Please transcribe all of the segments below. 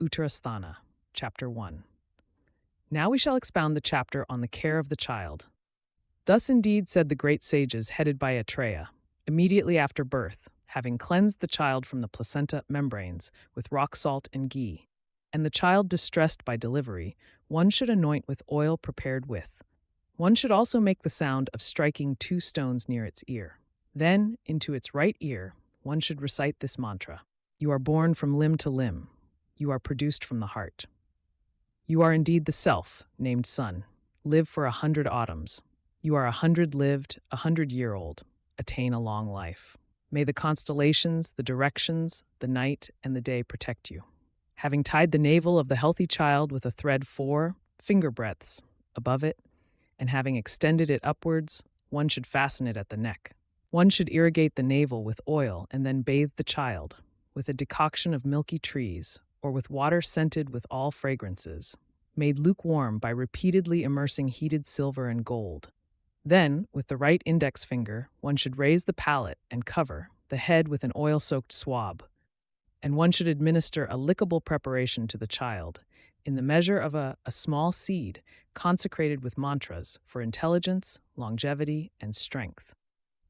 Uttara Sthana, Chapter 1. Now we shall expound the chapter on the care of the child. Thus indeed said the great sages headed by Atreya, immediately after birth, having cleansed the child from the placenta membranes with rock salt and ghee, and the child distressed by delivery, one should anoint with oil prepared with. One should also make the sound of striking 2 stones near its ear. Then, into its right ear, one should recite this mantra: You are born from limb to limb. You are produced from the heart. You are indeed the self, named Son. Live for 100 autumns. You are 100 lived, 100-year-old. Attain a long life. May the constellations, the directions, the night, and the day protect you. Having tied the navel of the healthy child with a thread 4 finger breadths above it, and having extended it upwards, one should fasten it at the neck. One should irrigate the navel with oil and then bathe the child with a decoction of milky trees, or with water scented with all fragrances, made lukewarm by repeatedly immersing heated silver and gold. Then, with the right index finger, one should raise the palate and cover the head with an oil-soaked swab, and one should administer a lickable preparation to the child, in the measure of a small seed consecrated with mantras for intelligence, longevity, and strength.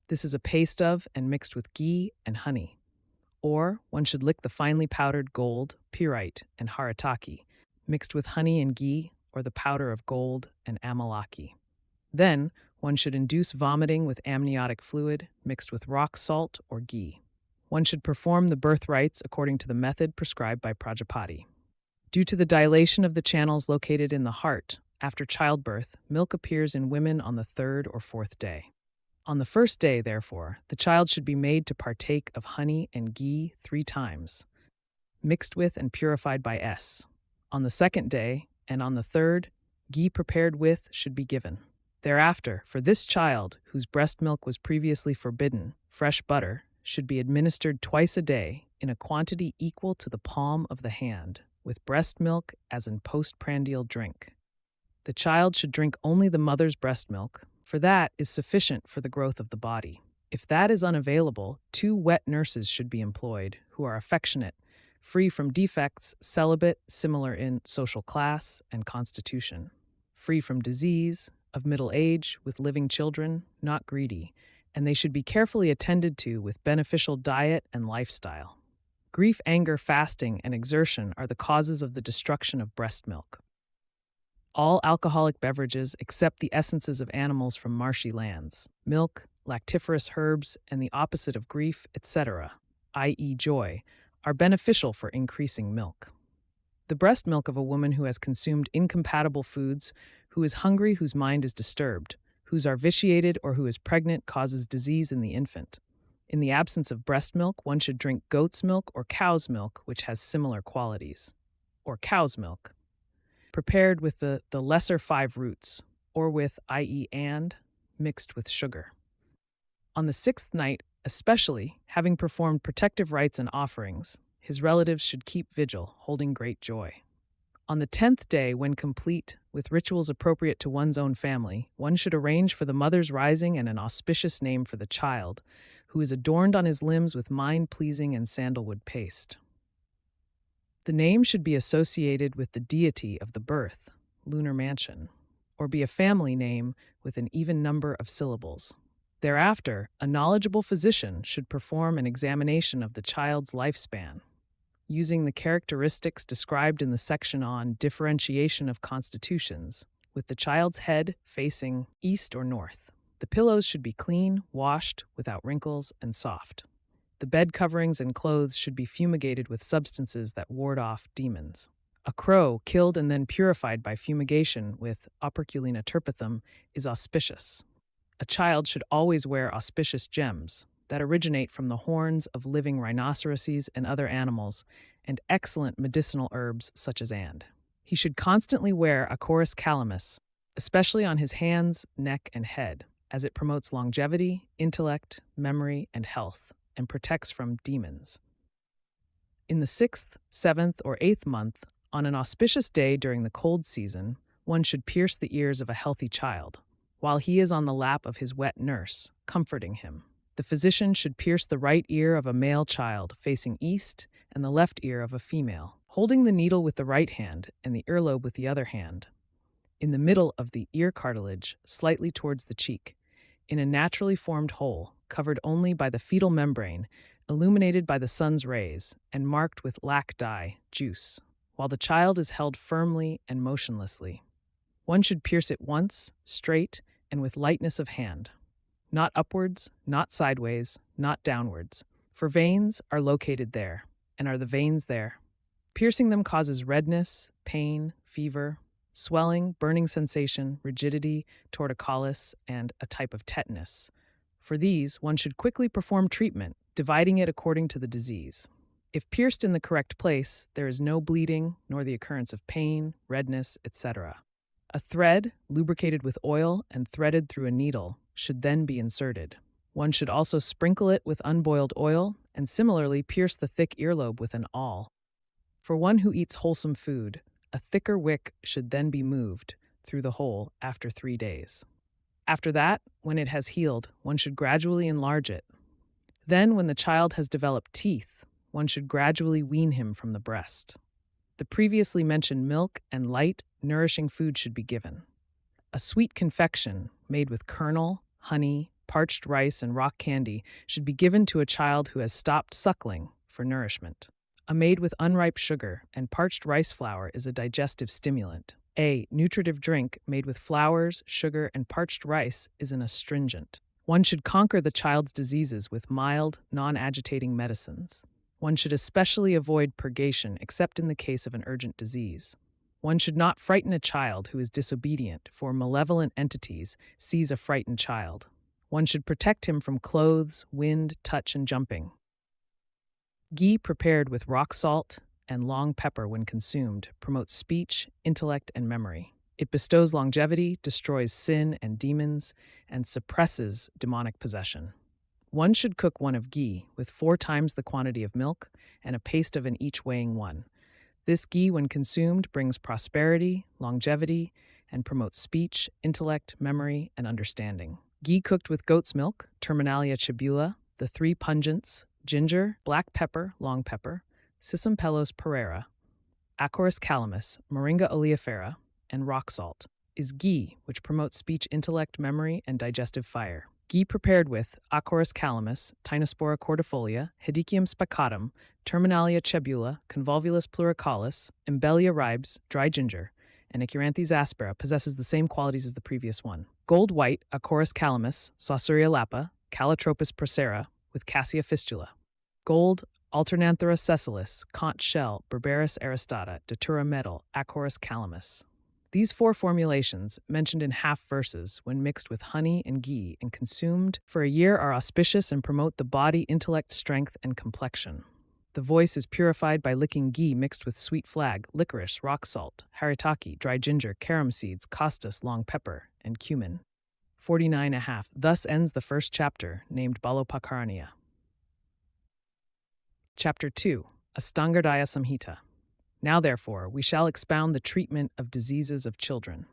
This is a paste of and mixed with ghee and honey. Or one should lick the finely powdered gold, pyrite, and haritaki, mixed with honey and ghee, or the powder of gold and amalaki. Then one should induce vomiting with amniotic fluid mixed with rock salt or ghee. One should perform the birth rites according to the method prescribed by Prajapati. Due to the dilation of the channels located in the heart, after childbirth, milk appears in women on the 3rd or 4th day. On the 1st day, therefore, the child should be made to partake of honey and ghee 3 times, mixed with and purified by S. On the 2nd day, and on the 3rd, ghee prepared with should be given. Thereafter, for this child, whose breast milk was previously forbidden, fresh butter should be administered twice a day in a quantity equal to the palm of the hand, with breast milk as in postprandial drink. The child should drink only the mother's breast milk, for that is sufficient for the growth of the body. If that is unavailable, 2 wet nurses should be employed, who are affectionate, free from defects, celibate, similar in social class and constitution, free from disease, of middle age, with living children, not greedy, and they should be carefully attended to with beneficial diet and lifestyle. Grief, anger, fasting, and exertion are the causes of the destruction of breast milk. All alcoholic beverages except the essences of animals from marshy lands, milk, lactiferous herbs, and the opposite of grief, etc., i.e. joy, are beneficial for increasing milk. The breast milk of a woman who has consumed incompatible foods, who is hungry, whose mind is disturbed, whose are vitiated, or who is pregnant causes disease in the infant. In the absence of breast milk, one should drink goat's milk or cow's milk, which has similar qualities, or cow's milk, prepared with the lesser 5 roots, or with, i.e. and, mixed with sugar. On the 6th night, especially, having performed protective rites and offerings, his relatives should keep vigil, holding great joy. On the 10th day, when complete, with rituals appropriate to one's own family, one should arrange for the mother's rising and an auspicious name for the child, who is adorned on his limbs with mind-pleasing and sandalwood paste. The name should be associated with the deity of the birth, lunar mansion, or be a family name with an even number of syllables. Thereafter, a knowledgeable physician should perform an examination of the child's lifespan, using the characteristics described in the section on differentiation of constitutions, with the child's head facing east or north. The pillows should be clean, washed, without wrinkles, and soft. The bed coverings and clothes should be fumigated with substances that ward off demons. A crow killed and then purified by fumigation with Operculina turpithum is auspicious. A child should always wear auspicious gems that originate from the horns of living rhinoceroses and other animals, and excellent medicinal herbs such as and. He should constantly wear a chorus calamus, especially on his hands, neck, and head, as it promotes longevity, intellect, memory, and health, and protects from demons. In the 6th, 7th, or 8th month, on an auspicious day during the cold season, one should pierce the ears of a healthy child, while he is on the lap of his wet nurse, comforting him. The physician should pierce the right ear of a male child facing east and the left ear of a female, holding the needle with the right hand and the earlobe with the other hand, in the middle of the ear cartilage, slightly towards the cheek, in a naturally formed hole, covered only by the fetal membrane, illuminated by the sun's rays, and marked with lac dye, juice, while the child is held firmly and motionlessly. One should pierce it once, straight, and with lightness of hand. Not upwards, not sideways, not downwards, for veins are located there, and are the veins there. Piercing them causes redness, pain, fever, swelling, burning sensation, rigidity, torticollis, and a type of tetanus. For these, one should quickly perform treatment, dividing it according to the disease. If pierced in the correct place, there is no bleeding, nor the occurrence of pain, redness, etc. A thread, lubricated with oil and threaded through a needle, should then be inserted. One should also sprinkle it with unboiled oil and similarly pierce the thick earlobe with an awl. For one who eats wholesome food, a thicker wick should then be moved through the hole after 3 days. After that, when it has healed, one should gradually enlarge it. Then, when the child has developed teeth, one should gradually wean him from the breast. The previously mentioned milk and light, nourishing food should be given. A sweet confection, made with kernel, honey, parched rice, and rock candy, should be given to a child who has stopped suckling for nourishment. A made with unripe sugar and parched rice flour is a digestive stimulant. A nutritive drink made with flours, sugar, and parched rice is an astringent. One should conquer the child's diseases with mild, non-agitating medicines. One should especially avoid purgation except in the case of an urgent disease. One should not frighten a child who is disobedient, for malevolent entities seize a frightened child. One should protect him from clothes, wind, touch, and jumping. Ghee prepared with rock salt and long pepper when consumed promotes speech, intellect, and memory. It bestows longevity, destroys sin and demons, and suppresses demonic possession. One should cook one of ghee with 4 times the quantity of milk and a paste of an each weighing 1. This ghee, when consumed, brings prosperity, longevity, and promotes speech, intellect, memory, and understanding. Ghee cooked with goat's milk, Terminalia chibula, the 3 pungents, ginger, black pepper, long pepper, Cisampelos pereira, Acorus calamus, Moringa oleifera, and rock salt, is ghee, which promotes speech, intellect, memory, and digestive fire. Ghee prepared with Acorus calamus, Tinospora cordifolia, Hedychium spicatum, Terminalia chebula, Convolvulus pluricalis, Embellia ribes, dry ginger, and Aceranthes aspera possesses the same qualities as the previous one. Gold white, Acorus calamus, Sausuria lapa, Calotropis procera, with Cassia fistula. Gold, Alternanthera sessilis, conch shell, Berberis aristata, Datura metal, Acorus calamus. These 4 formulations, mentioned in half verses, when mixed with honey and ghee and consumed for a year, are auspicious and promote the body, intellect, strength, and complexion. The voice is purified by licking ghee mixed with sweet flag, licorice, rock salt, haritaki, dry ginger, carom seeds, costus, long pepper, and cumin. 49.5. Thus ends the first chapter, named Balopakaraniya. Chapter 2. Ashtanga Hridaya Samhita. Now, therefore, we shall expound the treatment of diseases of children.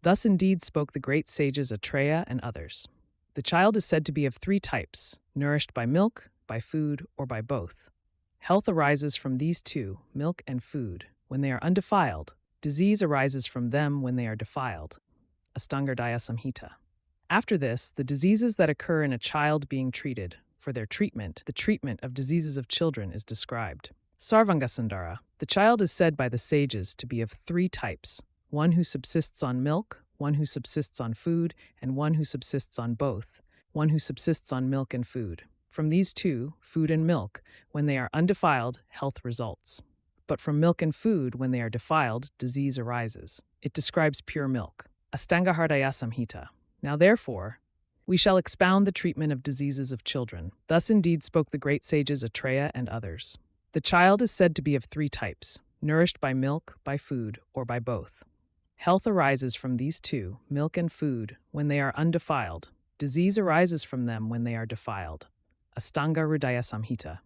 Thus indeed spoke the great sages Atreya and others. The child is said to be of 3 types, nourished by milk, by food, or by both. Health arises from these 2, milk and food, when they are undefiled. Disease arises from them when they are defiled. Ashtanga Hridaya Samhita. After this, the diseases that occur in a child being treated. For their treatment, the treatment of diseases of children is described. Sarvangasundara. The child is said by the sages to be of 3 types, one who subsists on milk, one who subsists on food, and one who subsists on both, one who subsists on milk and food. From these 2, food and milk, when they are undefiled, health results. But from milk and food, when they are defiled, disease arises. It describes pure milk. Ashtanga Hridaya Samhita. Now therefore, we shall expound the treatment of diseases of children. Thus indeed spoke the great sages Atreya and others. The child is said to be of 3 types, nourished by milk, by food, or by both. Health arises from these 2, milk and food, when they are undefiled. Disease arises from them when they are defiled. Ashtanga Hridaya Samhita.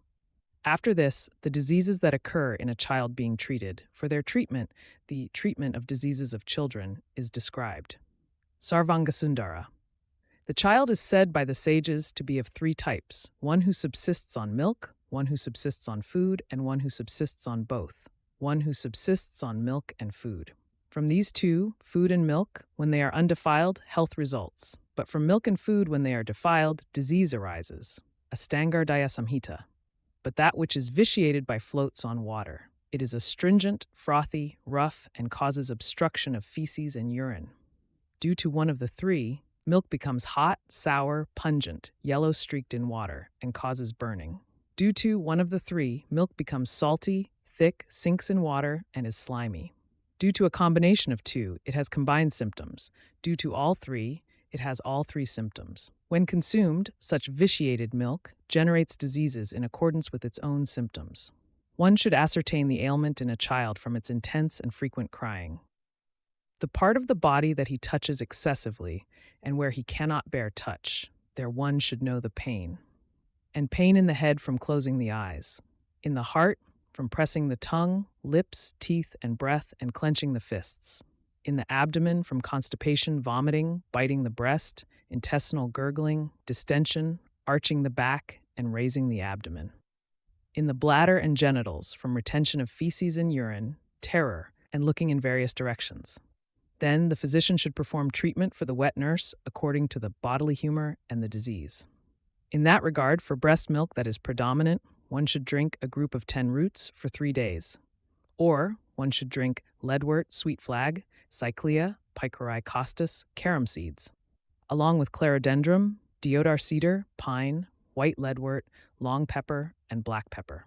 After this, the diseases that occur in a child being treated. For their treatment, the treatment of diseases of children is described. Sarvangasundara. The child is said by the sages to be of 3 types, one who subsists on milk, one who subsists on food, and one who subsists on both. one who subsists on milk and food. From these two, food and milk, when they are undefiled, health results. But from milk and food, when they are defiled, disease arises. Ashtanga Hridaya Samhita. But that which is vitiated by floats on water. It is astringent, frothy, rough, and causes obstruction of feces and urine. Due to one of the three, milk becomes hot, sour, pungent, yellow-streaked in water, and causes burning. Due to one of the three, milk becomes salty, thick, sinks in water, and is slimy. Due to a combination of two, it has combined symptoms. Due to all three, it has all three symptoms. When consumed, such vitiated milk generates diseases in accordance with its own symptoms. One should ascertain the ailment in a child from its intense and frequent crying. The part of the body that he touches excessively, and where he cannot bear touch, there one should know the pain. And pain in the head from closing the eyes. In the heart, from pressing the tongue, lips, teeth, and breath, and clenching the fists. In the abdomen, from constipation, vomiting, biting the breast, intestinal gurgling, distension, arching the back, and raising the abdomen. In the bladder and genitals, from retention of feces and urine, terror, and looking in various directions. Then the physician should perform treatment for the wet nurse according to the bodily humor and the disease. In that regard, for breast milk that is predominant, one should drink a group of 10 roots for 3 days. Or one should drink leadwort, sweet flag, cyclea, picori costus, carom seeds, along with clerodendrum, deodar cedar, pine, white leadwort, long pepper, and black pepper.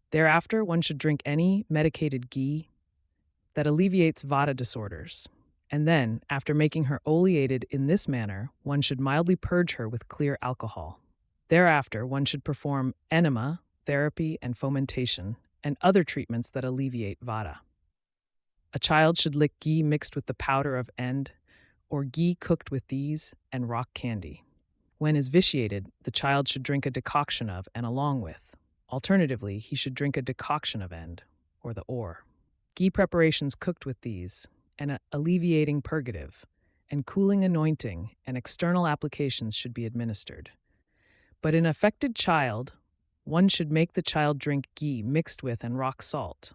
Thereafter, one should drink any medicated ghee that alleviates Vata disorders. And then, after making her oleated in this manner, one should mildly purge her with clear alcohol. Thereafter, one should perform enema, therapy, and fomentation, and other treatments that alleviate Vata. A child should lick ghee mixed with the powder of end, or ghee cooked with these, and rock candy. When is vitiated, the child should drink a decoction of and along with. Alternatively, he should drink a decoction of end, or the ore. Ghee preparations cooked with these, and alleviating purgative, and cooling anointing, and external applications should be administered. But in affected child, one should make the child drink ghee mixed with and rock salt,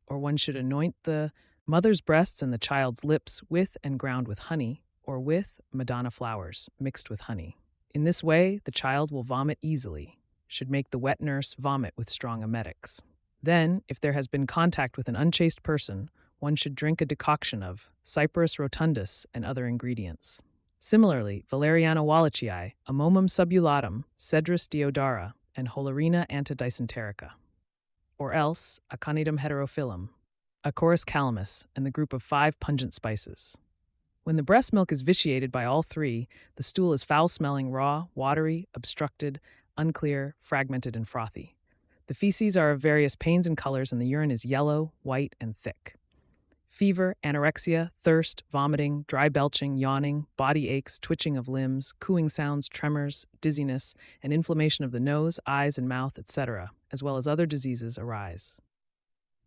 or one should anoint the mother's breasts and the child's lips with and ground with honey, or with Madonna flowers mixed with honey. In this way, the child will vomit easily, should make the wet nurse vomit with strong emetics. Then, if there has been contact with an unchaste person, one should drink a decoction of Cyperus rotundus and other ingredients. Similarly, Valeriana wallachii, Amomum subulatum, Cedrus deodara, and Holarina antidysenterica. Or else, Aconitum heterophyllum, Acorus calamus, and the group of 5 pungent spices. When the breast milk is vitiated by all three, the stool is foul-smelling, raw, watery, obstructed, unclear, fragmented, and frothy. The feces are of various pains and colors, and the urine is yellow, white, and thick. Fever, anorexia, thirst, vomiting, dry belching, yawning, body aches, twitching of limbs, cooing sounds, tremors, dizziness, and inflammation of the nose, eyes, and mouth, etc., as well as other diseases arise.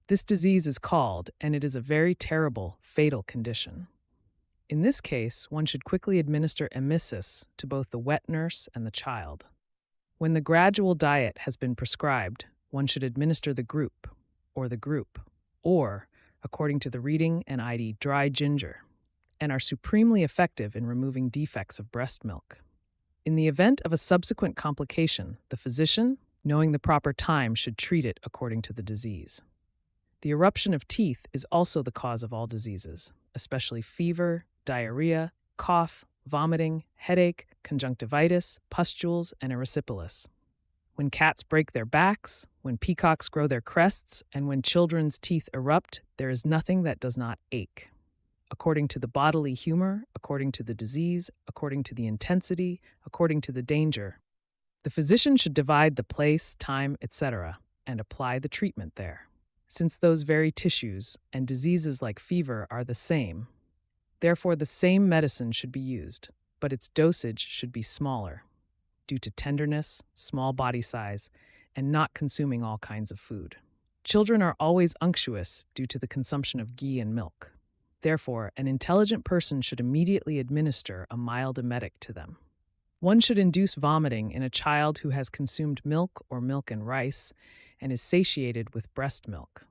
This disease is called, and it is a very terrible, fatal condition. In this case, one should quickly administer emesis to both the wet nurse and the child. When the gradual diet has been prescribed, one should administer the group, or, according to the reading and ID, dry ginger, and are supremely effective in removing defects of breast milk. In the event of a subsequent complication, the physician, knowing the proper time, should treat it according to the disease. The eruption of teeth is also the cause of all diseases, especially fever, diarrhea, cough, vomiting, headache, conjunctivitis, pustules, and erysipelas. When cats break their backs, when peacocks grow their crests, and when children's teeth erupt, there is nothing that does not ache. According to the bodily humor, according to the disease, according to the intensity, according to the danger, the physician should divide the place, time, etc., and apply the treatment there. Since those very tissues and diseases like fever are the same, therefore the same medicine should be used, but its dosage should be smaller, due to tenderness, small body size, and not consuming all kinds of food. Children are always unctuous due to the consumption of ghee and milk. Therefore, an intelligent person should immediately administer a mild emetic to them. One should induce vomiting in a child who has consumed milk or milk and rice and is satiated with breast milk.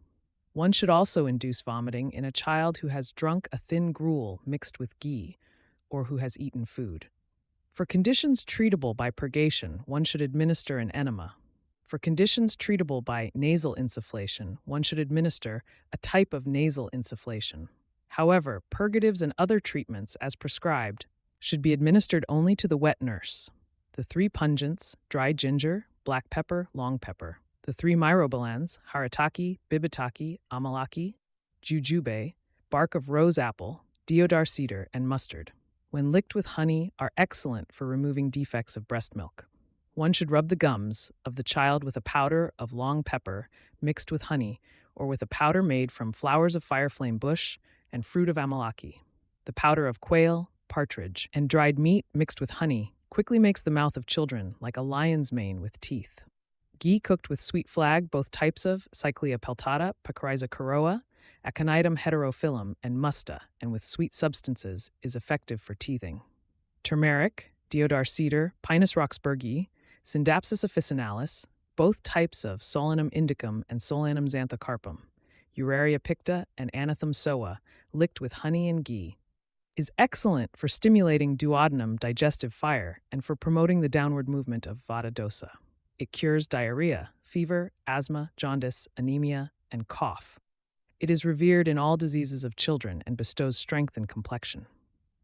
One should also induce vomiting in a child who has drunk a thin gruel mixed with ghee or who has eaten food. For conditions treatable by purgation, one should administer an enema. For conditions treatable by nasal insufflation, one should administer a type of nasal insufflation. However, purgatives and other treatments, as prescribed, should be administered only to the wet nurse. The 3 pungents, dry ginger, black pepper, long pepper. The 3 myrobalans, haritaki, bibitaki, amalaki, jujube, bark of rose apple, deodar cedar, and mustard, when licked with honey, are excellent for removing defects of breast milk. One should rub the gums of the child with a powder of long pepper mixed with honey, or with a powder made from flowers of fireflame bush and fruit of amalaki. The powder of quail, partridge, and dried meat mixed with honey quickly makes the mouth of children like a lion's mane with teeth. Ghee cooked with sweet flag, both types of Cyclia peltata, Pachyriza coroa, Aconitum heterophyllum, and musta, and with sweet substances, is effective for teething. Turmeric, deodar cedar, Pinus roxburghii, Syndapsus officinalis, both types of Solanum indicum and Solanum xanthocarpum, Uraria picta and Anethum soa, licked with honey and ghee, is excellent for stimulating duodenum digestive fire and for promoting the downward movement of Vata dosa. It cures diarrhea, fever, asthma, jaundice, anemia, and cough. It is revered in all diseases of children and bestows strength and complexion.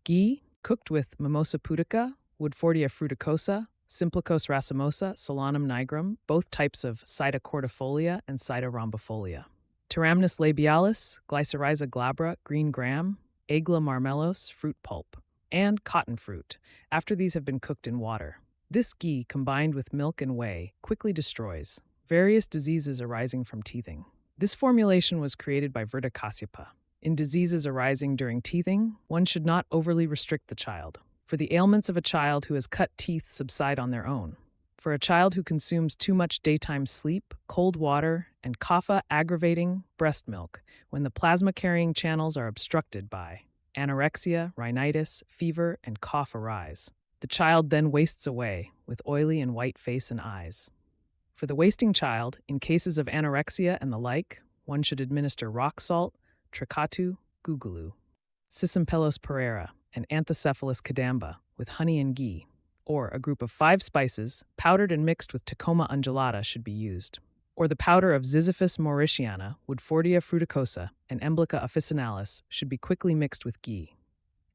Ghee, cooked with Mimosa pudica, Woodfordia fruticosa, Simplicos racemosa, Solanum nigrum, both types of Sida cordifolia and Sida rhombifolia. Tyramnus labialis, Glycyrrhiza glabra, green gram, Aigla marmelos, fruit pulp, and cotton fruit, after these have been cooked in water. This ghee, combined with milk and whey, quickly destroys various diseases arising from teething. This formulation was created by Virta Kasyapa. In diseases arising during teething, one should not overly restrict the child, for the ailments of a child who has cut teeth subside on their own. For a child who consumes too much daytime sleep, cold water, and kapha-aggravating breast milk, when the plasma-carrying channels are obstructed by anorexia, rhinitis, fever, and cough arise, the child then wastes away with oily and white face and eyes. For the wasting child, in cases of anorexia and the like, one should administer rock salt, tricatu, gugulu, Cisampelos pereira, and Anthocephalus cadamba with honey and ghee, or a group of 5 spices, powdered and mixed with Tecoma undulata should be used, or the powder of Ziziphus mauritiana, Woodfordia fruticosa, and Emblica officinalis should be quickly mixed with ghee.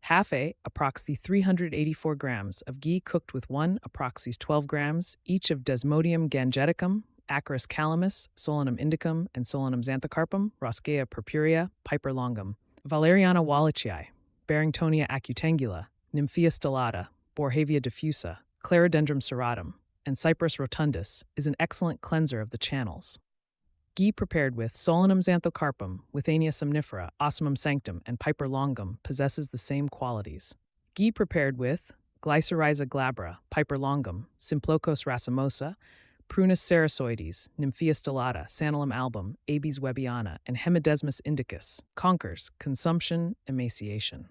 Half approximately 384 grams of ghee cooked with 1 approximately 12 grams each of Desmodium gangeticum, Acarus calamus, Solanum indicum, and Solanum xanthocarpum, Roscea purpurea, Piper longum, Valeriana wallacei, Barringtonia acutangula, Nymphea stellata, Borhavia diffusa, Clerodendrum serratum, and Cyprus rotundus is an excellent cleanser of the channels. Ghee prepared with Solanum xanthocarpum, Withania somnifera, Osmum sanctum, and Piper longum possesses the same qualities. Ghee prepared with Glycyrrhiza glabra, Piper longum, Simplocos racemosa, Prunus cerasoides, Nymphea stellata, Santalum album, Abies webiana, and Hemidesmus indicus conquers consumption, emaciation.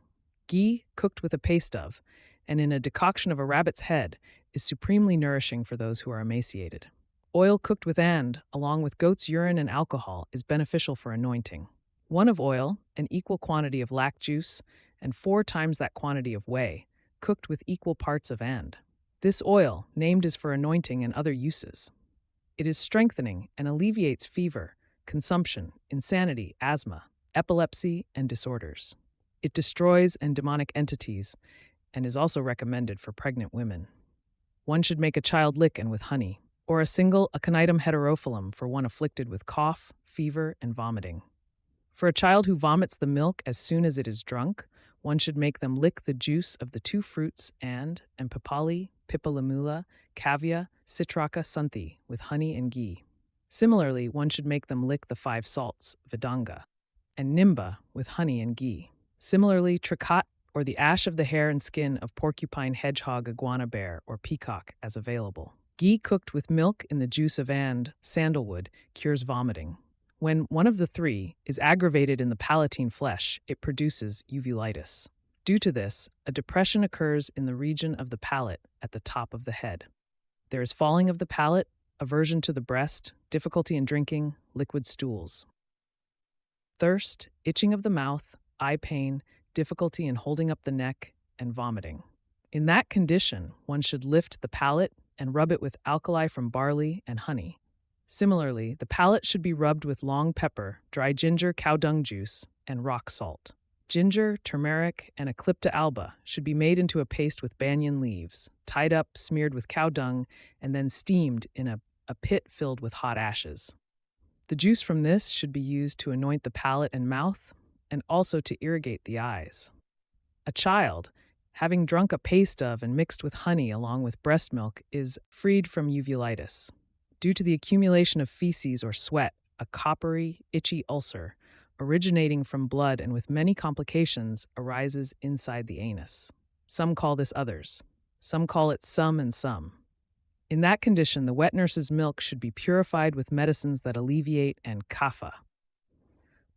Ghee, cooked with a paste of, and in a decoction of a rabbit's head, is supremely nourishing for those who are emaciated. Oil cooked with and, along with goat's urine and alcohol, is beneficial for anointing. 1 of oil, an equal quantity of lac juice, and 4 times that quantity of whey, cooked with equal parts of and. This oil, named, is for anointing and other uses. It is strengthening and alleviates fever, consumption, insanity, asthma, epilepsy, and disorders. It destroys and demonic entities and is also recommended for pregnant women. One should make a child lick and with honey, or a single Aconitum heterophyllum for one afflicted with cough, fever, and vomiting. For a child who vomits the milk as soon as it is drunk, one should make them lick the juice of the 2 fruits and papali, pipalamula, cavia, citraca sunthi with honey and ghee. Similarly, one should make them lick the 5 salts, vidanga, and nimba with honey and ghee. Similarly, tricat, or the ash of the hair and skin of porcupine, hedgehog, iguana bear, or peacock as available. Ghee cooked with milk in the juice of and sandalwood cures vomiting. When one of the 3 is aggravated in the palatine flesh, it produces uvulitis. Due to this, a depression occurs in the region of the palate at the top of the head. There is falling of the palate, aversion to the breast, difficulty in drinking, liquid stools. thirst, itching of the mouth, eye pain, difficulty in holding up the neck, and vomiting. In that condition, one should lift the palate and rub it with alkali from barley and honey. Similarly, the palate should be rubbed with long pepper, dry ginger, cow dung juice, and rock salt. Ginger, turmeric, and Eclipta alba should be made into a paste with banyan leaves, tied up, smeared with cow dung, and then steamed in a pit filled with hot ashes. The juice from this should be used to anoint the palate and mouth, and also to irrigate the eyes. A child, having drunk a paste of and mixed with honey along with breast milk, is freed from uveitis. Due to the accumulation of feces or sweat, a coppery, itchy ulcer, originating from blood and with many complications, arises inside the anus. Some call this others. Some call it some and some. In that condition, the wet nurse's milk should be purified with medicines that alleviate and kapha.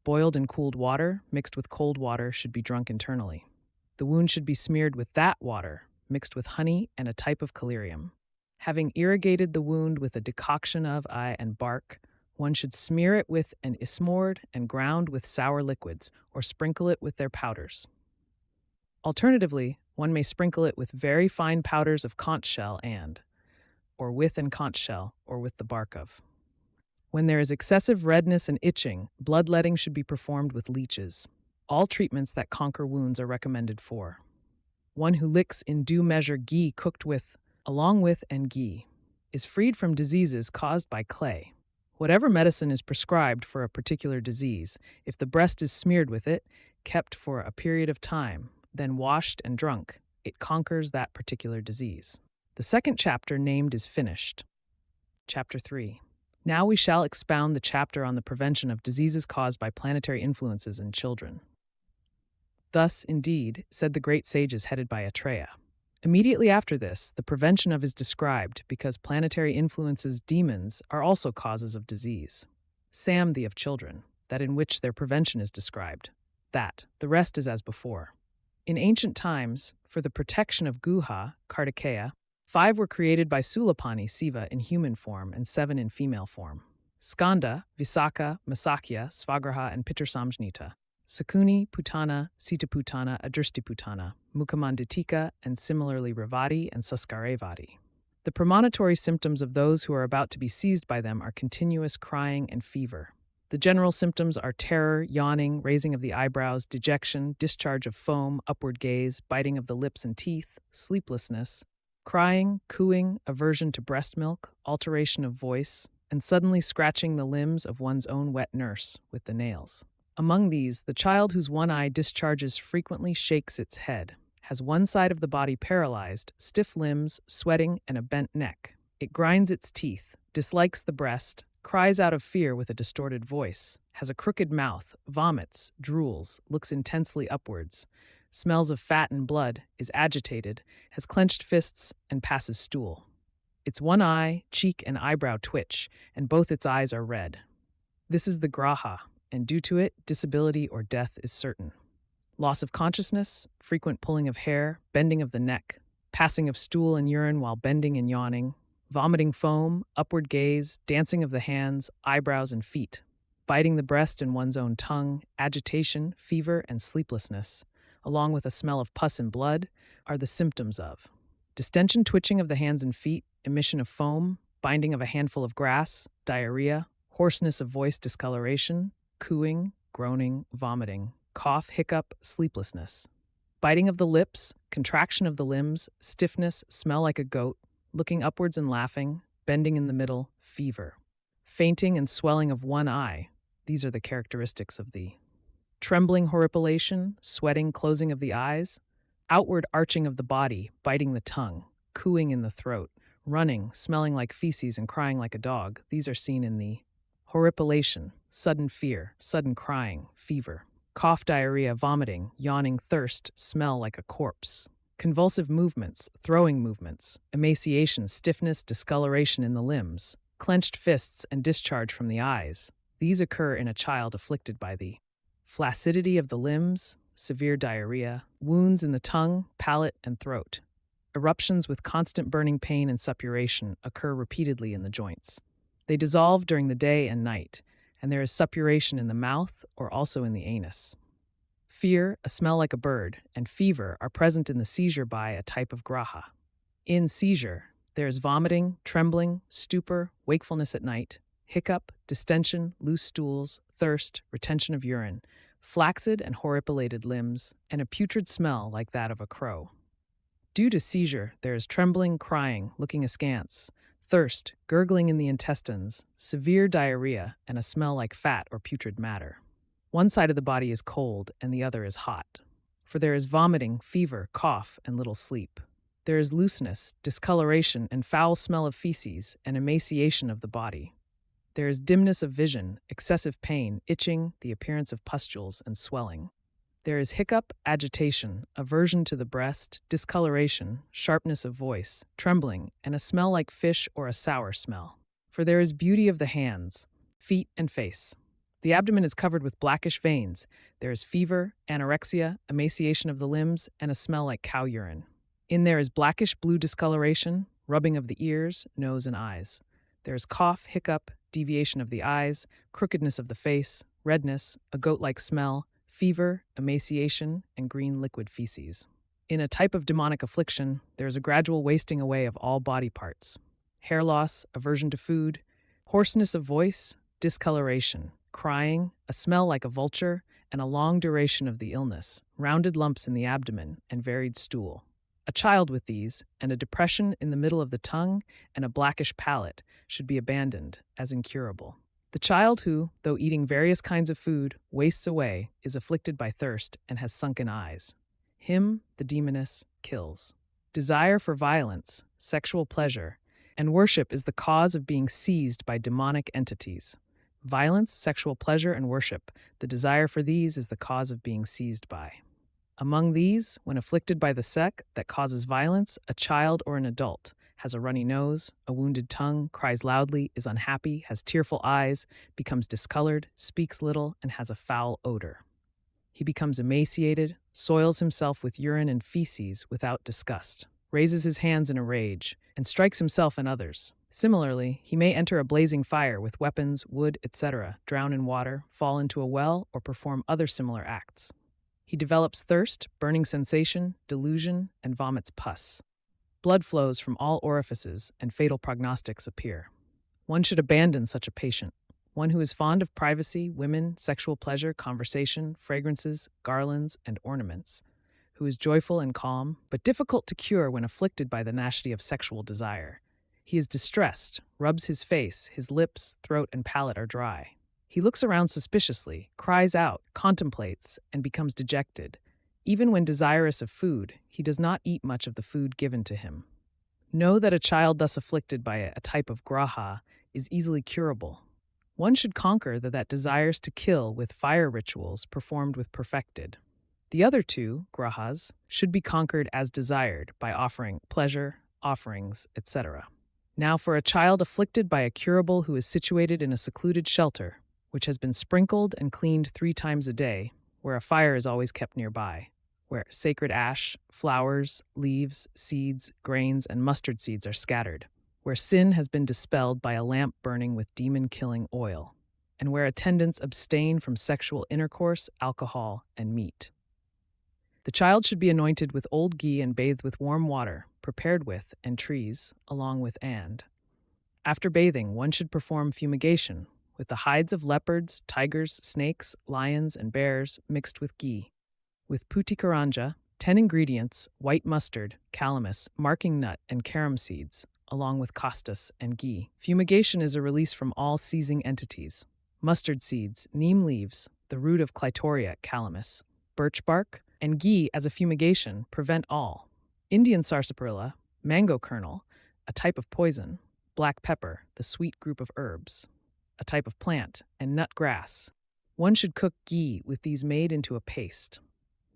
Boiled and cooled water, mixed with cold water, should be drunk internally. The wound should be smeared with that water, mixed with honey and a type of collyrium. Having irrigated the wound with a decoction of and bark, one should smear it with an ismord and ground with sour liquids, or sprinkle it with their powders. Alternatively, one may sprinkle it with very fine powders of conch shell or with and conch shell, or with the bark of. When there is excessive redness and itching, bloodletting should be performed with leeches. All treatments that conquer wounds are recommended for. One who licks in due measure ghee cooked with, along with, and ghee, is freed from diseases caused by clay. Whatever medicine is prescribed for a particular disease, if the breast is smeared with it, kept for a period of time, then washed and drunk, it conquers that particular disease. The second chapter named is finished. Chapter 3. Now we shall expound the chapter on the prevention of diseases caused by planetary influences in children. Thus, indeed, said the great sages headed by Atreya. Immediately after this, the prevention of is described because planetary influences, demons, are also causes of disease. Sam the of children, that in which their prevention is described. That, the rest is as before. In ancient times, for the protection of Guha, Kartikeya, 5 were created by Sulapani Siva in human form and 7 in female form. Skanda, Visakha, Masakya, Svagraha, and Pitarsamjnita. Sakuni, Putana, Sitaputana, Adristiputana, Mukhamandatika, and similarly Ravati and Suskarevati. The premonitory symptoms of those who are about to be seized by them are continuous crying and fever. The general symptoms are terror, yawning, raising of the eyebrows, dejection, discharge of foam, upward gaze, biting of the lips and teeth, sleeplessness, crying, cooing, aversion to breast milk, alteration of voice, and suddenly scratching the limbs of one's own wet nurse with the nails. Among these, the child whose one eye discharges frequently shakes its head, has one side of the body paralyzed, stiff limbs, sweating, and a bent neck. It grinds its teeth, dislikes the breast, cries out of fear with a distorted voice, has a crooked mouth, vomits, drools, looks intensely upwards, smells of fat and blood, is agitated, has clenched fists, and passes stool. Its one eye, cheek, and eyebrow twitch, and both its eyes are red. This is the graha, and due to it, disability or death is certain. Loss of consciousness, frequent pulling of hair, bending of the neck, passing of stool and urine while bending and yawning, vomiting foam, upward gaze, dancing of the hands, eyebrows, and feet, biting the breast and one's own tongue, agitation, fever, and sleeplessness, along with a smell of pus and blood, are the symptoms of distension, twitching of the hands and feet, emission of foam, binding of a handful of grass, diarrhea, hoarseness of voice, discoloration, cooing, groaning, vomiting, cough, hiccup, sleeplessness, biting of the lips, contraction of the limbs, stiffness, smell like a goat, looking upwards and laughing, bending in the middle, fever, fainting and swelling of one eye. These are the characteristics of the trembling, horripilation, sweating, closing of the eyes, outward arching of the body, biting the tongue, cooing in the throat, running, smelling like feces and crying like a dog. These are seen in the horripilation, sudden fear, sudden crying, fever, cough, diarrhea, vomiting, yawning, thirst, smell like a corpse, convulsive movements, throwing movements, emaciation, stiffness, discoloration in the limbs, clenched fists, and discharge from the eyes. These occur in a child afflicted by the flaccidity of the limbs, severe diarrhea, wounds in the tongue, palate, and throat. Eruptions with constant burning pain and suppuration occur repeatedly in the joints. They dissolve during the day and night, and there is suppuration in the mouth or also in the anus. Fear, a smell like a bird, and fever are present in the seizure by a type of graha. In seizure, there is vomiting, trembling, stupor, wakefulness at night, hiccup, distension, loose stools, thirst, retention of urine, flaccid and horripilated limbs, and a putrid smell like that of a crow. Due to seizure, there is trembling, crying, looking askance, thirst, gurgling in the intestines, severe diarrhea, and a smell like fat or putrid matter. One side of the body is cold and the other is hot, for there is vomiting, fever, cough, and little sleep. There is looseness, discoloration, and foul smell of feces, and emaciation of the body. There is dimness of vision, excessive pain, itching, the appearance of pustules, and swelling. There is hiccup, agitation, aversion to the breast, discoloration, sharpness of voice, trembling, and a smell like fish or a sour smell. For there is beauty of the hands, feet, and face. The abdomen is covered with blackish veins. There is fever, anorexia, emaciation of the limbs, and a smell like cow urine. In there is blackish blue discoloration, rubbing of the ears, nose, and eyes. There is cough, hiccup, deviation of the eyes, crookedness of the face, redness, a goat-like smell, fever, emaciation, and green liquid feces. In a type of demonic affliction, there is a gradual wasting away of all body parts. Hair loss, aversion to food, hoarseness of voice, discoloration, crying, a smell like a vulture, and a long duration of the illness, rounded lumps in the abdomen, and varied stool. A child with these, and a depression in the middle of the tongue, and a blackish palate, should be abandoned as incurable. The child who, though eating various kinds of food, wastes away, is afflicted by thirst, and has sunken eyes. Him, the demoness, kills. Desire for violence, sexual pleasure, and worship is the cause of being seized by demonic entities. Violence, sexual pleasure, and worship, the desire for these is the cause of being seized by. Among these, when afflicted by the sect that causes violence, a child or an adult has a runny nose, a wounded tongue, cries loudly, is unhappy, has tearful eyes, becomes discolored, speaks little, and has a foul odor. He becomes emaciated, soils himself with urine and feces without disgust, raises his hands in a rage, and strikes himself and others. Similarly, he may enter a blazing fire with weapons, wood, etc., drown in water, fall into a well, or perform other similar acts. He develops thirst, burning sensation, delusion, and vomits pus. Blood flows from all orifices, and fatal prognostics appear. One should abandon such a patient. One who is fond of privacy, women, sexual pleasure, conversation, fragrances, garlands, and ornaments. Who is joyful and calm, but difficult to cure when afflicted by the nasty of sexual desire. He is distressed, rubs his face, his lips, throat, and palate are dry. He looks around suspiciously, cries out, contemplates, and becomes dejected. Even when desirous of food, he does not eat much of the food given to him. Know that a child thus afflicted by a type of graha is easily curable. One should conquer that desires to kill with fire rituals performed with perfected. The other two, grahas, should be conquered as desired by offering pleasure, offerings, etc. Now for a child afflicted by a curable who is situated in a secluded shelter, which has been sprinkled and cleaned 3 times a day, where a fire is always kept nearby, where sacred ash, flowers, leaves, seeds, grains, and mustard seeds are scattered, where sin has been dispelled by a lamp burning with demon-killing oil, and where attendants abstain from sexual intercourse, alcohol, and meat. The child should be anointed with old ghee and bathed with warm water, prepared with, and trees, along with and. After bathing, one should perform fumigation, with the hides of leopards, tigers, snakes, lions, and bears mixed with ghee. With putikaranja, 10 ingredients, white mustard, calamus, marking nut, and carom seeds, along with costus and ghee. Fumigation is a release from all seizing entities. Mustard seeds, neem leaves, the root of clitoria, calamus, birch bark, and ghee as a fumigation prevent all. Indian sarsaparilla, mango kernel, a type of poison, black pepper, the sweet group of herbs, a type of plant, and nut grass. One should cook ghee with these made into a paste.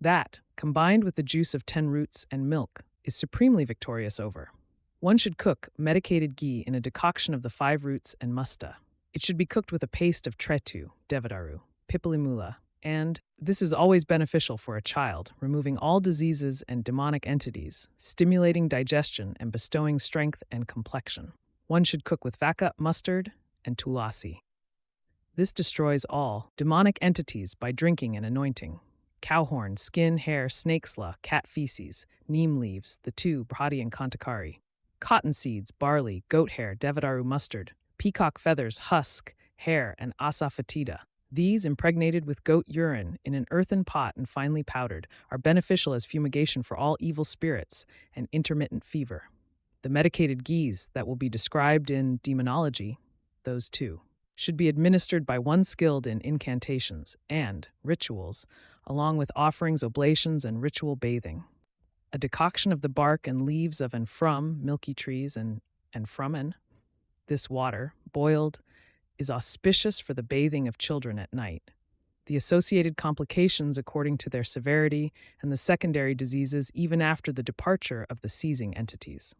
That, combined with the juice of 10 roots and milk, is supremely victorious over. One should cook medicated ghee in a decoction of the 5 roots and musta. It should be cooked with a paste of tretu, devadaru, pipilimula, and this is always beneficial for a child, removing all diseases and demonic entities, stimulating digestion and bestowing strength and complexion. One should cook with vaka, mustard, and tulasi. This destroys all demonic entities by drinking and anointing. Cow horn, skin, hair, snake slaw, cat feces, neem leaves, the two, brahati and kantakari. Cotton seeds, barley, goat hair, devedaru mustard, peacock feathers, husk, hair, and asafoetida. These, impregnated with goat urine in an earthen pot and finely powdered, are beneficial as fumigation for all evil spirits and intermittent fever. The medicated ghees that will be described in demonology, those two, should be administered by one skilled in incantations and rituals, along with offerings, oblations, and ritual bathing. A decoction of the bark and leaves of and from milky trees and from this water, boiled, is auspicious for the bathing of children at night. The associated complications according to their severity and the secondary diseases even after the departure of the seizing entities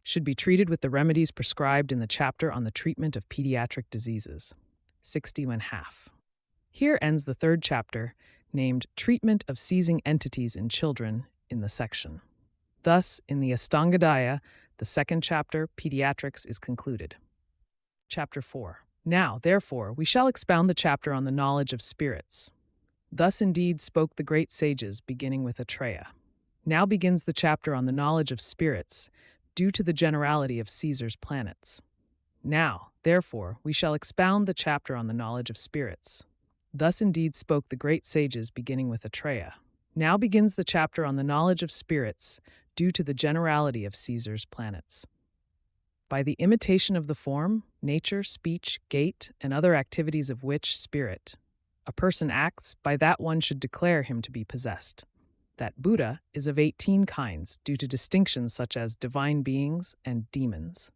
should be treated with the remedies prescribed in the chapter on the treatment of pediatric diseases. 60½ Here ends the third chapter, named Treatment of Seizing Entities in Children, in the section. Thus, in the Ashtanga Hridaya, the second chapter, Pediatrics, is concluded. Chapter 4. Now, therefore, we shall expound the chapter on the knowledge of spirits. Thus indeed spoke the great sages, beginning with Atreya. Now begins the chapter on the knowledge of spirits, due to the generality of Caesar's planets. Now, therefore, we shall expound the chapter on the knowledge of spirits. Thus indeed spoke the great sages, beginning with Atreya. Now begins the chapter on the knowledge of spirits, due to the generality of Caesar's planets. By the imitation of the form, nature, speech, gait, and other activities of which spirit a person acts, by that one should declare him to be possessed. That Bhuta is of 18 kinds, due to distinctions such as divine beings and demons.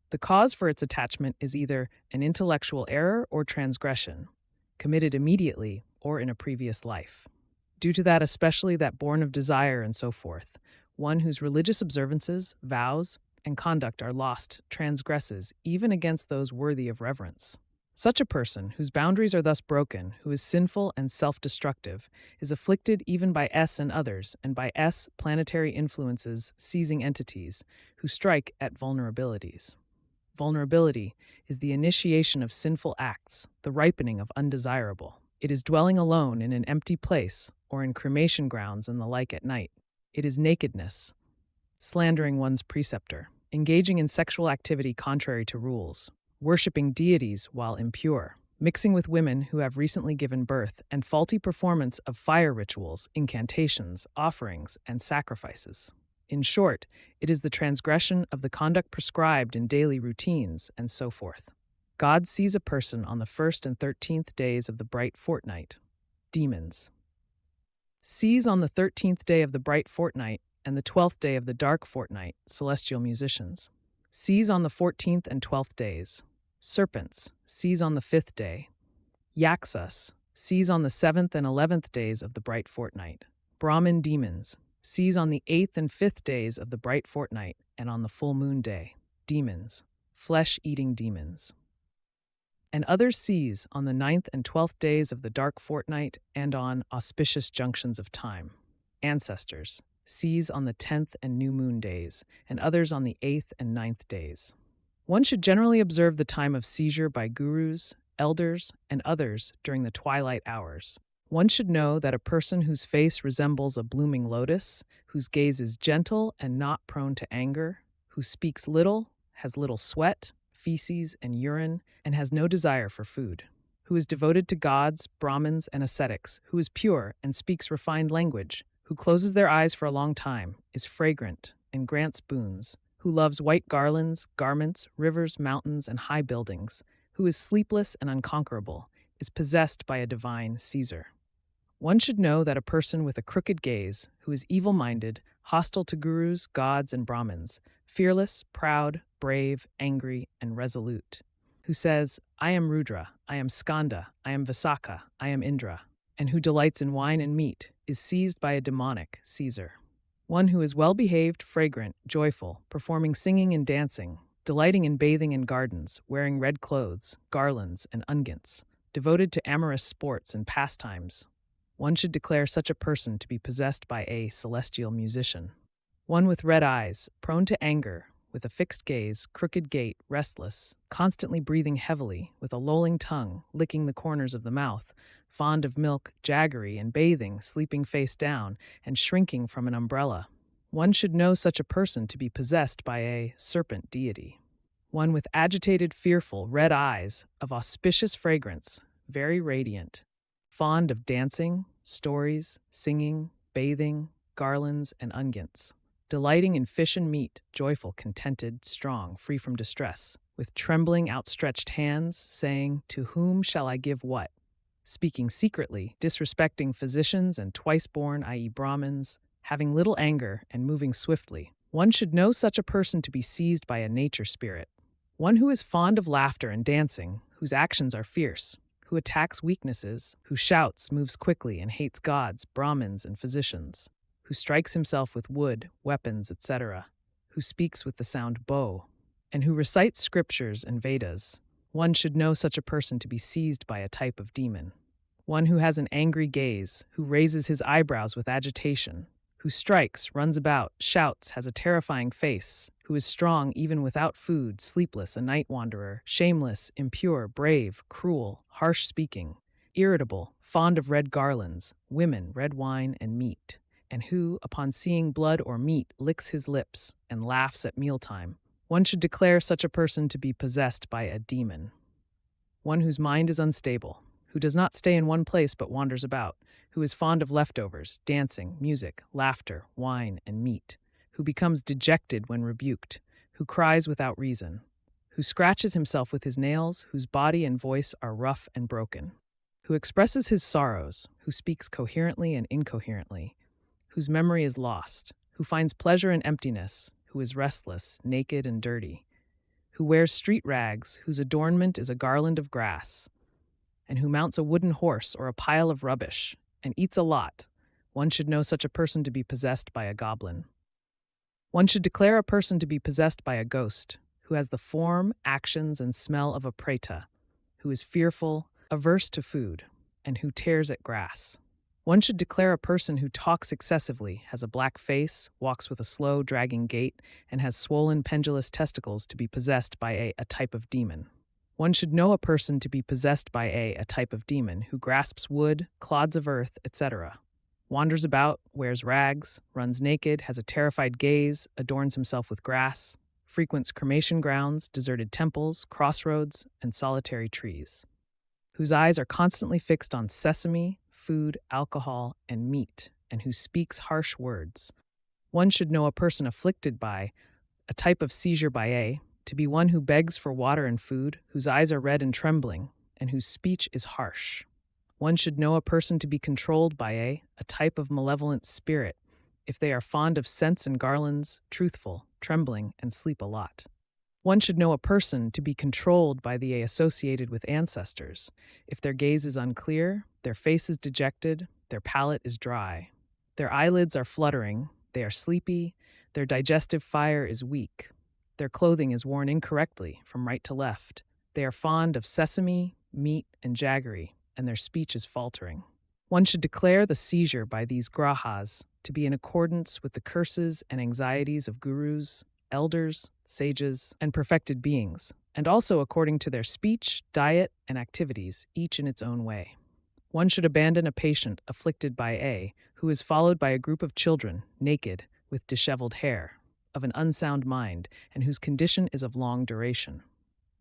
The cause for its attachment is either an intellectual error or transgression, committed immediately or in a previous life. Due to that, especially that born of desire and so forth, one whose religious observances, vows, and conduct are lost transgresses even against those worthy of reverence. Such a person, whose boundaries are thus broken, who is sinful and self-destructive, is afflicted even by S and others, and by S planetary influences seizing entities, who strike at vulnerabilities. Vulnerability is the initiation of sinful acts, the ripening of undesirable. It is dwelling alone in an empty place, or in cremation grounds and the like at night. It is nakedness, slandering one's preceptor, engaging in sexual activity contrary to rules, worshipping deities while impure, mixing with women who have recently given birth, and faulty performance of fire rituals, incantations, offerings, and sacrifices. In short, it is the transgression of the conduct prescribed in daily routines, and so forth. God sees a person on the 1st and 13th days of the bright fortnight. Demons. Sees on the 13th day of the bright fortnight and the 12th day of the dark fortnight, celestial musicians. Sees on the 14th and 12th days. Serpents, sees on the 5th day. Yaksas, sees on the 7th and 11th days of the bright fortnight. Brahmin demons, sees on the 8th and 5th days of the bright fortnight and on the full moon day. Demons, flesh-eating demons. And others sees on the 9th and 12th days of the dark fortnight and on auspicious junctions of time. Ancestors, sees on the 10th and new moon days, and others on the 8th and 9th days. One should generally observe the time of seizure by gurus, elders, and others during the twilight hours. One should know that a person whose face resembles a blooming lotus, whose gaze is gentle and not prone to anger, who speaks little, has little sweat, feces, and urine, and has no desire for food, who is devoted to gods, Brahmins, and ascetics, who is pure and speaks refined language, who closes their eyes for a long time, is fragrant, and grants boons, who loves white garlands, garments, rivers, mountains, and high buildings, who is sleepless and unconquerable, is possessed by a divine Caesar. One should know that a person with a crooked gaze, who is evil-minded, hostile to gurus, gods, and Brahmins, fearless, proud, brave, angry, and resolute, who says, I am Rudra, I am Skanda, I am Visakha, I am Indra, and who delights in wine and meat, is seized by a demonic Caesar. One who is well-behaved, fragrant, joyful, performing singing and dancing, delighting in bathing in gardens, wearing red clothes, garlands, and unguents, devoted to amorous sports and pastimes. One should declare such a person to be possessed by a celestial musician. One with red eyes, prone to anger, with a fixed gaze, crooked gait, restless, constantly breathing heavily, with a lolling tongue, licking the corners of the mouth, fond of milk, jaggery, and bathing, sleeping face down, and shrinking from an umbrella. One should know such a person to be possessed by a serpent deity. One with agitated, fearful, red eyes, of auspicious fragrance, very radiant, fond of dancing, stories, singing, bathing, garlands, and unguents, delighting in fish and meat, joyful, contented, strong, free from distress, with trembling, outstretched hands, saying, "To whom shall I give what?" Speaking secretly, disrespecting physicians and twice-born, i.e. Brahmins, having little anger and moving swiftly. One should know such a person to be seized by a nature spirit. One who is fond of laughter and dancing, whose actions are fierce, who attacks weaknesses, who shouts, moves quickly, and hates gods, Brahmins, and physicians, who strikes himself with wood, weapons, etc., who speaks with the sound bow, and who recites scriptures and Vedas. One should know such a person to be seized by a type of demon. One who has an angry gaze, who raises his eyebrows with agitation, who strikes, runs about, shouts, has a terrifying face, who is strong even without food, sleepless, a night wanderer, shameless, impure, brave, cruel, harsh-speaking, irritable, fond of red garlands, women, red wine, and meat, and who, upon seeing blood or meat, licks his lips and laughs at mealtime. One should declare such a person to be possessed by a demon. One whose mind is unstable, who does not stay in one place but wanders about, who is fond of leftovers, dancing, music, laughter, wine, and meat, who becomes dejected when rebuked, who cries without reason, who scratches himself with his nails, whose body and voice are rough and broken, who expresses his sorrows, who speaks coherently and incoherently, whose memory is lost, who finds pleasure in emptiness, who is restless, naked, and dirty, who wears street rags, whose adornment is a garland of grass, and who mounts a wooden horse or a pile of rubbish, and eats a lot. One should know such a person to be possessed by a goblin. One should declare a person to be possessed by a ghost, who has the form, actions, and smell of a preta, who is fearful, averse to food, and who tears at grass. One should declare a person who talks excessively, has a black face, walks with a slow, dragging gait, and has swollen, pendulous testicles to be possessed by a type of demon. One should know a person to be possessed by a type of demon who grasps wood, clods of earth, etc., wanders about, wears rags, runs naked, has a terrified gaze, adorns himself with grass, frequents cremation grounds, deserted temples, crossroads, and solitary trees, whose eyes are constantly fixed on sesame, food, alcohol, and meat, and who speaks harsh words. One should know a person afflicted by a type of seizure by a to be one who begs for water and food, whose eyes are red and trembling, and whose speech is harsh. One should know a person to be controlled by a type of malevolent spirit, if they are fond of scents and garlands, truthful, trembling, and sleep a lot. One should know a person to be controlled by the associated with ancestors, if their gaze is unclear, their face is dejected, their palate is dry, their eyelids are fluttering, they are sleepy, their digestive fire is weak, their clothing is worn incorrectly from right to left, they are fond of sesame, meat, and jaggery, and their speech is faltering. One should declare the seizure by these grahas to be in accordance with the curses and anxieties of gurus, elders, sages, and perfected beings, and also according to their speech, diet, and activities, each in its own way. One should abandon a patient afflicted by a who is followed by a group of children, naked, with disheveled hair, of an unsound mind, and whose condition is of long duration.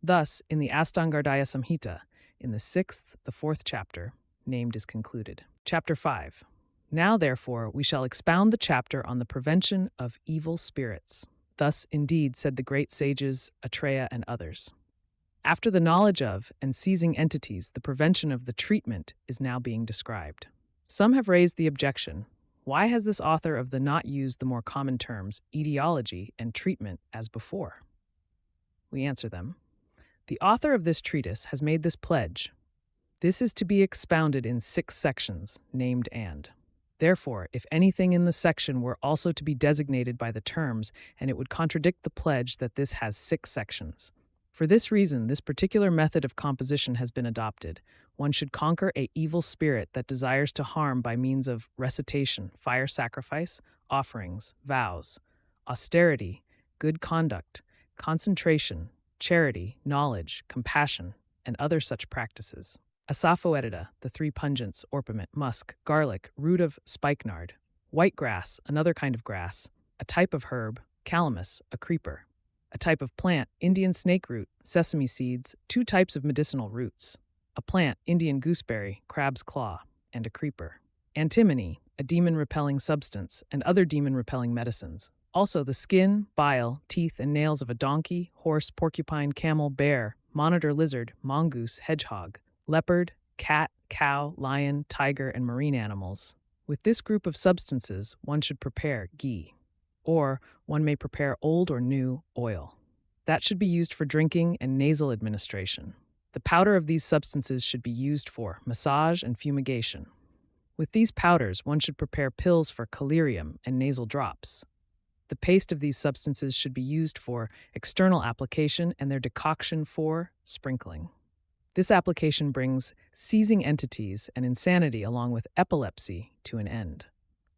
Thus, in the Ashtanga Hridaya Samhita, in the 6th, the 4th chapter, named is concluded. Chapter 5. Now, therefore, we shall expound the chapter on the prevention of evil spirits. Thus, indeed, said the great sages Atraya and others. After the knowledge of and seizing entities, the prevention of the treatment is now being described. Some have raised the objection, why has this author of the not used the more common terms etiology and treatment as before? We answer them. The author of this treatise has made this pledge. This is to be expounded in 6 sections, named and. Therefore, if anything in the section were also to be designated by the terms, and it would contradict the pledge that this has 6 sections. For this reason, this particular method of composition has been adopted. One should conquer an evil spirit that desires to harm by means of recitation, fire sacrifice, offerings, vows, austerity, good conduct, concentration, charity, knowledge, compassion, and other such practices. Asafoetida, the three pungents, orpiment, musk, garlic, root of spikenard, white grass, another kind of grass, a type of herb, calamus, a creeper, a type of plant, Indian snake root, sesame seeds, two types of medicinal roots, a plant, Indian gooseberry, crab's claw, and a creeper. Antimony, a demon-repelling substance, and other demon-repelling medicines. Also the skin, bile, teeth, and nails of a donkey, horse, porcupine, camel, bear, monitor lizard, mongoose, hedgehog, leopard, cat, cow, lion, tiger, and marine animals. With this group of substances, one should prepare ghee, or one may prepare old or new oil. That should be used for drinking and nasal administration. The powder of these substances should be used for massage and fumigation. With these powders, one should prepare pills for collyrium and nasal drops. The paste of these substances should be used for external application and their decoction for sprinkling. This application brings seizing entities and insanity along with epilepsy to an end.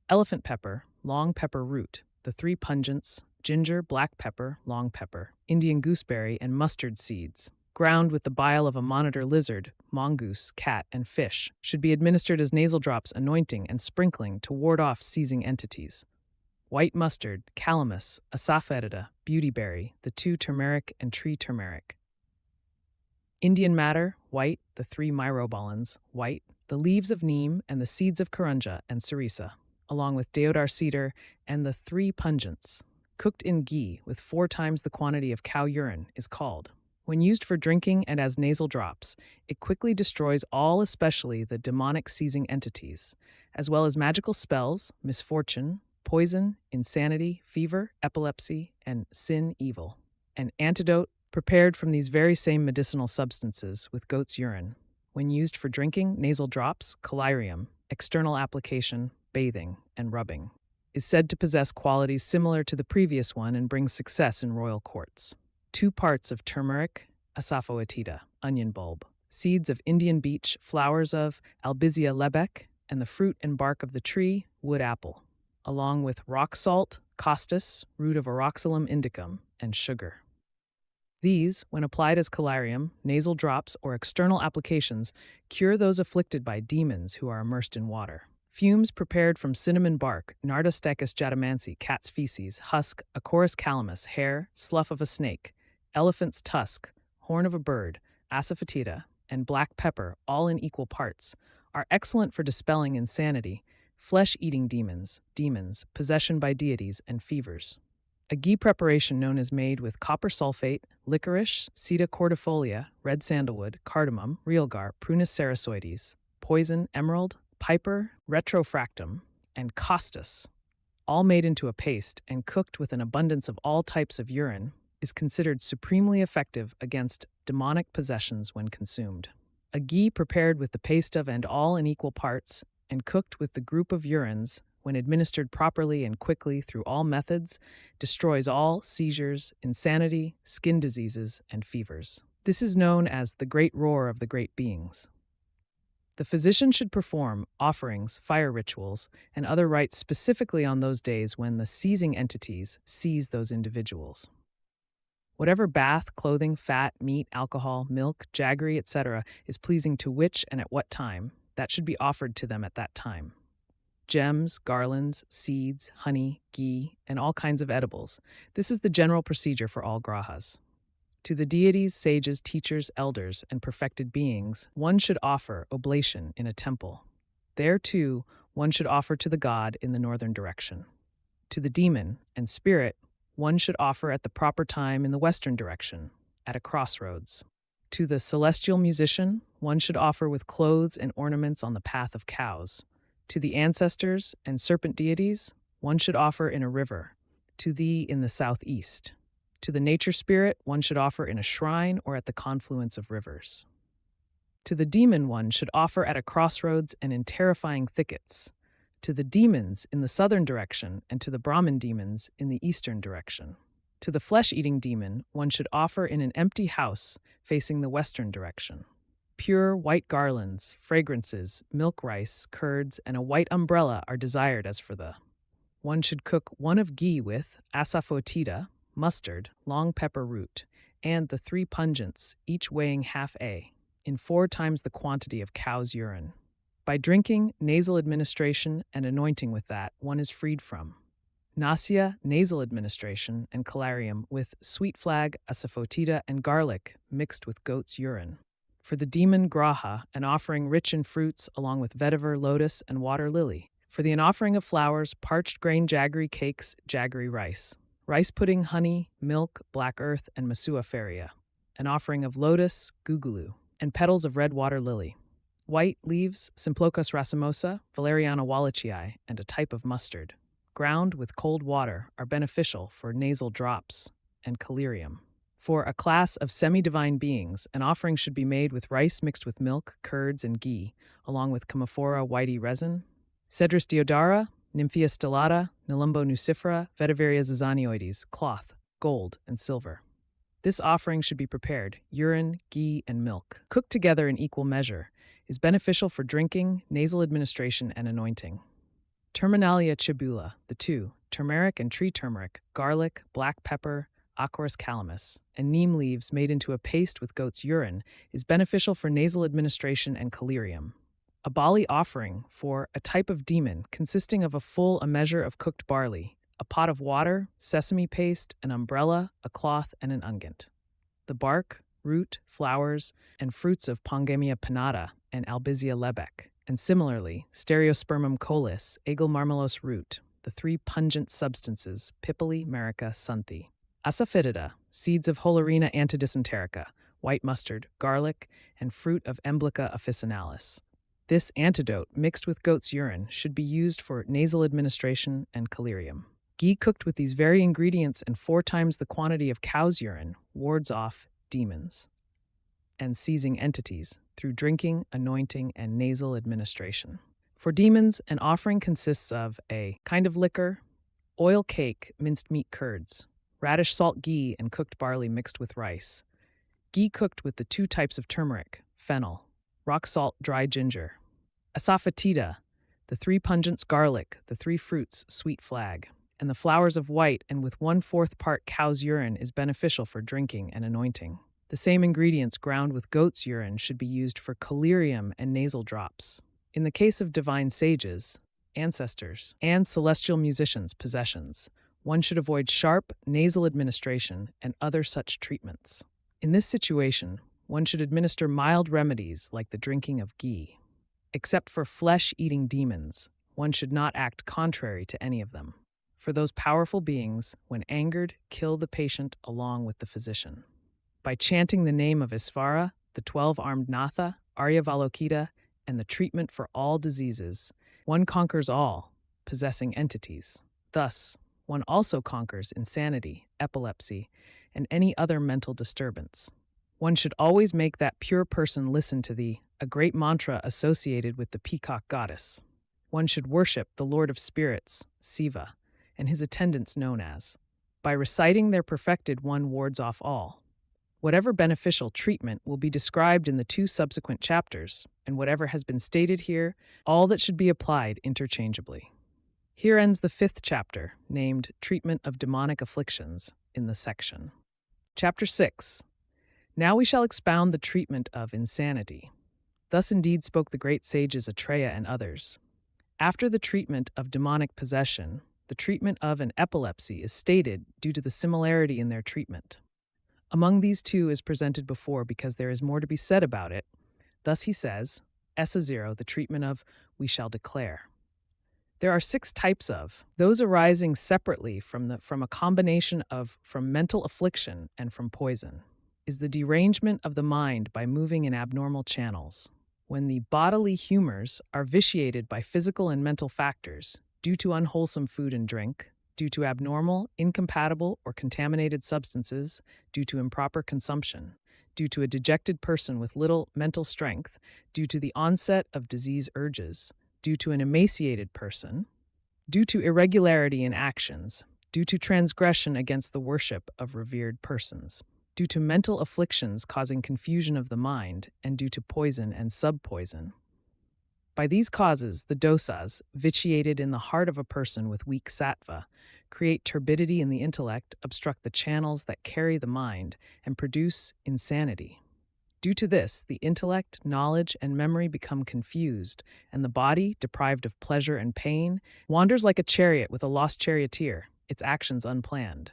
Elephant pepper, long pepper root, the three pungents, ginger, black pepper, long pepper, Indian gooseberry, and mustard seeds, ground with the bile of a monitor lizard, mongoose, cat, and fish, should be administered as nasal drops, anointing and sprinkling to ward off seizing entities. White mustard, calamus, asafoetida, beautyberry, the two turmeric and tree turmeric. Indian madder, white, the three myrobalans, white, the leaves of neem and the seeds of karunja and sarisa, along with deodar cedar and the three pungents, cooked in ghee with 4 times the quantity of cow urine, is called. When used for drinking and as nasal drops, it quickly destroys all, especially the demonic seizing entities, as well as magical spells, misfortune, poison, insanity, fever, epilepsy, and sin evil. An antidote prepared from these very same medicinal substances with goat's urine. When used for drinking, nasal drops, collyrium, external application, bathing, and rubbing, is said to possess qualities similar to the previous one and brings success in royal courts. 2 parts of turmeric, asafoetida, onion bulb, seeds of Indian beech, flowers of Albizia lebec, and the fruit and bark of the tree, wood apple, along with rock salt, costus, root of Oroxylum indicum, and sugar. These, when applied as collyrium, nasal drops, or external applications, cure those afflicted by demons who are immersed in water. Fumes prepared from cinnamon bark, Nardostachys jatamansi, cat's feces, husk, Acorus calamus, hair, slough of a snake, elephant's tusk, horn of a bird, asafoetida, and black pepper, all in equal parts, are excellent for dispelling insanity, flesh-eating demons, possession by deities, and fevers. A ghee preparation known as made with copper sulfate, licorice, Seta cordifolia, red sandalwood, cardamom, realgar, Prunus sarasoides, poison, emerald, piper, retrofractum, and costus, all made into a paste and cooked with an abundance of all types of urine, is considered supremely effective against demonic possessions when consumed. A ghee prepared with the paste of and all in equal parts, and cooked with the group of urines, when administered properly and quickly through all methods, destroys all seizures, insanity, skin diseases, and fevers. This is known as the great roar of the great beings. The physician should perform offerings, fire rituals, and other rites specifically on those days when the seizing entities seize those individuals. Whatever bath, clothing, fat, meat, alcohol, milk, jaggery, etc. is pleasing to which and at what time, that should be offered to them at that time. Gems, garlands, seeds, honey, ghee, and all kinds of edibles. This is the general procedure for all grahas. To the deities, sages, teachers, elders, and perfected beings, one should offer oblation in a temple. There, too, one should offer to the god in the northern direction. To the demon and spirit, one should offer at the proper time in the western direction, at a crossroads. To the celestial musician, one should offer with clothes and ornaments on the path of cows. To the ancestors and serpent deities, one should offer in a river. To thee in the southeast. To the nature spirit, one should offer in a shrine or at the confluence of rivers. To the demon, one should offer at a crossroads and in terrifying thickets. To the demons in the southern direction, and to the Brahmin demons in the eastern direction. To the flesh-eating demon, one should offer in an empty house facing the western direction. Pure white garlands, fragrances, milk rice, curds, and a white umbrella are desired as for the. One should cook one of ghee with asafoetida, mustard, long pepper root, and the 3 pungents, each weighing half a, in 4 times the quantity of cow's urine. By drinking, nasal administration, and anointing with that, one is freed from nausea, nasal administration, and calarium with sweet flag, asafoetida, and garlic mixed with goat's urine. For the demon graha, an offering rich in fruits along with vetiver, lotus, and water lily. For the an offering of flowers, parched grain jaggery cakes, jaggery rice. Rice pudding, honey, milk, black earth, and masua faria. An offering of lotus, gugulu, and petals of red water lily. White leaves, Simplochus racemosa, Valeriana wallachii, and a type of mustard, ground with cold water, are beneficial for nasal drops and calarium. For a class of semi-divine beings, an offering should be made with rice mixed with milk, curds, and ghee, along with Camophora whitey resin, Cedrus deodara, Nymphea stellata, Nelumbo nucifera, Vetiveria zizanioides, cloth, gold, and silver. This offering should be prepared, urine, ghee, and milk, cooked together in equal measure, is beneficial for drinking, nasal administration, and anointing. Terminalia chibula, the 2, turmeric and tree turmeric, garlic, black pepper, Acorus calamus, and neem leaves made into a paste with goat's urine, is beneficial for nasal administration and calarium. A bali offering for a type of demon consisting of a measure of cooked barley, a pot of water, sesame paste, an umbrella, a cloth, and an unguent. The bark, root, flowers, and fruits of Pongamia pinnata and Albizia lebec, and similarly, Stereospermum colis, Agel marmelos root, the 3 pungent substances, Pipili, Marica, Sunthi. Asafoetida, seeds of Holarina antidysenterica, white mustard, garlic, and fruit of Emblica officinalis. This antidote, mixed with goat's urine, should be used for nasal administration and calarium. Ghee cooked with these very ingredients and 4 times the quantity of cow's urine wards off demons and seizing entities through drinking, anointing, and nasal administration. For demons, an offering consists of a kind of liquor, oil cake, minced meat curds, radish salt ghee, and cooked barley mixed with rice, ghee cooked with the 2 types of turmeric, fennel, rock salt, dry ginger, asafoetida, the 3 pungents garlic, the 3 fruits sweet flag, and the flowers of white, and with 1/4 part cow's urine is beneficial for drinking and anointing. The same ingredients ground with goat's urine should be used for calarium and nasal drops. In the case of divine sages, ancestors, and celestial musicians' possessions, one should avoid sharp nasal administration and other such treatments. In this situation, one should administer mild remedies like the drinking of ghee. Except for flesh-eating demons, one should not act contrary to any of them. For those powerful beings, when angered, kill the patient along with the physician. By chanting the name of Isvara, the 12-armed Natha, Aryavalokita, and the treatment for all diseases, one conquers all possessing entities. Thus, one also conquers insanity, epilepsy, and any other mental disturbance. One should always make that pure person listen to a great mantra associated with the peacock goddess. One should worship the Lord of Spirits, Siva, and his attendants known as. By reciting their perfected, one wards off all. Whatever beneficial treatment will be described in the 2 subsequent chapters, and whatever has been stated here, all that should be applied interchangeably. Here ends the 5th chapter, named Treatment of Demonic Afflictions, in the section. Chapter 6. Now we shall expound the treatment of insanity. Thus indeed spoke the great sages Atreya and others. After the treatment of demonic possession, the treatment of an epilepsy is stated due to the similarity in their treatment. Among these 2 is presented before because there is more to be said about it. Thus he says, Essa 0, the treatment of we shall declare. There are 6 types of, those arising separately from a combination of from mental affliction and from poison, is the derangement of the mind by moving in abnormal channels. When the bodily humors are vitiated by physical and mental factors, due to unwholesome food and drink, due to abnormal, incompatible, or contaminated substances, due to improper consumption, due to a dejected person with little mental strength, due to the onset of disease urges, due to an emaciated person, due to irregularity in actions, due to transgression against the worship of revered persons, due to mental afflictions causing confusion of the mind, and due to poison and subpoison. By these causes, the dosas, vitiated in the heart of a person with weak sattva, create turbidity in the intellect, obstruct the channels that carry the mind, and produce insanity. Due to this, the intellect, knowledge, and memory become confused, and the body, deprived of pleasure and pain, wanders like a chariot with a lost charioteer, its actions unplanned.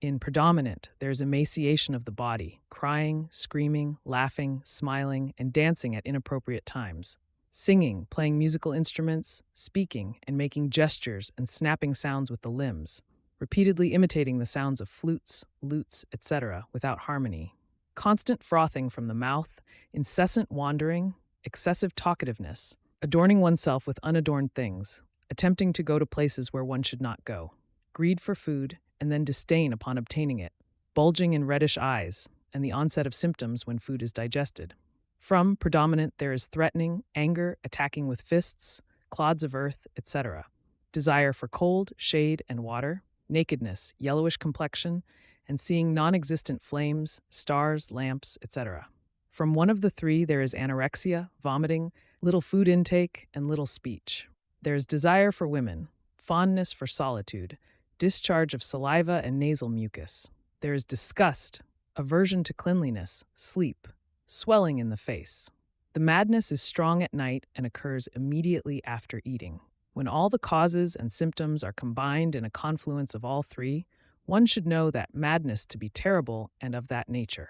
In predominant, there is emaciation of the body, crying, screaming, laughing, smiling, and dancing at inappropriate times. Singing, playing musical instruments, speaking, and making gestures and snapping sounds with the limbs, repeatedly imitating the sounds of flutes, lutes, etc., without harmony. Constant frothing from the mouth, incessant wandering, excessive talkativeness, adorning oneself with unadorned things, attempting to go to places where one should not go, greed for food, and then disdain upon obtaining it, bulging and reddish eyes, and the onset of symptoms when food is digested. From predominant, there is threatening, anger, attacking with fists, clods of earth, etc., desire for cold, shade, and water, nakedness, yellowish complexion, and seeing non-existent flames, stars, lamps, etc. From one of the three, there is anorexia, vomiting, little food intake, and little speech. There is desire for women, fondness for solitude, discharge of saliva and nasal mucus. There is disgust, aversion to cleanliness, sleep, swelling in the face. The madness is strong at night and occurs immediately after eating. When all the causes and symptoms are combined in a confluence of all three, one should know that madness to be terrible and of that nature.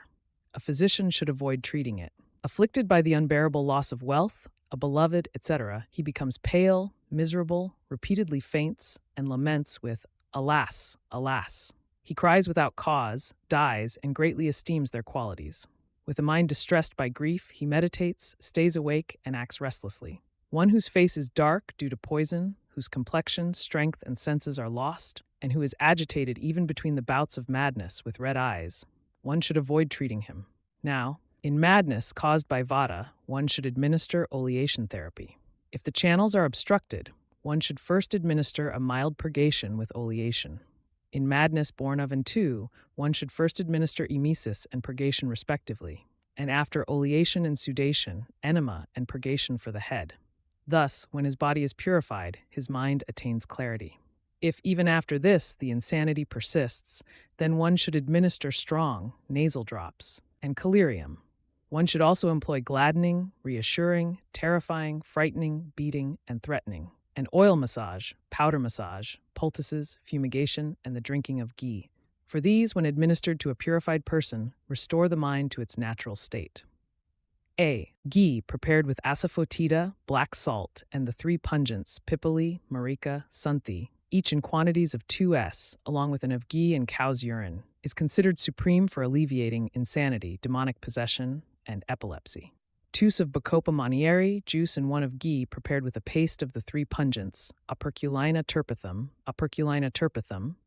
A physician should avoid treating it. Afflicted by the unbearable loss of wealth, a beloved, etc., he becomes pale, miserable, repeatedly faints, and laments with, "Alas, alas." He cries without cause, dies, and greatly esteems their qualities. With a mind distressed by grief, he meditates, stays awake, and acts restlessly. One whose face is dark due to poison, whose complexion, strength, and senses are lost, and who is agitated even between the bouts of madness with red eyes, one should avoid treating him. Now, in madness caused by Vata, one should administer oleation therapy. If the channels are obstructed, one should first administer a mild purgation with oleation. In madness born of and to, one should first administer emesis and purgation respectively, and after oleation and sudation, enema and purgation for the head. Thus, when his body is purified, his mind attains clarity. If even after this the insanity persists, then one should administer strong nasal drops and collyrium. One should also employ gladdening, reassuring, terrifying, frightening, beating, and threatening, and oil massage, powder massage, poultices, fumigation, and the drinking of ghee. For these, when administered to a purified person, restore the mind to its natural state. A. Ghee prepared with asafoetida, black salt, and the three pungents, pipali, marika, sunthi, each in quantities of 2s, along with an of ghee and cow's urine, is considered supreme for alleviating insanity, demonic possession, and epilepsy. 2 of Bacopa manieri, juice and 1 of ghee prepared with a paste of the three pungents, Operculina terpithum,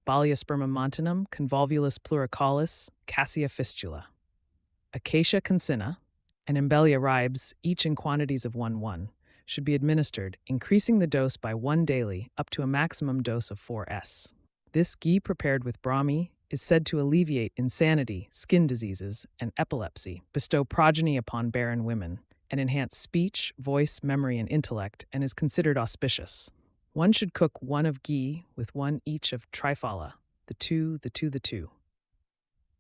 Baliospermum montanum, Convolvulus pluricalis, Cassia fistula. Acacia cancina, and Embellia ribes, each in quantities of 1/1, should be administered, increasing the dose by 1 daily up to a maximum dose of 4s. This ghee prepared with Brahmi is said to alleviate insanity, skin diseases, and epilepsy, bestow progeny upon barren women, and enhance speech, voice, memory, and intellect, and is considered auspicious. One should cook 1 of ghee with 1 each of triphala, the two.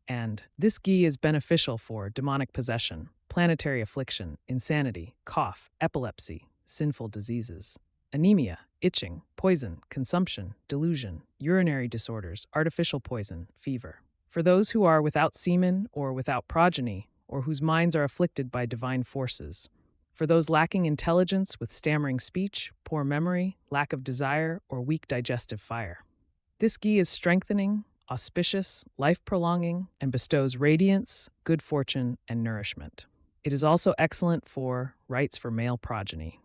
And this ghee is beneficial for demonic possession, planetary affliction, insanity, cough, epilepsy, sinful diseases, anemia, itching, poison, consumption, delusion, urinary disorders, artificial poison, fever. For those who are without semen or without progeny, or whose minds are afflicted by divine forces. For those lacking intelligence with stammering speech, poor memory, lack of desire, or weak digestive fire. This ghee is strengthening, auspicious, life-prolonging, and bestows radiance, good fortune, and nourishment. It is also excellent for rites for male progeny.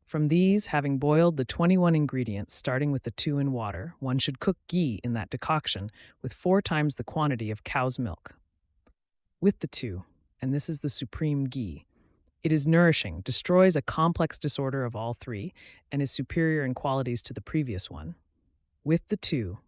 From these, having boiled the 21 ingredients, starting with the 2 in water, one should cook ghee in that decoction with 4 times the quantity of cow's milk. With the 2, and this is the supreme ghee, it is nourishing, destroys a complex disorder of all 3, and is superior in qualities to the previous one. With the 2,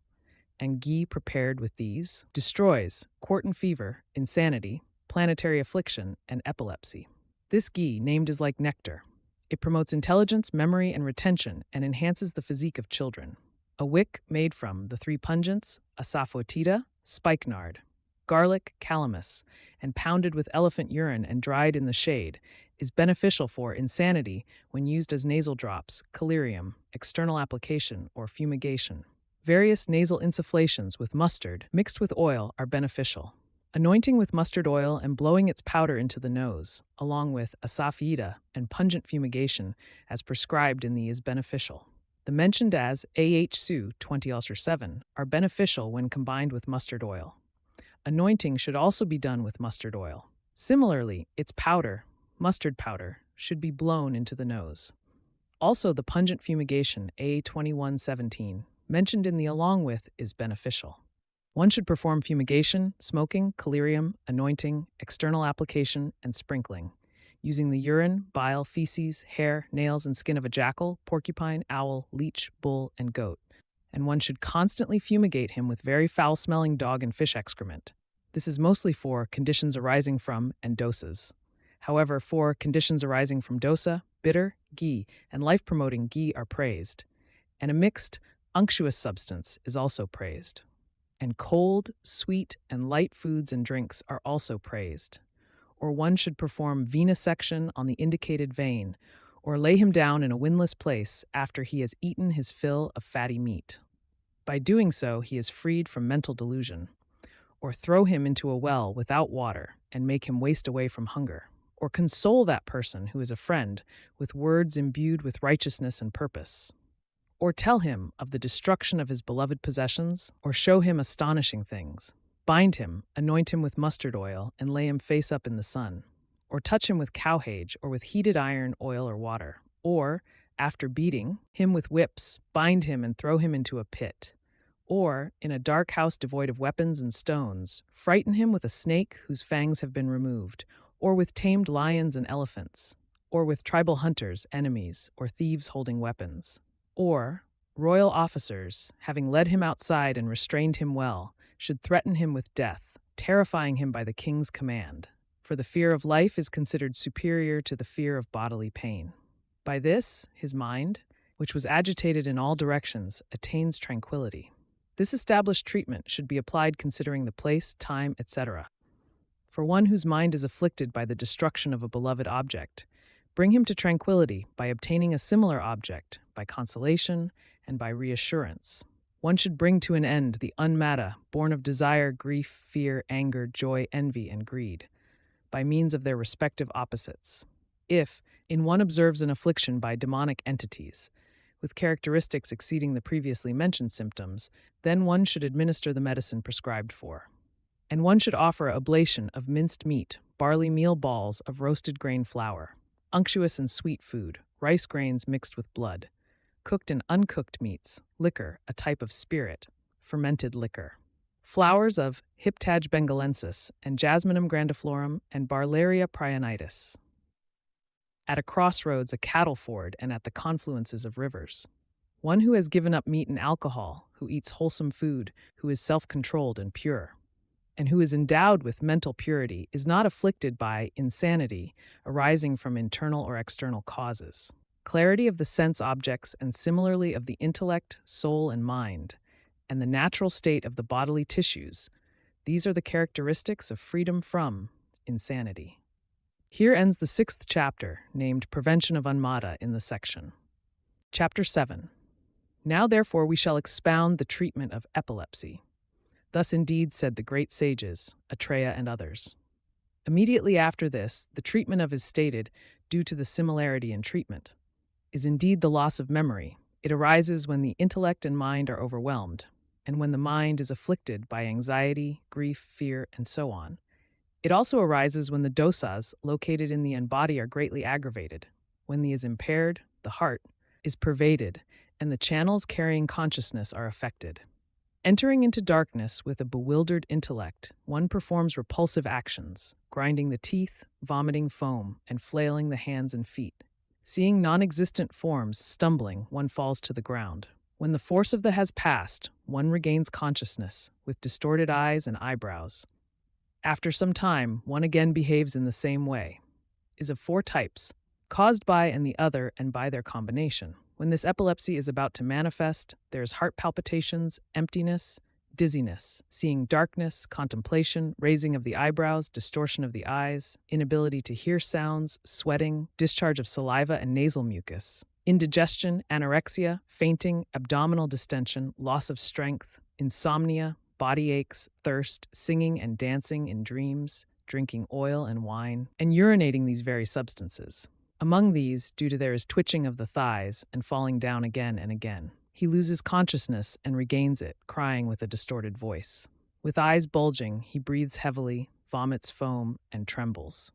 and ghee prepared with these, destroys quartan fever, insanity, planetary affliction, and epilepsy. This ghee, named is like nectar. It promotes intelligence, memory, and retention, and enhances the physique of children. a wick made from the three pungents, asafoetida, spikenard, garlic, calamus, and pounded with elephant urine and dried in the shade, is beneficial for insanity when used as nasal drops, collyrium, external application, or fumigation. Various nasal insufflations with mustard mixed with oil are beneficial. Anointing with mustard oil and blowing its powder into the nose, along with asafoetida and pungent fumigation, as prescribed in thee, is beneficial. The mentioned as AH-Su 20-7 are beneficial when combined with mustard oil. Anointing should also be done with mustard oil. Similarly, its powder, mustard powder, should be blown into the nose. Also, the pungent fumigation A2117, mentioned in the along with, is beneficial. One should perform fumigation, smoking, collyrium, anointing, external application, and sprinkling, using the urine, bile, feces, hair, nails, and skin of a jackal, porcupine, owl, leech, bull, and goat. And one should constantly fumigate him with very foul-smelling dog and fish excrement. This is mostly for conditions arising from and dosas. However, for conditions arising from dosa, bitter, ghee, and life-promoting ghee are praised, and a mixed, unctuous substance is also praised. And cold, sweet, and light foods and drinks are also praised. Or one should perform venesection on the indicated vein, or lay him down in a windless place after he has eaten his fill of fatty meat. By doing so, he is freed from mental delusion. Or throw him into a well without water and make him waste away from hunger. Or console that person who is a friend with words imbued with righteousness and purpose. Or tell him of the destruction of his beloved possessions, or show him astonishing things. Bind him, anoint him with mustard oil, and lay him face up in the sun. Or touch him with cowhage, or with heated iron, oil, or water. Or, after beating him with whips, bind him and throw him into a pit. Or, in a dark house devoid of weapons and stones, frighten him with a snake whose fangs have been removed, or with tamed lions and elephants, or with tribal hunters, enemies, or thieves holding weapons. Or, royal officers, having led him outside and restrained him well, should threaten him with death, terrifying him by the king's command. For the fear of life is considered superior to the fear of bodily pain. By this, his mind, which was agitated in all directions, attains tranquility. This established treatment should be applied considering the place, time, etc. For one whose mind is afflicted by the destruction of a beloved object, bring him to tranquility by obtaining a similar object, by consolation, and by reassurance. One should bring to an end the unmata, born of desire, grief, fear, anger, joy, envy, and greed, by means of their respective opposites. If, in one observes an affliction by demonic entities, with characteristics exceeding the previously mentioned symptoms, then one should administer the medicine prescribed for. And one should offer oblation of minced meat, barley meal balls of roasted grain flour, unctuous and sweet food, rice grains mixed with blood, cooked and uncooked meats, liquor, a type of spirit, fermented liquor, flowers of Hyptage bengalensis and Jasminum grandiflorum and Barlaria prionitis. At a crossroads, a cattle ford, and at the confluences of rivers. One who has given up meat and alcohol, who eats wholesome food, who is self-controlled and pure, and who is endowed with mental purity, is not afflicted by insanity arising from internal or external causes. Clarity of the sense objects and similarly of the intellect, soul, and mind, and the natural state of the bodily tissues, these are the characteristics of freedom from insanity. Here ends the 6th chapter, named Prevention of Unmata in the section. Chapter 7. Now therefore we shall expound the treatment of epilepsy. Thus indeed said the great sages, Atreya and others. Immediately after this, the treatment of is stated, due to the similarity in treatment, is indeed the loss of memory. It arises when the intellect and mind are overwhelmed, and when the mind is afflicted by anxiety, grief, fear, and so on. It also arises when the dosas located in the body are greatly aggravated, when the is impaired, the heart, is pervaded, and the channels carrying consciousness are affected. Entering into darkness with a bewildered intellect, one performs repulsive actions, grinding the teeth, vomiting foam, and flailing the hands and feet. Seeing non-existent forms stumbling, one falls to the ground. When the force of the has passed, one regains consciousness, with distorted eyes and eyebrows. After some time, one again behaves in the same way, is of 4 types, caused by and the other and by their combination. When this epilepsy is about to manifest, there is heart palpitations, emptiness, dizziness, seeing darkness, contemplation, raising of the eyebrows, distortion of the eyes, inability to hear sounds, sweating, discharge of saliva and nasal mucus, indigestion, anorexia, fainting, abdominal distension, loss of strength, insomnia, body aches, thirst, singing and dancing in dreams, drinking oil and wine, and urinating these very substances. Among these, due to there is twitching of the thighs and falling down again and again. He loses consciousness and regains it, crying with a distorted voice. With eyes bulging, he breathes heavily, vomits foam, and trembles.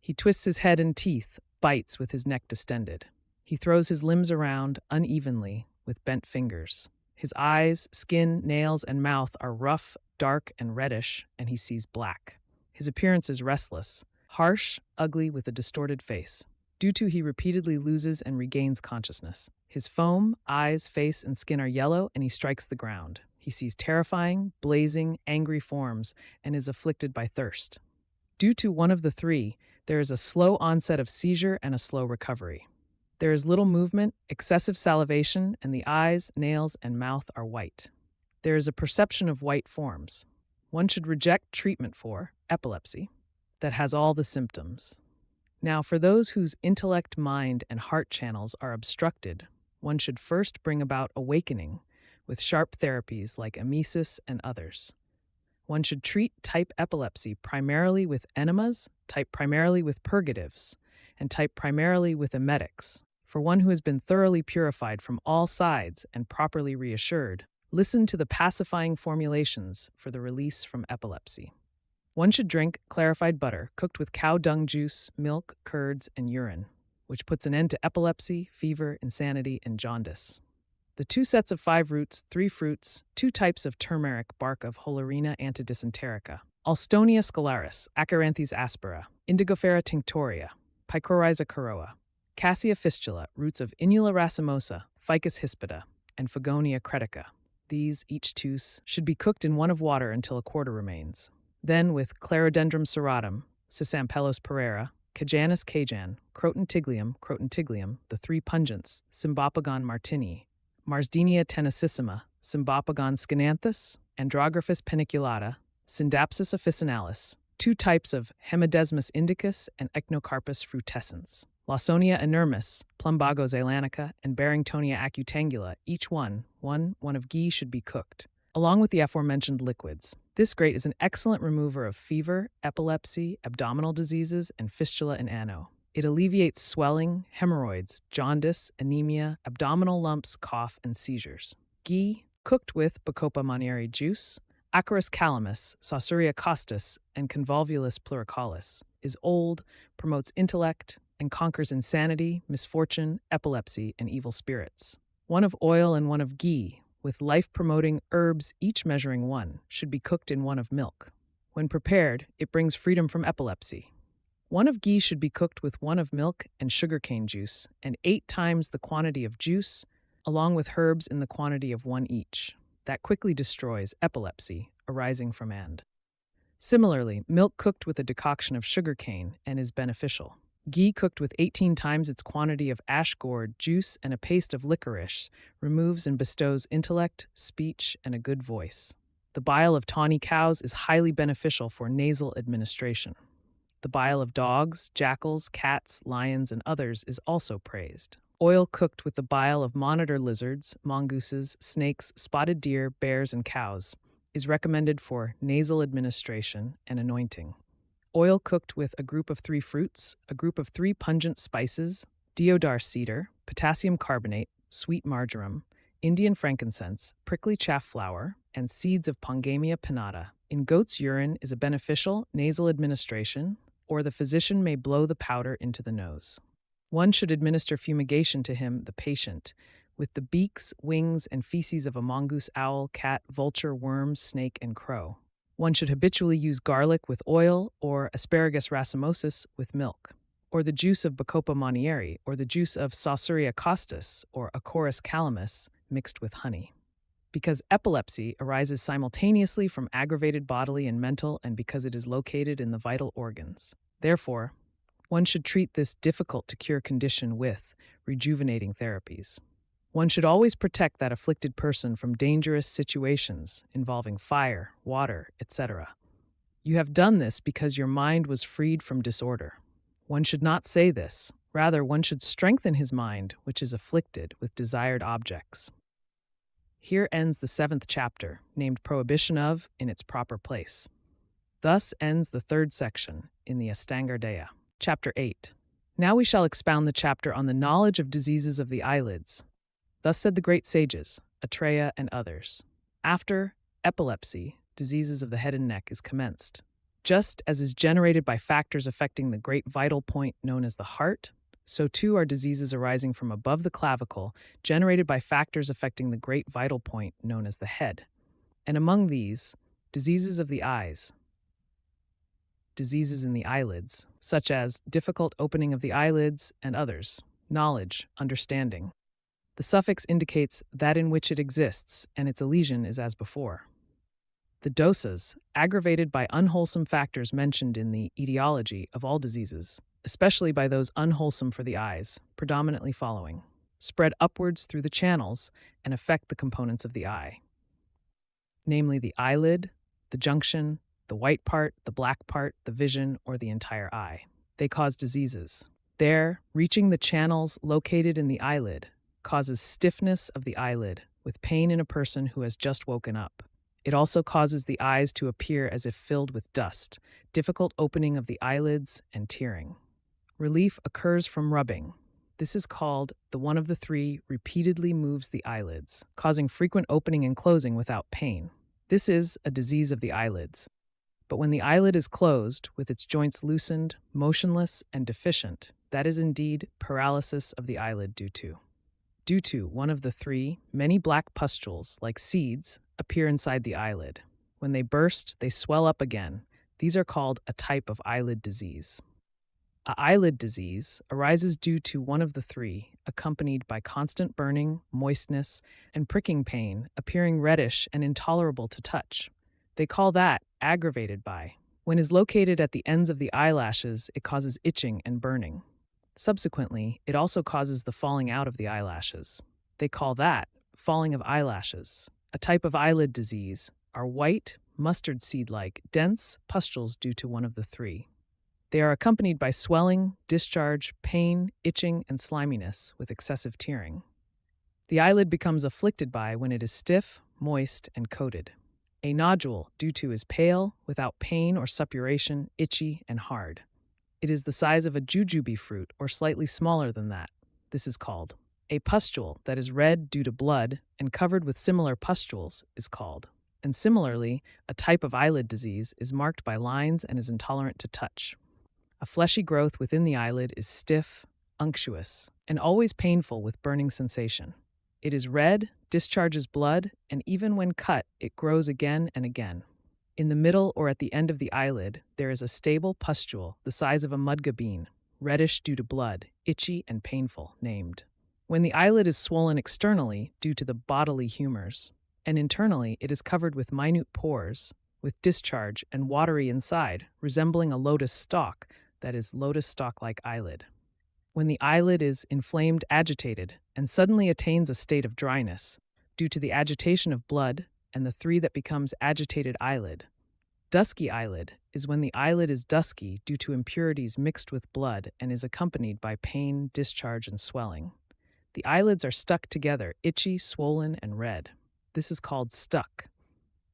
He twists his head and teeth, bites with his neck distended. He throws his limbs around unevenly with bent fingers. His eyes, skin, nails, and mouth are rough, dark, and reddish, and he sees black. His appearance is restless, harsh, ugly, with a distorted face. Due to he repeatedly loses and regains consciousness. His foam, eyes, face, and skin are yellow, and he strikes the ground. He sees terrifying, blazing, angry forms, and is afflicted by thirst. Due to one of the three, there is a slow onset of seizure and a slow recovery. There is little movement, excessive salivation, and the eyes, nails, and mouth are white. There is a perception of white forms. One should reject treatment for epilepsy that has all the symptoms. Now, for those whose intellect, mind, and heart channels are obstructed, one should first bring about awakening with sharp therapies like emesis and others. One should treat type epilepsy primarily with enemas, type primarily with purgatives, and type primarily with emetics. For one who has been thoroughly purified from all sides and properly reassured, listen to the pacifying formulations for the release from epilepsy. One should drink clarified butter cooked with cow dung juice, milk, curds, and urine, which puts an end to epilepsy, fever, insanity, and jaundice. The 2 sets of 5 roots, 3 fruits, 2 types of turmeric bark of Holorina antidysenterica, Alstonia scalaris, Acaranthes aspera, Indigofera tinctoria, Picoriza coroa, Cassia fistula, roots of Inula racemosa, Ficus hispida, and Phagonia cretica. These, each 2, should be cooked in 1 of water until a quarter remains. Then, with Clerodendrum serratum, Cisampellos pereira, Cajanus cajan, Croton tiglium, the 3 pungents, Cymbopogon martini, Marsdenia tenacissima, Cymbopogon schinanthus, Andrographis paniculata, Syndapsis officinalis, 2 types of Hemidesmus indicus and Echinocarpus frutescens, Lawsonia inermis, Plumbago zeylanica, and Barringtonia acutangula, each one of ghee should be cooked, along with the aforementioned liquids. This grate is an excellent remover of fever, epilepsy, abdominal diseases, and fistula in ano. It alleviates swelling, hemorrhoids, jaundice, anemia, abdominal lumps, cough, and seizures. Ghee, cooked with Bacopa monnieri juice, Acarus calamus, Sausuria costis, and Convolvulus pluricalis, is old, promotes intellect, and conquers insanity, misfortune, epilepsy, and evil spirits. 1 of oil and 1 of ghee, with life-promoting herbs each measuring 1, should be cooked in 1 of milk. When prepared, it brings freedom from epilepsy. 1 of ghee should be cooked with 1 of milk and sugarcane juice, and 8 times the quantity of juice, along with herbs in the quantity of 1 each. That quickly destroys epilepsy arising from and. Similarly, milk cooked with a decoction of sugarcane and is beneficial. Ghee cooked with 18 times its quantity of ash gourd juice and a paste of licorice removes and bestows intellect, speech, and a good voice. The bile of tawny cows is highly beneficial for nasal administration. The bile of dogs, jackals, cats, lions, and others is also praised. Oil cooked with the bile of monitor lizards, mongooses, snakes, spotted deer, bears, and cows is recommended for nasal administration and anointing. Oil cooked with a group of 3 fruits, a group of 3 pungent spices, deodar cedar, potassium carbonate, sweet marjoram, Indian frankincense, prickly chaff flower, and seeds of Pongamia pinnata. In goat's urine is a beneficial nasal administration, or the physician may blow the powder into the nose. One should administer fumigation to him, the patient, with the beaks, wings, and feces of a mongoose, owl, cat, vulture, worm, snake, and crow. One should habitually use garlic with oil or asparagus racemosus with milk, or the juice of Bacopa monnieri, or the juice of Sausuria costis or Acorus calamus mixed with honey. Because epilepsy arises simultaneously from aggravated bodily and mental, and because it is located in the vital organs. Therefore, one should treat this difficult-to-cure condition with rejuvenating therapies. One should always protect that afflicted person from dangerous situations involving fire, water, etc. You have done this because your mind was freed from disorder. One should not say this. Rather, one should strengthen his mind, which is afflicted with desired objects. Here ends the 7th chapter, named Prohibition of in its proper place. Thus ends the 3rd section in the Ashtanga Hridaya. Chapter 8. Now we shall expound the chapter on the knowledge of diseases of the eyelids. Thus said the great sages, Aitreya and others. After epilepsy, diseases of the head and neck is commenced. Just as is generated by factors affecting the great vital point known as the heart, so too are diseases arising from above the clavicle, generated by factors affecting the great vital point known as the head. And among these, diseases of the eyes, diseases in the eyelids, such as difficult opening of the eyelids and others, knowledge, understanding. The suffix indicates that in which it exists, and its elision is as before. The dosas, aggravated by unwholesome factors mentioned in the etiology of all diseases, especially by those unwholesome for the eyes, predominantly following, spread upwards through the channels and affect the components of the eye, namely the eyelid, the junction, the white part, the black part, the vision, or the entire eye. They cause diseases. There, reaching the channels located in the eyelid, causes stiffness of the eyelid, with pain in a person who has just woken up. It also causes the eyes to appear as if filled with dust, difficult opening of the eyelids, and tearing. Relief occurs from rubbing. This is called the one of the three repeatedly moves the eyelids, causing frequent opening and closing without pain. This is a disease of the eyelids. But when the eyelid is closed, with its joints loosened, motionless, and deficient, that is indeed paralysis of the eyelid due to one of the three, many black pustules, like seeds, appear inside the eyelid. When they burst, they swell up again. These are called a type of eyelid disease. A eyelid disease arises due to one of the three, accompanied by constant burning, moistness, and pricking pain, appearing reddish and intolerable to touch. They call that aggravated by. When is located at the ends of the eyelashes, it causes itching and burning. Subsequently, it also causes the falling out of the eyelashes. They call that falling of eyelashes. A type of eyelid disease are white, mustard seed-like, dense pustules due to one of the three. They are accompanied by swelling, discharge, pain, itching, and sliminess with excessive tearing. The eyelid becomes afflicted by when it is stiff, moist, and coated. A nodule due to is pale, without pain or suppuration, itchy, and hard. It is the size of a jujube fruit or slightly smaller than that. This is called. A pustule that is red due to blood and covered with similar pustules is called. And similarly, a type of eyelid disease is marked by lines and is intolerant to touch. A fleshy growth within the eyelid is stiff, unctuous, and always painful with burning sensation. It is red, discharges blood, and even when cut, it grows again and again. In the middle or at the end of the eyelid, there is a stable pustule the size of a mudga bean, reddish due to blood, itchy and painful, named. When the eyelid is swollen externally due to the bodily humors, and internally it is covered with minute pores, with discharge and watery inside, resembling a lotus stalk, that is, lotus stalk-like eyelid. When the eyelid is inflamed, agitated, and suddenly attains a state of dryness, due to the agitation of blood and the three that becomes agitated eyelid. Dusky eyelid is when the eyelid is dusky due to impurities mixed with blood and is accompanied by pain, discharge, and swelling. The eyelids are stuck together, itchy, swollen, and red. This is called stuck.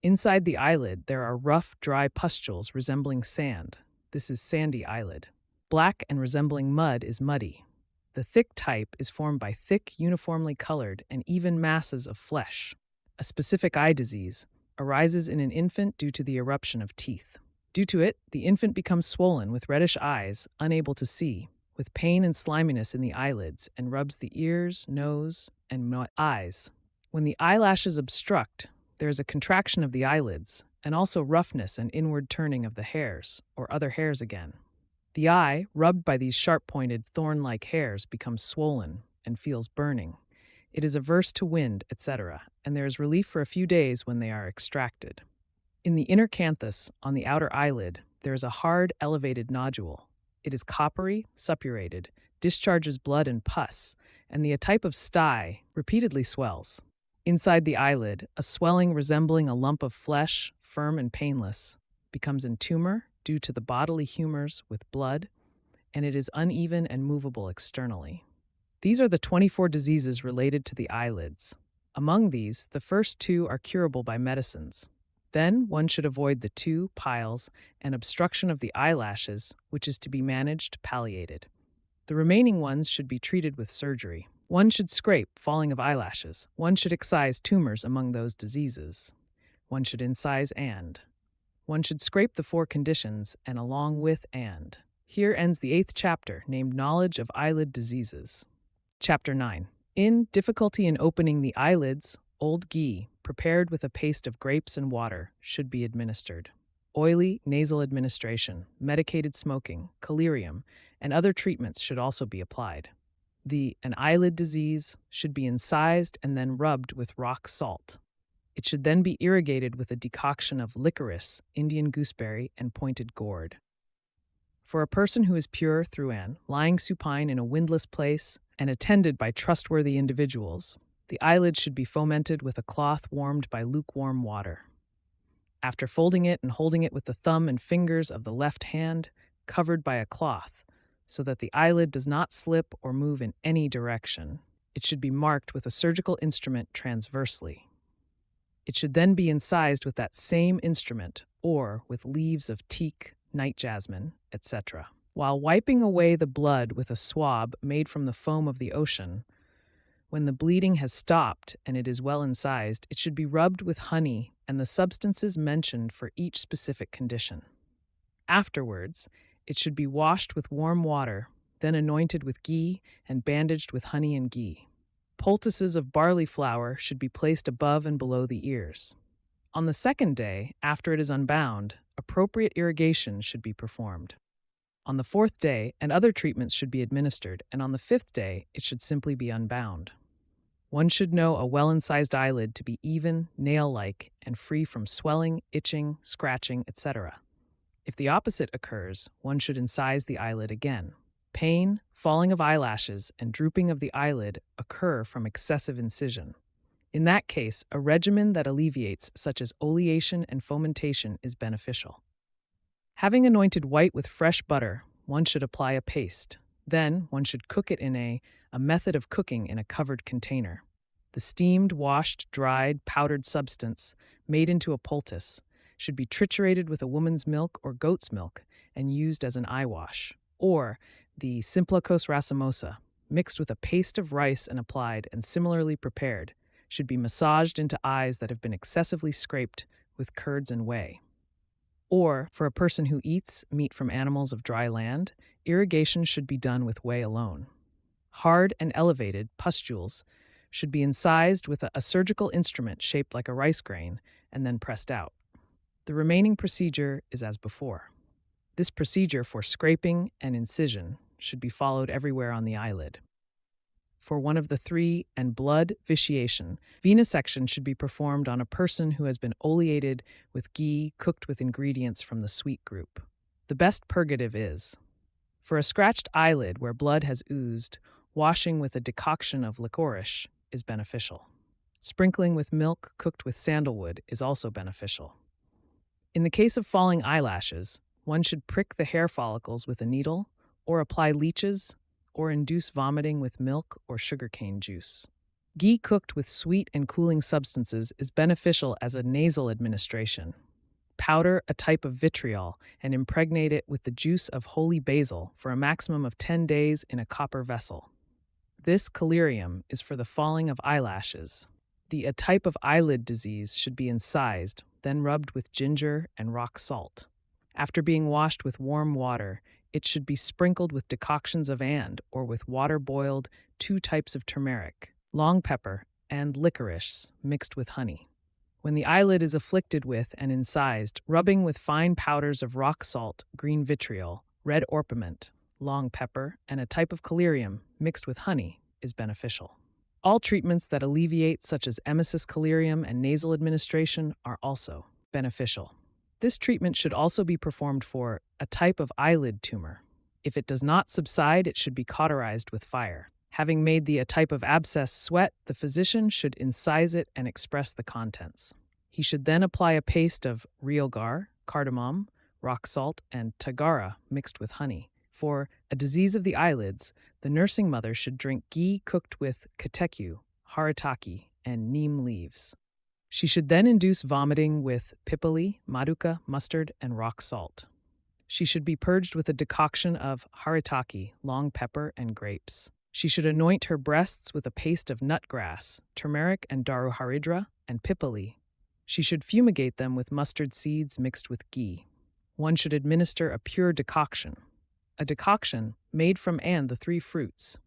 Inside the eyelid, there are rough, dry pustules resembling sand. This is sandy eyelid. Black and resembling mud is muddy. The thick type is formed by thick, uniformly colored, and even masses of flesh. A specific eye disease arises in an infant due to the eruption of teeth. Due to it, the infant becomes swollen with reddish eyes, unable to see, with pain and sliminess in the eyelids, and rubs the ears, nose, and eyes. When the eyelashes obstruct, there is a contraction of the eyelids, and also roughness and inward turning of the hairs, or other hairs again. The eye, rubbed by these sharp-pointed, thorn-like hairs, becomes swollen and feels burning. It is averse to wind, etc., and there is relief for a few days when they are extracted. In the inner canthus, on the outer eyelid, there is a hard, elevated nodule. It is coppery, suppurated, discharges blood and pus, and the type of sty repeatedly swells. Inside the eyelid, a swelling resembling a lump of flesh, firm and painless, becomes in tumor due to the bodily humors with blood, and it is uneven and movable externally. These are the 24 diseases related to the eyelids. Among these, the first 2 are curable by medicines. Then one should avoid the 2 piles and obstruction of the eyelashes, which is to be managed, palliated. The remaining ones should be treated with surgery. One should scrape falling of eyelashes. One should excise tumors among those diseases. One should incise and. One should scrape the 4 conditions and along with and. Here ends the 8th chapter, named Knowledge of Eyelid Diseases. Chapter 9. In difficulty in opening the eyelids, old ghee, prepared with a paste of grapes and water, should be administered. Oily nasal administration, medicated smoking, collyrium, and other treatments should also be applied. An eyelid disease should be incised and then rubbed with rock salt. It should then be irrigated with a decoction of licorice, Indian gooseberry, and pointed gourd. For a person who is pure through lying supine in a windless place and attended by trustworthy individuals, the eyelid should be fomented with a cloth warmed by lukewarm water. After folding it and holding it with the thumb and fingers of the left hand, covered by a cloth, so that the eyelid does not slip or move in any direction, it should be marked with a surgical instrument transversely. It should then be incised with that same instrument or with leaves of teak, night jasmine, etc. While wiping away the blood with a swab made from the foam of the ocean, when the bleeding has stopped and it is well incised, it should be rubbed with honey and the substances mentioned for each specific condition. Afterwards, it should be washed with warm water, then anointed with ghee and bandaged with honey and ghee. Poultices of barley flour should be placed above and below the ears. On the 2nd day, after it is unbound, appropriate irrigation should be performed. On the 4th day, and other treatments should be administered, and on the 5th day, it should simply be unbound. One should know a well-incised eyelid to be even, nail-like, and free from swelling, itching, scratching, etc. If the opposite occurs, one should incise the eyelid again. Pain, falling of eyelashes, and drooping of the eyelid occur from excessive incision. In that case, a regimen that alleviates, such as oleation and fomentation, is beneficial. Having anointed white with fresh butter, one should apply a paste. Then, one should cook it in a method of cooking in a covered container. The steamed, washed, dried, powdered substance, made into a poultice, should be triturated with a woman's milk or goat's milk and used as an eye wash. Or, the Simplacos racemosa, mixed with a paste of rice and applied and similarly prepared, should be massaged into eyes that have been excessively scraped with curds and whey. Or, for a person who eats meat from animals of dry land, irrigation should be done with whey alone. Hard and elevated pustules should be incised with a surgical instrument shaped like a rice grain and then pressed out. The remaining procedure is as before. This procedure for scraping and incision should be followed everywhere on the eyelid. For one of the 3 and blood vitiation, venesection should be performed on a person who has been oleated with ghee cooked with ingredients from the sweet group. The best purgative is, for a scratched eyelid where blood has oozed, washing with a decoction of licorice is beneficial. Sprinkling with milk cooked with sandalwood is also beneficial. In the case of falling eyelashes, one should prick the hair follicles with a needle, or apply leeches, or induce vomiting with milk or sugarcane juice. Ghee cooked with sweet and cooling substances is beneficial as a nasal administration. Powder a type of vitriol and impregnate it with the juice of holy basil for a maximum of 10 days in a copper vessel. This collyrium is for the falling of eyelashes. A type of eyelid disease should be incised, then rubbed with ginger and rock salt. After being washed with warm water, it should be sprinkled with decoctions of or with water boiled 2 types of turmeric, long pepper, and licorice mixed with honey. When the eyelid is afflicted with and incised, rubbing with fine powders of rock salt, green vitriol, red orpiment, long pepper, and a type of collyrium mixed with honey is beneficial. All treatments that alleviate, such as emesis collyrium and nasal administration, are also beneficial. This treatment should also be performed for a type of eyelid tumor. If it does not subside, it should be cauterized with fire. Having made a type of abscess sweat, the physician should incise it and express the contents. He should then apply a paste of realgar, cardamom, rock salt, and tagara mixed with honey. For a disease of the eyelids, the nursing mother should drink ghee cooked with kateku, haritaki, and neem leaves. She should then induce vomiting with pipali, maduka, mustard, and rock salt. She should be purged with a decoction of haritaki, long pepper, and grapes. She should anoint her breasts with a paste of nutgrass, turmeric and daruharidra, and pipali. She should fumigate them with mustard seeds mixed with ghee. One should administer a pure decoction. A decoction made from the three fruits.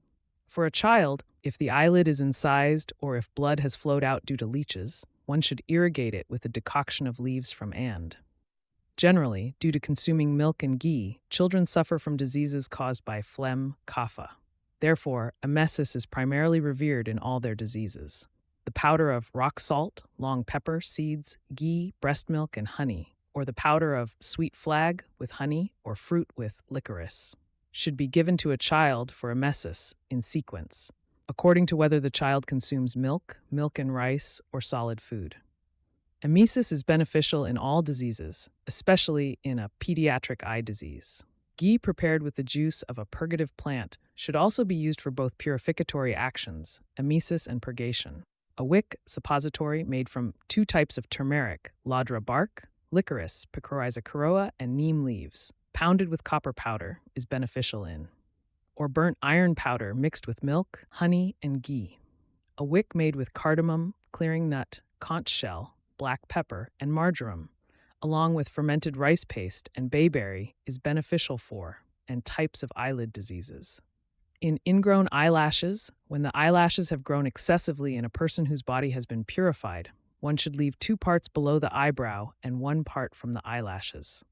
For a child, if the eyelid is incised or if blood has flowed out due to leeches, one should irrigate it with a decoction of leaves from and. Generally, due to consuming milk and ghee, children suffer from diseases caused by phlegm, kapha. Therefore, emesis is primarily revered in all their diseases. The powder of rock salt, long pepper, seeds, ghee, breast milk, and honey, or the powder of sweet flag with honey or fruit with licorice, should be given to a child for emesis in sequence, according to whether the child consumes milk, milk and rice, or solid food. Emesis is beneficial in all diseases, especially in a pediatric eye disease. Ghee prepared with the juice of a purgative plant should also be used for both purificatory actions, emesis and purgation. A wick suppository made from 2 types of turmeric, ladra bark, licorice, Picroiza caroa, and neem leaves, pounded with copper powder, is beneficial in. Or burnt iron powder mixed with milk, honey, and ghee. A wick made with cardamom, clearing nut, conch shell, black pepper, and marjoram, along with fermented rice paste and bayberry, is beneficial for and types of eyelid diseases. In ingrown eyelashes, when the eyelashes have grown excessively in a person whose body has been purified, one should leave 2 parts below the eyebrow and 1 part from the eyelashes.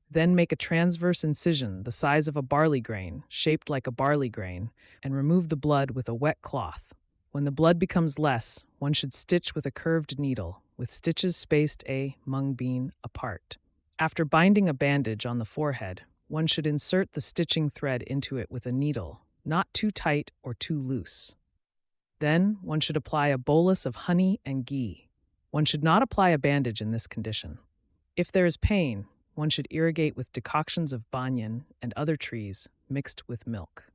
Then make a transverse incision the size of a barley grain, shaped like a barley grain, and remove the blood with a wet cloth. When the blood becomes less, one should stitch with a curved needle, with stitches spaced a mung bean apart. After binding a bandage on the forehead, one should insert the stitching thread into it with a needle, not too tight or too loose. Then, one should apply a bolus of honey and ghee. One should not apply a bandage in this condition. If there is pain, one should irrigate with decoctions of banyan and other trees mixed with milk.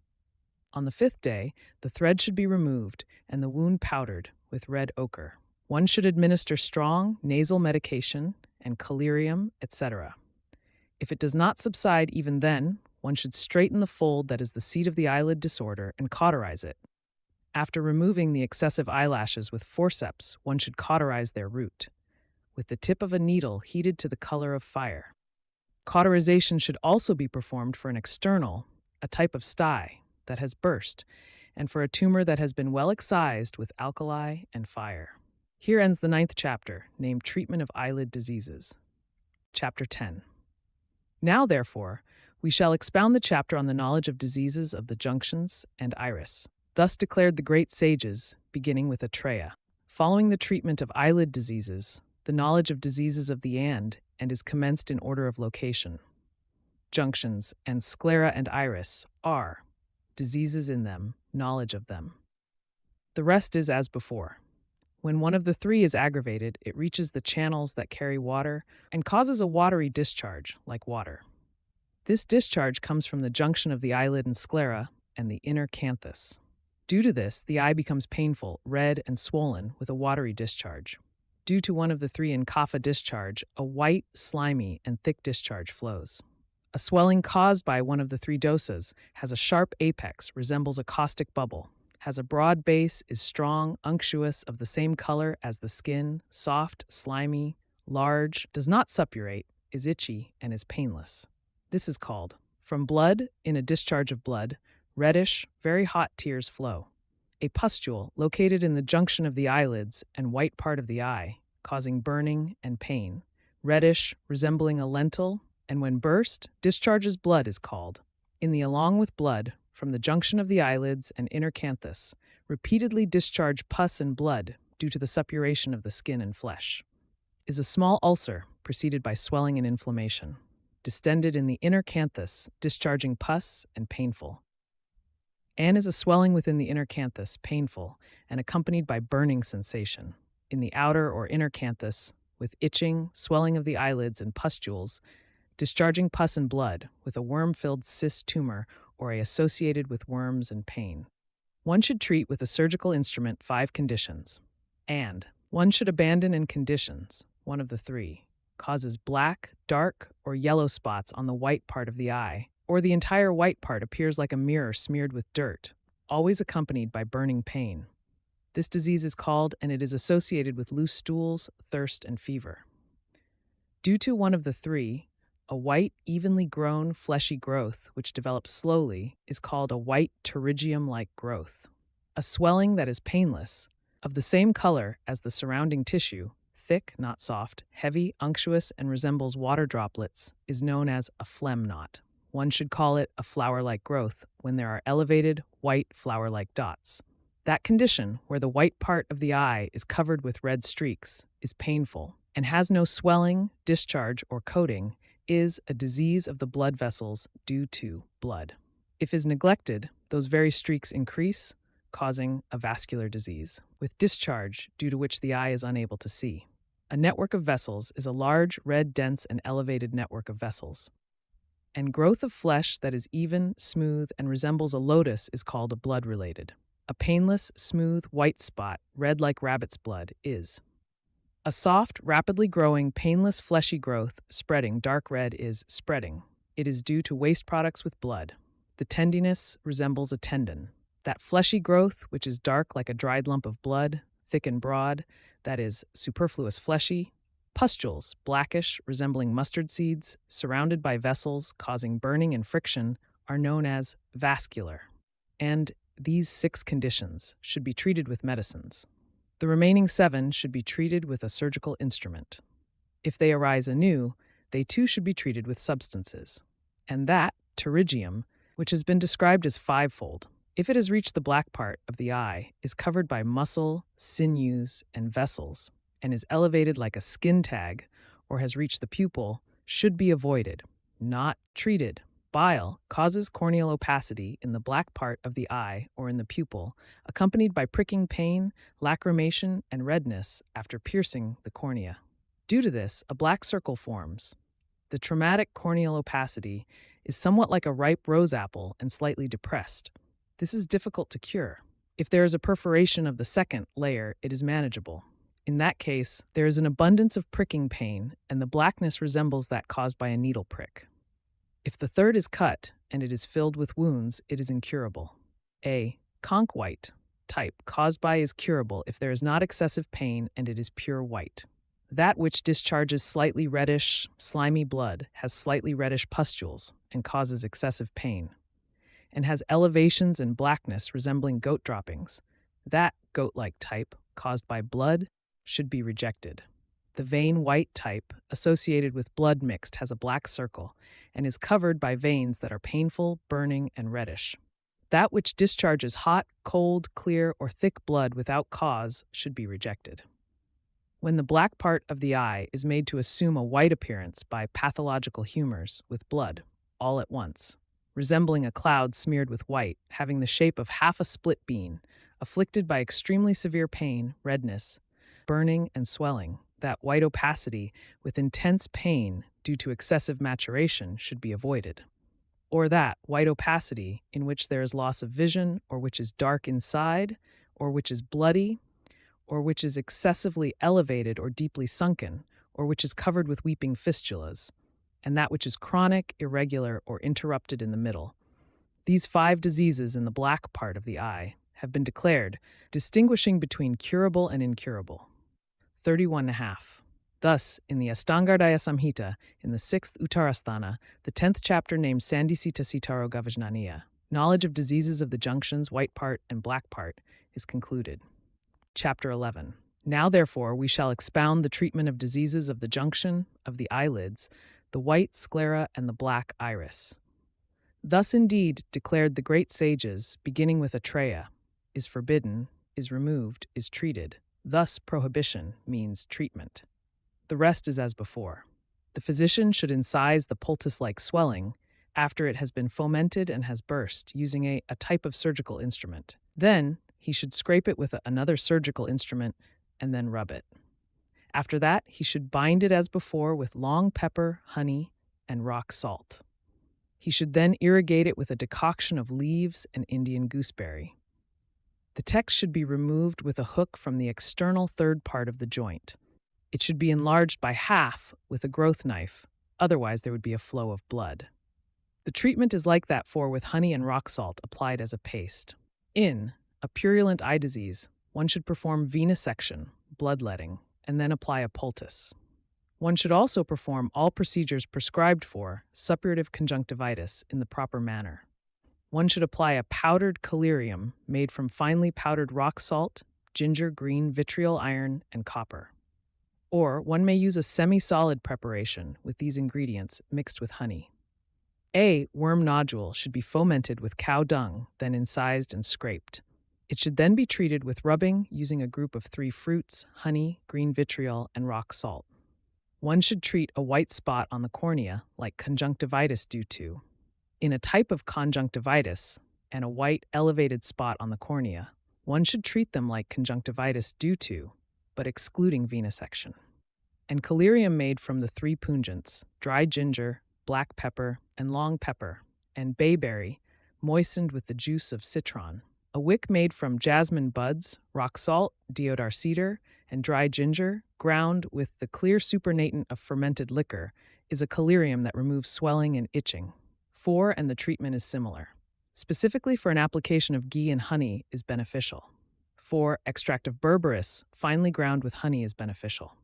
On the 5th day, the thread should be removed and the wound powdered with red ochre. One should administer strong nasal medication and collyrium, etc. If it does not subside even then, one should straighten the fold that is the seat of the eyelid disorder and cauterize it. After removing the excessive eyelashes with forceps, one should cauterize their root, with the tip of a needle heated to the color of fire. Cauterization should also be performed for an external, a type of sty, that has burst, and for a tumor that has been well excised with alkali and fire. Here ends the 9th chapter, named Treatment of Eyelid Diseases. Chapter 10. Now, therefore, we shall expound the chapter on the knowledge of diseases of the junctions and iris. Thus declared the great sages, beginning with Atreya. Following the treatment of eyelid diseases, the knowledge of diseases of the and is commenced in order of location. Junctions and sclera and iris are diseases in them, knowledge of them. The rest is as before. When one of the 3 is aggravated, it reaches the channels that carry water and causes a watery discharge, like water. This discharge comes from the junction of the eyelid and sclera and the inner canthus. Due to this, the eye becomes painful, red, and swollen with a watery discharge. Due to one of the 3 in kapha discharge, a white, slimy, and thick discharge flows. A swelling caused by one of the 3 dosas has a sharp apex, resembles a caustic bubble, has a broad base, is strong, unctuous, of the same color as the skin, soft, slimy, large, does not suppurate, is itchy, and is painless. This is called, from blood, in a discharge of blood, reddish, very hot tears flow. A pustule located in the junction of the eyelids and white part of the eye, causing burning and pain, reddish, resembling a lentil, and when burst, discharges blood is called. In the along with blood, from the junction of the eyelids and inner canthus, repeatedly discharge pus and blood due to the suppuration of the skin and flesh. Is a small ulcer preceded by swelling and inflammation. distended in the inner canthus, discharging pus and painful. An is a swelling within the inner canthus, painful, and accompanied by burning sensation. In the outer or inner canthus, with itching, swelling of the eyelids and pustules, discharging pus and blood, with a worm-filled cyst tumor or associated with worms and pain. One should treat with a surgical instrument 5 conditions. And one should abandon in conditions, one of the 3, causes black, dark, or yellow spots on the white part of the eye, or the entire white part appears like a mirror smeared with dirt, always accompanied by burning pain. This disease is called, and it is associated with loose stools, thirst, and fever. Due to one of the 3, a white, evenly grown, fleshy growth, which develops slowly, is called a white pterygium-like growth. A swelling that is painless, of the same color as the surrounding tissue, thick, not soft, heavy, unctuous, and resembles water droplets, is known as a phlegm knot. One should call it a flower-like growth when there are elevated, white, flower-like dots. That condition, where the white part of the eye is covered with red streaks, is painful, and has no swelling, discharge, or coating, is a disease of the blood vessels due to blood. If is neglected, those very streaks increase, causing a vascular disease, with discharge due to which the eye is unable to see. A network of vessels is a large, red, dense, and elevated network of vessels. And growth of flesh that is even, smooth, and resembles a lotus is called a blood-related. A painless, smooth, white spot, red like rabbit's blood, is. A soft, rapidly growing, painless, fleshy growth, spreading, dark red is spreading. It is due to waste products with blood. The tendinous resembles a tendon. That fleshy growth, which is dark like a dried lump of blood, thick and broad, that is superfluous fleshy. Pustules, blackish, resembling mustard seeds, surrounded by vessels, causing burning and friction, are known as vascular. And these 6 conditions should be treated with medicines. The remaining 7 should be treated with a surgical instrument. If they arise anew, they too should be treated with substances. And that, pterygium, which has been described as 5-fold, if it has reached the black part of the eye, is covered by muscle, sinews, and vessels, and is elevated like a skin tag, or has reached the pupil, should be avoided, not treated. Bile causes corneal opacity in the black part of the eye or in the pupil, accompanied by pricking pain, lacrimation, and redness after piercing the cornea. Due to this, a black circle forms. The traumatic corneal opacity is somewhat like a ripe rose apple and slightly depressed. This is difficult to cure. If there is a perforation of the second layer, it is manageable. In that case, there is an abundance of pricking pain, and the blackness resembles that caused by a needle prick. If the third is cut and it is filled with wounds, it is incurable. A conch white type caused by is curable if there is not excessive pain and it is pure white. That which discharges slightly reddish, slimy blood has slightly reddish pustules and causes excessive pain, and has elevations and blackness resembling goat droppings. That goat-like type, caused by blood, should be rejected. The vein white type, associated with blood mixed, has a black circle and is covered by veins that are painful, burning, and reddish. That which discharges hot, cold, clear, or thick blood without cause should be rejected. When the black part of the eye is made to assume a white appearance by pathological humors with blood, all at once, resembling a cloud smeared with white, having the shape of half a split bean, afflicted by extremely severe pain, redness, burning, and swelling, that white opacity with intense pain due to excessive maturation should be avoided. Or that white opacity in which there is loss of vision, or which is dark inside, or which is bloody, or which is excessively elevated or deeply sunken, or which is covered with weeping fistulas, and that which is chronic, irregular, or interrupted in the middle. These 5 diseases in the black part of the eye have been declared, distinguishing between curable and incurable. 31.5. Thus, in the Ashtanga Hridaya Samhita, in the 6th Uttara Sthana, the 10th chapter named Sandisita Sitaro Gavajnaniya, knowledge of diseases of the junctions, white part and black part, is concluded. Chapter 11. Now, therefore, we shall expound the treatment of diseases of the junction, of the eyelids, the white sclera, and the black iris. Thus indeed declared the great sages, beginning with Atreya, is forbidden, is removed, is treated. Thus prohibition means treatment. The rest is as before. The physician should incise the poultice-like swelling after it has been fomented and has burst using a type of surgical instrument. Then, he should scrape it with another surgical instrument and then rub it. After that, he should bind it as before with long pepper, honey, and rock salt. He should then irrigate it with a decoction of leaves and Indian gooseberry. The text should be removed with a hook from the external third part of the joint. It should be enlarged by half with a growth knife, otherwise there would be a flow of blood. The treatment is like that for with honey and rock salt applied as a paste. In a purulent eye disease, one should perform venesection, bloodletting, and then apply a poultice. One should also perform all procedures prescribed for suppurative conjunctivitis in the proper manner. One should apply a powdered collyrium made from finely powdered rock salt, ginger, green vitriol iron, and copper. Or one may use a semi-solid preparation with these ingredients mixed with honey. A worm nodule should be fomented with cow dung, then incised and scraped. It should then be treated with rubbing using a group of 3 fruits, honey, green vitriol, and rock salt. One should treat a white spot on the cornea like conjunctivitis due to. In a type of conjunctivitis and a white elevated spot on the cornea, one should treat them like conjunctivitis due to, but excluding venesection. And collyrium made from the 3 pungents, dry ginger, black pepper, and long pepper, and bayberry, moistened with the juice of citron. A wick made from jasmine buds, rock salt, deodar cedar, and dry ginger, ground with the clear supernatant of fermented liquor, is a collyrium that removes swelling and itching. 4. And the treatment is similar. Specifically for an application of ghee and honey is beneficial. 4. Extract of berberis, finely ground with honey, is beneficial.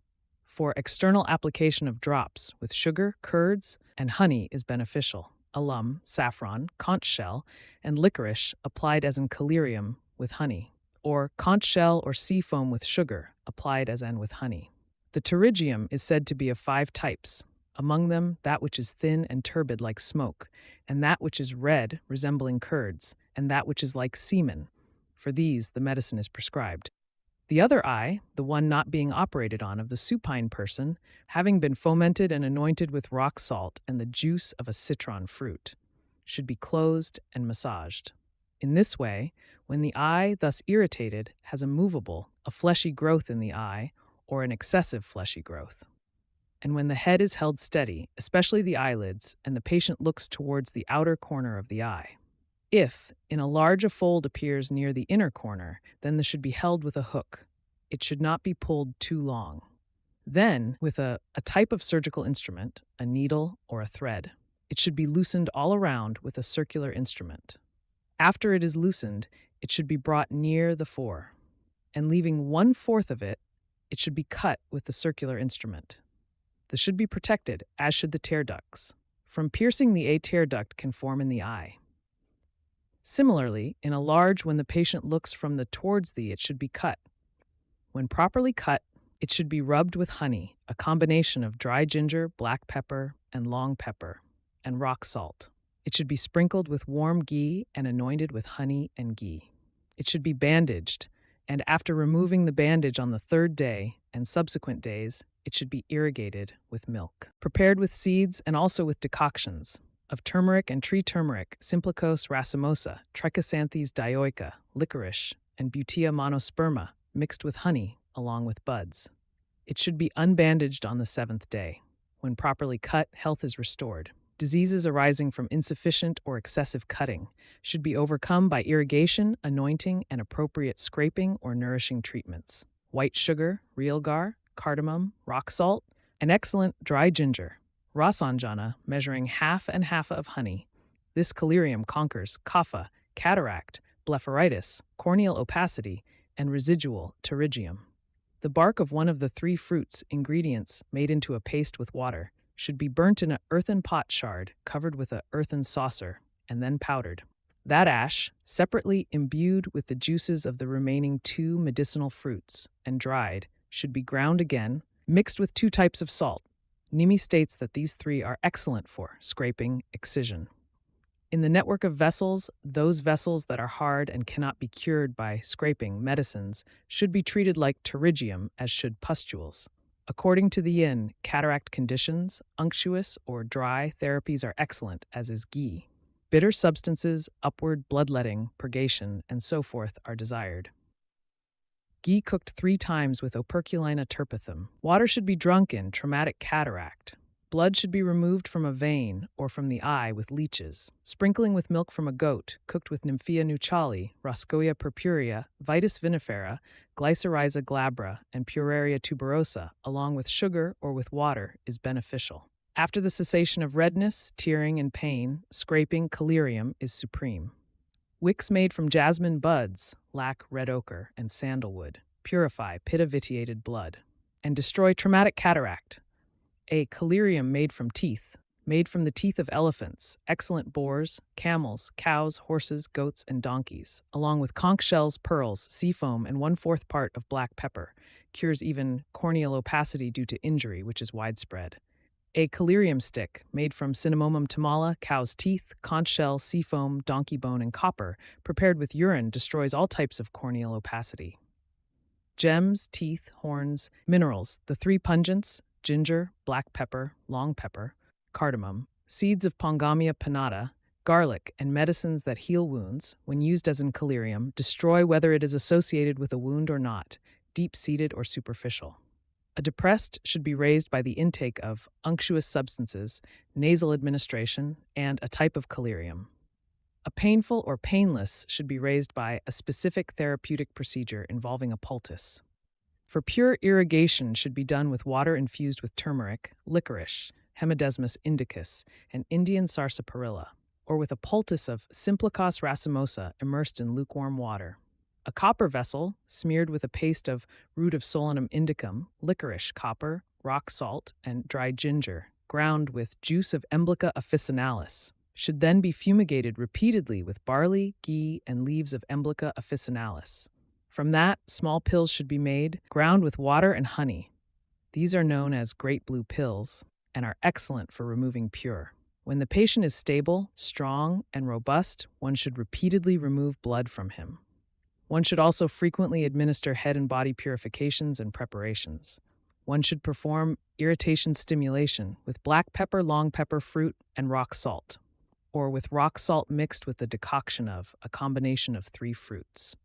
For external application of drops with sugar, curds, and honey is beneficial. Alum, saffron, conch shell, and licorice applied as in collyrium with honey, or conch shell or sea foam with sugar applied as in with honey. The pterygium is said to be of 5 types, among them that which is thin and turbid like smoke, and that which is red resembling curds, and that which is like semen. For these the medicine is prescribed. The other eye, the one not being operated on of the supine person, having been fomented and anointed with rock salt and the juice of a citron fruit, should be closed and massaged. In this way, when the eye, thus irritated, has a movable, a fleshy growth in the eye, or an excessive fleshy growth, and when the head is held steady, especially the eyelids, and the patient looks towards the outer corner of the eye. If, in a large a fold appears near the inner corner, then this should be held with a hook. It should not be pulled too long. Then, with a type of surgical instrument, a needle or a thread, it should be loosened all around with a circular instrument. After it is loosened, it should be brought near the fore, and leaving 1/4 of it, it should be cut with the circular instrument. This should be protected, as should the tear ducts. From piercing, the tear duct can form in the eye. Similarly, in a large, when the patient looks from the towards thee, it should be cut. When properly cut, it should be rubbed with honey, a combination of dry ginger, black pepper, and long pepper, and rock salt. It should be sprinkled with warm ghee and anointed with honey and ghee. It should be bandaged, and after removing the bandage on the 3rd day and subsequent days, it should be irrigated with milk. Prepared with seeds and also with decoctions of turmeric and tree turmeric, Simplicos racemosa, Trichosanthes dioica, licorice, and Butea monosperma, mixed with honey along with buds. It should be unbandaged on the 7th day. When properly cut, health is restored. Diseases arising from insufficient or excessive cutting should be overcome by irrigation, anointing, and appropriate scraping or nourishing treatments. White sugar, realgar, cardamom, rock salt, and excellent dry ginger, Rasanjana, measuring half and half of honey. This collyrium conquers kapha, cataract, blepharitis, corneal opacity, and residual pterygium. The bark of one of the 3 fruits ingredients made into a paste with water should be burnt in an earthen pot shard covered with an earthen saucer and then powdered. That ash, separately imbued with the juices of the remaining 2 medicinal fruits and dried, should be ground again, mixed with 2 types of salt. Nimi states that these 3 are excellent for scraping, excision. In the network of vessels, those vessels that are hard and cannot be cured by scraping medicines should be treated like pterygium, as should pustules. According to the yin, cataract conditions, unctuous or dry therapies are excellent, as is ghee. Bitter substances, upward bloodletting, purgation, and so forth are desired. Ghee cooked 3 times with operculina terpithum. Water should be drunk in traumatic cataract. Blood should be removed from a vein or from the eye with leeches. Sprinkling with milk from a goat, cooked with Nymphea nuchali, Roscoea purpurea, Vitis vinifera, Glycyrrhiza glabra, and Pueraria tuberosa, along with sugar or with water, is beneficial. After the cessation of redness, tearing, and pain, scraping collyrium is supreme. Wicks made from jasmine buds, lac, red ochre, and sandalwood purify pitta vitiated blood and destroy traumatic cataract. A collyrium made from the teeth of elephants, excellent boars, camels, cows, horses, goats, and donkeys, along with conch shells, pearls, sea foam, and 1/4 part of black pepper, cures even corneal opacity due to injury, which is widespread. A collyrium stick, made from Cinnamomum tamala, cow's teeth, conch shell, sea foam, donkey bone, and copper, prepared with urine, destroys all types of corneal opacity. Gems, teeth, horns, minerals, the 3 pungents, ginger, black pepper, long pepper, cardamom, seeds of Pongamia pinnata, garlic, and medicines that heal wounds, when used as in collyrium, destroy whether it is associated with a wound or not, deep-seated or superficial. A depressed should be raised by the intake of unctuous substances, nasal administration, and a type of collyrium. A painful or painless should be raised by a specific therapeutic procedure involving a poultice. For pure irrigation should be done with water infused with turmeric, licorice, Hemidesmus indicus, and Indian sarsaparilla, or with a poultice of Simplicos racemosa immersed in lukewarm water. A copper vessel, smeared with a paste of root of Solanum indicum, licorice, copper, rock salt, and dried ginger, ground with juice of Emblica officinalis, should then be fumigated repeatedly with barley, ghee, and leaves of Emblica officinalis. From that, small pills should be made, ground with water and honey. These are known as great blue pills and are excellent for removing pure. When the patient is stable, strong, and robust, one should repeatedly remove blood from him. One should also frequently administer head and body purifications and preparations. One should perform irritation stimulation with black pepper, long pepper, fruit, and rock salt, or with rock salt mixed with the decoction of a combination of 3 fruits.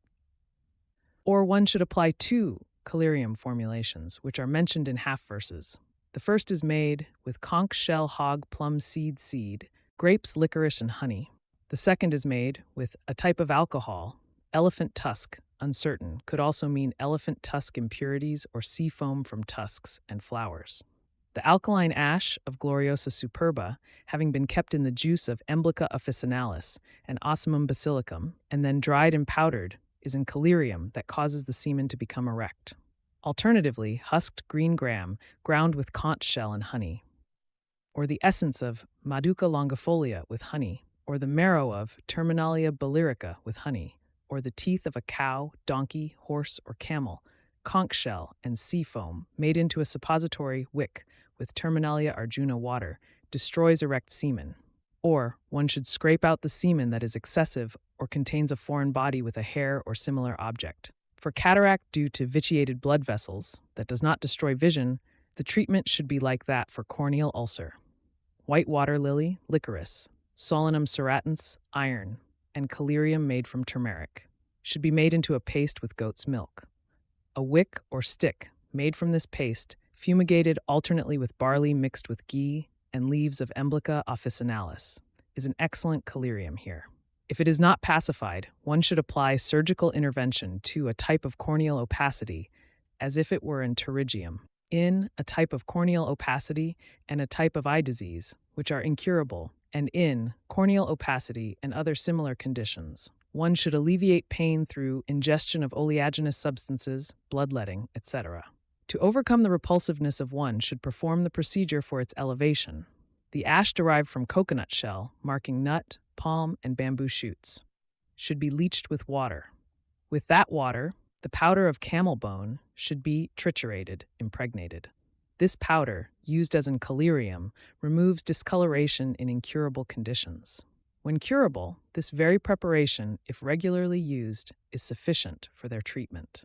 Or one should apply 2 collyrium formulations, which are mentioned in half verses. The first is made with conch shell, hog, plum seed, grapes, licorice, and honey. The second is made with a type of alcohol, elephant tusk, uncertain, could also mean elephant tusk impurities or sea foam from tusks and flowers. The alkaline ash of Gloriosa superba, having been kept in the juice of Emblica officinalis and Ocimum basilicum, and then dried and powdered, is in collyrium that causes the semen to become erect. Alternatively, husked green gram, ground with conch shell and honey. Or the essence of Maduca longifolia with honey, or the marrow of Terminalia biliaca with honey, or the teeth of a cow, donkey, horse, or camel, conch shell, and sea foam, made into a suppository wick with Terminalia arjuna water, destroys erect semen. Or one should scrape out the semen that is excessive or contains a foreign body with a hair or similar object. For cataract due to vitiated blood vessels that does not destroy vision, the treatment should be like that for corneal ulcer. White water lily, licorice, Solanum serratans, iron, and collyrium made from turmeric should be made into a paste with goat's milk. A wick or stick made from this paste, fumigated alternately with barley mixed with ghee and leaves of Emblica officinalis, is an excellent collyrium here. If it is not pacified, one should apply surgical intervention to a type of corneal opacity as if it were in pterygium, in a type of corneal opacity and a type of eye disease, which are incurable, and in corneal opacity and other similar conditions. One should alleviate pain through ingestion of oleaginous substances, bloodletting, etc. To overcome the repulsiveness of one should perform the procedure for its elevation. The ash derived from coconut shell, marking nut, palm, and bamboo shoots, should be leached with water. With that water, the powder of camel bone should be triturated, impregnated. This powder, used as in collyrium, removes discoloration in incurable conditions. When curable, this very preparation, if regularly used, is sufficient for their treatment.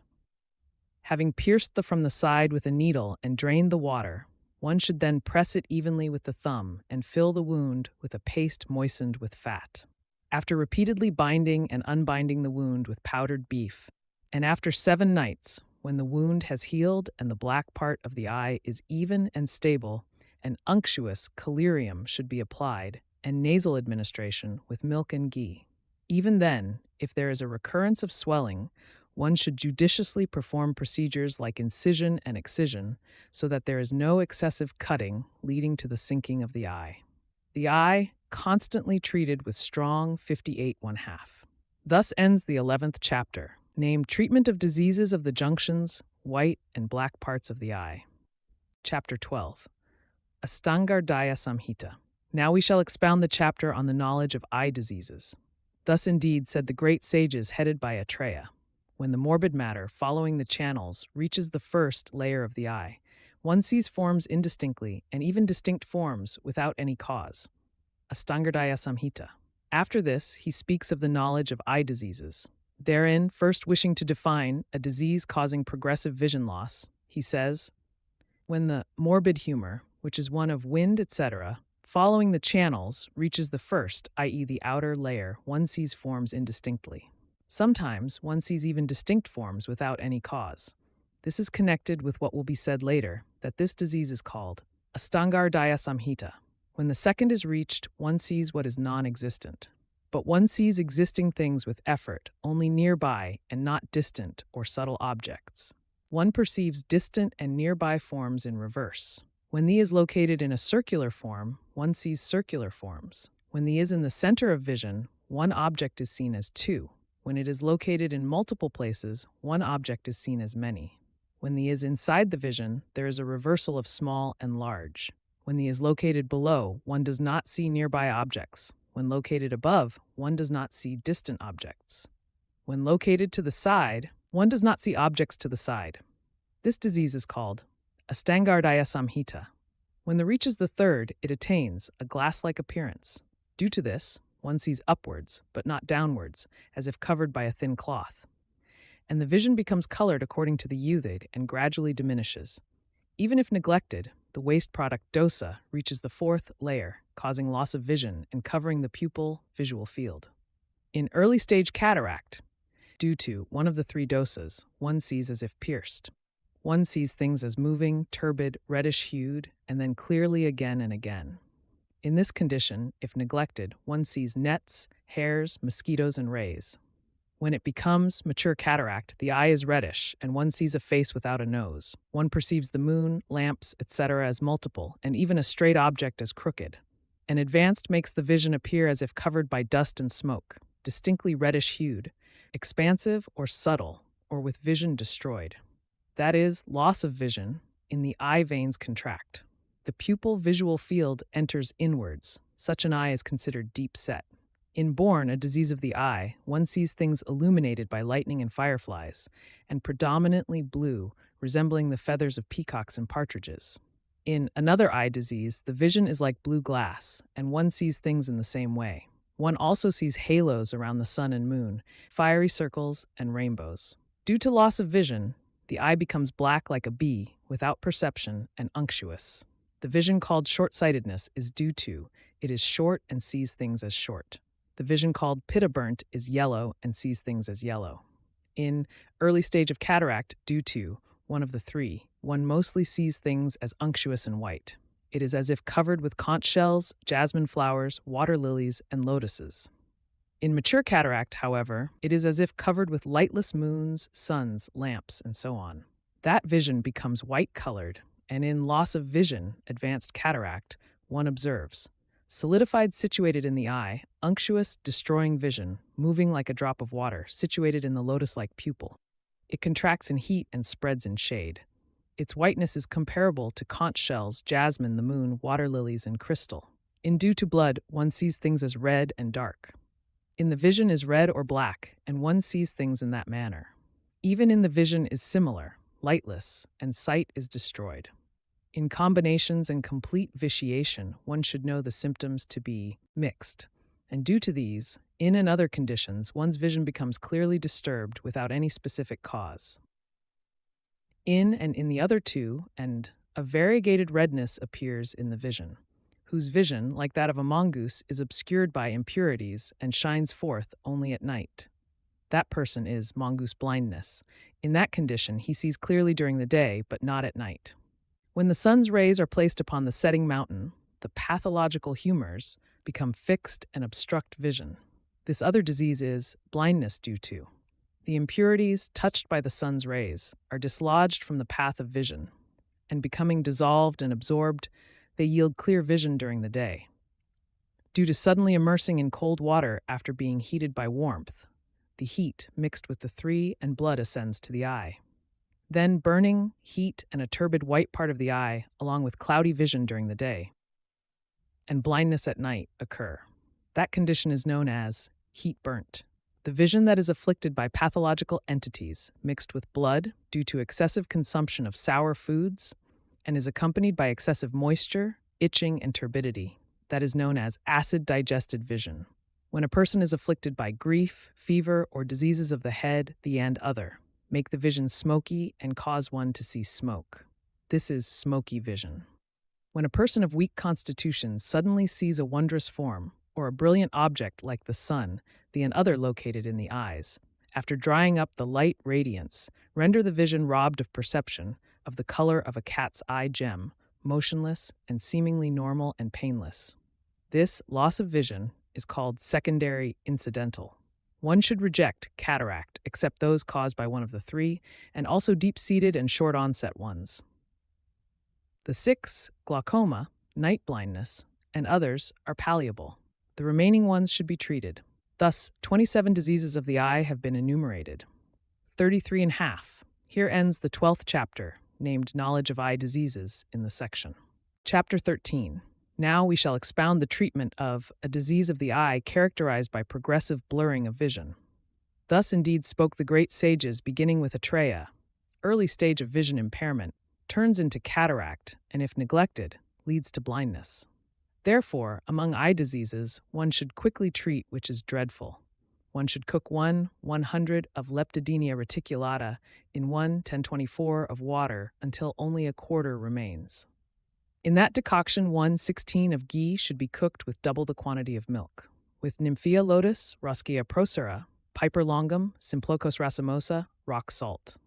Having pierced from the side with a needle and drained the water, one should then press it evenly with the thumb and fill the wound with a paste moistened with fat. After repeatedly binding and unbinding the wound with powdered beef, and after 7 nights, when the wound has healed and the black part of the eye is even and stable, an unctuous collyrium should be applied and nasal administration with milk and ghee. Even then, if there is a recurrence of swelling, one should judiciously perform procedures like incision and excision so that there is no excessive cutting leading to the sinking of the eye. The eye constantly treated with strong 58 1/2. Thus ends the 11th chapter, named Treatment of Diseases of the Junctions, White and Black Parts of the Eye. Chapter 12. Ashtanga Hridaya Samhita. Now we shall expound the chapter on the knowledge of eye diseases. Thus indeed said the great sages headed by Aitreya. When the morbid matter following the channels reaches the first layer of the eye, one sees forms indistinctly and even distinct forms without any cause. Ashtanga Hridaya Samhita. After this, he speaks of the knowledge of eye diseases. Therein, first wishing to define a disease causing progressive vision loss, he says, when the morbid humor, which is one of wind, etc., following the channels, reaches the first, i.e. the outer layer, one sees forms indistinctly. Sometimes one sees even distinct forms without any cause. This is connected with what will be said later, that this disease is called Ashtanga Hridaya Samhita. When the second is reached, one sees what is non-existent. But one sees existing things with effort, only nearby and not distant or subtle objects. One perceives distant and nearby forms in reverse. When the is located in a circular form, one sees circular forms. When the is in the center of vision, one object is seen as 2. When it is located in multiple places, one object is seen as many. When the is inside the vision, there is a reversal of small and large. When the is located below, one does not see nearby objects. When located above, one does not see distant objects. When located to the side, one does not see objects to the side. This disease is called Ashtanga Hridaya Samhita. When the reaches the third, it attains a glass-like appearance. Due to this, one sees upwards, but not downwards, as if covered by a thin cloth. And the vision becomes colored according to the uthid and gradually diminishes. Even if neglected, the waste product dosa reaches the 4th layer, causing loss of vision and covering the pupil visual field. In early-stage cataract, due to one of the 3 dosas, one sees as if pierced. One sees things as moving, turbid, reddish-hued, and then clearly again and again. In this condition, if neglected, one sees nets, hairs, mosquitoes, and rays. When it becomes mature cataract, the eye is reddish, and one sees a face without a nose. One perceives the moon, lamps, etc. as multiple, and even a straight object as crooked. An advanced makes the vision appear as if covered by dust and smoke, distinctly reddish-hued, expansive or subtle, or with vision destroyed. That is, loss of vision, in the eye veins contract. The pupil visual field enters inwards. Such an eye is considered deep-set. In born, a disease of the eye, one sees things illuminated by lightning and fireflies, and predominantly blue, resembling the feathers of peacocks and partridges. In another eye disease, the vision is like blue glass, and one sees things in the same way. One also sees halos around the sun and moon, fiery circles, and rainbows. Due to loss of vision, the eye becomes black like a bee, without perception, and unctuous. The vision called short-sightedness is due to it is short and sees things as short. The vision called pitta-burnt is yellow and sees things as yellow. In early stage of cataract, due to one of the 3, one mostly sees things as unctuous and white. It is as if covered with conch shells, jasmine flowers, water lilies, and lotuses. In mature cataract, however, it is as if covered with lightless moons, suns, lamps, and so on. That vision becomes white-colored, and in loss of vision, advanced cataract, one observes solidified situated in the eye, unctuous, destroying vision, moving like a drop of water, situated in the lotus-like pupil. It contracts in heat and spreads in shade. Its whiteness is comparable to conch shells, jasmine, the moon, water lilies, and crystal. In due to blood, one sees things as red and dark. In the vision is red or black, and one sees things in that manner. Even in the vision is similar, lightless, and sight is destroyed. In combinations and complete vitiation, one should know the symptoms to be mixed, and due to these, in and other conditions, one's vision becomes clearly disturbed without any specific cause. in the other two, and a variegated redness appears in the vision, whose vision, like that of a mongoose, is obscured by impurities and shines forth only at night. That person is mongoose blindness. In that condition, he sees clearly during the day, but not at night. When the sun's rays are placed upon the setting mountain, the pathological humors become fixed and obstruct vision. This other disease is blindness due to the impurities touched by the sun's rays are dislodged from the path of vision, and becoming dissolved and absorbed, they yield clear vision during the day. Due to suddenly immersing in cold water after being heated by warmth, the heat mixed with the three and blood ascends to the eye. Then burning, heat, and a turbid white part of the eye, along with cloudy vision during the day, and blindness at night occur. That condition is known as heat burnt. The vision that is afflicted by pathological entities mixed with blood due to excessive consumption of sour foods and is accompanied by excessive moisture, itching, and turbidity. That is known as acid-digested vision. When a person is afflicted by grief, fever, or diseases of the head, the and other, make the vision smoky and cause one to see smoke. This is smoky vision. When a person of weak constitution suddenly sees a wondrous form, or a brilliant object like the sun, the and other located in the eyes, after drying up the light radiance, render the vision robbed of perception of the color of a cat's eye gem, motionless and seemingly normal and painless. This loss of vision is called secondary incidental. One should reject cataract, except those caused by one of the three, and also deep-seated and short-onset ones. The 6, glaucoma, night blindness, and others are palliable. The remaining ones should be treated. Thus, 27 diseases of the eye have been enumerated. 33 and a half. Here ends the 12th chapter, named Knowledge of Eye Diseases in the section. Chapter 13. Now we shall expound the treatment of a disease of the eye characterized by progressive blurring of vision. Thus indeed spoke the great sages, beginning with Atreya. Early stage of vision impairment turns into cataract, and if neglected, leads to blindness. Therefore, among eye diseases, one should quickly treat which is dreadful. One should cook 1/100 of Leptadenia reticulata in 1/1024 of water until only a quarter remains. In that decoction, 1/16 of ghee should be cooked with double the quantity of milk. With Nymphea lotus, Roscia procera, Piper longum, Simplocos racemosa, rock salt.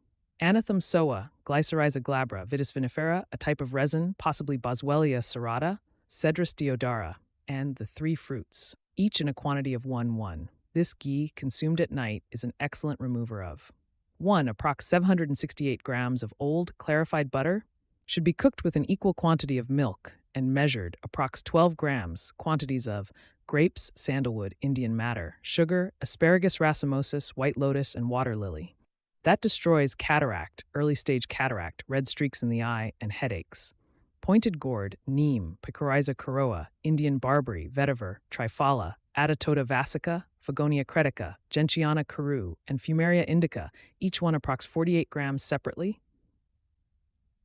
Anethum soa, Glycyrrhiza glabra, Vitis vinifera, a type of resin, possibly Boswellia serrata, Cedrus deodara, and the 3 fruits, each in a quantity of 1/1. This ghee, consumed at night, is an excellent remover of 1. Approx 768 grams of old, clarified butter should be cooked with an equal quantity of milk and measured approx 12 grams quantities of grapes, sandalwood, Indian madder, sugar, asparagus racemosus, white lotus, and water lily. That destroys cataract, early-stage cataract, red streaks in the eye, and headaches. Pointed gourd, neem, Picoriza coroa, Indian barberry, vetiver, trifala, Adatota vasica, Fagonia cretica, Gentiana carew, and Fumaria indica, each one approx 48 grams separately,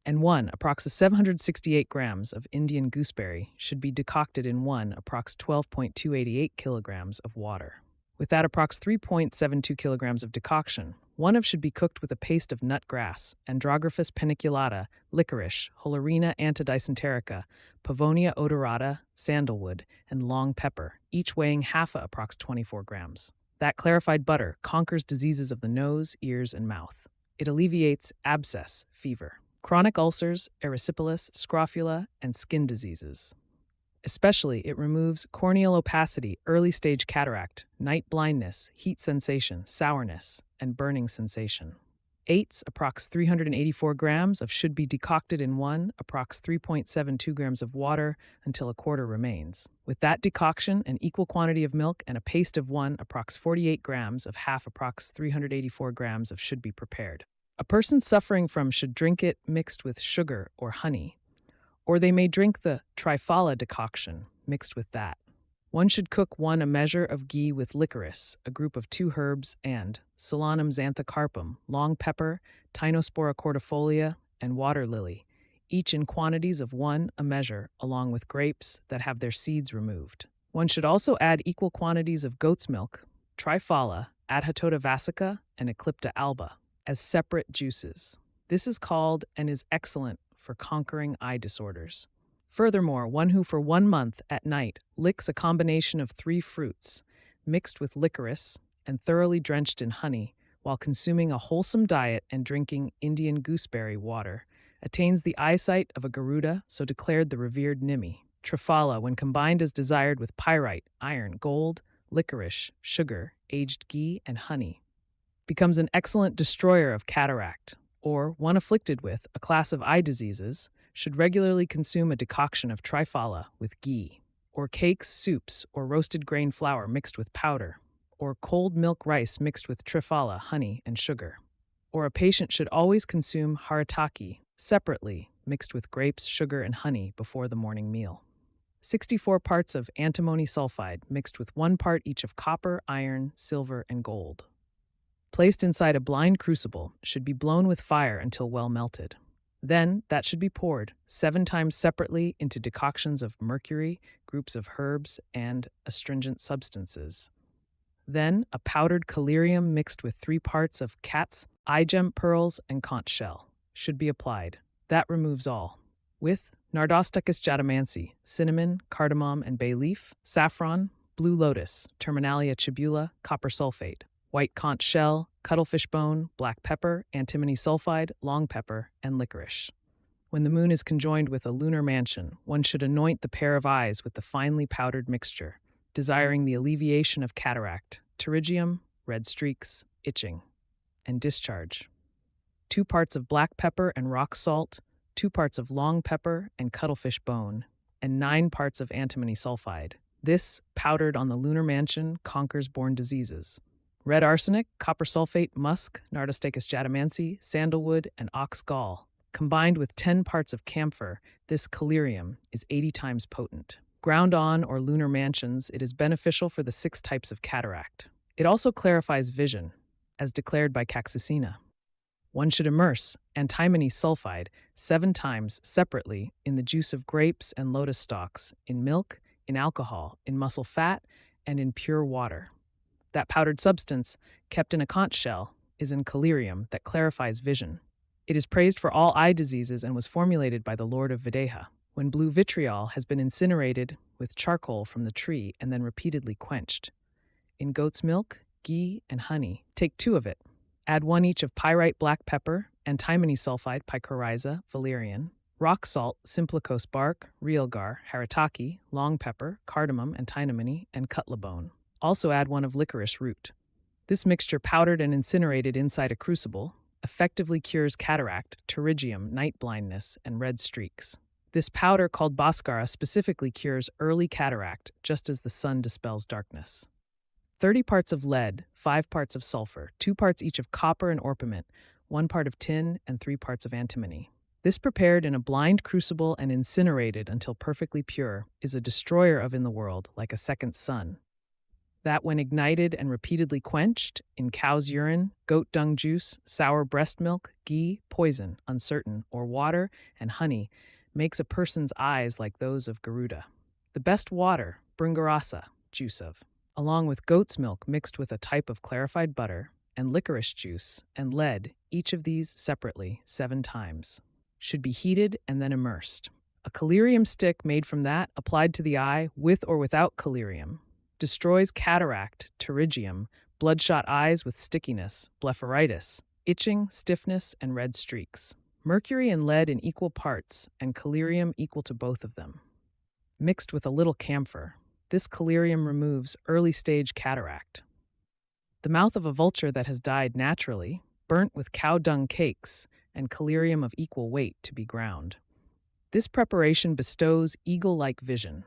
and 1 approx 768 grams of Indian gooseberry should be decocted in 1 approx 12.288 kilograms of water. With that approx 3.72 kilograms of decoction, one of should be cooked with a paste of nut grass, Andrographis paniculata, licorice, Holorina antidysenterica, Pavonia odorata, sandalwood, and long pepper, each weighing half a approx 24 grams. That clarified butter conquers diseases of the nose, ears, and mouth. It alleviates abscess, fever, chronic ulcers, erysipelas, scrofula, and skin diseases. Especially, it removes corneal opacity, early-stage cataract, night blindness, heat sensation, sourness, and burning sensation. 8, approx 384 grams of should be decocted in 1, approx 3.72 grams of water until a quarter remains. With that decoction, an equal quantity of milk and a paste of 1, approx 48 grams of half approx 384 grams of should be prepared. A person suffering from should drink it mixed with sugar or honey, or they may drink the trifala decoction mixed with that. One should cook 1 a measure of ghee with licorice, a group of 2 herbs, and Solanum xanthocarpum, long pepper, Tinospora cordifolia, and water lily, each in quantities of 1 a measure, along with grapes that have their seeds removed. One should also add equal quantities of goat's milk, trifala, Adhatota vasica, and Eclipta alba, as separate juices. This is called and is excellent for conquering eye disorders. Furthermore, one who for 1 month at night licks a combination of 3 fruits, mixed with licorice and thoroughly drenched in honey, while consuming a wholesome diet and drinking Indian gooseberry water, attains the eyesight of a Garuda, so declared the revered Nimi. Triphala, when combined as desired with pyrite, iron, gold, licorice, sugar, aged ghee, and honey, becomes an excellent destroyer of cataract, or one afflicted with a class of eye diseases should regularly consume a decoction of triphala with ghee, or cakes, soups, or roasted grain flour mixed with powder, or cold milk rice mixed with triphala, honey, and sugar. Or a patient should always consume haritaki separately, mixed with grapes, sugar, and honey before the morning meal. 64 parts of antimony sulfide mixed with 1 part each of copper, iron, silver, and gold, placed inside a blind crucible, should be blown with fire until well melted. Then that should be poured 7 times separately into decoctions of mercury, groups of herbs, and astringent substances. Then a powdered collyrium mixed with 3 parts of cat's eye gem pearls and conch shell should be applied. That removes all. With Nardostachys jatamansi, cinnamon, cardamom, and bay leaf, saffron, blue lotus, Terminalia chibula, copper sulfate, white conch shell, cuttlefish bone, black pepper, antimony sulfide, long pepper, and licorice. When the moon is conjoined with a lunar mansion, one should anoint the pair of eyes with the finely powdered mixture, desiring the alleviation of cataract, pterygium, red streaks, itching, and discharge. 2 parts of black pepper and rock salt, 2 parts of long pepper and cuttlefish bone, and 9 parts of antimony sulfide. This, powdered on the lunar mansion, conquers born diseases. Red arsenic, copper sulfate, musk, Nardostachys jatamansi, sandalwood, and ox gall. Combined with 10 parts of camphor, this collyrium is 80 times potent. Ground on or lunar mansions, it is beneficial for the 6 types of cataract. It also clarifies vision, as declared by Caxicina. One should immerse antimony sulfide 7 times separately in the juice of grapes and lotus stalks, in milk, in alcohol, in muscle fat, and in pure water. That powdered substance, kept in a conch shell, is in collyrium that clarifies vision. It is praised for all eye diseases and was formulated by the Lord of Videha, when blue vitriol has been incinerated with charcoal from the tree and then repeatedly quenched. In goat's milk, ghee, and honey, take 2 of it. Add 1 each of pyrite black pepper, antimony sulfide picoriza, valerian, rock salt, simplicose bark, realgar, haritaki, long pepper, cardamom, antimony, and cutlabone. Also add 1 of licorice root. This mixture, powdered and incinerated inside a crucible, effectively cures cataract, pterygium, night blindness, and red streaks. This powder, called Bhaskara, specifically cures early cataract, just as the sun dispels darkness. 30 parts of lead, 5 parts of sulfur, 2 parts each of copper and orpiment, 1 part of tin, and 3 parts of antimony. This, prepared in a blind crucible and incinerated until perfectly pure, is a destroyer of in the world, like a second sun. That, when ignited and repeatedly quenched in cow's urine, goat dung juice, sour breast milk, ghee, poison, uncertain, or water, and honey, makes a person's eyes like those of Garuda. The best water, Bringarasa, juice of, along with goat's milk mixed with a type of clarified butter, and licorice juice, and lead, each of these separately 7 times, should be heated and then immersed. A collyrium stick made from that, applied to the eye, with or without collyrium, destroys cataract, pterygium, bloodshot eyes with stickiness, blepharitis, itching, stiffness, and red streaks. Mercury and lead in equal parts, and collyrium equal to both of them. Mixed with a little camphor, this collyrium removes early-stage cataract. The mouth of a vulture that has died naturally, burnt with cow dung cakes, and collyrium of equal weight to be ground. This preparation bestows eagle-like vision.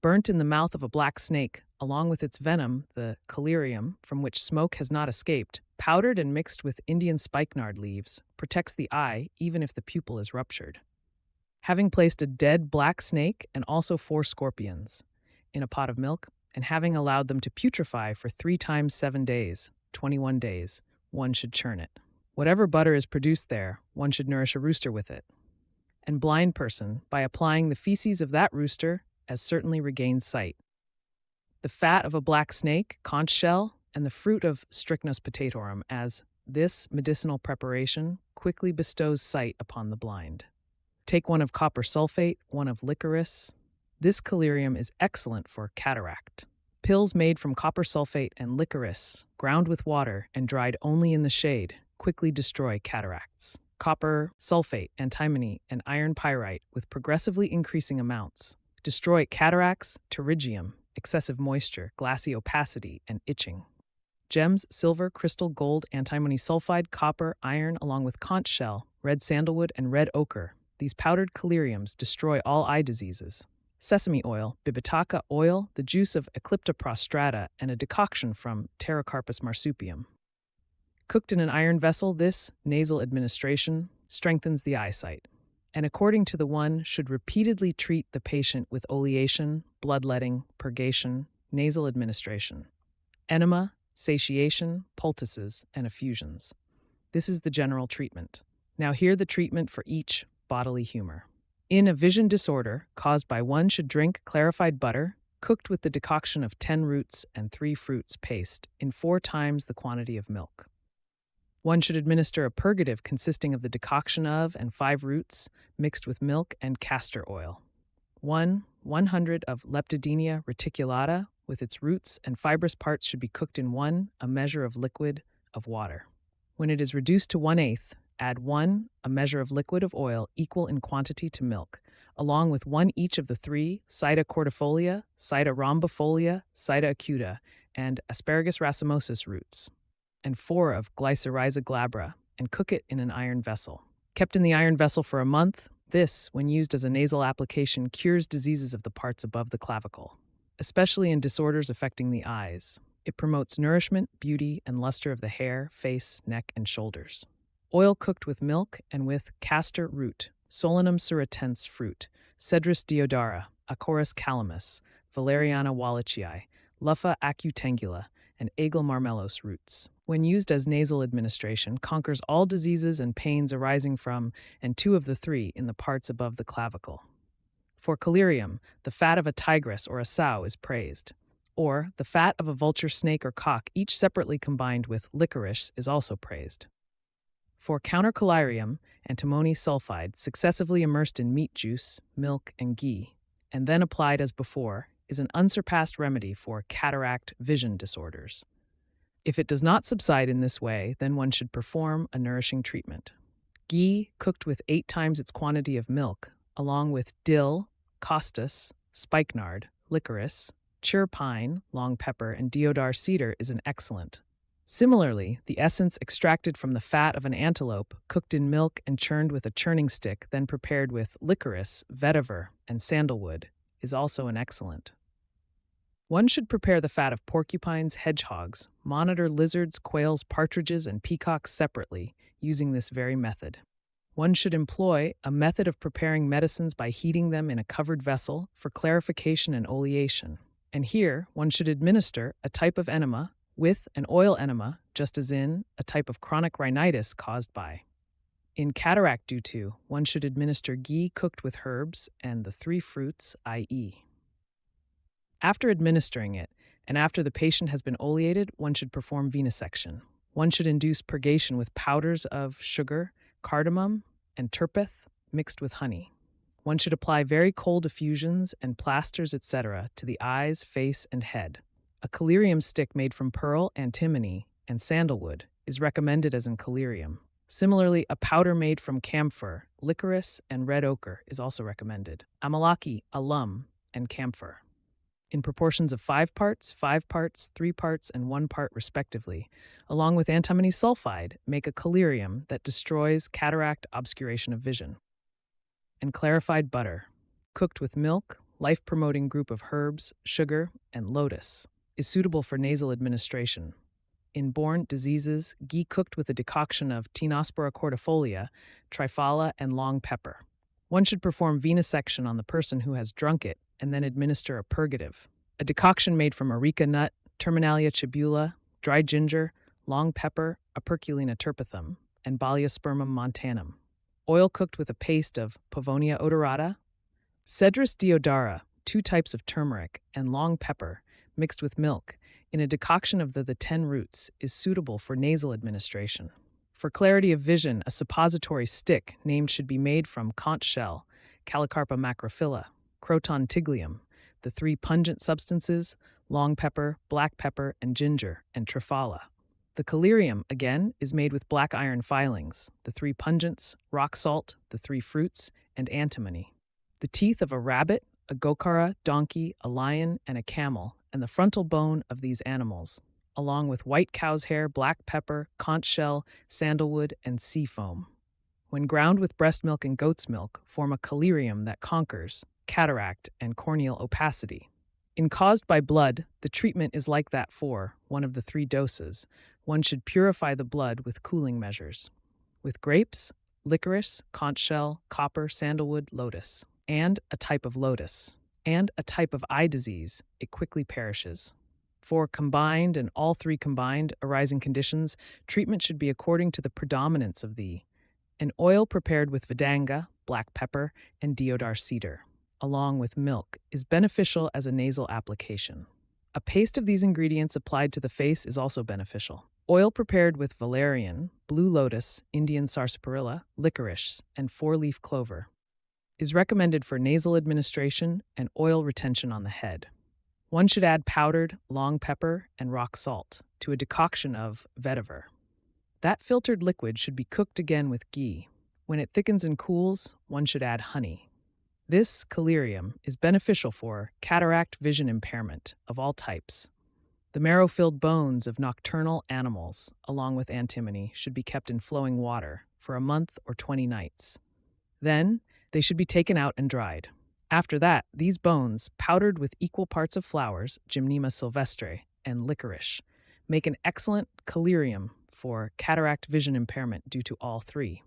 Burnt in the mouth of a black snake, along with its venom, the collyrium, from which smoke has not escaped, powdered and mixed with Indian spikenard leaves, protects the eye even if the pupil is ruptured. Having placed a dead black snake and also 4 scorpions in a pot of milk, and having allowed them to putrefy for 3 times 7 days, 21 days, one should churn it. Whatever butter is produced there, one should nourish a rooster with it. And blind person, by applying the feces of that rooster, as certainly regains sight. The fat of a black snake, conch shell, and the fruit of Strychnos potatorum as this medicinal preparation quickly bestows sight upon the blind. Take one of copper sulfate, one of licorice. This collyrium is excellent for cataract. Pills made from copper sulfate and licorice, ground with water and dried only in the shade, quickly destroy cataracts. Copper sulfate, antimony, and iron pyrite, with progressively increasing amounts, destroy cataracts, pterygium, excessive moisture, glassy opacity, and itching. Gems, silver, crystal, gold, antimony sulfide, copper, iron, along with conch shell, red sandalwood, and red ochre. These powdered collyriums destroy all eye diseases. Sesame oil, bibitaka oil, the juice of Eclipta prostrata, and a decoction from Pterocarpus marsupium. Cooked in an iron vessel, this nasal administration strengthens the eyesight, and according to the one, should repeatedly treat the patient with oleation, bloodletting, purgation, nasal administration, enema, satiation, poultices, and effusions. This is the general treatment. Now hear the treatment for each bodily humor. In a vision disorder caused by one should drink clarified butter, cooked with the decoction of 10 roots and 3 fruits paste in 4 times the quantity of milk. One should administer a purgative consisting of the decoction of and 5 roots mixed with milk and castor oil. 100 of Leptidemia reticulata with its roots and fibrous parts should be cooked in a measure of liquid of water. When it is reduced to 1/8, add a measure of liquid of oil equal in quantity to milk, along with 1 each of the 3 Sida cordifolia, Sida rhombifolia, Sida acuta, and Asparagus racemosus roots, and 4 of Glycyrrhiza glabra, and cook it in an iron vessel. Kept in the iron vessel for a month, this, when used as a nasal application, cures diseases of the parts above the clavicle, especially in disorders affecting the eyes. It promotes nourishment, beauty, and luster of the hair, face, neck, and shoulders. Oil cooked with milk and with castor root, Solanum suritense fruit, Cedrus deodara, Acorus calamus, Valeriana wallacei, Luffa acutangula, and Agle marmelos roots. When used as nasal administration, conquers all diseases and pains arising from and 2 of the 3 in the parts above the clavicle. For collyrium, the fat of a tigress or a sow is praised, or the fat of a vulture, snake, or cock, each separately combined with licorice, is also praised. For countercollyrium, antimony sulfide, successively immersed in meat juice, milk, and ghee, and then applied as before, is an unsurpassed remedy for cataract vision disorders. If it does not subside in this way, then one should perform a nourishing treatment. Ghee cooked with 8 times its quantity of milk, along with dill, costus, spikenard, licorice, chur pine, long pepper, and deodar cedar is an excellent. Similarly, the essence extracted from the fat of an antelope, cooked in milk and churned with a churning stick, then prepared with licorice, vetiver, and sandalwood, is also an excellent. One should prepare the fat of porcupines, hedgehogs, monitor lizards, quails, partridges, and peacocks separately, using this very method. One should employ a method of preparing medicines by heating them in a covered vessel for clarification and oleation. And here, one should administer a type of enema with an oil enema, just as in a type of chronic rhinitis caused by. In cataract due to, one should administer ghee cooked with herbs and the 3 fruits, i.e. After administering it, and after the patient has been oleated, one should perform venesection. One should induce purgation with powders of sugar, cardamom, and turpeth mixed with honey. One should apply very cold effusions and plasters, etc., to the eyes, face, and head. A collyrium stick made from pearl, antimony, and sandalwood is recommended as in collyrium. Similarly, a powder made from camphor, licorice, and red ochre is also recommended. Amalaki, alum, and camphor, in proportions of 5 parts, 3 parts, and 1 part respectively, along with antimony sulfide, make a collyrium that destroys cataract obscuration of vision. And clarified butter, cooked with milk, life-promoting group of herbs, sugar, and lotus, is suitable for nasal administration. In born diseases, ghee cooked with a decoction of Tinospora cordifolia, trifala, and long pepper. One should perform venesection on the person who has drunk it and then administer a purgative. A decoction made from areca nut, Terminalia chibula, dried ginger, long pepper, Operculina turpithum, and Baliospermum montanum. Oil cooked with a paste of Pavonia odorata, Cedrus deodara, 2 types of turmeric, and long pepper, mixed with milk, in a decoction of the 10 roots is suitable for nasal administration. For clarity of vision, a suppository stick named should be made from conch shell, Calocarpa macrophylla, Croton tiglium, the 3 pungent substances, long pepper, black pepper, and ginger, and triphala. The collyrium, again, is made with black iron filings, the 3 pungents, rock salt, the 3 fruits, and antimony. The teeth of a rabbit, a gokara, donkey, a lion, and a camel, and the frontal bone of these animals, along with white cow's hair, black pepper, conch shell, sandalwood, and sea foam. When ground with breast milk and goat's milk, form a collyrium that conquers cataract and corneal opacity. In caused by blood, the treatment is like that for one of the 3 doses. One should purify the blood with cooling measures. With grapes, licorice, conch shell, copper, sandalwood, lotus, and a type of lotus, and a type of eye disease, it quickly perishes. For combined and all 3 combined arising conditions, treatment should be according to the predominance of an oil prepared with vidanga, black pepper, and deodar cedar, along with milk, is beneficial as a nasal application. A paste of these ingredients applied to the face is also beneficial. Oil prepared with valerian, blue lotus, Indian sarsaparilla, licorice, and 4-leaf clover is recommended for nasal administration and oil retention on the head. One should add powdered long pepper and rock salt to a decoction of vetiver. That filtered liquid should be cooked again with ghee. When it thickens and cools, one should add honey. This collyrium is beneficial for cataract vision impairment of all types. The marrow-filled bones of nocturnal animals, along with antimony, should be kept in flowing water for a month or 20 nights. Then, they should be taken out and dried. After that, these bones, powdered with equal parts of flowers, Gymnema sylvestre, and licorice, make an excellent collyrium for cataract vision impairment due to all 3.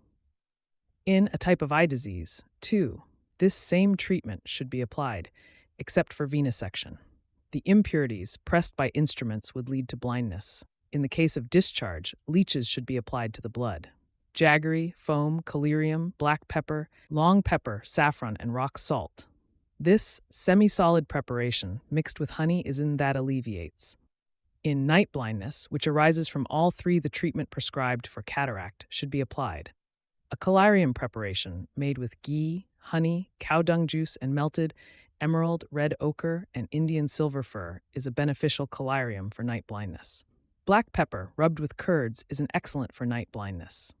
In a type of eye disease, too, this same treatment should be applied, except for venesection. The impurities pressed by instruments would lead to blindness. In the case of discharge, leeches should be applied to the blood. Jaggery, foam, collyrium, black pepper, long pepper, saffron, and rock salt. This semi-solid preparation, mixed with honey, is in that alleviates. In night blindness, which arises from all 3 the treatment prescribed for cataract, should be applied. A collyrium preparation made with ghee, honey, cow dung juice, and melted emerald, red ochre, and Indian silver fir is a beneficial collyrium for night blindness. Black pepper rubbed with curds is an excellent for night blindness.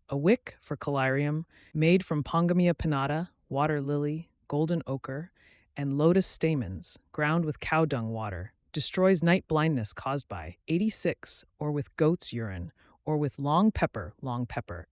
A wick for collyrium made from Pongamia pinnata, water lily, golden ochre, and lotus stamens ground with cow dung water destroys night blindness caused by 86 or with goat's urine or with long pepper,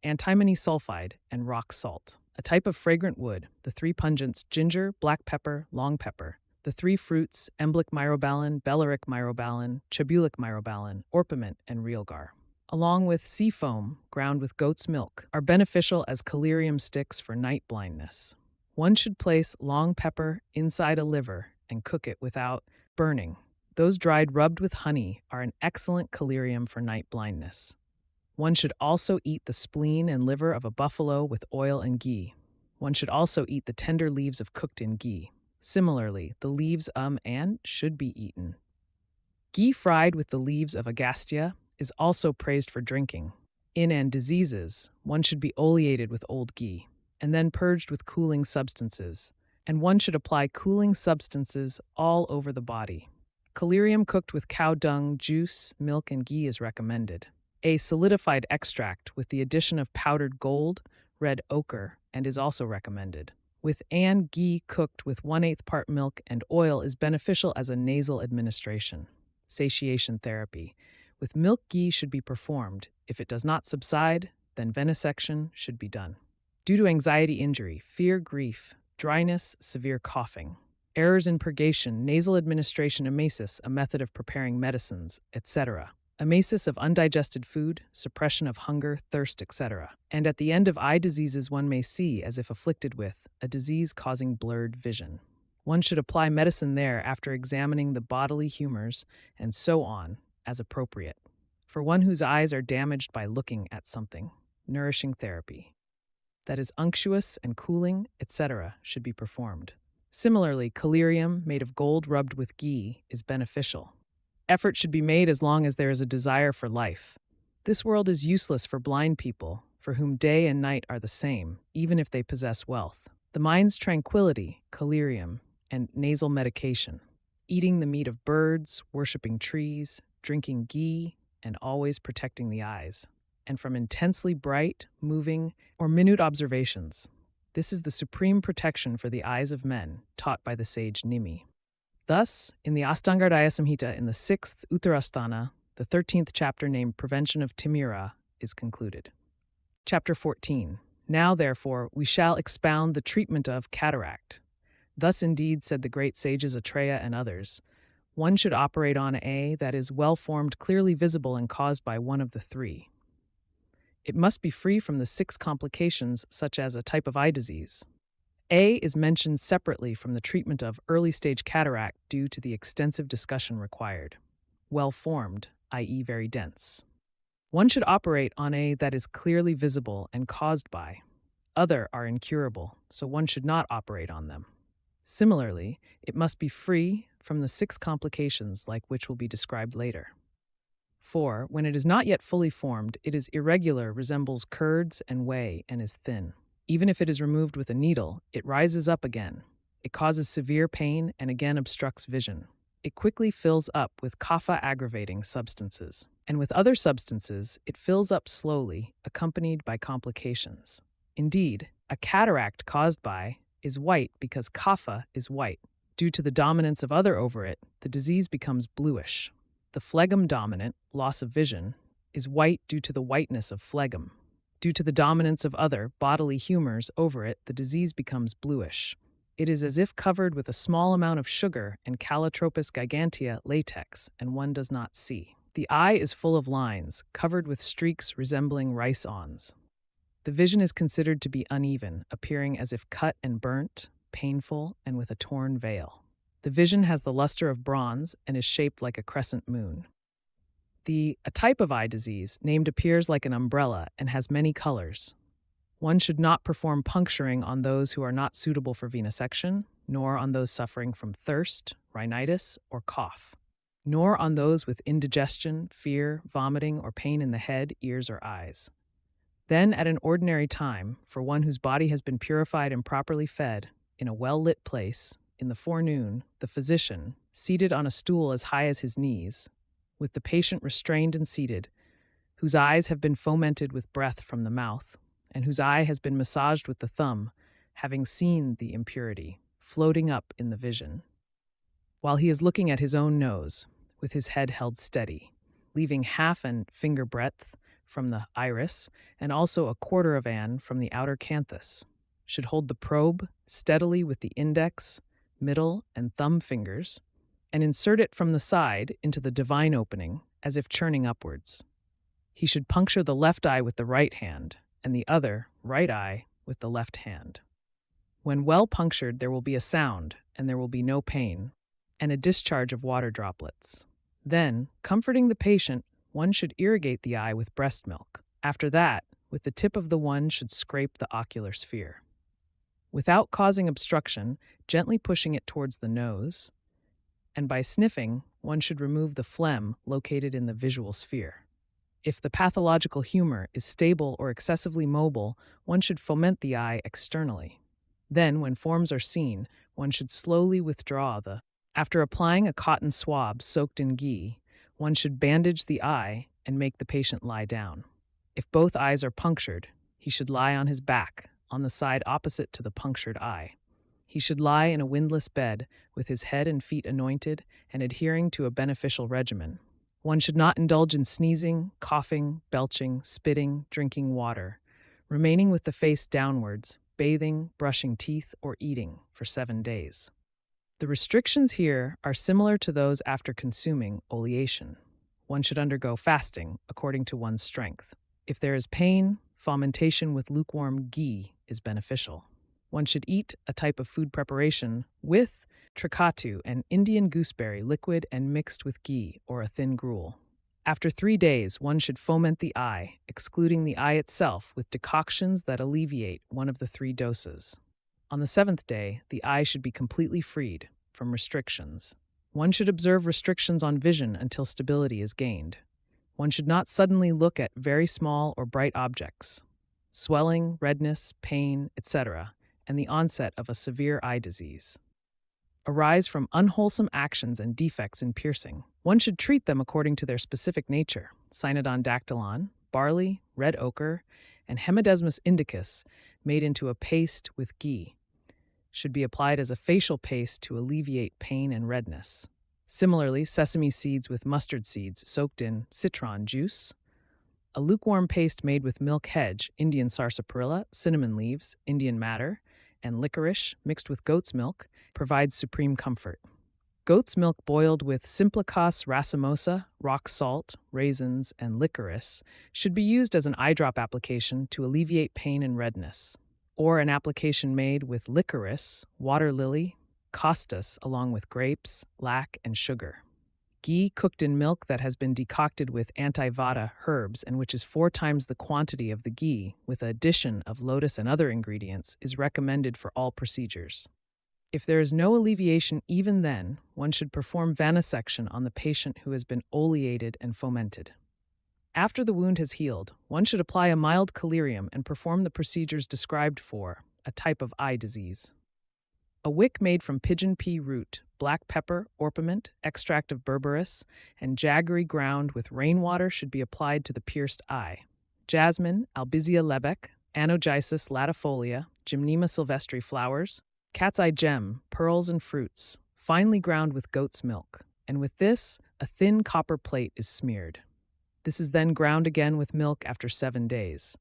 antimony sulfide, and rock salt. A type of fragrant wood, the 3 pungents ginger, black pepper, long pepper, the 3 fruits emblic myrobalan, bellaric myrobalan, chabulic myrobalan, orpiment, and realgar, along with sea foam ground with goat's milk, are beneficial as collyrium sticks for night blindness. One should place long pepper inside a liver and cook it without burning. Those dried rubbed with honey are an excellent collyrium for night blindness. One should also eat the spleen and liver of a buffalo with oil and ghee. One should also eat the tender leaves of cooked in ghee. Similarly, the leaves and should be eaten. Ghee fried with the leaves of agastya is also praised for drinking. In diseases, one should be oleated with old ghee, and then purged with cooling substances, and one should apply cooling substances all over the body. Collyrium cooked with cow dung, juice, milk, and ghee is recommended. A solidified extract with the addition of powdered gold, red ochre, and is also recommended. With ghee cooked with 1/8 part milk and oil is beneficial as a nasal administration. Satiation therapy with milk ghee should be performed. If it does not subside, then venesection should be done. Due to anxiety injury, fear, grief, dryness, severe coughing, errors in purgation, nasal administration, emesis, a method of preparing medicines, etc. Emesis of undigested food, suppression of hunger, thirst, etc. And at the end of eye diseases one may see as if afflicted with a disease causing blurred vision. One should apply medicine there after examining the bodily humors and so on as appropriate. For one whose eyes are damaged by looking at something, nourishing therapy that is unctuous and cooling, etc. should be performed. Similarly, collyrium made of gold rubbed with ghee is beneficial. Effort should be made as long as there is a desire for life. This world is useless for blind people, for whom day and night are the same, even if they possess wealth. The mind's tranquility, collyrium, and nasal medication, eating the meat of birds, worshipping trees, drinking ghee, and always protecting the eyes, and from intensely bright, moving, or minute observations. This is the supreme protection for the eyes of men, taught by the sage Nimi. Thus, in the Ashtanga Hridaya Samhita in the 6th Uttara Sthana, the 13th chapter named Prevention of Timira is concluded. Chapter 14. Now, therefore, we shall expound the treatment of cataract. Thus indeed said the great sages Atreya and others, one should operate on A that is well-formed, clearly visible, and caused by one of the three. It must be free from the 6 complications, such as a type of eye disease. A is mentioned separately from the treatment of early-stage cataract due to the extensive discussion required. Well-formed, i.e. very dense. One should operate on A that is clearly visible and caused by. Other are incurable, so one should not operate on them. Similarly, it must be free from the 6 complications like which will be described later. 4. When it is not yet fully formed, it is irregular, resembles curds and whey, and is thin. Even if it is removed with a needle, it rises up again. It causes severe pain and again obstructs vision. It quickly fills up with kapha-aggravating substances. And with other substances, it fills up slowly, accompanied by complications. Indeed, a cataract caused by is white because kapha is white. Due to the dominance of other over it, the disease becomes bluish. The phlegm dominant, loss of vision, is white due to the whiteness of phlegm. Due to the dominance of other bodily humors over it, the disease becomes bluish. It is as if covered with a small amount of sugar and Calotropis gigantea latex, and one does not see. The eye is full of lines, covered with streaks resembling rice-awns. The vision is considered to be uneven, appearing as if cut and burnt, painful, and with a torn veil. The vision has the luster of bronze and is shaped like a crescent moon. A type of eye disease named appears like an umbrella and has many colors. One should not perform puncturing on those who are not suitable for venesection, nor on those suffering from thirst, rhinitis, or cough, nor on those with indigestion, fear, vomiting, or pain in the head, ears, or eyes. Then, at an ordinary time, for one whose body has been purified and properly fed, in a well-lit place, in the forenoon, the physician, seated on a stool as high as his knees, with the patient restrained and seated, whose eyes have been fomented with breath from the mouth, and whose eye has been massaged with the thumb, having seen the impurity, floating up in the vision, while he is looking at his own nose, with his head held steady, leaving half an finger breadth from the iris, and also a quarter of an from the outer canthus, should hold the probe steadily with the index, middle, and thumb fingers, and insert it from the side into the divine opening, as if churning upwards. He should puncture the left eye with the right hand, and the other, right eye, with the left hand. When well punctured, there will be a sound, and there will be no pain, and a discharge of water droplets. Then, comforting the patient, one should irrigate the eye with breast milk. After that, with the tip of the one should scrape the ocular sphere. Without causing obstruction, gently pushing it towards the nose, and by sniffing, one should remove the phlegm located in the visual sphere. If the pathological humor is stable or excessively mobile, one should foment the eye externally. Then, when forms are seen, one should slowly withdraw the. After applying a cotton swab soaked in ghee, one should bandage the eye and make the patient lie down. If both eyes are punctured, he should lie on his back, on the side opposite to the punctured eye. He should lie in a windlass bed, with his head and feet anointed and adhering to a beneficial regimen. One should not indulge in sneezing, coughing, belching, spitting, drinking water, remaining with the face downwards, bathing, brushing teeth, or eating for 7 days. The restrictions here are similar to those after consuming oleation. One should undergo fasting according to one's strength. If there is pain, fomentation with lukewarm ghee is beneficial. One should eat a type of food preparation with tricatu, an Indian gooseberry liquid and mixed with ghee or a thin gruel. After 3 days, one should foment the eye, excluding the eye itself with decoctions that alleviate one of the 3 doses. On the 7th day, the eye should be completely freed from restrictions. One should observe restrictions on vision until stability is gained. One should not suddenly look at very small or bright objects. Swelling, redness, pain, etc., and the onset of a severe eye disease arise from unwholesome actions and defects in piercing. One should treat them according to their specific nature. Cynodon dactylon, barley, red ochre, and Hemidesmus indicus, made into a paste with ghee, should be applied as a facial paste to alleviate pain and redness. Similarly, sesame seeds with mustard seeds soaked in citron juice, a lukewarm paste made with milk hedge, Indian sarsaparilla, cinnamon leaves, Indian madder, and licorice mixed with goat's milk provides supreme comfort. Goat's milk boiled with Simplicas racemosa, rock salt, raisins, and licorice should be used as an eye drop application to alleviate pain and redness, or an application made with licorice, water lily, costus along with grapes, lac, and sugar. Ghee cooked in milk that has been decocted with anti-vata herbs and which is 4 times the quantity of the ghee with the addition of lotus and other ingredients is recommended for all procedures. If there is no alleviation even then, one should perform venesection on the patient who has been oleated and fomented. After the wound has healed, one should apply a mild collyrium and perform the procedures described for a type of eye disease. A wick made from pigeon pea root, black pepper, orpiment, extract of berberis, and jaggery ground with rainwater should be applied to the pierced eye. Jasmine, Albizia lebec, Anogeissus latifolia, Gymnema sylvestri flowers, cat's eye gem, pearls and fruits, finely ground with goat's milk, and with this, a thin copper plate is smeared. This is then ground again with milk after 7 days.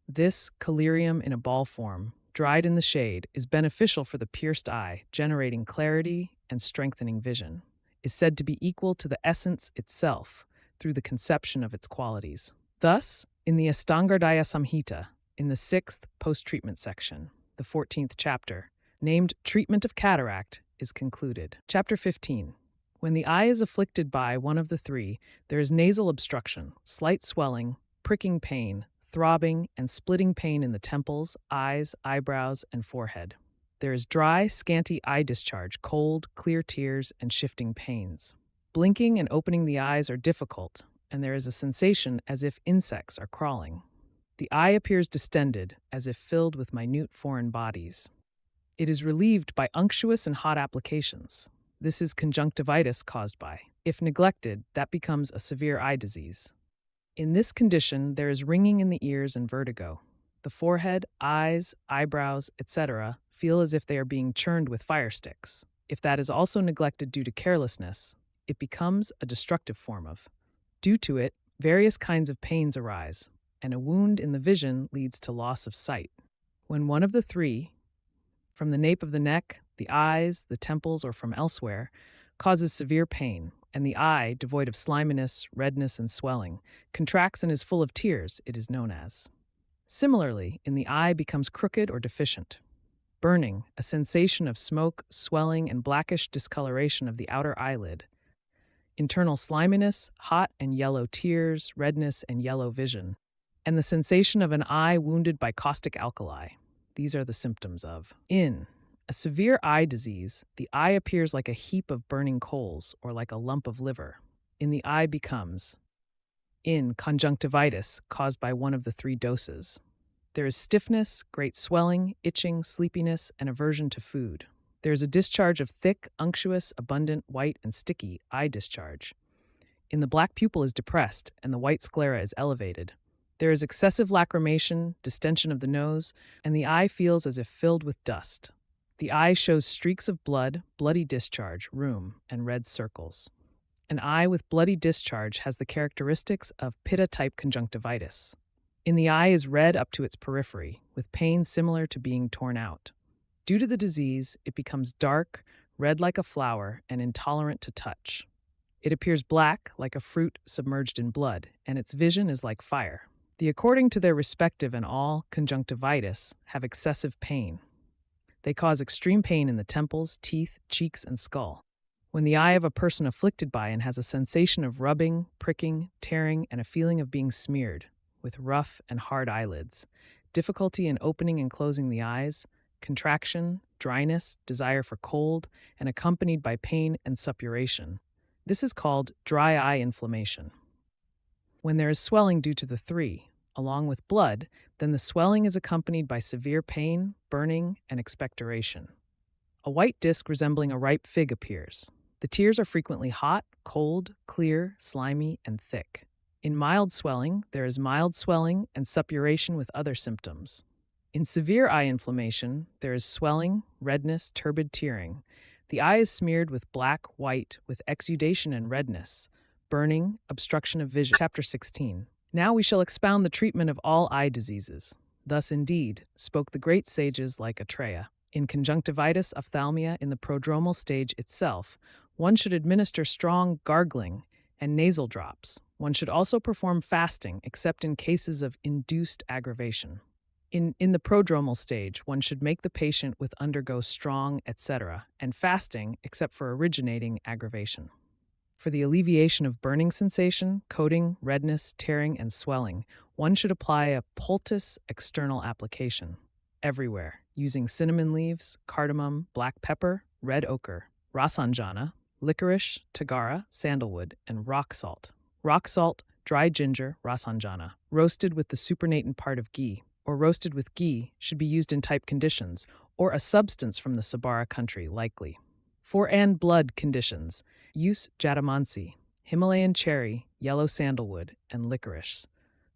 This, collyrium in a ball form, dried in the shade, is beneficial for the pierced eye, generating clarity and strengthening vision, is said to be equal to the essence itself through the conception of its qualities. Thus, in the Ashtanga Hridaya Samhita, in the 6th post-treatment section, the 14th chapter, named Treatment of Cataract, is concluded. Chapter 15. When the eye is afflicted by one of the 3, there is nasal obstruction, slight swelling, pricking pain, throbbing, and splitting pain in the temples, eyes, eyebrows, and forehead. There is dry, scanty eye discharge, cold, clear tears, and shifting pains. Blinking and opening the eyes are difficult, and there is a sensation as if insects are crawling. The eye appears distended, as if filled with minute foreign bodies. It is relieved by unctuous and hot applications. This is conjunctivitis caused by. If neglected, that becomes a severe eye disease. In this condition, there is ringing in the ears and vertigo. The forehead, eyes, eyebrows, etc. feel as if they are being churned with fire sticks. If that is also neglected due to carelessness, it becomes a destructive form of. Due to it, various kinds of pains arise, and a wound in the vision leads to loss of sight. When one of the 3, from the nape of the neck, the eyes, the temples, or from elsewhere, causes severe pain, and the eye, devoid of sliminess, redness, and swelling, contracts and is full of tears, it is known as. Similarly, in the eye becomes crooked or deficient. Burning, a sensation of smoke, swelling, and blackish discoloration of the outer eyelid. Internal sliminess, hot and yellow tears, redness, and yellow vision. And the sensation of an eye wounded by caustic alkali. These are the symptoms of. In a severe eye disease, the eye appears like a heap of burning coals or like a lump of liver. In the eye becomes. In conjunctivitis caused by one of the 3 doses. There is stiffness, great swelling, itching, sleepiness, and aversion to food. There is a discharge of thick, unctuous, abundant, white, and sticky eye discharge. In the black pupil is depressed and the white sclera is elevated. There is excessive lacrimation, distension of the nose, and the eye feels as if filled with dust. The eye shows streaks of blood, bloody discharge, rheum, and red circles. An eye with bloody discharge has the characteristics of Pitta-type conjunctivitis. In the eye is red up to its periphery, with pain similar to being torn out. Due to the disease, it becomes dark, red like a flower, and intolerant to touch. It appears black, like a fruit submerged in blood, and its vision is like fire. The according to their respective and all conjunctivitis have excessive pain. They cause extreme pain in the temples, teeth, cheeks, and skull. When the eye of a person afflicted by and has a sensation of rubbing, pricking, tearing, and a feeling of being smeared, with rough and hard eyelids, difficulty in opening and closing the eyes, contraction, dryness, desire for cold, and accompanied by pain and suppuration. This is called dry eye inflammation. When there is swelling due to the three, along with blood, then the swelling is accompanied by severe pain, burning, and expectoration. A white disc resembling a ripe fig appears. The tears are frequently hot, cold, clear, slimy, and thick. In mild swelling, there is mild swelling and suppuration with other symptoms. In severe eye inflammation, there is swelling, redness, turbid tearing. The eye is smeared with black, white, with exudation and redness, burning, obstruction of vision. Chapter 16. Now we shall expound the treatment of all eye diseases. Thus, indeed, spoke the great sages like Atreya. In conjunctivitis ophthalmia in the prodromal stage itself, one should administer strong gargling and nasal drops. One should also perform fasting, except in cases of induced aggravation. In the prodromal stage, one should make the patient with undergo strong, etc., and fasting, except for originating aggravation. For the alleviation of burning sensation, coating, redness, tearing, and swelling, one should apply a poultice external application everywhere, using cinnamon leaves, cardamom, black pepper, red ochre, rasanjana, licorice, tagara, sandalwood, and rock salt. Rock salt, dry ginger, rasanjana, roasted with the supernatant part of ghee, or roasted with ghee, should be used in type conditions, or a substance from the Sabara country, likely. For and blood conditions, use jatamansi, Himalayan cherry, yellow sandalwood, and licorice.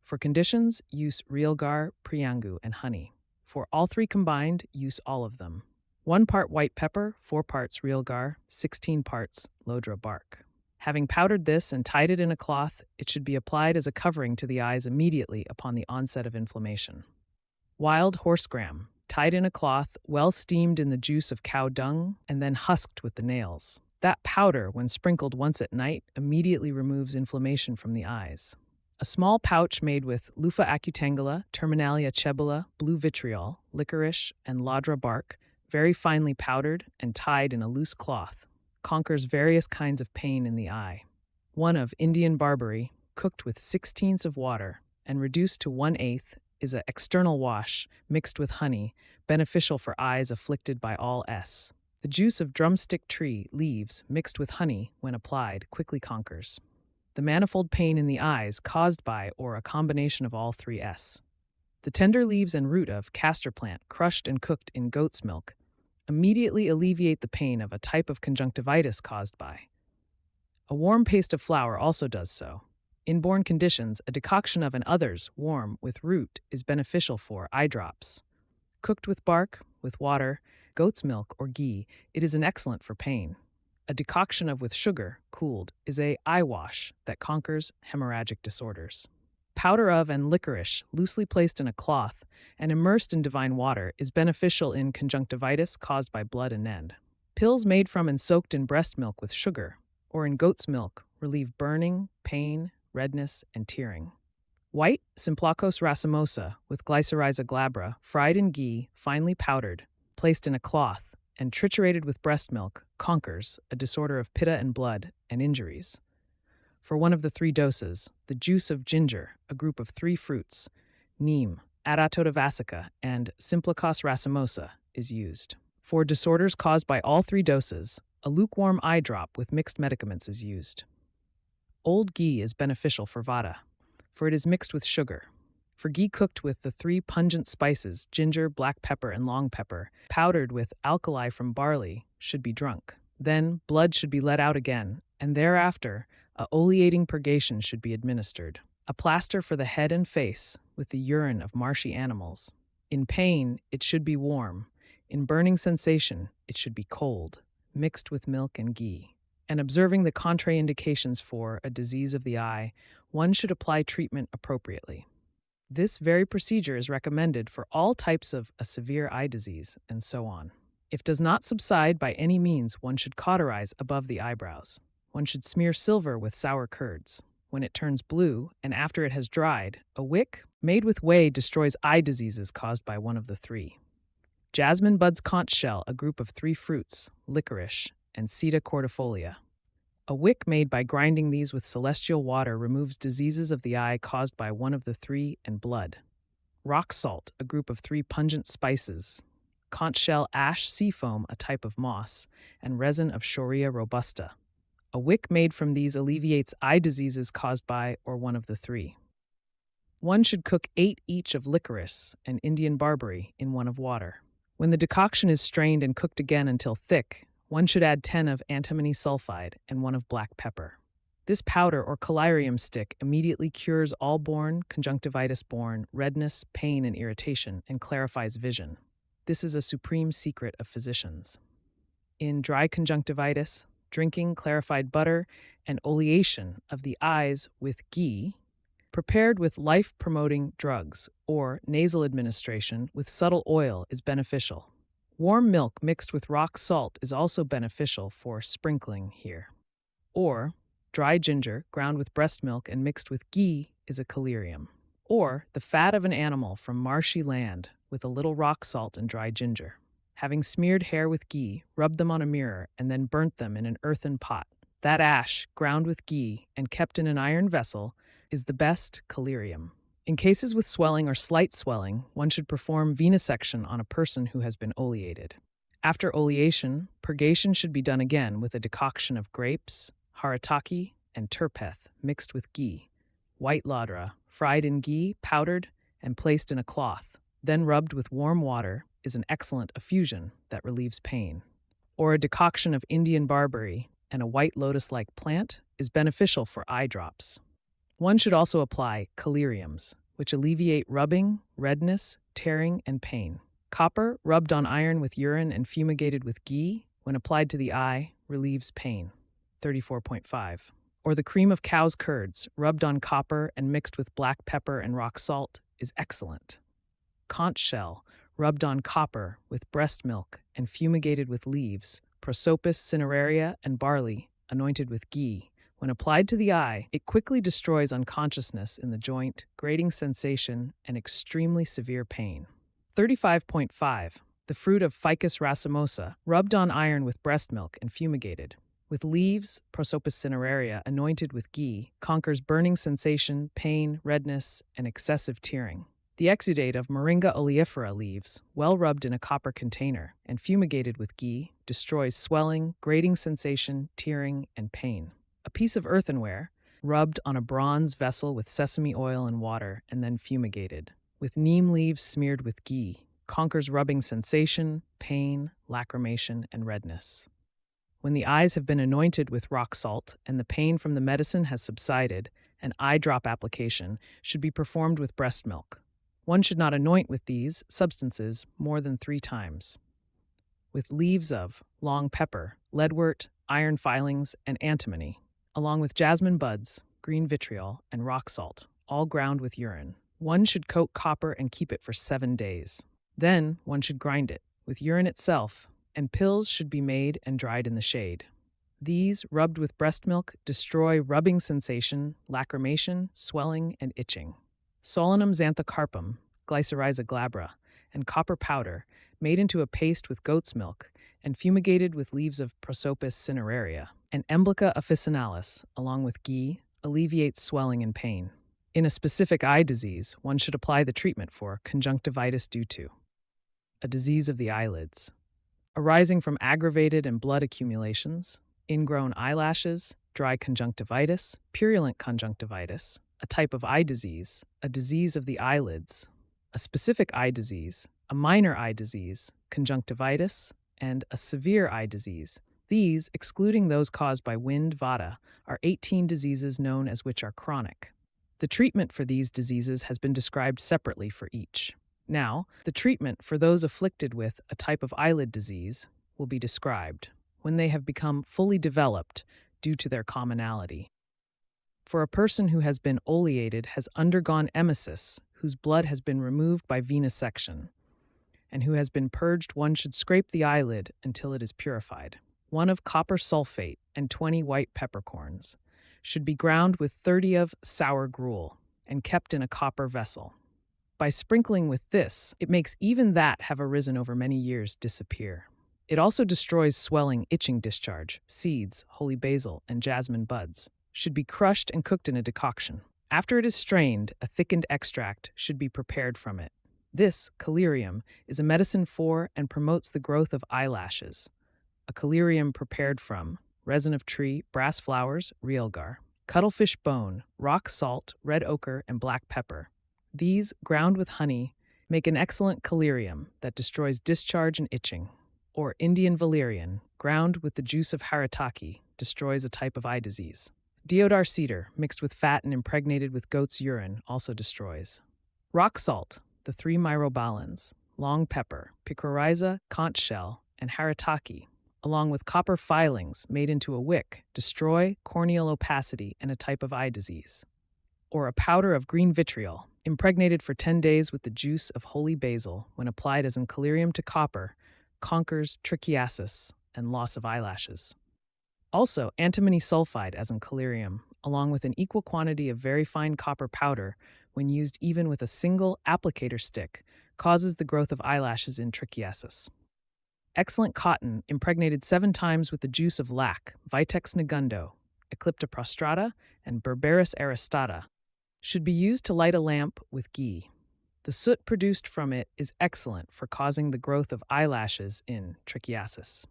For conditions, use realgar, priyangu, and honey. For all three combined, use all of them. 1 part white pepper, 4 parts realgar, 16 parts lodra bark. Having powdered this and tied it in a cloth, it should be applied as a covering to the eyes immediately upon the onset of inflammation. Wild horsegram, tied in a cloth, well steamed in the juice of cow dung, and then husked with the nails. That powder, when sprinkled once at night, immediately removes inflammation from the eyes. A small pouch made with Lupha acutangula, Terminalia cebula, blue vitriol, licorice, and lodra bark, very finely powdered and tied in a loose cloth, conquers various kinds of pain in the eye. One of Indian barberry, cooked with 16ths of water and reduced to 1/8, is an external wash mixed with honey, beneficial for eyes afflicted by all S. The juice of drumstick tree leaves mixed with honey, when applied, quickly conquers the manifold pain in the eyes caused by or a combination of all 3 S. The tender leaves and root of castor plant, crushed and cooked in goat's milk, immediately alleviate the pain of a type of conjunctivitis caused by. A warm paste of flour also does so. In born conditions, a decoction of an others, warm, with root, is beneficial for eye drops. Cooked with bark, with water, goat's milk, or ghee, it is an excellent for pain. A decoction of with sugar, cooled, is a eye wash that conquers hemorrhagic disorders. Powder of and licorice, loosely placed in a cloth and immersed in divine water, is beneficial in conjunctivitis caused by blood and end. Pills made from and soaked in breast milk with sugar, or in goat's milk, relieve burning, pain, redness, and tearing. White Simplacos racemosa with Glycyrrhiza glabra, fried in ghee, finely powdered, placed in a cloth, and triturated with breast milk, conquers a disorder of pitta and blood and injuries. For one of the 3 doses, the juice of ginger, a group of 3 fruits, neem, Adatota vasica, and Simplacos racemosa, is used. For disorders caused by all 3 doses, a lukewarm eye drop with mixed medicaments is used. Old ghee is beneficial for Vata, for it is mixed with sugar. For ghee cooked with the 3 pungent spices, ginger, black pepper, and long pepper, powdered with alkali from barley, should be drunk. Then blood should be let out again, and thereafter a oleating purgation should be administered. A plaster for the head and face with the urine of marshy animals. In pain, it should be warm. In burning sensation, it should be cold, mixed with milk and ghee. And observing the contraindications for a disease of the eye, one should apply treatment appropriately. This very procedure is recommended for all types of a severe eye disease, and so on. If does not subside by any means, one should cauterize above the eyebrows. One should smear silver with sour curds. When it turns blue, and after it has dried, a wick made with whey destroys eye diseases caused by one of the 3. Jasmine buds conch shell, a group of 3 fruits, licorice, and Seta cordifolia. A wick made by grinding these with celestial water removes diseases of the eye caused by one of the 3 and blood. Rock salt, a group of 3 pungent spices, conch shell ash sea foam, a type of moss, and resin of Shorea robusta. A wick made from these alleviates eye diseases caused by or one of the three. One should cook 8 each of licorice and Indian barberry in 1 of water. When the decoction is strained and cooked again until thick, one should add 10 of antimony sulfide and 1 of black pepper. This powder or collyrium stick immediately cures all conjunctivitis-borne redness, pain, and irritation, and clarifies vision. This is a supreme secret of physicians. In dry conjunctivitis, drinking clarified butter and oleation of the eyes with ghee, prepared with life-promoting drugs, or nasal administration with subtle oil is beneficial. Warm milk mixed with rock salt is also beneficial for sprinkling here. Or, dry ginger ground with breast milk and mixed with ghee is a collyrium. Or, the fat of an animal from marshy land with a little rock salt and dry ginger. Having smeared hair with ghee, rubbed them on a mirror and then burnt them in an earthen pot. That ash, ground with ghee and kept in an iron vessel, is the best collyrium. In cases with swelling or slight swelling, one should perform venesection on a person who has been oleated. After oleation, purgation should be done again with a decoction of grapes, haritaki, and turpeth mixed with ghee, white ladra, fried in ghee, powdered, and placed in a cloth, then rubbed with warm water, is an excellent effusion that relieves pain. Or a decoction of Indian barberry and a white lotus-like plant is beneficial for eye drops. One should also apply collyriums, which alleviate rubbing, redness, tearing, and pain. Copper, rubbed on iron with urine and fumigated with ghee, when applied to the eye, relieves pain. 34.5. Or the cream of cow's curds, rubbed on copper and mixed with black pepper and rock salt, is excellent. Conch shell, rubbed on copper with breast milk and fumigated with leaves, prosopis cineraria, and barley, anointed with ghee. When applied to the eye, it quickly destroys unconsciousness in the joint, grating sensation, and extremely severe pain. 35.5. The fruit of Ficus racemosa, rubbed on iron with breast milk and fumigated. With leaves, prosopis cineraria, anointed with ghee, conquers burning sensation, pain, redness, and excessive tearing. The exudate of Moringa oleifera leaves, well rubbed in a copper container and fumigated with ghee, destroys swelling, grating sensation, tearing, and pain. A piece of earthenware, rubbed on a bronze vessel with sesame oil and water and then fumigated, with neem leaves smeared with ghee, conquers rubbing sensation, pain, lacrimation, and redness. When the eyes have been anointed with rock salt and the pain from the medicine has subsided, an eye drop application should be performed with breast milk. One should not anoint with these substances more than 3 times. With leaves of long pepper, leadwort, iron filings, and antimony, along with jasmine buds, green vitriol, and rock salt, all ground with urine. One should coat copper and keep it for 7 days. Then one should grind it with urine itself, and pills should be made and dried in the shade. These, rubbed with breast milk, destroy rubbing sensation, lacrimation, swelling, and itching. Solanum xanthocarpum, Glycyrrhiza glabra, and copper powder, made into a paste with goat's milk and fumigated with leaves of Prosopis cineraria, and Emblica officinalis, along with ghee, alleviates swelling and pain. In a specific eye disease, one should apply the treatment for conjunctivitis due to a disease of the eyelids, arising from aggravated and blood accumulations, ingrown eyelashes, dry conjunctivitis, purulent conjunctivitis, a type of eye disease, a disease of the eyelids, a specific eye disease, a minor eye disease, conjunctivitis, and a severe eye disease. These, excluding those caused by wind vata, are 18 diseases known as which are chronic. The treatment for these diseases has been described separately for each. Now, the treatment for those afflicted with a type of eyelid disease will be described when they have become fully developed due to their commonality. For a person who has been oleated has undergone emesis, whose blood has been removed by venesection, and who has been purged, one should scrape the eyelid until it is purified. 1 of copper sulfate and 20 white peppercorns should be ground with 30 of sour gruel and kept in a copper vessel. By sprinkling with this, it makes even that have arisen over many years disappear. It also destroys swelling, itching discharge. Seeds, holy basil, and jasmine buds should be crushed and cooked in a decoction. After it is strained, a thickened extract should be prepared from it. This, collyrium, is a medicine for and promotes the growth of eyelashes. A collyrium prepared from resin of tree, brass flowers, realgar, cuttlefish bone, rock salt, red ochre, and black pepper. These, ground with honey, make an excellent collyrium that destroys discharge and itching. Or Indian valerian, ground with the juice of haritaki, destroys a type of eye disease. Deodar cedar, mixed with fat and impregnated with goat's urine, also destroys. Rock salt, the three myrobalans, long pepper, picoryza, conch shell, and haritaki, along with copper filings made into a wick, destroy corneal opacity and a type of eye disease. Or a powder of green vitriol, impregnated for 10 days with the juice of holy basil, when applied as in collyrium to copper, conquers trichiasis and loss of eyelashes. Also, antimony sulfide as in collyrium, along with an equal quantity of very fine copper powder, when used even with a single applicator stick, causes the growth of eyelashes in trichiasis. Excellent cotton, impregnated 7 times with the juice of lac, Vitex negundo, Eclipta prostrata, and Berberis aristata, should be used to light a lamp with ghee. The soot produced from it is excellent for causing the growth of eyelashes in trichiasis.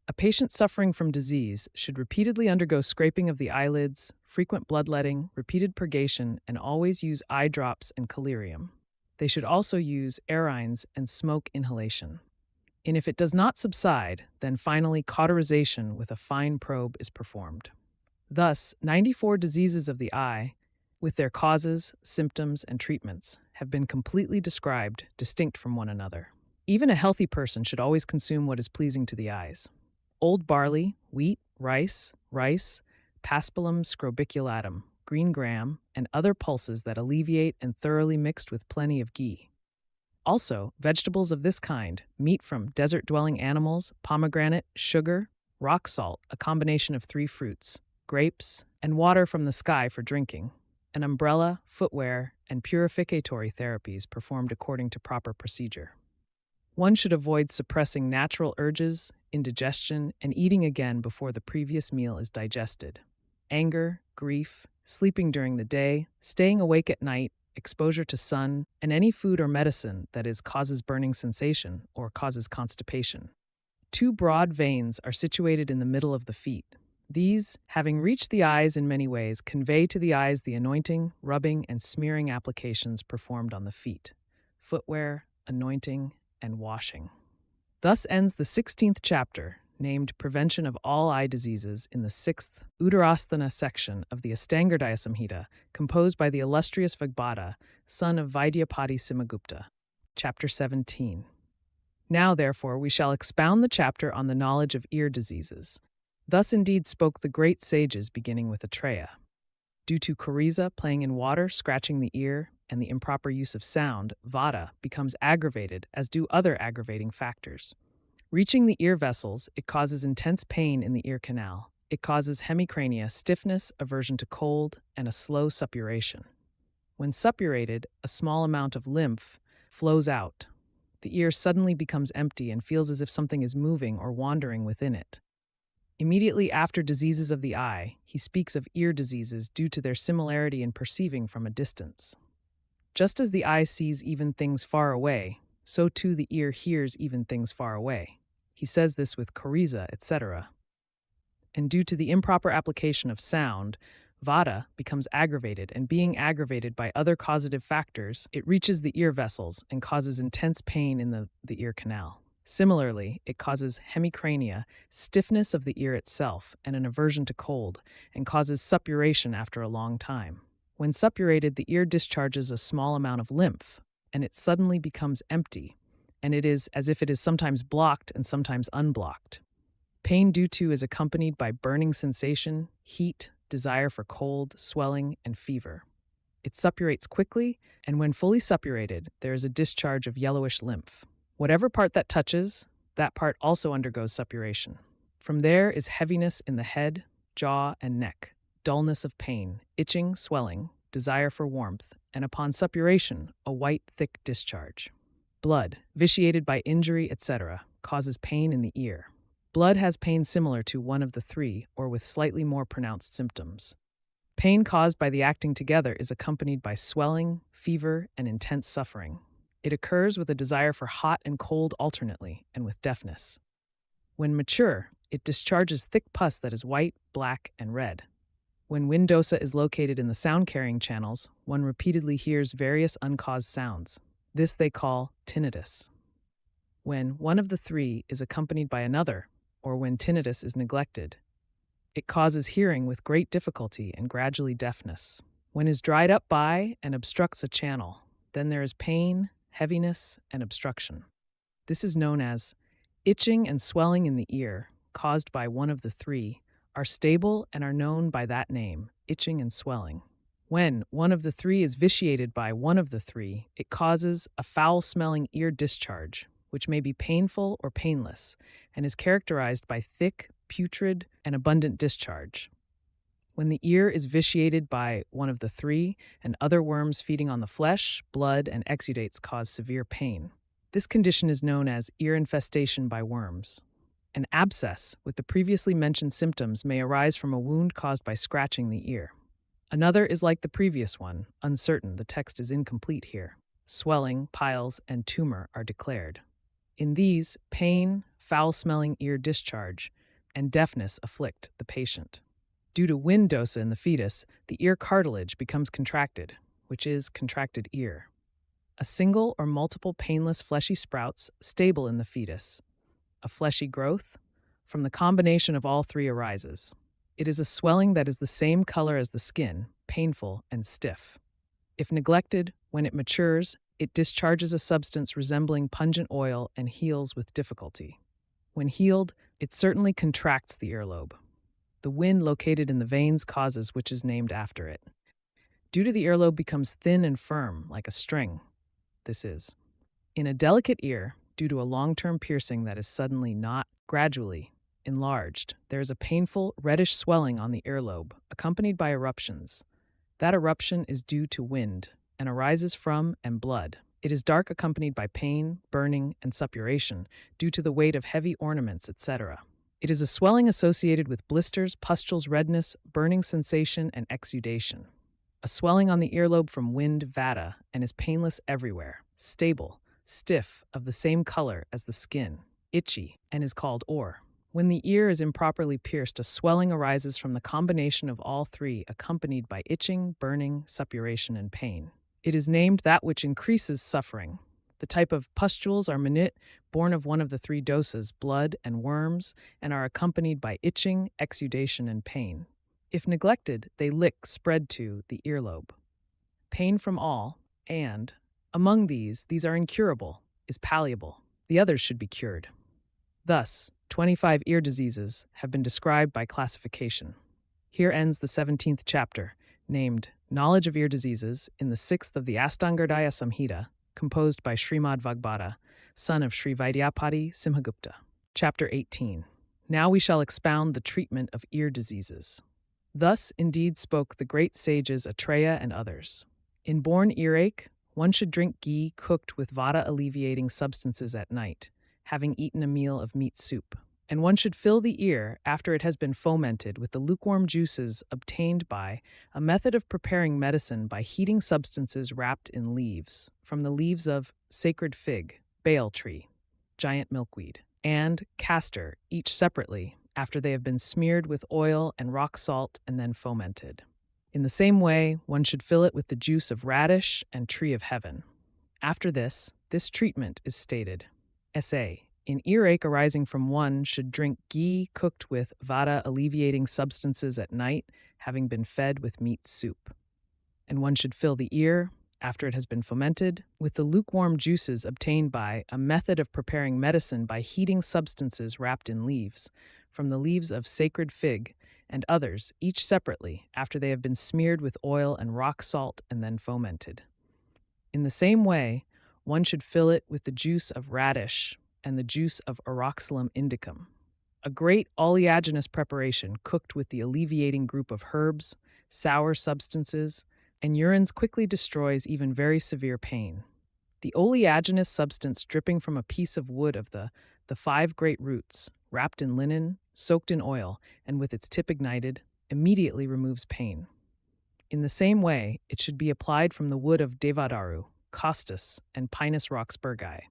A patient suffering from disease should repeatedly undergo scraping of the eyelids, frequent bloodletting, repeated purgation, and always use eye drops and collyrium. They should also use airines and smoke inhalation. And if it does not subside, then finally cauterization with a fine probe is performed. Thus, 94 diseases of the eye, with their causes, symptoms, and treatments, have been completely described, distinct from one another. Even a healthy person should always consume what is pleasing to the eyes. Old barley, wheat, rice, paspalum scrobiculatum, green gram, and other pulses that alleviate and thoroughly mixed with plenty of ghee. Also, vegetables of this kind, meat from desert-dwelling animals, pomegranate, sugar, rock salt, a combination of 3 fruits, grapes, and water from the sky for drinking, an umbrella, footwear, and purificatory therapies performed according to proper procedure. One should avoid suppressing natural urges, indigestion, and eating again before the previous meal is digested. Anger, grief, sleeping during the day, staying awake at night, exposure to sun, and any food or medicine that causes burning sensation or causes constipation. 2 broad veins are situated in the middle of the feet. These, having reached the eyes in many ways, convey to the eyes the anointing, rubbing, and smearing applications performed on the feet, footwear, anointing, and washing. Thus ends the 16th chapter, named Prevention of All Eye Diseases, in the 6th Uttara Sthana section of the Ashtanga Hridaya, composed by the illustrious Vagbhata, son of Vidyapati Simhagupta. Chapter 17. Now, therefore, we shall expound the chapter on the knowledge of ear diseases. Thus indeed spoke the great sages, beginning with Atreya. Due to coryza playing in water, scratching the ear, and the improper use of sound, Vata becomes aggravated, as do other aggravating factors. Reaching the ear vessels, it causes intense pain in the ear canal. It causes hemicrania, stiffness, aversion to cold, and a slow suppuration. When suppurated, a small amount of lymph flows out. The ear suddenly becomes empty and feels as if something is moving or wandering within it. Immediately after diseases of the eye, he speaks of ear diseases due to their similarity in perceiving from a distance. Just as the eye sees even things far away, so too the ear hears even things far away. He says this with coryza, etc. And due to the improper application of sound, Vata becomes aggravated, and being aggravated by other causative factors, it reaches the ear vessels and causes intense pain in the ear canal. Similarly, it causes hemicrania, stiffness of the ear itself, and an aversion to cold, and causes suppuration after a long time. When suppurated, the ear discharges a small amount of lymph, and it suddenly becomes empty, and it is as if it is sometimes blocked and sometimes unblocked. Pain due to is accompanied by burning sensation, heat, desire for cold, swelling, and fever. It suppurates quickly, and when fully suppurated, there is a discharge of yellowish lymph. Whatever part that touches, that part also undergoes suppuration. From there is heaviness in the head, jaw, and neck, dullness of pain, itching, swelling, desire for warmth, and upon suppuration, a white, thick discharge. Blood, vitiated by injury, etc., causes pain in the ear. Blood has pain similar to one of the 3, or with slightly more pronounced symptoms. Pain caused by the acting together is accompanied by swelling, fever, and intense suffering. It occurs with a desire for hot and cold alternately, and with deafness. When mature, it discharges thick pus that is white, black, and red. When wind dosa is located in the sound-carrying channels, one repeatedly hears various uncaused sounds. This they call tinnitus. When one of the three is accompanied by another, or when tinnitus is neglected, it causes hearing with great difficulty and gradually deafness. When is dried up by and obstructs a channel, then there is pain, heaviness, and obstruction. This is known as itching and swelling in the ear, caused by one of the three, are stable and are known by that name, itching and swelling. When one of the three is vitiated by one of the three, it causes a foul-smelling ear discharge, which may be painful or painless, and is characterized by thick, putrid, and abundant discharge. When the ear is vitiated by one of the three, and other worms feeding on the flesh, blood, and exudates cause severe pain. This condition is known as ear infestation by worms. An abscess with the previously mentioned symptoms may arise from a wound caused by scratching the ear. Another is like the previous one, uncertain, the text is incomplete here. Swelling, piles, and tumor are declared. In these, pain, foul-smelling ear discharge, and deafness afflict the patient. Due to wind dosa in the fetus, the ear cartilage becomes contracted, which is contracted ear. A single or multiple painless fleshy sprouts stable in the fetus. A fleshy growth from the combination of all three arises. It is a swelling that is the same color as the skin, painful and stiff. If neglected, when it matures, it discharges a substance resembling pungent oil and heals with difficulty. When healed, it certainly contracts the earlobe. The wind located in the veins causes which is named after it. Due to the earlobe becomes thin and firm, like a string. This is. In a delicate ear, due to a long-term piercing that is suddenly not gradually enlarged, there is a painful reddish swelling on the earlobe, accompanied by eruptions. That eruption is due to wind and arises from and blood. It is dark, accompanied by pain, burning, and suppuration due to the weight of heavy ornaments, etc. It is a swelling associated with blisters, pustules, redness, burning sensation, and exudation. A swelling on the earlobe from wind vata and is painless everywhere, stable, stiff, of the same color as the skin, itchy, and is called ore. When the ear is improperly pierced, a swelling arises from the combination of all three, accompanied by itching, burning, suppuration, and pain. It is named that which increases suffering. The type of pustules are minute, born of one of the three dosas, blood and worms, and are accompanied by itching, exudation, and pain. If neglected, they lick spread to the earlobe. Pain from all, and, among these are incurable, is palliable. The others should be cured. Thus, 25 ear diseases have been described by classification. Here ends the 17th chapter, named Knowledge of Ear Diseases, in the 6th of the Ashtanga Hridaya Samhita, composed by Srimad Vagbhata, son of Sri Vidyapati Simhagupta. Chapter 18. Now we shall expound the treatment of ear diseases. Thus indeed spoke the great sages Atreya and others. In born earache, one should drink ghee cooked with vata-alleviating substances at night, having eaten a meal of meat soup. And one should fill the ear after it has been fomented with the lukewarm juices obtained by a method of preparing medicine by heating substances wrapped in leaves, from the leaves of sacred fig, bale tree, giant milkweed, and castor, each separately, after they have been smeared with oil and rock salt and then fomented. In the same way, one should fill it with the juice of radish and tree of heaven. After this treatment is stated. S.A. In earache arising from one should drink ghee cooked with vata-alleviating substances at night, having been fed with meat soup. And one should fill the ear, after it has been fomented, with the lukewarm juices obtained by a method of preparing medicine by heating substances wrapped in leaves, from the leaves of sacred fig, and others, each separately, after they have been smeared with oil and rock salt and then fomented. In the same way, one should fill it with the juice of radish and the juice of Oroxylum indicum, a great oleaginous preparation cooked with the alleviating group of herbs, sour substances, and urines quickly destroys even very severe pain. The oleaginous substance dripping from a piece of wood of the 5 great roots, wrapped in linen, soaked in oil, and with its tip ignited, immediately removes pain. In the same way, it should be applied from the wood of Devadaru, costus, and Pinus roxburghi.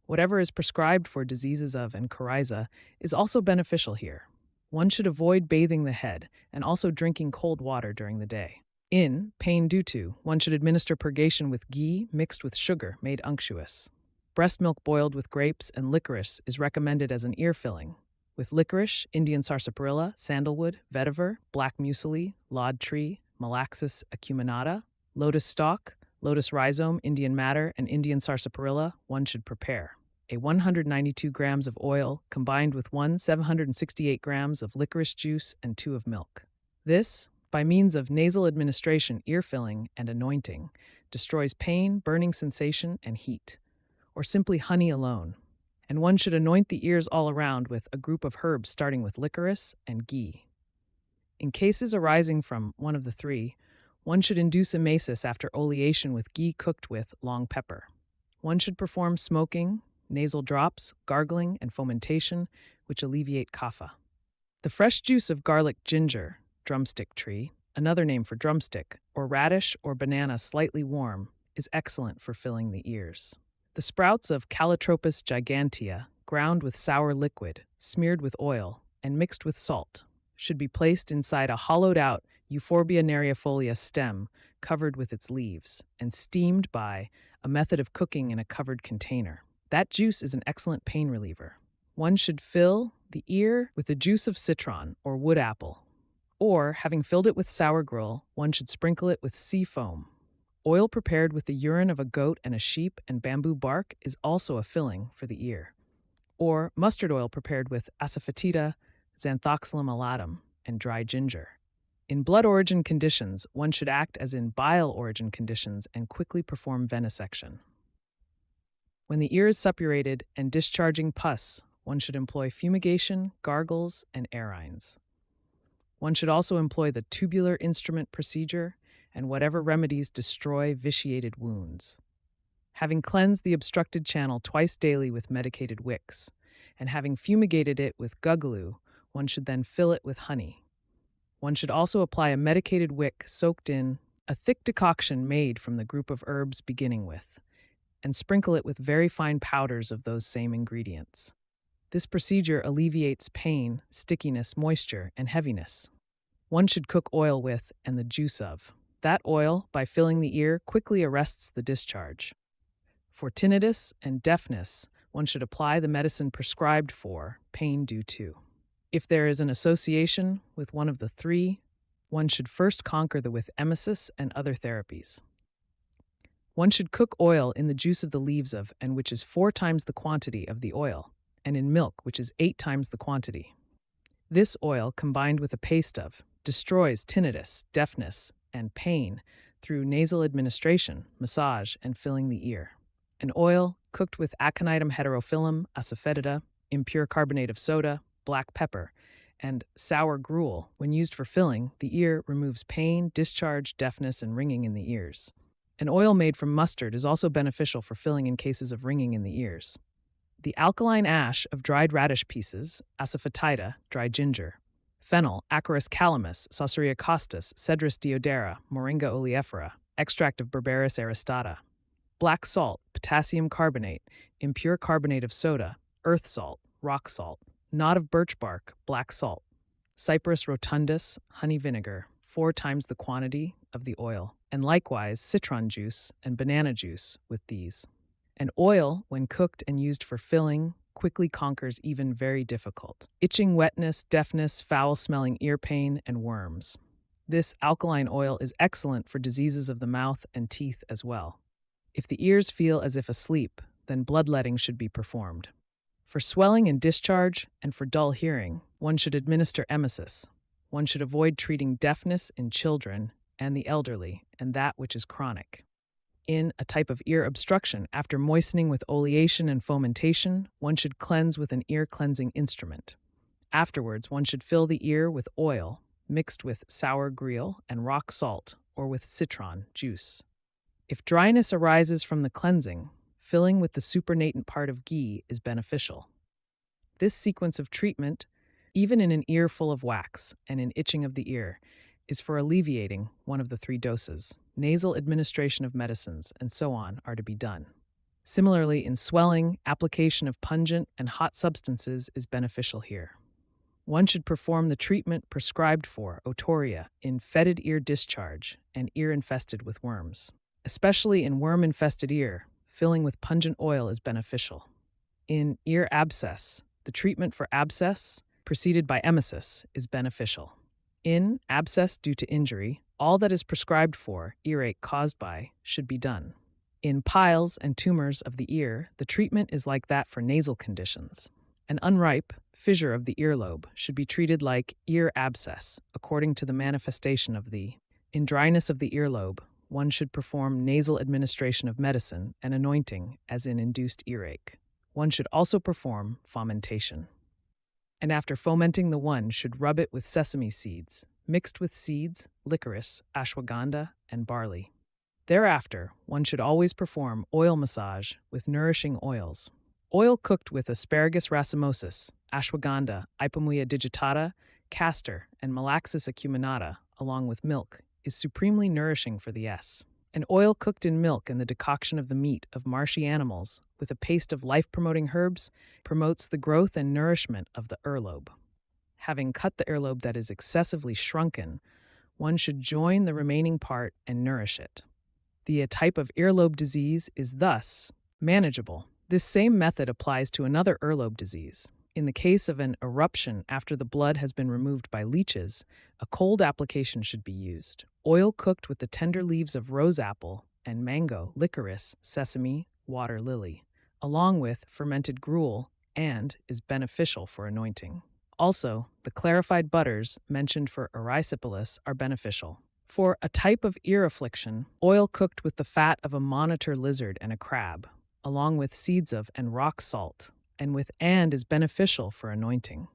Whatever is prescribed for diseases of and coryza is also beneficial here. One should avoid bathing the head and also drinking cold water during the day. In pain due to, one should administer purgation with ghee mixed with sugar made unctuous. Breast milk boiled with grapes and licorice is recommended as an ear filling. With licorice, Indian sarsaparilla, sandalwood, vetiver, black mucilage, laud tree, Malaxis acuminata, lotus stalk, lotus rhizome, Indian madder, and Indian sarsaparilla, one should prepare a 192 grams of oil combined with 768 grams of licorice juice and 2 of milk. This, by means of nasal administration, ear filling, and anointing, destroys pain, burning sensation, and heat, or simply honey alone. And one should anoint the ears all around with a group of herbs starting with licorice and ghee. In cases arising from one of the three, one should induce emesis after oleation with ghee cooked with long pepper. One should perform smoking, nasal drops, gargling, and fomentation, which alleviate kapha. The fresh juice of garlic ginger, drumstick tree, another name for drumstick, or radish or banana slightly warm, is excellent for filling the ears. The sprouts of Calotropis gigantea, ground with sour liquid, smeared with oil, and mixed with salt, should be placed inside a hollowed-out Euphorbia neriifolia stem covered with its leaves, and steamed by a method of cooking in a covered container. That juice is an excellent pain reliever. One should fill the ear with the juice of citron or wood apple, or, having filled it with sour gruel, one should sprinkle it with sea foam. Oil prepared with the urine of a goat and a sheep and bamboo bark is also a filling for the ear. Or mustard oil prepared with asafoetida, xanthoxylum alatum, and dry ginger. In blood origin conditions, one should act as in bile origin conditions and quickly perform venesection. When the ear is suppurated and discharging pus, one should employ fumigation, gargles, and arines. One should also employ the tubular instrument procedure and whatever remedies destroy vitiated wounds. Having cleansed the obstructed channel twice daily with medicated wicks, and having fumigated it with guggulu, one should then fill it with honey. One should also apply a medicated wick soaked in a thick decoction made from the group of herbs beginning with, and sprinkle it with very fine powders of those same ingredients. This procedure alleviates pain, stickiness, moisture, and heaviness. One should cook oil with and the juice of. That oil, by filling the ear, quickly arrests the discharge. For tinnitus and deafness, one should apply the medicine prescribed for pain due to. If there is an association with one of the three, one should first conquer the with emesis and other therapies. One should cook oil in the juice of the leaves of, and which is 4 times the quantity of the oil, and in milk, which is 8 times the quantity. This oil, combined with a paste of, destroys tinnitus, deafness, and pain through nasal administration, massage, and filling the ear. An oil cooked with aconitum heterophyllum, asafoetida, impure carbonate of soda, black pepper, and sour gruel, when used for filling the ear, removes pain, discharge, deafness, and ringing in the ears. An oil made from mustard is also beneficial for filling in cases of ringing in the ears. The alkaline ash of dried radish pieces, asafoetida, dry ginger, fennel, Acorus calamus, Sauceria costus, Cedrus deodara, Moringa oleifera, extract of Berberis aristata, black salt, potassium carbonate, impure carbonate of soda, earth salt, rock salt, knot of birch bark, black salt, Cyperus rotundus, honey vinegar, 4 times the quantity of the oil, and likewise citron juice and banana juice with these. An oil, when cooked and used for filling, quickly conquers even very difficult itching, wetness, deafness, foul-smelling ear pain, and worms. This alkaline oil is excellent for diseases of the mouth and teeth as well. If the ears feel as if asleep, then bloodletting should be performed. For swelling and discharge, and for dull hearing, one should administer emesis. One should avoid treating deafness in children and the elderly, and that which is chronic. In a type of ear obstruction, after moistening with oleation and fomentation, one should cleanse with an ear cleansing instrument. Afterwards, one should fill the ear with oil, mixed with sour gruel and rock salt, or with citron juice. If dryness arises from the cleansing, filling with the supernatant part of ghee is beneficial. This sequence of treatment, even in an ear full of wax and in itching of the ear, is for alleviating one of the 3 doses, nasal administration of medicines, and so on are to be done. Similarly, in swelling, application of pungent and hot substances is beneficial here. One should perform the treatment prescribed for otorrhea in fetid ear discharge and ear infested with worms. Especially in worm-infested ear, filling with pungent oil is beneficial. In ear abscess, the treatment for abscess, preceded by emesis, is beneficial. In abscess due to injury, all that is prescribed for earache caused by should be done. In piles and tumors of the ear, the treatment is like that for nasal conditions. An unripe fissure of the earlobe should be treated like ear abscess, according to the manifestation of the. In dryness of the earlobe, one should perform nasal administration of medicine and anointing as in induced earache. One should also perform fomentation. And after fomenting the one should rub it with sesame seeds, mixed with seeds, licorice, ashwagandha, and barley. Thereafter, one should always perform oil massage with nourishing oils. Oil cooked with asparagus racemosus, ashwagandha, Ipomoea digitata, castor, and Malaxis acuminata, along with milk, is supremely nourishing for the S. An oil cooked in milk and the decoction of the meat of marshy animals with a paste of life-promoting herbs promotes the growth and nourishment of the earlobe. Having cut the earlobe that is excessively shrunken, one should join the remaining part and nourish it. The type of earlobe disease is thus manageable. This same method applies to another earlobe disease. In the case of an eruption after the blood has been removed by leeches, a cold application should be used. Oil cooked with the tender leaves of rose apple and mango, licorice, sesame, water lily, along with fermented gruel, and is beneficial for anointing. Also, the clarified butters mentioned for erysipelas are beneficial. For a type of ear affliction, oil cooked with the fat of a monitor lizard and a crab, along with seeds of and rock salt, and is beneficial for anointing.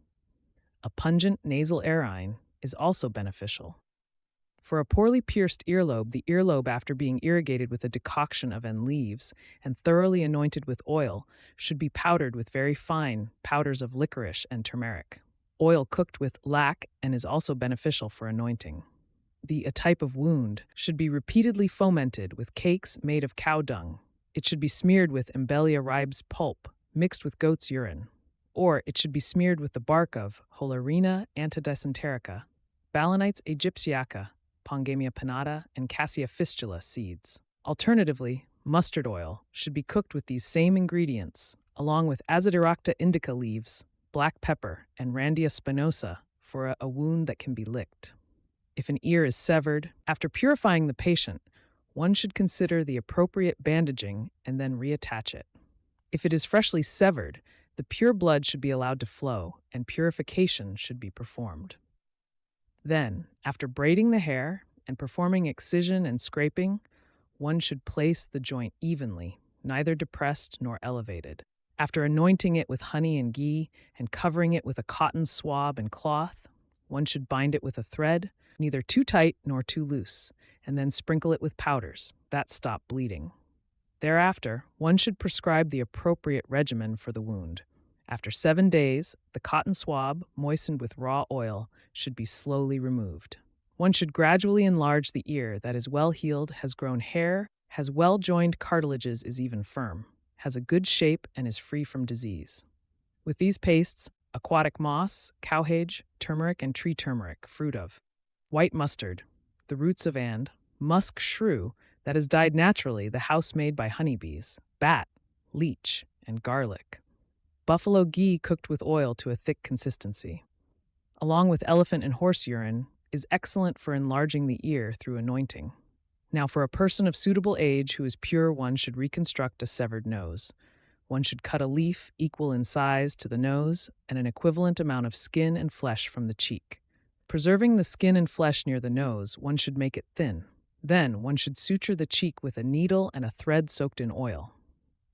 A pungent nasal arine is also beneficial. For a poorly pierced earlobe, the earlobe, after being irrigated with a decoction of N leaves and thoroughly anointed with oil, should be powdered with very fine powders of licorice and turmeric. Oil cooked with lac and is also beneficial for anointing. A type of wound should be repeatedly fomented with cakes made of cow dung. It should be smeared with Embellia ribes pulp mixed with goat's urine, or it should be smeared with the bark of Holarina antidysenterica, Balanites aegyptiaca, Pongamia pinnata, and Cassia fistula seeds. Alternatively, mustard oil should be cooked with these same ingredients, along with Azadirachta indica leaves, black pepper, and Randia spinosa for a wound that can be licked. If an ear is severed, after purifying the patient, one should consider the appropriate bandaging and then reattach it. If it is freshly severed, the pure blood should be allowed to flow and purification should be performed. Then, after braiding the hair and performing excision and scraping, one should place the joint evenly, neither depressed nor elevated. After anointing it with honey and ghee and covering it with a cotton swab and cloth, one should bind it with a thread, neither too tight nor too loose, and then sprinkle it with powders that stop bleeding. Thereafter, one should prescribe the appropriate regimen for the wound. After 7 days, the cotton swab, moistened with raw oil, should be slowly removed. One should gradually enlarge the ear that is well healed, has grown hair, has well-joined cartilages, is even firm, has a good shape, and is free from disease. With these pastes, aquatic moss, cowhage, turmeric, and tree turmeric, fruit of white mustard, the roots of musk shrew that is dyed naturally, the house made by honeybees, bat, leech, and garlic. Buffalo ghee cooked with oil to a thick consistency, along with elephant and horse urine, is excellent for enlarging the ear through anointing. Now, for a person of suitable age who is pure, one should reconstruct a severed nose. One should cut a leaf equal in size to the nose and an equivalent amount of skin and flesh from the cheek. Preserving the skin and flesh near the nose, one should make it thin. Then, one should suture the cheek with a needle and a thread soaked in oil.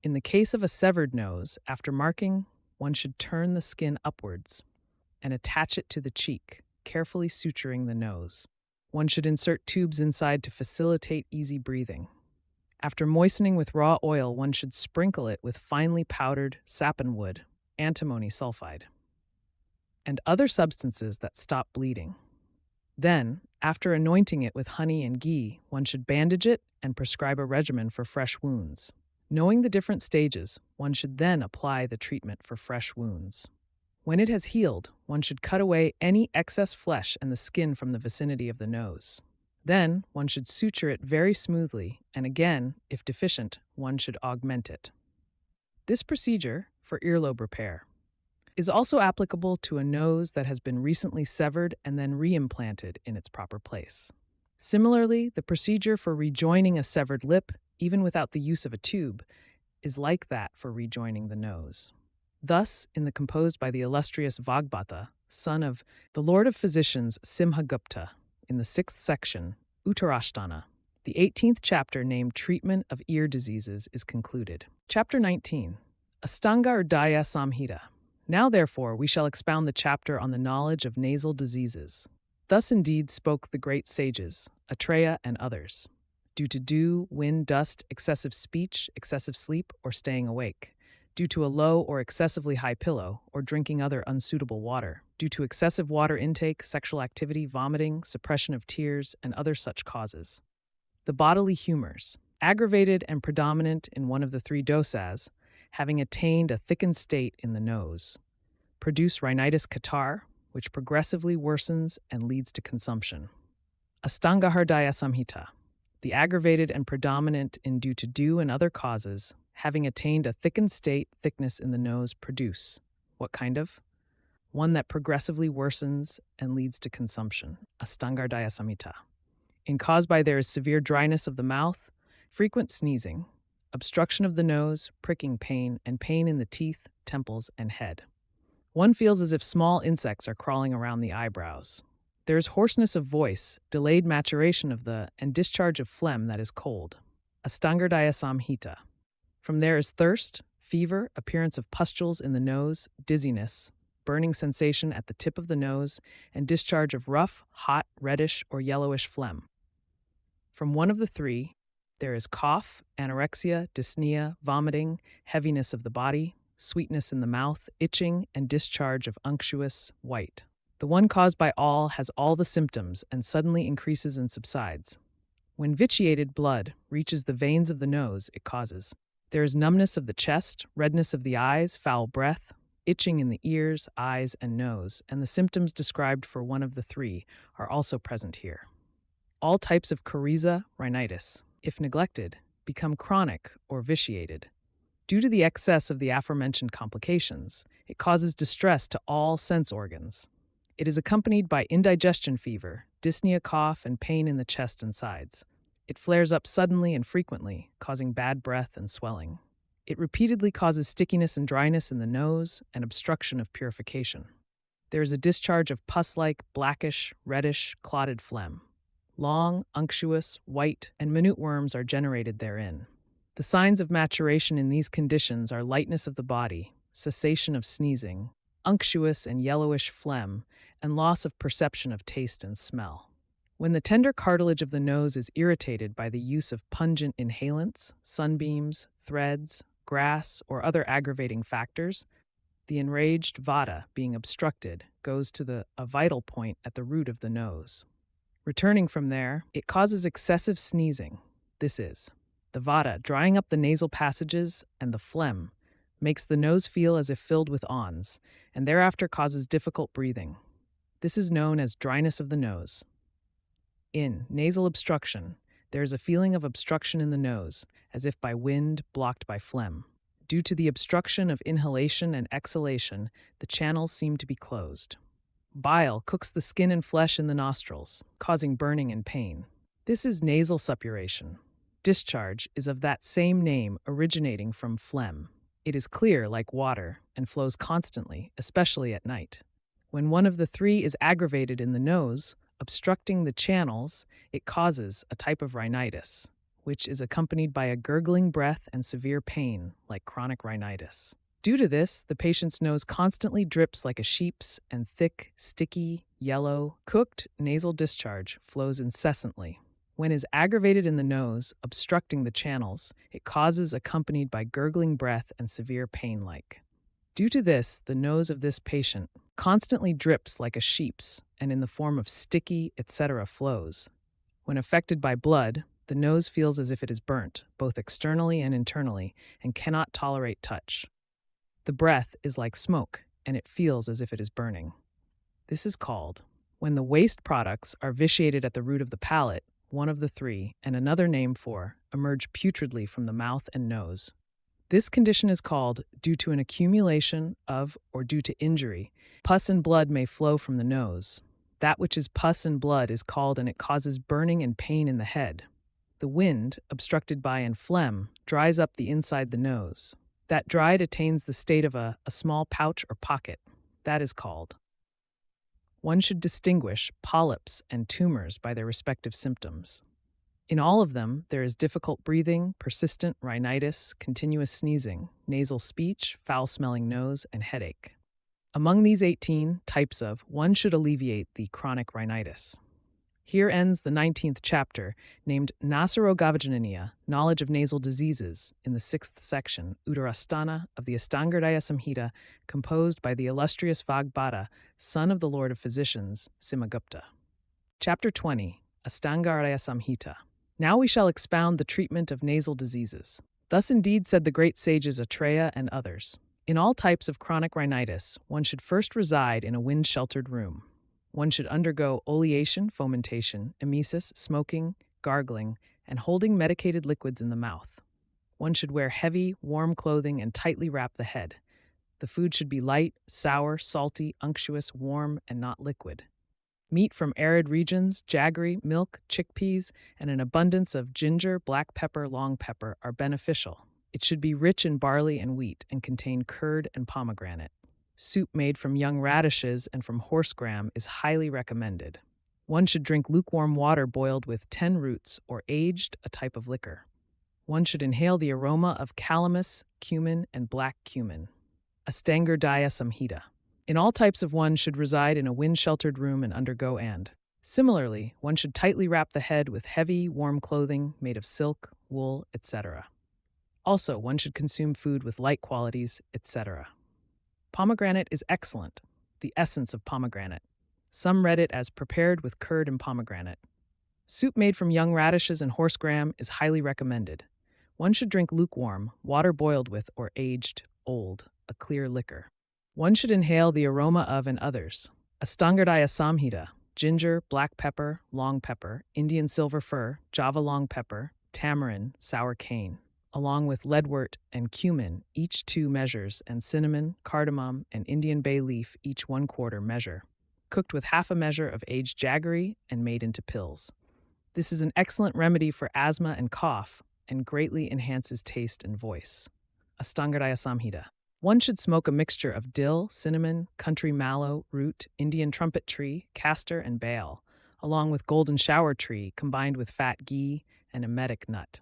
In the case of a severed nose, after marking, one should turn the skin upwards and attach it to the cheek, carefully suturing the nose. One should insert tubes inside to facilitate easy breathing. After moistening with raw oil, one should sprinkle it with finely powdered sappanwood, antimony sulfide, and other substances that stop bleeding. Then, after anointing it with honey and ghee, one should bandage it and prescribe a regimen for fresh wounds. Knowing the different stages, one should then apply the treatment for fresh wounds. When it has healed, one should cut away any excess flesh and the skin from the vicinity of the nose. Then, one should suture it very smoothly, and again, if deficient, one should augment it. This procedure, for earlobe repair, is also applicable to a nose that has been recently severed and then reimplanted in its proper place. Similarly, the procedure for rejoining a severed lip, even without the use of a tube, is like that for rejoining the nose. Thus, in the composed by the illustrious Vagbhata, son of the Lord of Physicians Simhagupta, in the 6th section, Uttara Sthana, the 18th chapter named Treatment of Ear Diseases is concluded. Chapter 19, Ashtanga Hridaya Samhita. Now, therefore, we shall expound the chapter on the knowledge of nasal diseases. Thus indeed spoke the great sages, Atreya and others. Due to dew, wind, dust, excessive speech, excessive sleep, or staying awake. Due to a low or excessively high pillow, or drinking other unsuitable water. Due to excessive water intake, sexual activity, vomiting, suppression of tears, and other such causes. The bodily humors, aggravated and predominant in one of the three dosas, having attained a thickened state in the nose, produce rhinitis catarrh, which progressively worsens and leads to consumption. Ashtanga Hridaya Samhita. The aggravated and predominant in due to dew and other causes, having attained a thickened state, thickness in the nose, produce. What kind of? One that progressively worsens and leads to consumption. Ashtanga Hridaya Samhita. In caused by there is severe dryness of the mouth, frequent sneezing, obstruction of the nose, pricking pain, and pain in the teeth, temples, and head. One feels as if small insects are crawling around the eyebrows. There is hoarseness of voice, delayed maturation of the, and discharge of phlegm that is cold. Ashtanga Hridaya Samhita. From there is thirst, fever, appearance of pustules in the nose, dizziness, burning sensation at the tip of the nose, and discharge of rough, hot, reddish, or yellowish phlegm. From one of the three, there is cough, anorexia, dyspnea, vomiting, heaviness of the body, sweetness in the mouth, itching, and discharge of unctuous, white. The one caused by all has all the symptoms and suddenly increases and subsides. When vitiated blood reaches the veins of the nose, it causes. There is numbness of the chest, redness of the eyes, foul breath, itching in the ears, eyes, and nose, and the symptoms described for one of the three are also present here. All types of coryza, rhinitis, if neglected, become chronic or vitiated. Due to the excess of the aforementioned complications, it causes distress to all sense organs. It is accompanied by indigestion fever, dyspnea, cough, and pain in the chest and sides. It flares up suddenly and frequently, causing bad breath and swelling. It repeatedly causes stickiness and dryness in the nose and obstruction of purification. There is a discharge of pus-like, blackish, reddish, clotted phlegm. Long, unctuous, white, and minute worms are generated therein. The signs of maturation in these conditions are lightness of the body, cessation of sneezing, unctuous and yellowish phlegm, and loss of perception of taste and smell. When the tender cartilage of the nose is irritated by the use of pungent inhalants, sunbeams, threads, grass, or other aggravating factors, the enraged Vata, being obstructed, goes to a vital point at the root of the nose. Returning from there, it causes excessive sneezing. This is, the Vata, drying up the nasal passages, and the phlegm, makes the nose feel as if filled with ons, and thereafter causes difficult breathing. This is known as dryness of the nose. In nasal obstruction, there is a feeling of obstruction in the nose, as if by wind blocked by phlegm. Due to the obstruction of inhalation and exhalation, the channels seem to be closed. Bile cooks the skin and flesh in the nostrils, causing burning and pain. This is nasal suppuration. Discharge is of that same name, originating from phlegm. It is clear like water and flows constantly, especially at night. When one of the three is aggravated in the nose, obstructing the channels, it causes a type of rhinitis, which is accompanied by a gurgling breath and severe pain, like chronic rhinitis. Due to this, the patient's nose constantly drips like a sheep's, and thick, sticky, yellow, cooked nasal discharge flows incessantly. When is aggravated in the nose, obstructing the channels, it causes accompanied by gurgling breath and severe pain like. Due to this, the nose of this patient constantly drips like a sheep's and in the form of sticky, etc. flows. When affected by blood, the nose feels as if it is burnt, both externally and internally, and cannot tolerate touch. The breath is like smoke, and it feels as if it is burning. This is called, when the waste products are vitiated at the root of the palate, one of the three, and another name for, emerge putridly from the mouth and nose. This condition is called due to an accumulation of or due to injury. Pus and blood may flow from the nose. That which is pus and blood is called and it causes burning and pain in the head. The wind, obstructed by and phlegm, dries up the inside the nose. That dried attains the state of a small pouch or pocket. That is called. One should distinguish polyps and tumors by their respective symptoms. In all of them, there is difficult breathing, persistent rhinitis, continuous sneezing, nasal speech, foul-smelling nose, and headache. Among these 18 types of, one should alleviate the chronic rhinitis. Here ends the 19th chapter, named Nasarogavajaniniya, Knowledge of Nasal Diseases, in the 6th section, Uttara Sthana, of the Ashtanga Hridaya Samhita, composed by the illustrious Vagbhata, son of the Lord of Physicians, Simagupta. Chapter 20, Ashtanga Hridaya Samhita. Now we shall expound the treatment of nasal diseases. Thus indeed said the great sages Atraya and others. In all types of chronic rhinitis, one should first reside in a wind-sheltered room. One should undergo oleation, fomentation, emesis, smoking, gargling, and holding medicated liquids in the mouth. One should wear heavy, warm clothing and tightly wrap the head. The food should be light, sour, salty, unctuous, warm, and not liquid. Meat from arid regions, jaggery, milk, chickpeas, and an abundance of ginger, black pepper, long pepper are beneficial. It should be rich in barley and wheat and contain curd and pomegranate. Soup made from young radishes and from horse gram is highly recommended. One should drink lukewarm water boiled with 10 roots or aged, a type of liquor. One should inhale the aroma of calamus, cumin, and black cumin. Ashtanga Hridaya Samhita. In all types of one should reside in a wind-sheltered room and undergo and. Similarly, one should tightly wrap the head with heavy, warm clothing made of silk, wool, etc. Also, one should consume food with light qualities, etc. Pomegranate is excellent, the essence of pomegranate. Some read it as prepared with curd and pomegranate. Soup made from young radishes and horse gram is highly recommended. One should drink lukewarm, water boiled with or aged, old, a clear liquor. One should inhale the aroma of and others. Ashtanga Hridaya Samhita, ginger, black pepper, long pepper, Indian silver fir, Java long pepper, tamarind, sour cane, along with leadwort and cumin, each 2 measures, and cinnamon, cardamom, and Indian bay leaf, each 1/4 measure, cooked with half a measure of aged jaggery and made into pills. This is an excellent remedy for asthma and cough, and greatly enhances taste and voice. Ashtanga Hridaya Samhita. One should smoke a mixture of dill, cinnamon, country mallow, root, Indian trumpet tree, castor, and bale, along with golden shower tree combined with fat ghee and emetic nut.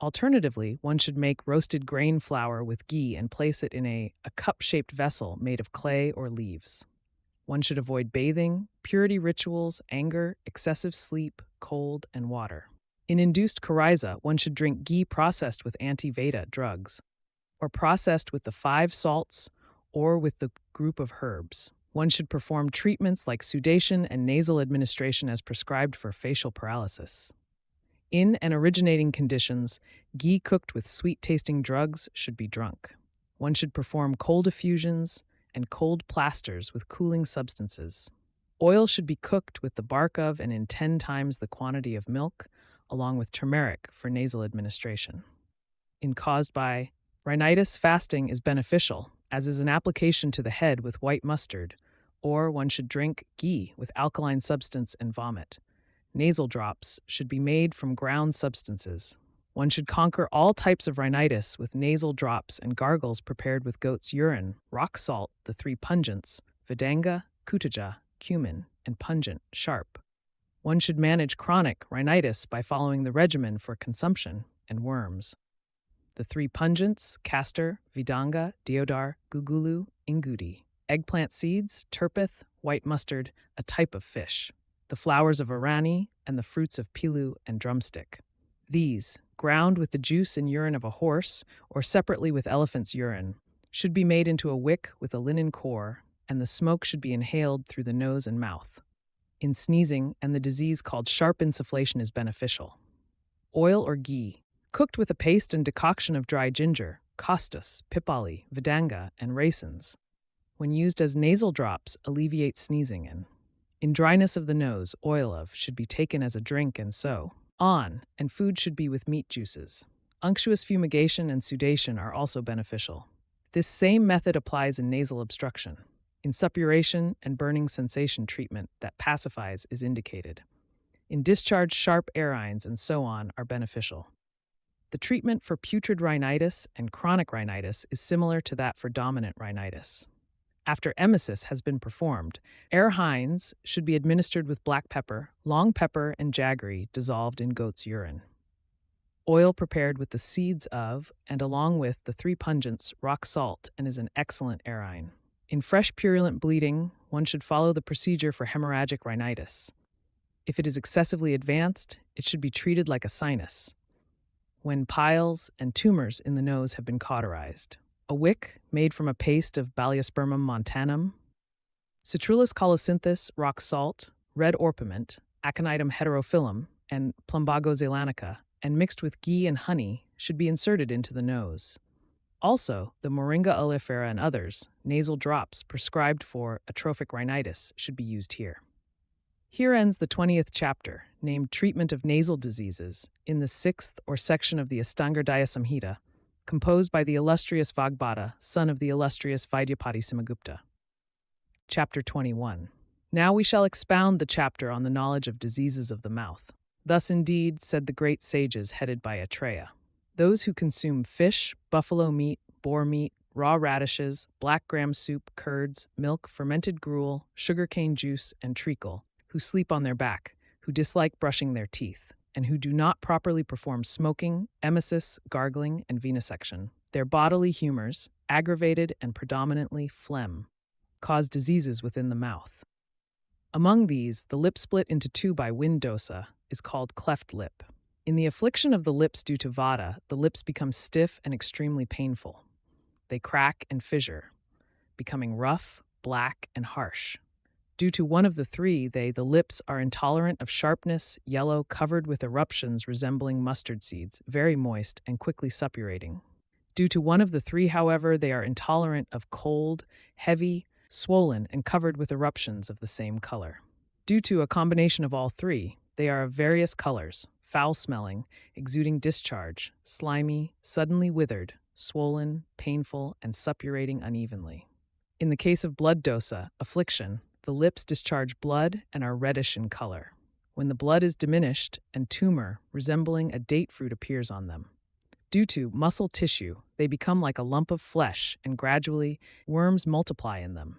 Alternatively, one should make roasted grain flour with ghee and place it in a cup-shaped vessel made of clay or leaves. One should avoid bathing, purity rituals, anger, excessive sleep, cold, and water. In induced coryza, one should drink ghee processed with anti-vata drugs, or processed with the 5 salts, or with the group of herbs. One should perform treatments like sudation and nasal administration as prescribed for facial paralysis. In and originating conditions, ghee cooked with sweet-tasting drugs should be drunk. One should perform cold effusions and cold plasters with cooling substances. Oil should be cooked with the bark of and in 10 times the quantity of milk, along with turmeric for nasal administration. In caused by rhinitis, fasting is beneficial, as is an application to the head with white mustard, or one should drink ghee with alkaline substance and vomit. Nasal drops should be made from ground substances. One should conquer all types of rhinitis with nasal drops and gargles prepared with goat's urine, rock salt, the 3 pungents, vidanga, kutaja, cumin, and pungent, sharp. One should manage chronic rhinitis by following the regimen for consumption and worms. The 3 pungents, castor, vidanga, deodar, gugulu, ingudi, eggplant seeds, turpith, white mustard, a type of fish, the flowers of arani, and the fruits of pilu and drumstick. These, ground with the juice and urine of a horse, or separately with elephant's urine, should be made into a wick with a linen core, and the smoke should be inhaled through the nose and mouth. In sneezing, and the disease called sharp insufflation is beneficial. Oil or ghee, cooked with a paste and decoction of dry ginger, costus, pipali, vidanga, and raisins. When used as nasal drops, alleviates sneezing and, in dryness of the nose, oil of should be taken as a drink and so on, and food should be with meat juices. Unctuous fumigation and sudation are also beneficial. This same method applies in nasal obstruction. In suppuration and burning sensation treatment that pacifies is indicated. In discharge, sharp arines and so on are beneficial. The treatment for putrid rhinitis and chronic rhinitis is similar to that for dominant rhinitis. After emesis has been performed, arines should be administered with black pepper, long pepper, and jaggery dissolved in goat's urine. Oil prepared with the seeds of and along with the 3 pungents rock salt and is an excellent arine. In fresh purulent bleeding, one should follow the procedure for hemorrhagic rhinitis. If it is excessively advanced, it should be treated like a sinus. When piles and tumors in the nose have been cauterized, a wick made from a paste of Balaeospermum montanum, Citrullus colocynthus rock salt, red orpiment, Aconitum heterophyllum, and Plumbago zeylanica, and mixed with ghee and honey, should be inserted into the nose. Also, the Moringa oleifera and others, nasal drops prescribed for atrophic rhinitis, should be used here. Here ends the 20th chapter, named Treatment of Nasal Diseases, in the 6th or section of the Ashtanga Hridaya Samhita, composed by the illustrious Vagbhata, son of the illustrious Vidyapati Simagupta. Chapter 21. Now we shall expound the chapter on the knowledge of diseases of the mouth. Thus indeed said the great sages headed by Atreya. Those who consume fish, buffalo meat, boar meat, raw radishes, black gram soup, curds, milk, fermented gruel, sugarcane juice, and treacle, who sleep on their back, who dislike brushing their teeth, and who do not properly perform smoking, emesis, gargling, and venesection, their bodily humors, aggravated and predominantly phlegm, cause diseases within the mouth. Among these, the lip split into 2 by wind dosa is called cleft lip. In the affliction of the lips due to vata, the lips become stiff and extremely painful. They crack and fissure, becoming rough, black, and harsh. Due to one of the 3, the lips are intolerant of sharpness, yellow, covered with eruptions resembling mustard seeds, very moist, and quickly suppurating. Due to one of the 3, however, they are intolerant of cold, heavy, swollen, and covered with eruptions of the same color. Due to a combination of all 3, they are of various colors, foul-smelling, exuding discharge, slimy, suddenly withered, swollen, painful, and suppurating unevenly. In the case of blood dosa, affliction, the lips discharge blood and are reddish in color. When the blood is diminished, and tumor, resembling a date fruit, appears on them. Due to muscle tissue, they become like a lump of flesh, and gradually, worms multiply in them.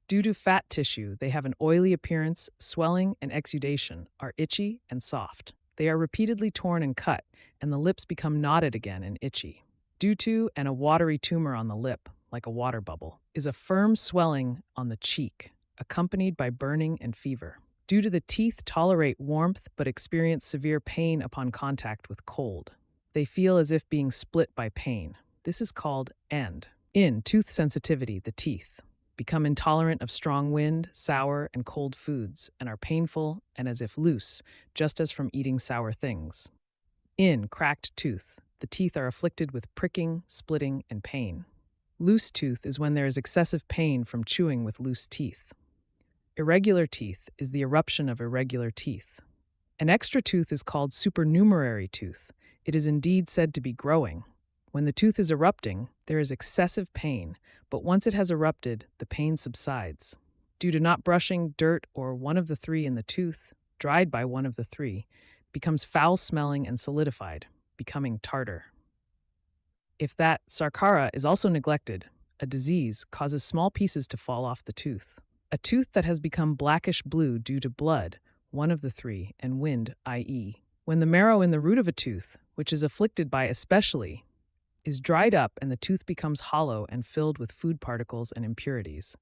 Due to fat tissue, they have an oily appearance, swelling and exudation, are itchy and soft. They are repeatedly torn and cut, and the lips become knotted again and itchy. Due to and a watery tumor on the lip, like a water bubble, is a firm swelling on the cheek, accompanied by burning and fever. Due to the teeth tolerate warmth but experience severe pain upon contact with cold. They feel as if being split by pain. This is called end. In tooth sensitivity, the teeth become intolerant of strong wind, sour, and cold foods, and are painful and as if loose, just as from eating sour things. In cracked tooth, the teeth are afflicted with pricking, splitting, and pain. Loose tooth is when there is excessive pain from chewing with loose teeth. Irregular teeth is the eruption of irregular teeth. An extra tooth is called supernumerary tooth. It is indeed said to be growing. When the tooth is erupting, there is excessive pain, but once it has erupted, the pain subsides. Due to not brushing, dirt or one of the 3 in the tooth, dried by one of the 3, becomes foul-smelling and solidified, becoming tartar. If that sarkara is also neglected, a disease causes small pieces to fall off the tooth. A tooth that has become blackish-blue due to blood, one of the 3, and wind, i.e., when the marrow in the root of a tooth, which is afflicted by especially, is dried up and the tooth becomes hollow and filled with food particles and impurities.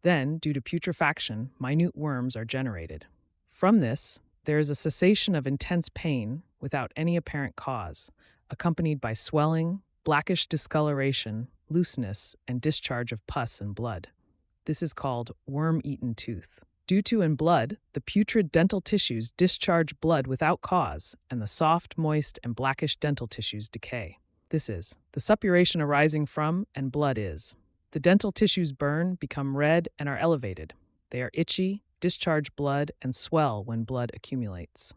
Then, due to putrefaction, minute worms are generated. From this, there is a cessation of intense pain without any apparent cause, accompanied by swelling, blackish discoloration, looseness, and discharge of pus and blood. This is called worm-eaten tooth. Due to in blood, the putrid dental tissues discharge blood without cause, and the soft, moist, and blackish dental tissues decay. This is the suppuration arising from and blood is. The dental tissues burn, become red, and are elevated. They are itchy, discharge blood, and swell when blood accumulates.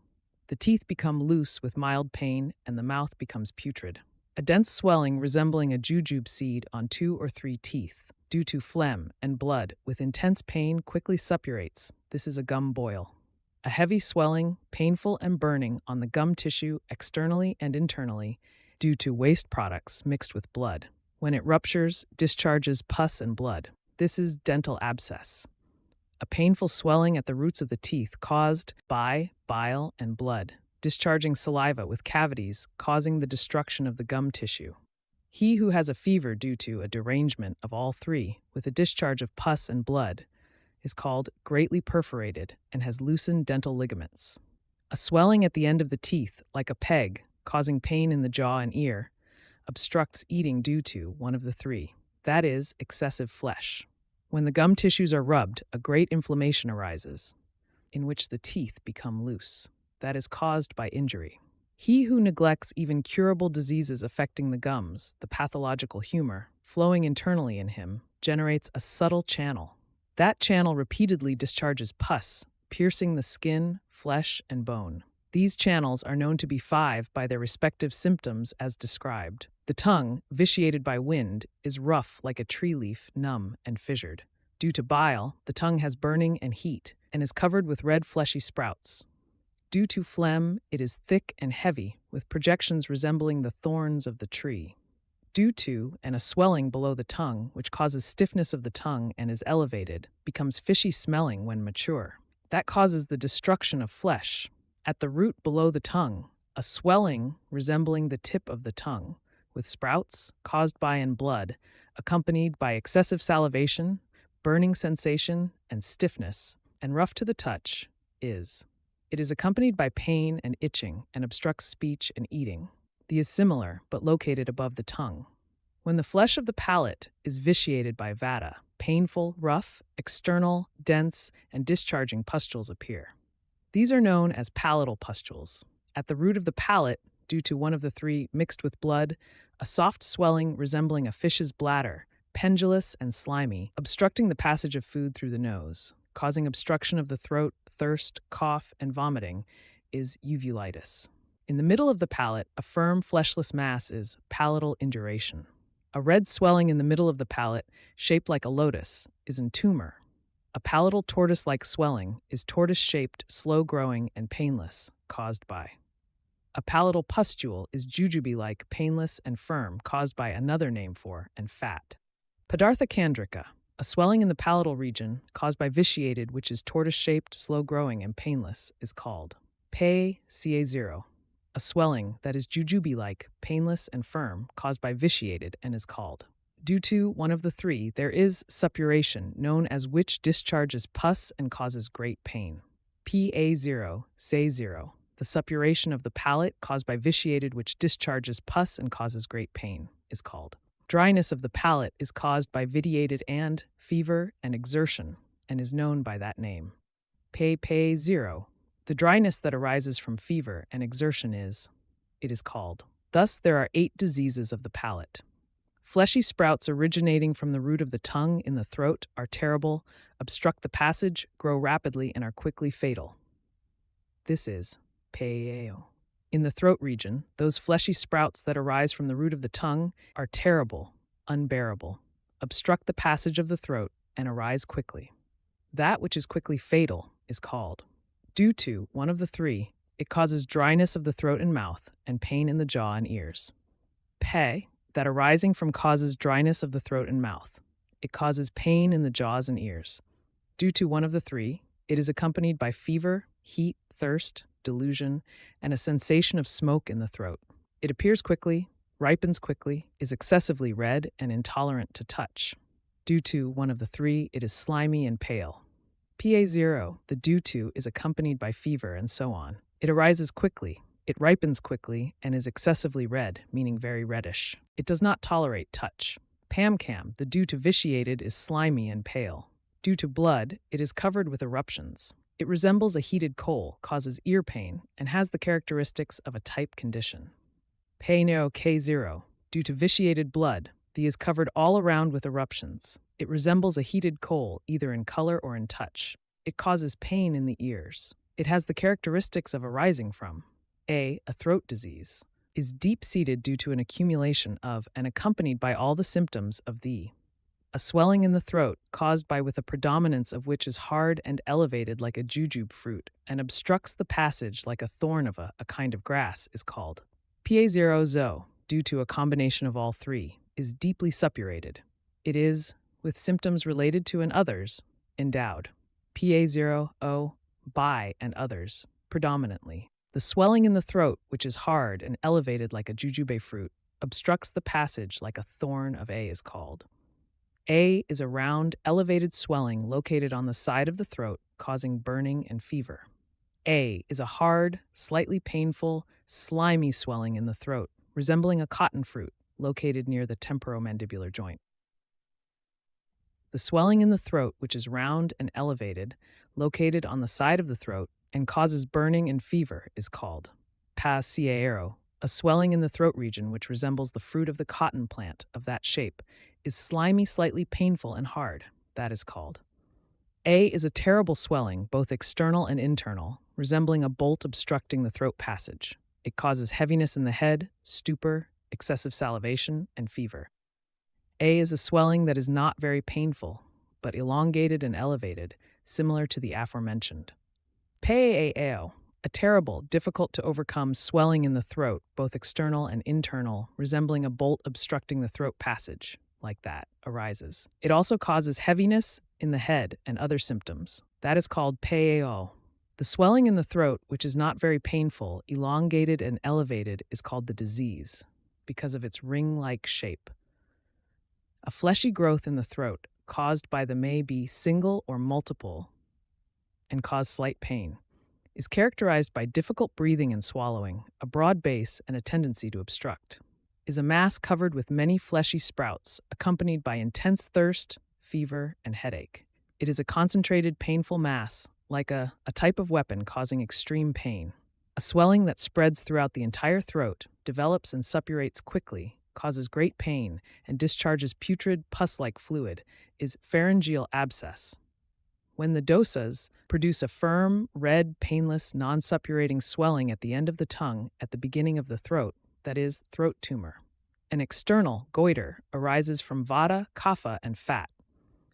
The teeth become loose with mild pain, and the mouth becomes putrid. A dense swelling resembling a jujube seed on 2 or 3 teeth, due to phlegm and blood with intense pain quickly suppurates. This is a gum boil. A heavy swelling, painful and burning on the gum tissue externally and internally due to waste products mixed with blood. When it ruptures, discharges pus and blood. This is dental abscess. A painful swelling at the roots of the teeth caused by bile and blood, discharging saliva with cavities causing the destruction of the gum tissue. He who has a fever due to a derangement of all three, with a discharge of pus and blood, is called greatly perforated and has loosened dental ligaments. A swelling at the end of the teeth, like a peg, causing pain in the jaw and ear, obstructs eating due to one of the three, that is, excessive flesh. When the gum tissues are rubbed, a great inflammation arises, in which the teeth become loose, that is caused by injury. He who neglects even curable diseases affecting the gums, the pathological humor, flowing internally in him, generates a subtle channel. That channel repeatedly discharges pus, piercing the skin, flesh, and bone. These channels are known to be 5 by their respective symptoms as described. The tongue, vitiated by wind, is rough like a tree leaf, numb and fissured. Due to bile, the tongue has burning and heat, and is covered with red fleshy sprouts. Due to phlegm, it is thick and heavy, with projections resembling the thorns of the tree. Due to, and a swelling below the tongue, which causes stiffness of the tongue and is elevated, becomes fishy smelling when mature. That causes the destruction of flesh. At the root below the tongue, a swelling resembling the tip of the tongue, with sprouts caused by and blood, accompanied by excessive salivation, burning sensation, and stiffness, and rough to the touch, is. It is accompanied by pain and itching and obstructs speech and eating. The is similar, but located above the tongue. When the flesh of the palate is vitiated by vata, painful, rough, external, dense, and discharging pustules appear. These are known as palatal pustules. At the root of the palate, due to one of the three mixed with blood, a soft swelling resembling a fish's bladder, pendulous and slimy, obstructing the passage of food through the nose, causing obstruction of the throat, thirst, cough, and vomiting, is uvulitis. In the middle of the palate, a firm fleshless mass is palatal induration. A red swelling in the middle of the palate, shaped like a lotus, is an tumor. A palatal tortoise-like swelling is tortoise-shaped, slow-growing, and painless, caused by. A palatal pustule is jujube-like, painless, and firm, caused by another name for, and fat. Padartha candrica, a swelling in the palatal region, caused by vitiated, which is tortoise-shaped, slow-growing, and painless, is called. Ca0, a swelling that is jujube-like, painless, and firm, caused by vitiated, and is called. Due to one of the three, there is suppuration, known as which discharges pus and causes great pain. Pa0, Se0, the suppuration of the palate caused by vitiated, which discharges pus and causes great pain, is called. Dryness of the palate is caused by vitiated and fever and exertion, and is known by that name. Pe0, the dryness that arises from fever and exertion is, it is called. Thus, there are 8 diseases of the palate. Fleshy sprouts originating from the root of the tongue in the throat are terrible, obstruct the passage, grow rapidly, and are quickly fatal. This is Peeo. In the throat region, those fleshy sprouts that arise from the root of the tongue are terrible, unbearable, obstruct the passage of the throat, and arise quickly. That which is quickly fatal is called. Due to one of the three, it causes dryness of the throat and mouth, and pain in the jaw and ears. Pe, that arising from causes dryness of the throat and mouth. It causes pain in the jaws and ears. Due to one of the three, it is accompanied by fever, heat, thirst, delusion, and a sensation of smoke in the throat. It appears quickly, ripens quickly, is excessively red, and intolerant to touch. Due to one of the three, it is slimy and pale. Pa0, the due to, is accompanied by fever and so on. It arises quickly. It ripens quickly and is excessively red, meaning very reddish. It does not tolerate touch. Pamcam, the due to vitiated, is slimy and pale. Due to blood, it is covered with eruptions. It resembles a heated coal, causes ear pain, and has the characteristics of a type condition. Peineo K0, due to vitiated blood, the is covered all around with eruptions. It resembles a heated coal, either in color or in touch. It causes pain in the ears. It has the characteristics of arising from a throat disease, is deep-seated due to an accumulation of and accompanied by all the symptoms of a swelling in the throat, caused by with a predominance of which is hard and elevated like a jujube fruit, and obstructs the passage like a thorn of a kind of grass, is called. Pa0 zo, due to a combination of all three, is deeply suppurated. It is, with symptoms related to and others, endowed. Pa0 o, by and others, predominantly. The swelling in the throat, which is hard and elevated like a jujube fruit, obstructs the passage like a thorn of a, is called. A is a round, elevated swelling located on the side of the throat, causing burning and fever. A is a hard, slightly painful, slimy swelling in the throat, resembling a cotton fruit, located near the temporomandibular joint. The swelling in the throat, which is round and elevated, located on the side of the throat, and causes burning and fever, is called pasiero. A swelling in the throat region which resembles the fruit of the cotton plant of that shape, is slimy, slightly painful and hard, that is called. A is a terrible swelling, both external and internal, resembling a bolt obstructing the throat passage. It causes heaviness in the head, stupor, excessive salivation, and fever. A is a swelling that is not very painful, but elongated and elevated, similar to the aforementioned. Peao, a terrible, difficult to overcome swelling in the throat, both external and internal, resembling a bolt obstructing the throat passage, like that, arises. It also causes heaviness in the head and other symptoms. That is called peao. The swelling in the throat, which is not very painful, elongated and elevated, is called the disease, because of its ring-like shape. A fleshy growth in the throat, caused by the may be single or multiple, and cause slight pain, is characterized by difficult breathing and swallowing, a broad base, and a tendency to obstruct. Is a mass covered with many fleshy sprouts, accompanied by intense thirst, fever, and headache. It is a concentrated, painful mass, like a type of weapon causing extreme pain. A swelling that spreads throughout the entire throat, develops and suppurates quickly, causes great pain, and discharges putrid, pus-like fluid, is pharyngeal abscess. When the dosas produce a firm, red, painless, non-suppurating swelling at the end of the tongue at the beginning of the throat, that is, throat tumor. An external, goiter, arises from vata, kapha, and fat.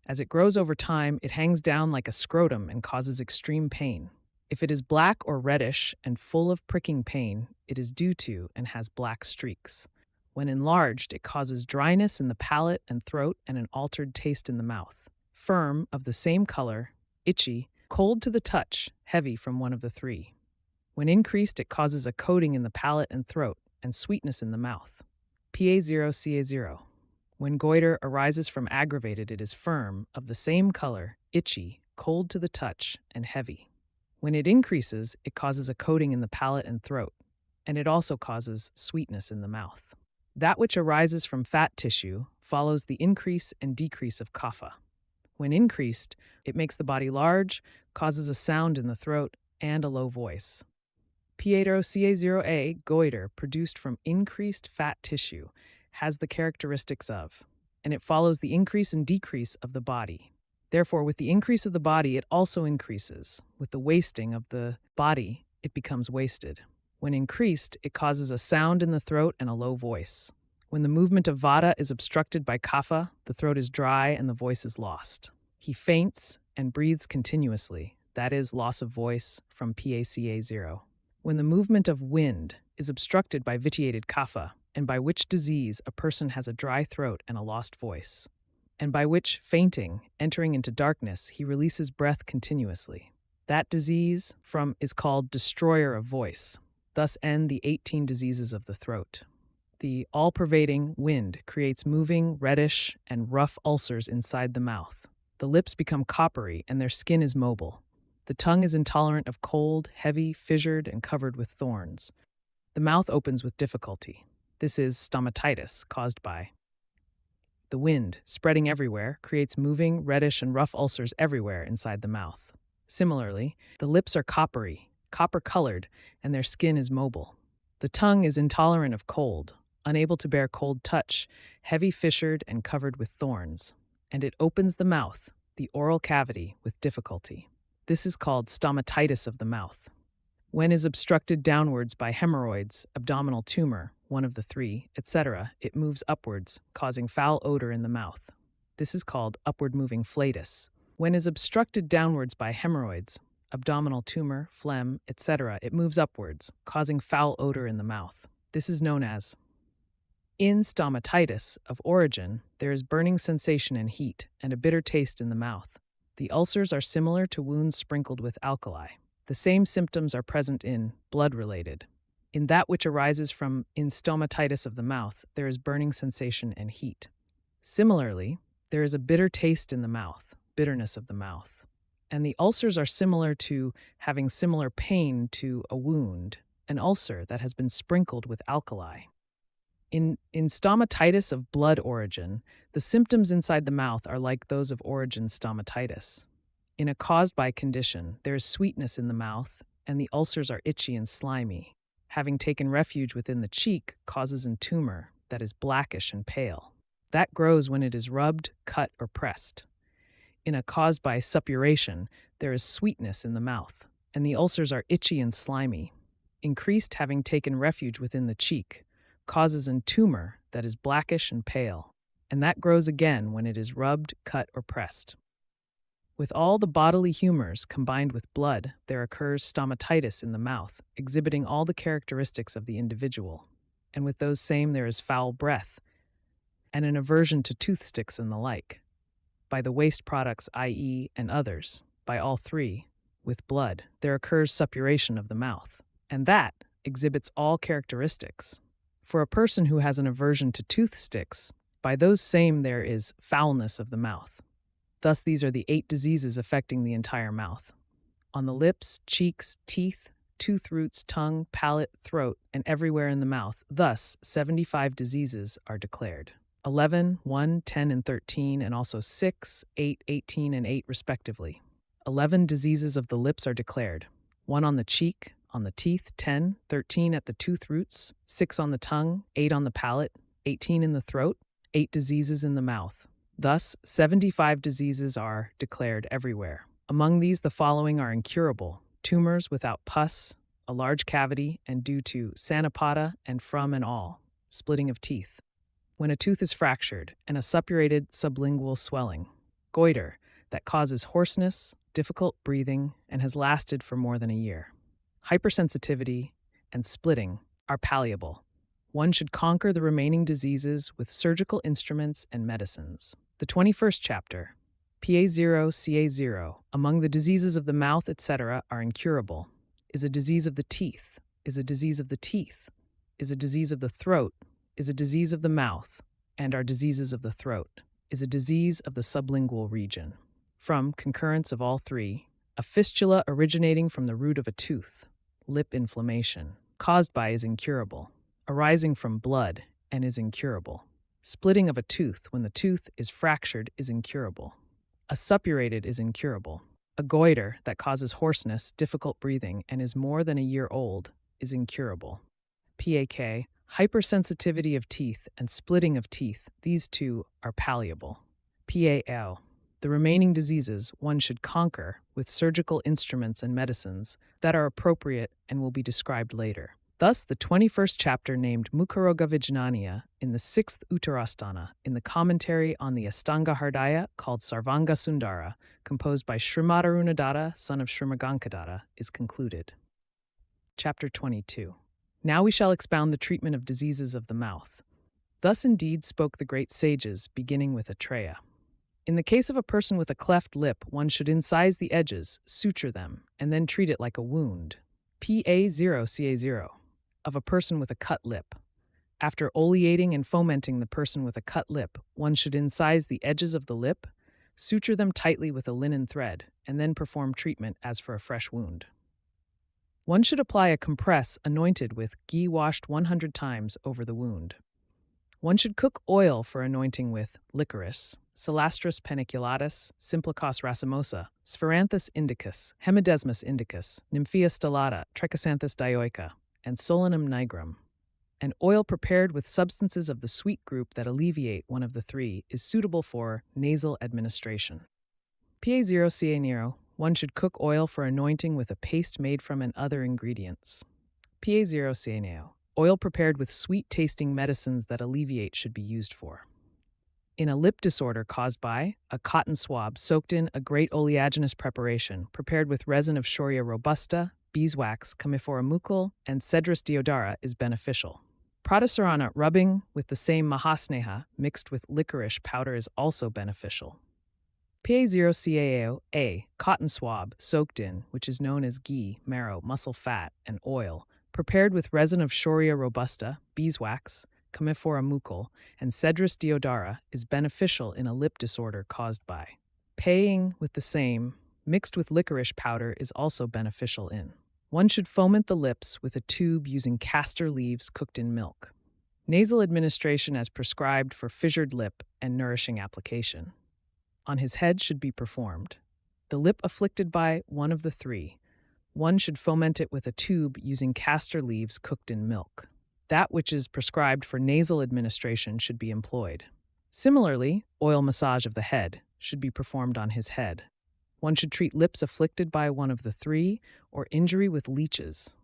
As it grows over time, it hangs down like a scrotum and causes extreme pain. If it is black or reddish and full of pricking pain, it is due to and has black streaks. When enlarged, it causes dryness in the palate and throat and an altered taste in the mouth. Firm, of the same color, itchy, cold to the touch, heavy from one of the three. When increased, it causes a coating in the palate and throat and sweetness in the mouth. Pa0 Ca0. When goiter arises from aggravated, it is firm, of the same color, itchy, cold to the touch, and heavy. When it increases, it causes a coating in the palate and throat, and it also causes sweetness in the mouth. That which arises from fat tissue follows the increase and decrease of kapha. When increased, it makes the body large, causes a sound in the throat, and a low voice. Pietro Ca0a, goiter, produced from increased fat tissue, has the characteristics of, and it follows the increase and decrease of the body. Therefore, with the increase of the body, it also increases. With the wasting of the body, it becomes wasted. When increased, it causes a sound in the throat and a low voice. When the movement of vata is obstructed by kapha, the throat is dry and the voice is lost. He faints and breathes continuously, that is, loss of voice, from PaCa0. When the movement of wind is obstructed by vitiated kapha, and by which disease a person has a dry throat and a lost voice, and by which, fainting, entering into darkness, he releases breath continuously. That disease is called destroyer of voice. Thus end the 18 diseases of the throat. The all-pervading wind creates moving, reddish, and rough ulcers inside the mouth. The lips become coppery and their skin is mobile. The tongue is intolerant of cold, heavy, fissured, and covered with thorns. The mouth opens with difficulty. This is stomatitis caused by the wind, spreading everywhere, creates moving, reddish, and rough ulcers everywhere inside the mouth. Similarly, the lips are coppery, copper-colored, and their skin is mobile. The tongue is intolerant of cold, unable to bear cold touch, heavy fissured and covered with thorns, and it opens the mouth, the oral cavity, with difficulty. This is called stomatitis of the mouth. When is obstructed downwards by hemorrhoids, abdominal tumor, one of the three, etc., it moves upwards, causing foul odor in the mouth. This is called upward-moving flatus. When is obstructed downwards by hemorrhoids, abdominal tumor, phlegm, etc., it moves upwards, causing foul odor in the mouth. This is known as in stomatitis of origin, there is burning sensation and heat, and a bitter taste in the mouth. The ulcers are similar to wounds sprinkled with alkali. The same symptoms are present in blood-related. In that which arises from in stomatitis of the mouth, there is burning sensation and heat. Similarly, there is a bitter taste in the mouth, bitterness of the mouth. And the ulcers are similar to having similar pain to a wound, an ulcer that has been sprinkled with alkali. In stomatitis of blood origin, the symptoms inside the mouth are like those of origin stomatitis. In a caused-by condition, there is sweetness in the mouth, and the ulcers are itchy and slimy. Having taken refuge within the cheek causes a tumor that is blackish and pale. That grows when it is rubbed, cut, or pressed. In a caused-by suppuration, there is sweetness in the mouth, and the ulcers are itchy and slimy. Increased having taken refuge within the cheek causes a tumor that is blackish and pale, and that grows again when it is rubbed, cut, or pressed. With all the bodily humors combined with blood, there occurs stomatitis in the mouth, exhibiting all the characteristics of the individual. And with those same there is foul breath, and an aversion to toothsticks and the like. By the waste products, i.e., and others, by all three, with blood, there occurs suppuration of the mouth, and that exhibits all characteristics. For a person who has an aversion to toothsticks, by those same there is foulness of the mouth. Thus, these are the 8 diseases affecting the entire mouth. On the lips, cheeks, teeth, tooth roots, tongue, palate, throat, and everywhere in the mouth. Thus, 75 diseases are declared. 11, 1, 10, and 13, and also 6, 8, 18, and 8 respectively. 11 diseases of the lips are declared. 1 on the cheek, on the teeth, 10, 13 at the tooth roots, 6 on the tongue, 8 on the palate, 18 in the throat, 8 diseases in the mouth. Thus, 75 diseases are declared everywhere. Among these, the following are incurable: tumors without pus, a large cavity, and due to sanapata and from and all, splitting of teeth. When a tooth is fractured, and a suppurated sublingual swelling. Goiter, that causes hoarseness, difficult breathing, and has lasted for more than a year. Hypersensitivity and splitting are palliable. One should conquer the remaining diseases with surgical instruments and medicines. The 21st chapter, PA0, CA0, among the diseases of the mouth, etc., are incurable. Is a disease of the teeth, is a disease of the teeth, is a disease of the throat, is a disease of the mouth, and are diseases of the throat, is a disease of the sublingual region. From concurrence of all three, a fistula originating from the root of a tooth, lip inflammation, caused by is incurable, arising from blood and is incurable. Splitting of a tooth when the tooth is fractured is incurable. A suppurated is incurable. A goiter that causes hoarseness, difficult breathing, and is more than a year old is incurable. PAK, hypersensitivity of teeth and splitting of teeth, these two are palliable. PAL, the remaining diseases one should conquer with surgical instruments and medicines that are appropriate and will be described later. Thus, the 21st chapter named Mukharoga Vijnaniya in the 6th Uttara Sthana in the commentary on the Ashtanga Hridaya called Sarvanga Sundara, composed by Srimadarunadatta, son of Srimagangadata, is concluded. Chapter 22. Now we shall expound the treatment of diseases of the mouth. Thus indeed spoke the great sages, beginning with Atreya. In the case of a person with a cleft lip, one should incise the edges, suture them, and then treat it like a wound. PA0CA0. Of a person with a cut lip. After oleating and fomenting the person with a cut lip, one should incise the edges of the lip, suture them tightly with a linen thread, and then perform treatment as for a fresh wound. One should apply a compress anointed with ghee washed 100 times over the wound. One should cook oil for anointing with licorice, Silastris peniculatus, Simplicos racemosa, Spheranthus indicus, Hemidesmus indicus, Nymphea stellata, Trichosanthus dioica, and Solanum nigrum. An oil prepared with substances of the sweet group that alleviate one of the three is suitable for nasal administration. PA0CA0. One should cook oil for anointing with a paste made from and other ingredients. PA0CA0. Oil prepared with sweet-tasting medicines that alleviate should be used for. In a lip disorder caused by a cotton swab soaked in a great oleaginous preparation prepared with resin of Shoria robusta, beeswax, Commiphora mucul, and Cedrus deodara is beneficial. Pradasarana rubbing with the same mahasneha mixed with licorice powder is also beneficial. PA0CAO-A, cotton swab soaked in, which is known as ghee, marrow, muscle fat, and oil, prepared with resin of Shoria robusta, beeswax, Commiphora mucul, and Cedrus deodara is beneficial in a lip disorder caused by. Paying with the same, mixed with licorice powder is also beneficial in. One should foment the lips with a tube using castor leaves cooked in milk. Nasal administration as prescribed for fissured lip and nourishing application. On his head should be performed. The lip afflicted by one of the three. One should foment it with a tube using castor leaves cooked in milk. That which is prescribed for nasal administration should be employed. Similarly, oil massage of the head should be performed on his head. One should treat lips afflicted by one of the three or injury with leeches.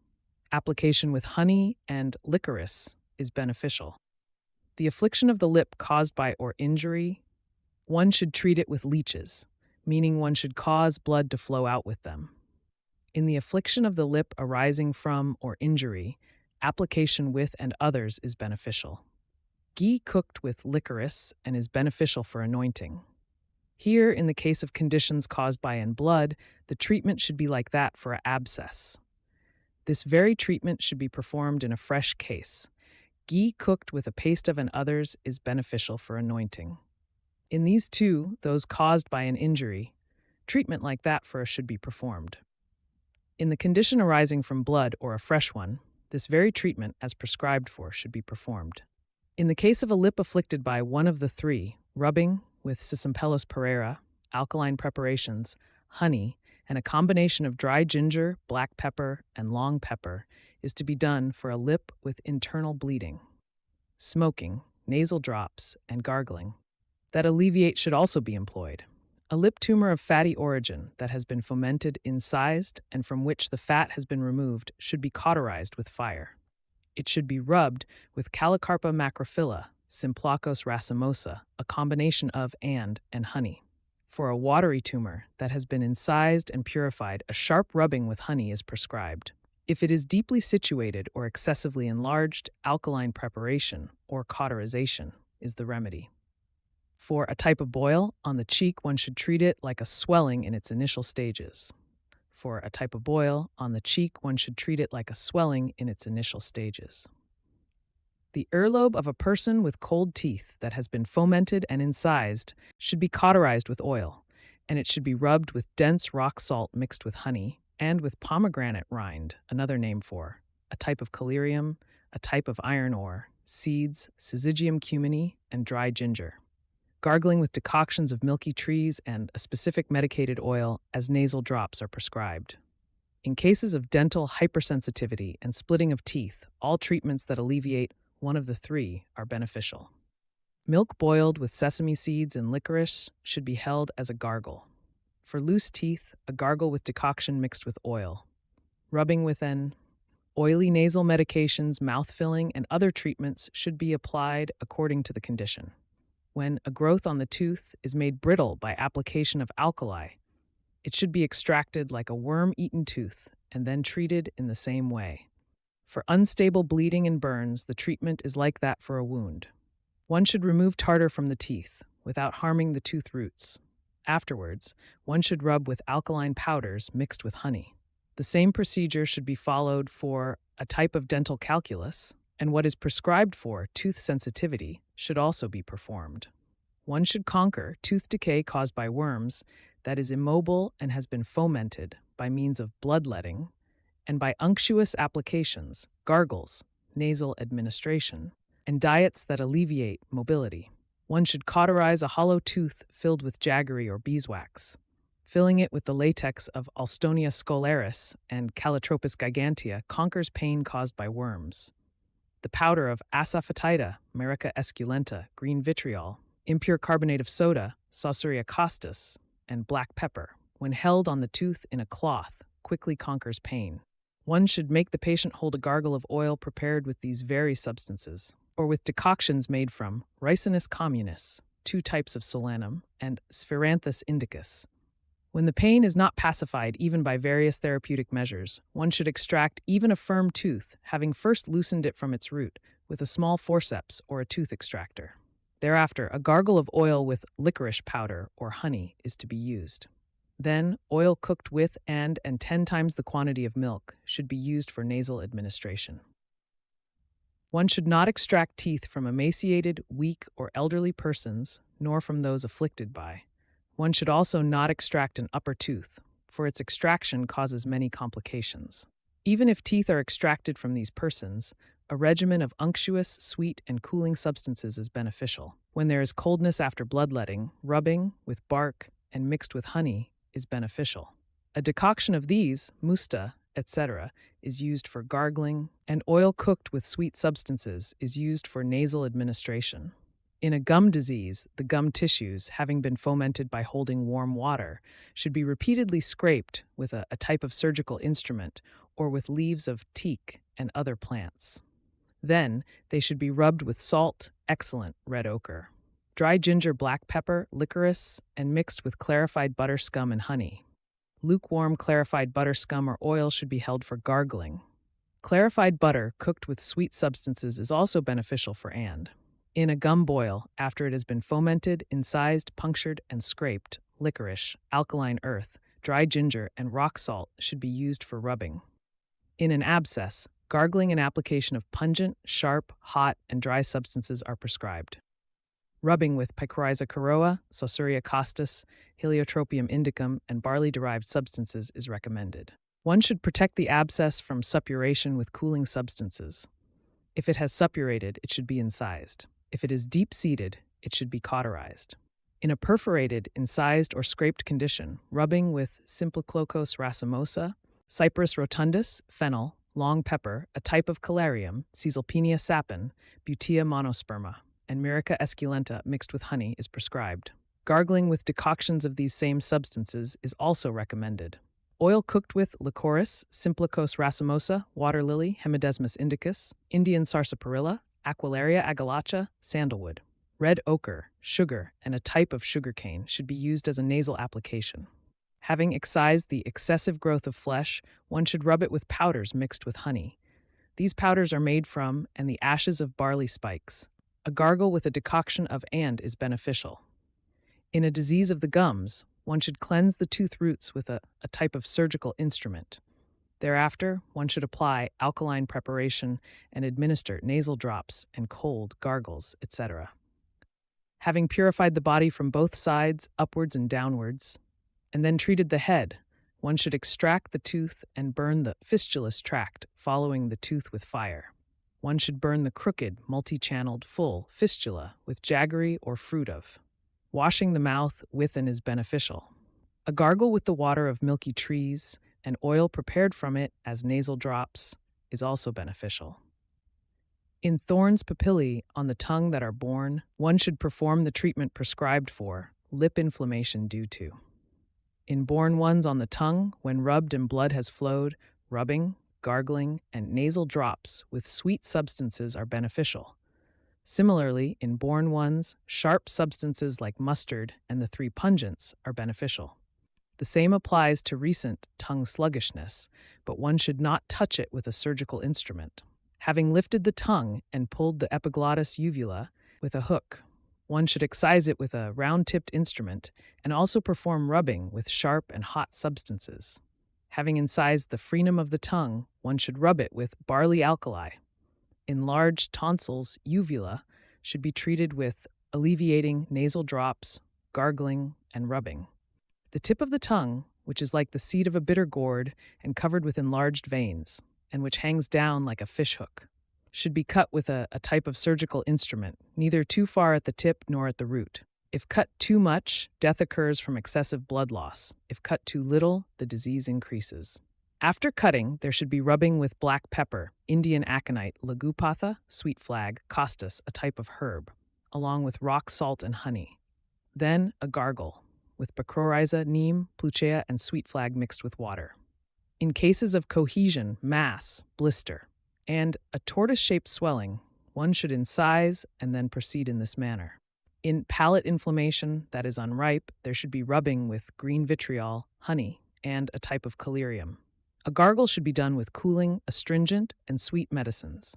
Application with honey and licorice is beneficial. The affliction of the lip caused by or injury, one should treat it with leeches, meaning one should cause blood to flow out with them. In the affliction of the lip arising from or injury, application with and others is beneficial. Ghee cooked with licorice and is beneficial for anointing. Here, in the case of conditions caused by in blood, the treatment should be like that for an abscess. This very treatment should be performed in a fresh case. Ghee cooked with a paste of and others is beneficial for anointing. In these two, those caused by an injury, treatment like that for should be performed. In the condition arising from blood or a fresh one, this very treatment as prescribed for should be performed. In the case of a lip afflicted by one of the three, rubbing with Cisampellos pereira, alkaline preparations, honey, and a combination of dry ginger, black pepper, and long pepper is to be done for a lip with internal bleeding. Smoking, nasal drops, and gargling that alleviate should also be employed. A lip tumor of fatty origin that has been fomented, incised, and from which the fat has been removed should be cauterized with fire. It should be rubbed with Calocarpa macrophylla, Simplacos racemosa, a combination of and honey. For a watery tumor that has been incised and purified, a sharp rubbing with honey is prescribed. If it is deeply situated or excessively enlarged, alkaline preparation or cauterization is the remedy. For a type of boil on the cheek, one should treat it like a swelling in its initial stages. For a type of boil on the cheek, one should treat it like a swelling in its initial stages. The earlobe of a person with cold teeth that has been fomented and incised should be cauterized with oil, and it should be rubbed with dense rock salt mixed with honey and with pomegranate rind, another name for a type of collyrium, a type of iron ore, seeds, syzygium cumini, and dry ginger. Gargling with decoctions of milky trees and a specific medicated oil as nasal drops are prescribed. In cases of dental hypersensitivity and splitting of teeth, all treatments that alleviate one of the three are beneficial. Milk boiled with sesame seeds and licorice should be held as a gargle. For loose teeth, a gargle with decoction mixed with oil. Rubbing with an oily nasal medications, mouth filling, and other treatments should be applied according to the condition. When a growth on the tooth is made brittle by application of alkali, it should be extracted like a worm-eaten tooth and then treated in the same way. For unstable bleeding and burns, the treatment is like that for a wound. One should remove tartar from the teeth without harming the tooth roots. Afterwards, one should rub with alkaline powders mixed with honey. The same procedure should be followed for a type of dental calculus, and what is prescribed for tooth sensitivity should also be performed. One should conquer tooth decay caused by worms that is immobile and has been fomented by means of bloodletting and by unctuous applications, gargles, nasal administration, and diets that alleviate mobility. One should cauterize a hollow tooth filled with jaggery or beeswax. Filling it with the latex of Alstonia scolaris and Calotropis gigantea conquers pain caused by worms. The powder of asafoetida, Marica esculenta, green vitriol, impure carbonate of soda, Sauceria costis, and black pepper, when held on the tooth in a cloth, quickly conquers pain. One should make the patient hold a gargle of oil prepared with these very substances, or with decoctions made from Ricinus communis, 2 types of solanum, and Spheranthus indicus. When the pain is not pacified even by various therapeutic measures, one should extract even a firm tooth, having first loosened it from its root, with a small forceps or a tooth extractor. Thereafter, a gargle of oil with licorice powder or honey is to be used. Then, oil cooked with and 10 times the quantity of milk should be used for nasal administration. One should not extract teeth from emaciated, weak, or elderly persons, nor from those afflicted by. One should also not extract an upper tooth, for its extraction causes many complications. Even if teeth are extracted from these persons, a regimen of unctuous, sweet, and cooling substances is beneficial. When there is coldness after bloodletting, rubbing with bark and mixed with honey is beneficial. A decoction of these, musta, etc., is used for gargling, and oil cooked with sweet substances is used for nasal administration. In a gum disease, the gum tissues, having been fomented by holding warm water, should be repeatedly scraped with a type of surgical instrument or with leaves of teak and other plants. Then, they should be rubbed with salt, excellent red ochre, dry ginger, black pepper, licorice, and mixed with clarified butter scum and honey. Lukewarm clarified butter scum or oil should be held for gargling. Clarified butter cooked with sweet substances is also beneficial for and. In a gum boil, after it has been fomented, incised, punctured, and scraped, licorice, alkaline earth, dry ginger, and rock salt should be used for rubbing. In an abscess, gargling and application of pungent, sharp, hot, and dry substances are prescribed. Rubbing with Picoriza caroa, Sauceria costis, Heliotropium indicum, and barley-derived substances is recommended. One should protect the abscess from suppuration with cooling substances. If it has suppurated, it should be incised. If it is deep-seated, it should be cauterized. In a perforated, incised, or scraped condition, rubbing with Simpliclocos racemosa, Cyperus rotundus, fennel, long pepper, a type of calarium, Caesalpinia sapin, Butea monosperma, and Marica esculenta mixed with honey is prescribed. Gargling with decoctions of these same substances is also recommended. Oil cooked with Lycoris, Simplicos racemosa, water lily, Hemidesmus indicus, Indian sarsaparilla, Aquilaria agalacha, sandalwood. Red ochre, sugar, and a type of sugarcane should be used as a nasal application. Having excised the excessive growth of flesh, one should rub it with powders mixed with honey. These powders are made from and the ashes of barley spikes. A gargle with a decoction of and is beneficial. In a disease of the gums, one should cleanse the tooth roots with a type of surgical instrument. Thereafter, one should apply alkaline preparation and administer nasal drops and cold gargles, etc. Having purified the body from both sides, upwards and downwards, and then treated the head, one should extract the tooth and burn the fistulous tract, following the tooth with fire. One should burn the crooked, multi-channeled, full fistula with jaggery or fruit of. Washing the mouth with and is beneficial. A gargle with the water of milky trees and oil prepared from it as nasal drops is also beneficial. In thorns papillae on the tongue that are born, one should perform the treatment prescribed for lip inflammation due to. In born ones on the tongue, when rubbed and blood has flowed, rubbing, gargling, and nasal drops with sweet substances are beneficial. Similarly, in born ones, sharp substances like mustard and the 3 pungents are beneficial. The same applies to recent tongue sluggishness, but one should not touch it with a surgical instrument. Having lifted the tongue and pulled the epiglottis uvula with a hook, one should excise it with a round-tipped instrument and also perform rubbing with sharp and hot substances. Having incised the frenum of the tongue, one should rub it with barley alkali. Enlarged tonsils, uvula, should be treated with alleviating nasal drops, gargling, and rubbing. The tip of the tongue, which is like the seed of a bitter gourd and covered with enlarged veins, and which hangs down like a fishhook. Should be cut with a type of surgical instrument, neither too far at the tip nor at the root. If cut too much, death occurs from excessive blood loss. If cut too little, the disease increases. After cutting, there should be rubbing with black pepper, Indian aconite, Lagupatha, sweet flag, costus, a type of herb, along with rock salt and honey. Then a gargle, with Bacroriza, neem, pluchea, and sweet flag mixed with water. In cases of cohesion, mass, blister, and a tortoise-shaped swelling, one should incise and then proceed in this manner. In palate inflammation that is unripe, there should be rubbing with green vitriol, honey, and a type of collyrium. A gargle should be done with cooling, astringent, and sweet medicines.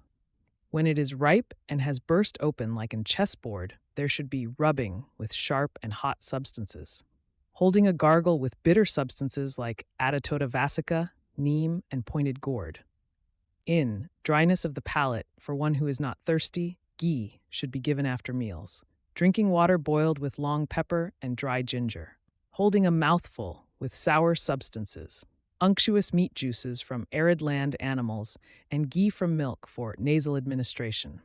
When it is ripe and has burst open like in chessboard, there should be rubbing with sharp and hot substances. Holding a gargle with bitter substances like Adatota vasica, neem, and pointed gourd. In dryness of the palate, for one who is not thirsty, ghee should be given after meals. Drinking water boiled with long pepper and dry ginger. Holding a mouthful with sour substances. Unctuous meat juices from arid land animals, and ghee from milk for nasal administration.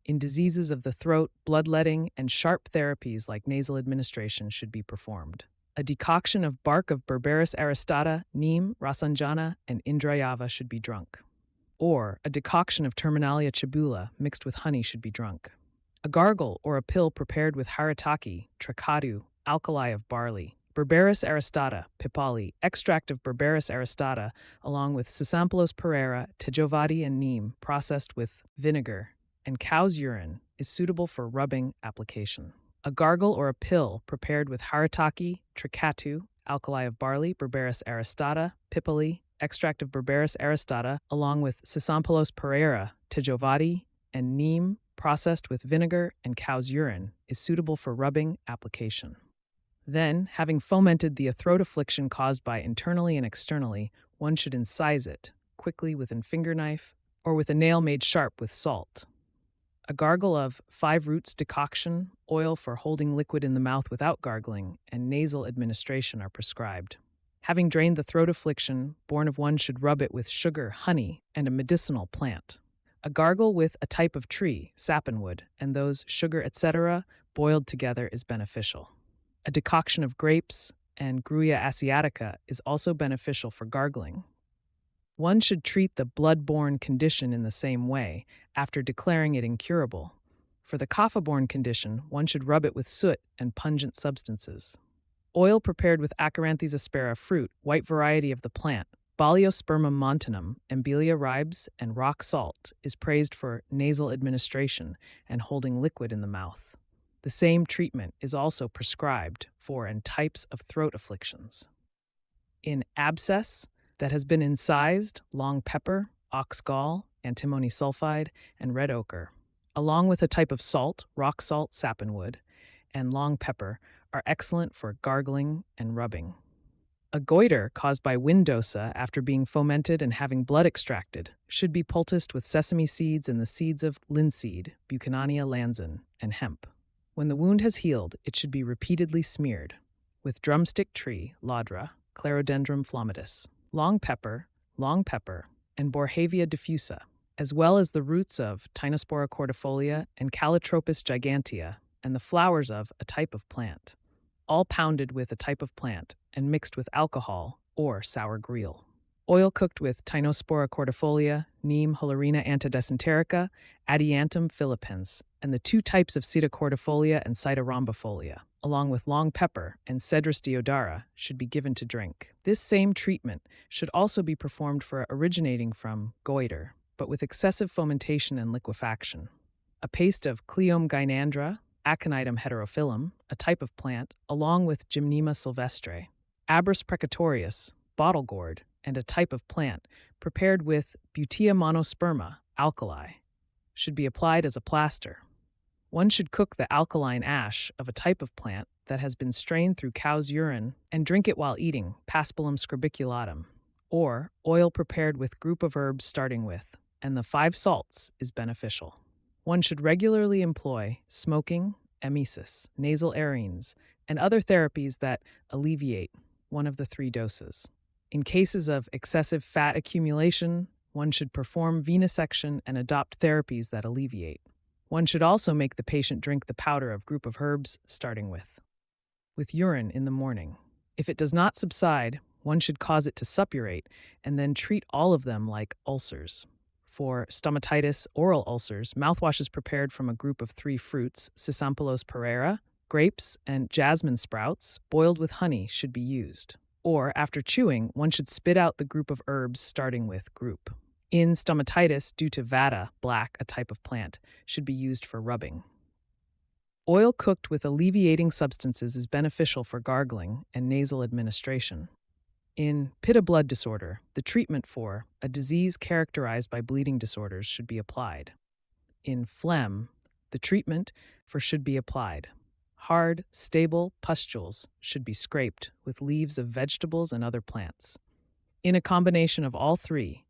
In diseases of the throat, bloodletting and sharp therapies like nasal administration should be performed. A decoction of bark of Berberis aristata, neem, rasanjana, and indrayava should be drunk. Or a decoction of Terminalia chibula mixed with honey should be drunk. A gargle or a pill prepared with haritaki, trakadu, alkali of barley, Berberis aristata, pipali, extract of Berberis aristata, along with Cisamplos pereira, tejovadi, and neem, processed with vinegar, and cow's urine, is suitable for rubbing application. A gargle or a pill prepared with haritaki, trakatu, alkali of barley, Berberis aristata, pipali, extract of Berberis aristata, along with Cisamplos pereira, tejovadi, and neem, processed with vinegar and cow's urine, is suitable for rubbing application. Then, having fomented the throat affliction caused by internally and externally, one should incise it, quickly with a finger knife, or with a nail made sharp with salt. A gargle of 5 roots decoction, oil for holding liquid in the mouth without gargling, and nasal administration are prescribed. Having drained the throat affliction, born of one should rub it with sugar, honey, and a medicinal plant. A gargle with a type of tree, sappanwood, and those sugar, etc., boiled together is beneficial. A decoction of grapes and Grewia asiatica is also beneficial for gargling. One should treat the blood-borne condition in the same way, after declaring it incurable. For the kapha-borne condition, one should rub it with soot and pungent substances. Oil prepared with Acaranthes aspera fruit, white variety of the plant, Baliospermum montanum, Embelia ribes, and rock salt, is praised for nasal administration and holding liquid in the mouth. The same treatment is also prescribed for and types of throat afflictions. In abscess that has been incised, long pepper, ox gall, antimony sulfide, and red ochre, along with a type of salt, rock salt, sappanwood, and long pepper, are excellent for gargling and rubbing. A goiter caused by wind dosa after being fomented and having blood extracted should be poulticed with sesame seeds and the seeds of linseed, Buchanania lanzan, and hemp. When the wound has healed, it should be repeatedly smeared with drumstick tree, Laudra, Clerodendrum flammatus, long pepper, and Borhavia diffusa, as well as the roots of Tinospora cordifolia and Calotropis gigantea, and the flowers of a type of plant, all pounded with a type of plant and mixed with alcohol or sour greel. Oil cooked with Tinospora cordifolia, neem Holarina antidesenterica, Adiantum philippines, and the 2 types of Sita cordifolia and Sita rhombifolia, along with long pepper and Cedrus deodara, should be given to drink. This same treatment should also be performed for originating from goiter, but with excessive fomentation and liquefaction. A paste of Cleome gynandra, Aconitum heterophyllum, a type of plant, along with Gymnema sylvestre, Abrus precatorius, bottle gourd, and a type of plant, prepared with Butea monosperma, alkali, should be applied as a plaster. One should cook the alkaline ash of a type of plant that has been strained through cow's urine and drink it while eating, Paspalum scrabiculatum, or oil prepared with group of herbs starting with, and the 5 salts is beneficial. One should regularly employ smoking, emesis, nasal aerines, and other therapies that alleviate one of the three doses. In cases of excessive fat accumulation, one should perform venesection and adopt therapies that alleviate. One should also make the patient drink the powder of group of herbs, starting with urine in the morning. If it does not subside, one should cause it to suppurate and then treat all of them like ulcers. For stomatitis, oral ulcers, mouthwash is prepared from a group of 3 fruits, Cisampulose pereira, grapes, and jasmine sprouts, boiled with honey should be used. Or, after chewing, one should spit out the group of herbs starting with group. In stomatitis, due to Vata, black, a type of plant, should be used for rubbing. Oil cooked with alleviating substances is beneficial for gargling and nasal administration. In Pitta blood disorder, the treatment for a disease characterized by bleeding disorders should be applied. In phlegm, the treatment for should be applied. Hard, stable pustules should be scraped with leaves of vegetables and other plants. In a combination of all three,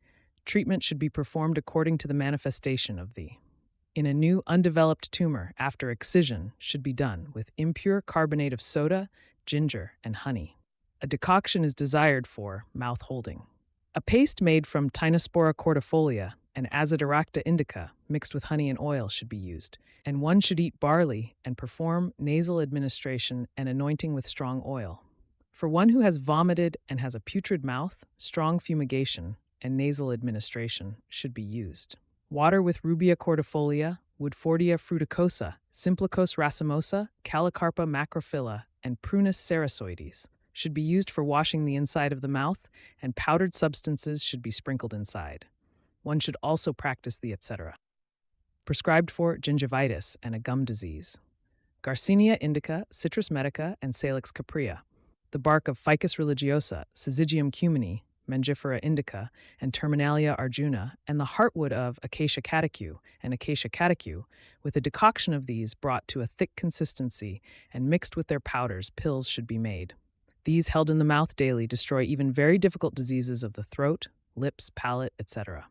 treatment should be performed according to the manifestation of the. In a new undeveloped tumor, after excision, should be done with impure carbonate of soda, ginger, and honey. A decoction is desired for mouth holding. A paste made from Tinospora cordifolia and Azadirachta indica mixed with honey and oil should be used, and one should eat barley and perform nasal administration and anointing with strong oil. For one who has vomited and has a putrid mouth, strong fumigation and nasal administration should be used. Water with Rubia cordifolia, Woodfordia fruticosa, Simplicos racemosa, Calicarpa macrophylla, and Prunus sarasoides should be used for washing the inside of the mouth, and powdered substances should be sprinkled inside. One should also practice the etc. Prescribed for gingivitis and a gum disease. Garcinia indica, Citrus medica, and Salix caprea. The bark of Ficus religiosa, Syzygium cumini, Mangifera indica, and Terminalia arjuna, and the heartwood of Acacia catechu and Acacia catechu, with a decoction of these brought to a thick consistency and mixed with their powders, pills should be made. These held in the mouth daily destroy even very difficult diseases of the throat, lips, palate, etc.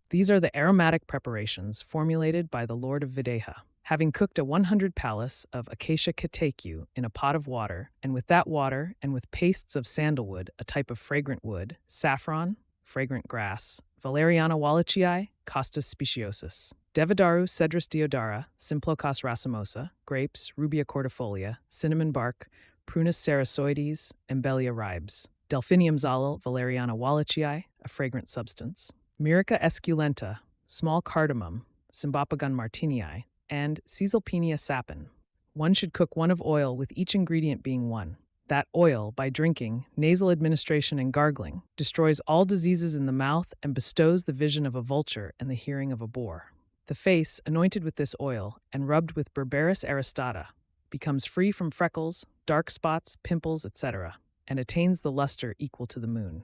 These are the aromatic preparations formulated by the Lord of Videha. Having cooked a 100 palace of Acacia catechu in a pot of water, and with that water and with pastes of sandalwood, a type of fragrant wood, saffron, fragrant grass, Valeriana wallachii, Costus speciosus, Devodaru cedrus deodara, Simplocos racemosa, grapes, Rubia cordifolia, cinnamon bark, Prunus sarasoides, Embellia ribes, Delphinium zalal, Valeriana wallachii, a fragrant substance, Myrica esculenta, small cardamom, Cymbopogon martinii, and Caesalpinia sapin. One should cook one of oil with each ingredient being one. That oil, by drinking, nasal administration, and gargling, destroys all diseases in the mouth and bestows the vision of a vulture and the hearing of a boar. The face, anointed with this oil and rubbed with Berberis aristata, becomes free from freckles, dark spots, pimples, etc., and attains the luster equal to the moon.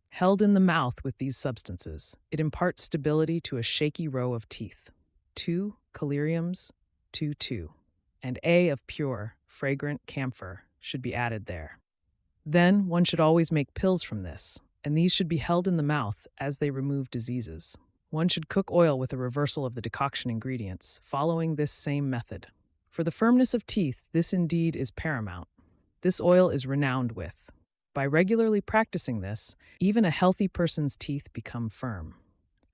Held in the mouth with these substances, it imparts stability to a shaky row of teeth. 2 collyriums, 2, and A of pure, fragrant camphor should be added there. Then one should always make pills from this, and these should be held in the mouth as they remove diseases. One should cook oil with a reversal of the decoction ingredients, following this same method. For the firmness of teeth, this indeed is paramount. This oil is renowned with. By regularly practicing this, even a healthy person's teeth become firm.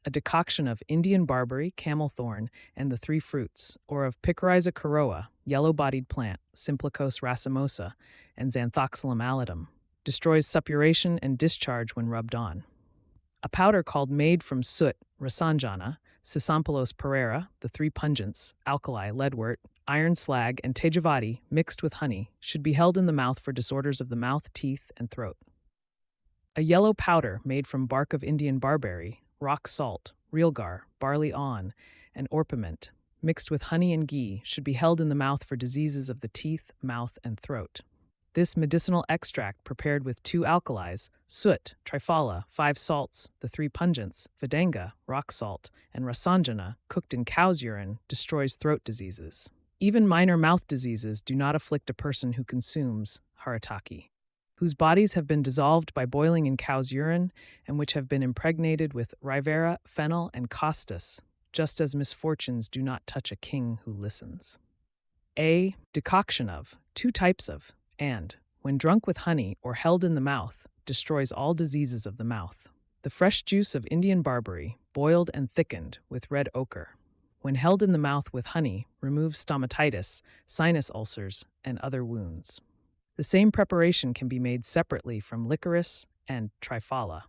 A decoction of Indian barberry, camel thorn, and the 3 fruits, or of Picoriza coroa, yellow-bodied plant, Simplicos racemosa, and Xanthoxylum alidum, destroys suppuration and discharge when rubbed on. A powder called made from soot, Rasanjana, Cisampulose pereira, the 3 pungents, alkali, leadwort, iron slag, and tejavati, mixed with honey, should be held in the mouth for disorders of the mouth, teeth, and throat. A yellow powder made from bark of Indian barberry, rock salt, realgar, barley awn, and orpiment, mixed with honey and ghee, should be held in the mouth for diseases of the teeth, mouth, and throat. This medicinal extract, prepared with 2 alkalis, soot, triphala, 5 salts, the 3 pungents, vedanga, rock salt, and rasanjana, cooked in cow's urine, destroys throat diseases. Even minor mouth diseases do not afflict a person who consumes haritaki, whose bodies have been dissolved by boiling in cow's urine and which have been impregnated with rivera, fennel, and costus, just as misfortunes do not touch a king who listens. A decoction of 2 types of and when drunk with honey or held in the mouth, destroys all diseases of the mouth. The fresh juice of Indian barberry, boiled and thickened with red ochre, when held in the mouth with honey, removes stomatitis, sinus ulcers, and other wounds. The same preparation can be made separately from licorice and triphala.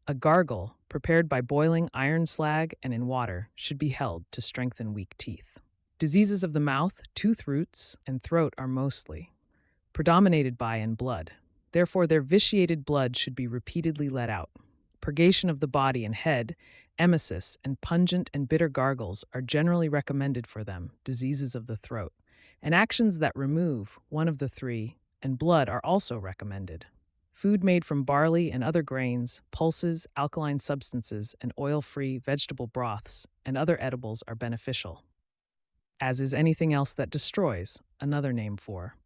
A gargle, prepared by boiling iron slag and in water, should be held to strengthen weak teeth. Diseases of the mouth, tooth roots, and throat are mostly predominated by and blood. Therefore, their vitiated blood should be repeatedly let out. Purgation of the body and head, emesis, and pungent and bitter gargles are generally recommended for them, diseases of the throat, and actions that remove one of the three and blood are also recommended. Food made from barley and other grains, pulses, alkaline substances, and oil-free vegetable broths and other edibles are beneficial. As is anything else that destroys, another name for.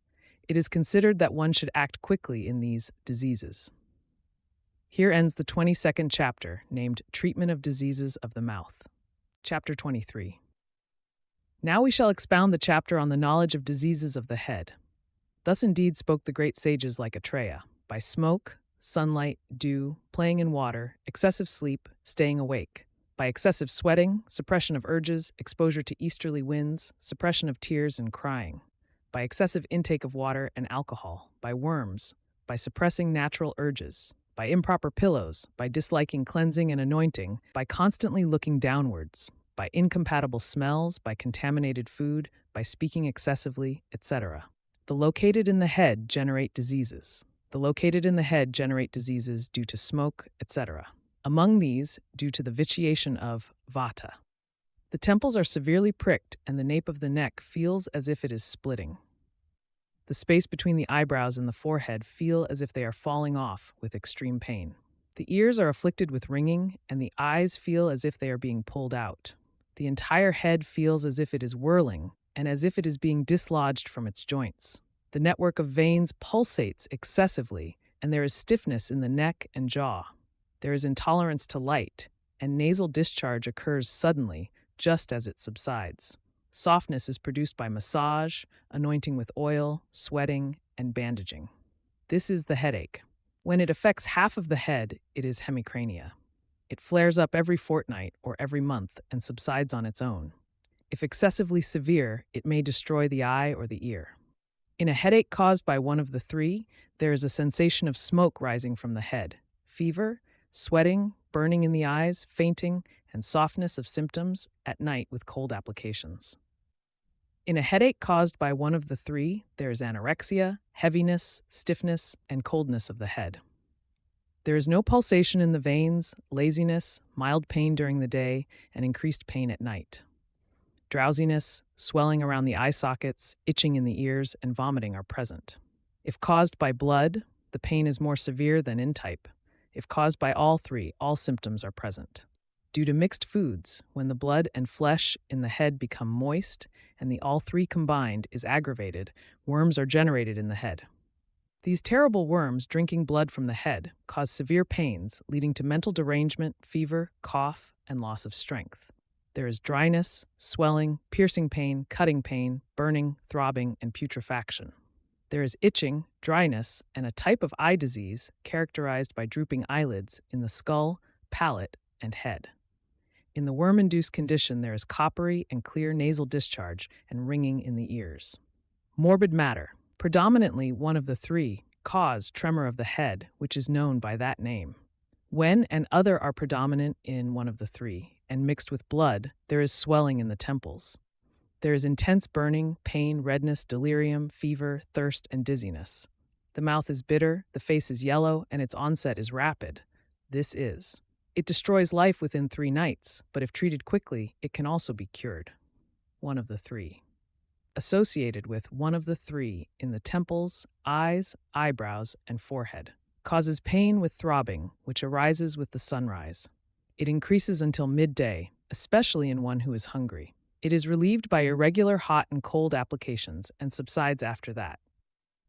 It is considered that one should act quickly in these diseases. Here ends the 22nd chapter, named Treatment of Diseases of the Mouth. Chapter 23. Now we shall expound the chapter on the knowledge of diseases of the head. Thus indeed spoke the great sages like Atreya, by smoke, sunlight, dew, playing in water, excessive sleep, staying awake, by excessive sweating, suppression of urges, exposure to easterly winds, suppression of tears and crying, by excessive intake of water and alcohol, by worms, by suppressing natural urges, by improper pillows, by disliking cleansing and anointing, by constantly looking downwards, by incompatible smells, by contaminated food, by speaking excessively, etc. The located in the head generate diseases. The located in the head generate diseases due to smoke, etc. Among these, due to the vitiation of Vata. The temples are severely pricked and the nape of the neck feels as if it is splitting. The space between the eyebrows and the forehead feel as if they are falling off with extreme pain. The ears are afflicted with ringing, and the eyes feel as if they are being pulled out. The entire head feels as if it is whirling, and as if it is being dislodged from its joints. The network of veins pulsates excessively, and there is stiffness in the neck and jaw. There is intolerance to light, and nasal discharge occurs suddenly, just as it subsides. Softness is produced by massage, anointing with oil, sweating, and bandaging. This is the headache. When it affects half of the head, it is hemicrania. It flares up every fortnight or every month and subsides on its own. If excessively severe, it may destroy the eye or the ear. In a headache caused by one of the three, there is a sensation of smoke rising from the head, fever, sweating, burning in the eyes, fainting, and softness of symptoms at night with cold applications. In a headache caused by one of the three, there is anorexia, heaviness, stiffness, and coldness of the head. There is no pulsation in the veins, laziness, mild pain during the day, and increased pain at night. Drowsiness, swelling around the eye sockets, itching in the ears, and vomiting are present. If caused by blood, the pain is more severe than in type. If caused by all three, all symptoms are present. Due to mixed foods, when the blood and flesh in the head become moist and the all three combined is aggravated, worms are generated in the head. These terrible worms, drinking blood from the head, cause severe pains, leading to mental derangement, fever, cough, and loss of strength. There is dryness, swelling, piercing pain, cutting pain, burning, throbbing, and putrefaction. There is itching, dryness, and a type of eye disease characterized by drooping eyelids in the skull, palate, and head. In the worm-induced condition, there is coppery and clear nasal discharge and ringing in the ears. Morbid matter, predominantly one of the three, cause tremor of the head, which is known by that name. When and other are predominant in one of the three, and mixed with blood, there is swelling in the temples. There is intense burning, pain, redness, delirium, fever, thirst, and dizziness. The mouth is bitter, the face is yellow, and its onset is rapid. It destroys life within 3 nights, but if treated quickly, it can also be cured. One of the three. Associated with one of the three in the temples, eyes, eyebrows, and forehead. Causes pain with throbbing, which arises with the sunrise. It increases until midday, especially in one who is hungry. It is relieved by irregular hot and cold applications and subsides after that.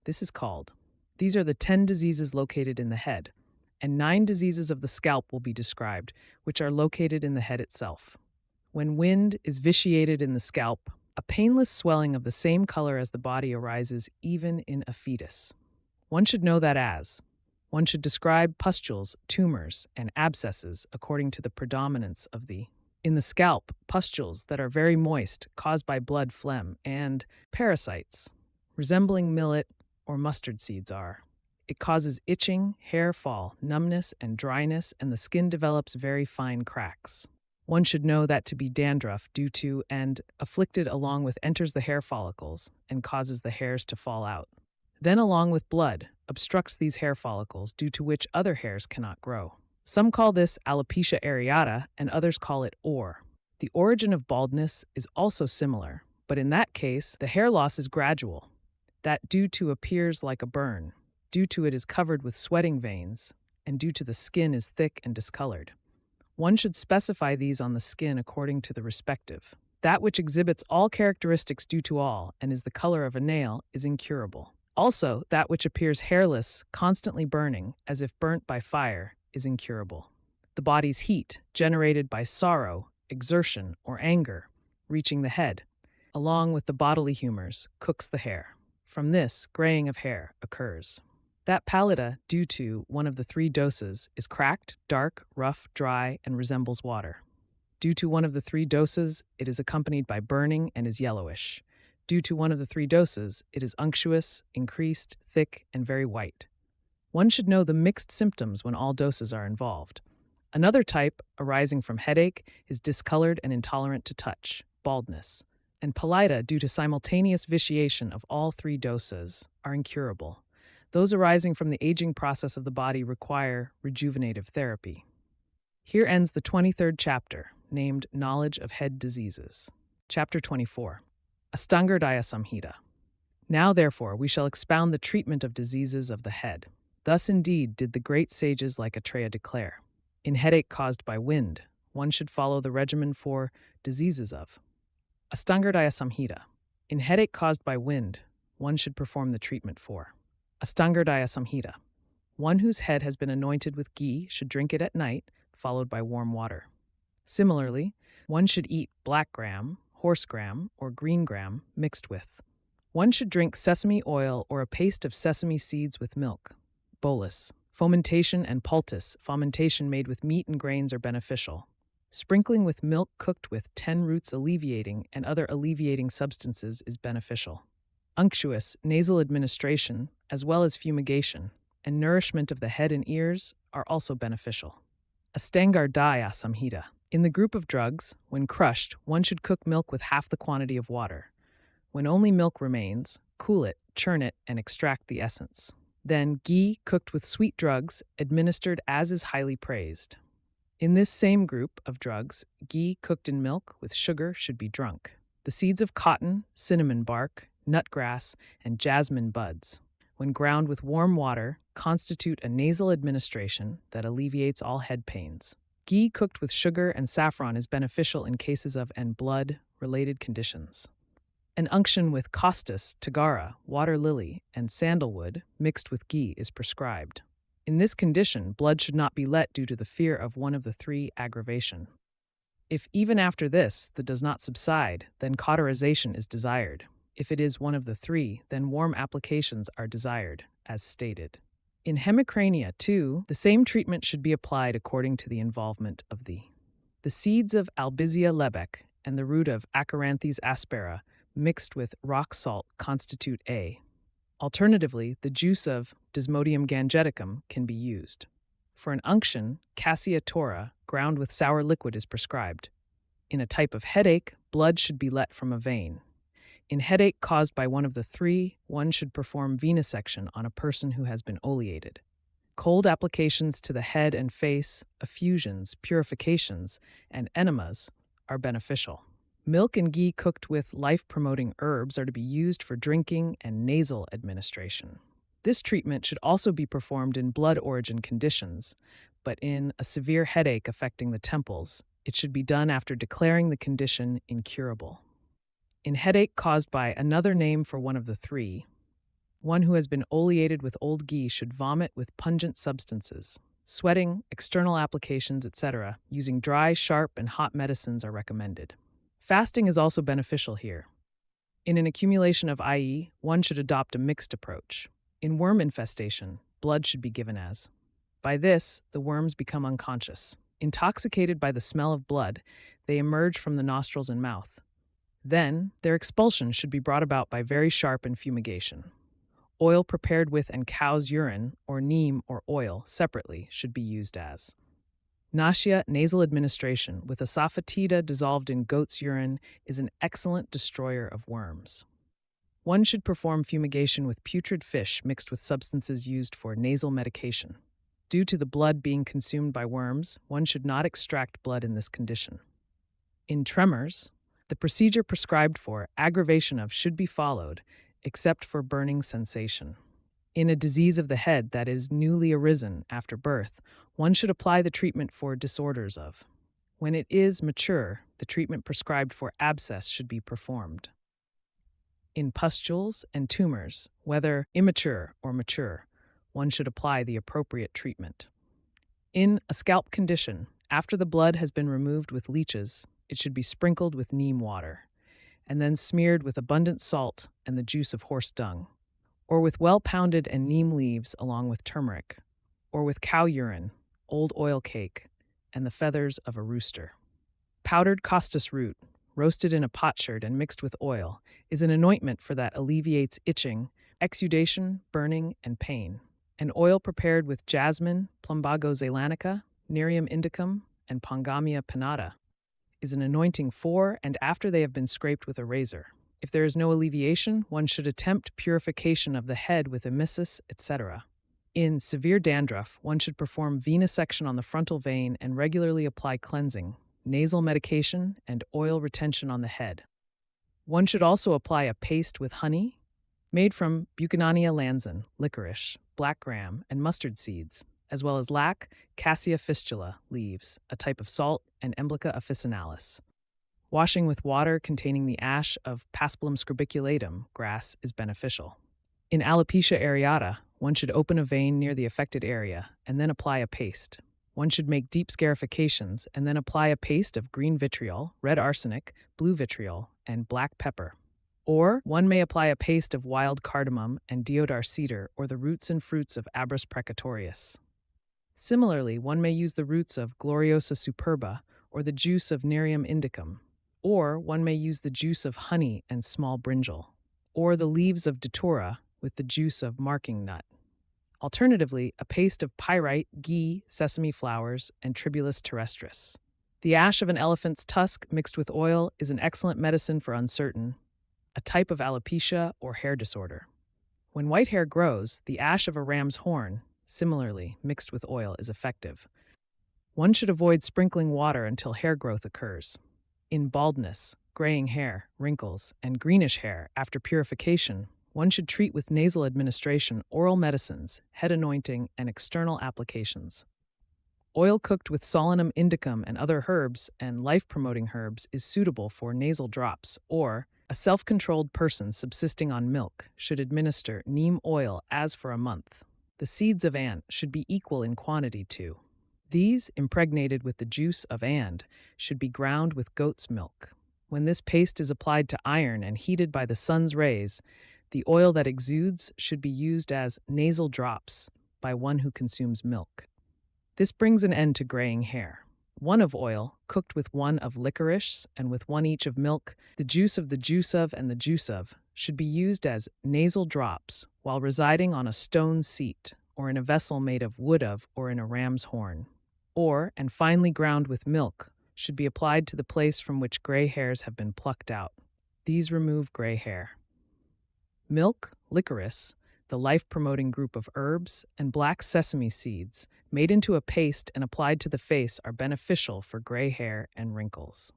These are the 10 diseases located in the head, and 9 diseases of the scalp will be described, which are located in the head itself. When wind is vitiated in the scalp, a painless swelling of the same color as the body arises even in a fetus. One should know that as one should describe pustules, tumors, and abscesses according to the predominance of the in the scalp, pustules that are very moist, caused by blood phlegm, and parasites, resembling millet or mustard seeds are. It causes itching, hair fall, numbness, and dryness, and the skin develops very fine cracks. One should know that to be dandruff due to and afflicted along with enters the hair follicles and causes the hairs to fall out. Then along with blood, obstructs these hair follicles due to which other hairs cannot grow. Some call this alopecia areata and others call it ore. The origin of baldness is also similar, but in that case, the hair loss is gradual. That due to appears like a burn, due to it is covered with sweating veins, and due to the skin is thick and discolored. One should specify these on the skin according to the respective. That which exhibits all characteristics due to all and is the color of a nail is incurable. Also, that which appears hairless, constantly burning, as if burnt by fire, is incurable. The body's heat, generated by sorrow, exertion, or anger, reaching the head, along with the bodily humors, cooks the hair. From this, graying of hair occurs. That pallida, due to one of the three doses, is cracked, dark, rough, dry, and resembles water. Due to one of the three doses, it is accompanied by burning and is yellowish. Due to one of the three doses, it is unctuous, increased, thick, and very white. One should know the mixed symptoms when all doses are involved. Another type, arising from headache, is discolored and intolerant to touch, baldness. And pallida, due to simultaneous vitiation of all three doses, are incurable. Those arising from the aging process of the body require rejuvenative therapy. Here ends the 23rd chapter, named Knowledge of Head Diseases. Chapter 24. Ashtanga Hridaya Samhita. Now, therefore, we shall expound the treatment of diseases of the head. Thus indeed did the great sages like Atreya declare. In headache caused by wind, one should follow the regimen for diseases of Ashtanga Hridaya Samhita. In headache caused by wind, one should perform the treatment for Ashtanga Hridaya Samhita. One whose head has been anointed with ghee should drink it at night, followed by warm water. Similarly, one should eat black gram, horse gram, or green gram mixed with. One should drink sesame oil or a paste of sesame seeds with milk. Bolus. Fomentation and poultice, fomentation made with meat and grains, are beneficial. Sprinkling with milk cooked with 10 roots alleviating and other alleviating substances is beneficial. Unctuous, nasal administration, as well as fumigation, and nourishment of the head and ears are also beneficial. Ashtanga Hridaya Samhita. In the group of drugs, when crushed, one should cook milk with half the quantity of water. When only milk remains, cool it, churn it, and extract the essence. Then, ghee cooked with sweet drugs, administered as is highly praised. In this same group of drugs, ghee cooked in milk with sugar should be drunk. The seeds of cotton, cinnamon bark, nutgrass, and jasmine buds, when ground with warm water, constitute a nasal administration that alleviates all head pains. Ghee cooked with sugar and saffron is beneficial in cases of blood-related conditions. An unction with costus, tagara, water lily, and sandalwood mixed with ghee is prescribed. In this condition, blood should not be let due to the fear of one of the three aggravation. If even after this the does not subside, then cauterization is desired. If it is one of the three, then warm applications are desired, as stated. In hemicrania, too, the same treatment should be applied according to the involvement of the seeds of Albizia lebec and the root of Acaranthes aspera mixed with rock salt constitute A. Alternatively, the juice of Desmodium gangeticum can be used. For an unction, Cassia tora, ground with sour liquid, is prescribed. In a type of headache, blood should be let from a vein. In headache caused by one of the three, one should perform venesection on a person who has been oleated. Cold applications to the head and face, effusions, purifications, and enemas are beneficial. Milk and ghee cooked with life-promoting herbs are to be used for drinking and nasal administration. This treatment should also be performed in blood origin conditions, but in a severe headache affecting the temples, it should be done after declaring the condition incurable. In headache caused by another name for one of the three, one who has been oleated with old ghee should vomit with pungent substances. Sweating, external applications, etc., using dry, sharp, and hot medicines are recommended. Fasting is also beneficial here. In an accumulation of IE, one should adopt a mixed approach. In worm infestation, blood should be given as. By this, the worms become unconscious. Intoxicated by the smell of blood, they emerge from the nostrils and mouth. Then, their expulsion should be brought about by very sharp and fumigation. Oil prepared with and cow's urine, or neem or oil, separately, should be used as. Nausea nasal administration with asafoetida dissolved in goat's urine is an excellent destroyer of worms. One should perform fumigation with putrid fish mixed with substances used for nasal medication. Due to the blood being consumed by worms, one should not extract blood in this condition. In tremors, the procedure prescribed for aggravation of should be followed, except for burning sensation. In a disease of the head that is newly arisen after birth, one should apply the treatment for disorders of. When it is mature, the treatment prescribed for abscess should be performed. In pustules and tumors, whether immature or mature, one should apply the appropriate treatment. In a scalp condition, after the blood has been removed with leeches, it should be sprinkled with neem water, and then smeared with abundant salt and the juice of horse dung, or with well-pounded and neem leaves along with turmeric, or with cow urine, old oil cake, and the feathers of a rooster. Powdered costus root, roasted in a potsherd and mixed with oil, is an anointment for that alleviates itching, exudation, burning, and pain. An oil prepared with jasmine, plumbago zeylanica, Nerium indicum, and Pongamia pinnata is an anointing for and after they have been scraped with a razor. If there is no alleviation, one should attempt purification of the head with emesis, etc. In severe dandruff, one should perform venesection on the frontal vein and regularly apply cleansing, nasal medication, and oil retention on the head. One should also apply a paste with honey, made from Buchanania lanzan, licorice, black gram, and mustard seeds, as well as lac, cassia fistula leaves, a type of salt, and Emblica officinalis. Washing with water containing the ash of Paspalum scorbiculatum grass is beneficial. In alopecia areata, one should open a vein near the affected area and then apply a paste. One should make deep scarifications and then apply a paste of green vitriol, red arsenic, blue vitriol, and black pepper. Or one may apply a paste of wild cardamom and deodar cedar or the roots and fruits of Abrus precatorius. Similarly, one may use the roots of Gloriosa superba or the juice of Nerium indicum. Or one may use the juice of honey and small brinjal, or the leaves of datura with the juice of marking nut. Alternatively, a paste of pyrite, ghee, sesame flowers, and Tribulus terrestris. The ash of an elephant's tusk mixed with oil is an excellent medicine for uncertain, a type of alopecia or hair disorder. When white hair grows, the ash of a ram's horn, similarly mixed with oil, is effective. One should avoid sprinkling water until hair growth occurs. In baldness, graying hair, wrinkles, and greenish hair after purification, one should treat with nasal administration, oral medicines, head anointing, and external applications. Oil cooked with Solanum indicum and other herbs and life-promoting herbs is suitable for nasal drops, or a self-controlled person subsisting on milk should administer neem oil as for a month. The seeds of ant should be equal in quantity to. These, impregnated with the juice of and, should be ground with goat's milk. When this paste is applied to iron and heated by the sun's rays, the oil that exudes should be used as nasal drops by one who consumes milk. This brings an end to graying hair. One of oil, cooked with one of licorice and with one each of milk, the juice of and the juice of, should be used as nasal drops while residing on a stone seat or in a vessel made of wood of or in a ram's horn. Or, and finely ground with milk, should be applied to the place from which gray hairs have been plucked out. These remove gray hair. Milk, licorice, the life-promoting group of herbs, and black sesame seeds, made into a paste and applied to the face, are beneficial for gray hair and wrinkles.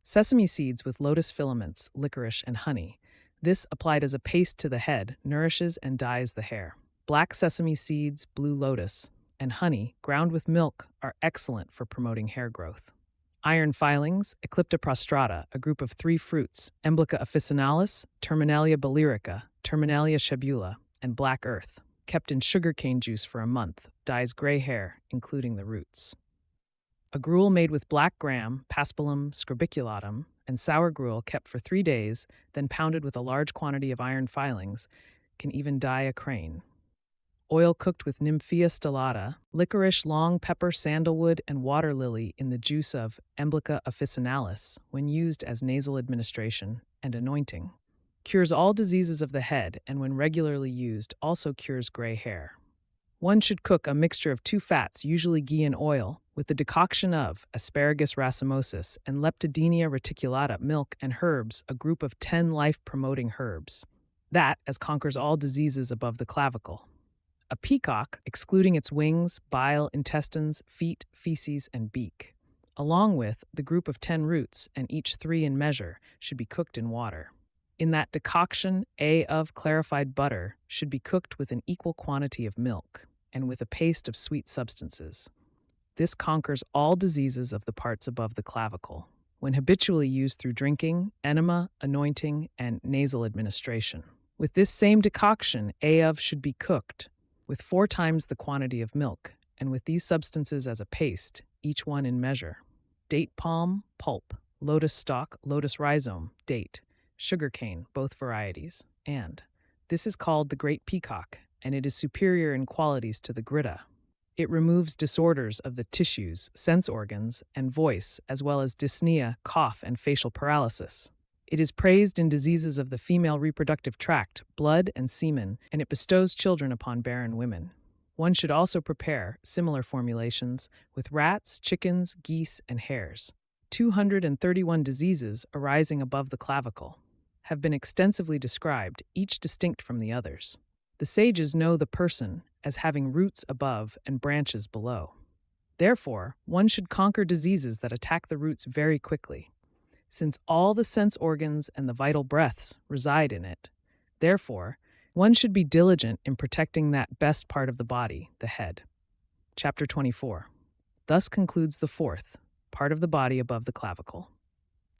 Sesame seeds with lotus filaments, licorice, and honey. This, applied as a paste to the head, nourishes and dyes the hair. Black sesame seeds, blue lotus, and honey, ground with milk, are excellent for promoting hair growth. Iron filings, Eclipta prostrata, a group of 3 fruits, Emblica officinalis, Terminalia balearica, Terminalia shabula, and black earth, kept in sugarcane juice for a month, dyes gray hair, including the roots. A gruel made with black gram, Paspalum scorbiculatum, and sour gruel kept for 3 days, then pounded with a large quantity of iron filings, can even dye a crane. oil cooked with Nymphaea stellata, licorice, long pepper, sandalwood, and water lily in the juice of Emblica officinalis when used as nasal administration and anointing. Cures all diseases of the head and when regularly used also cures gray hair. One should cook a mixture of two fats, usually ghee and oil, with the decoction of asparagus racemosus and Leptidemia reticulata milk and herbs, a group of 10 life-promoting herbs. That as conquers all diseases above the clavicle. A peacock, excluding its wings, bile, intestines, feet, feces, and beak, along with the group of 10 roots, and each 3 in measure, should be cooked in water. In that decoction, A of clarified butter should be cooked with an equal quantity of milk and with a paste of sweet substances. This conquers all diseases of the parts above the clavicle, when habitually used through drinking, enema, anointing, and nasal administration. With this same decoction, A of should be cooked with 4 times the quantity of milk, and with these substances as a paste, each one in measure. Date palm, pulp, lotus stalk, lotus rhizome, date, sugarcane, both varieties, and this is called the great peacock, and it is superior in qualities to the gritta. It removes disorders of the tissues, sense organs, and voice, as well as dyspnea, cough, and facial paralysis. It is praised in diseases of the female reproductive tract, blood, and semen, and it bestows children upon barren women. One should also prepare similar formulations with rats, chickens, geese, and hares. 231 diseases arising above the clavicle have been extensively described, each distinct from the others. The sages know the person as having roots above and branches below. Therefore, one should conquer diseases that attack the roots very quickly, since all the sense organs and the vital breaths reside in it. Therefore, one should be diligent in protecting that best part of the body, the head. Chapter 24. Thus concludes the 4th part of the body above the clavicle.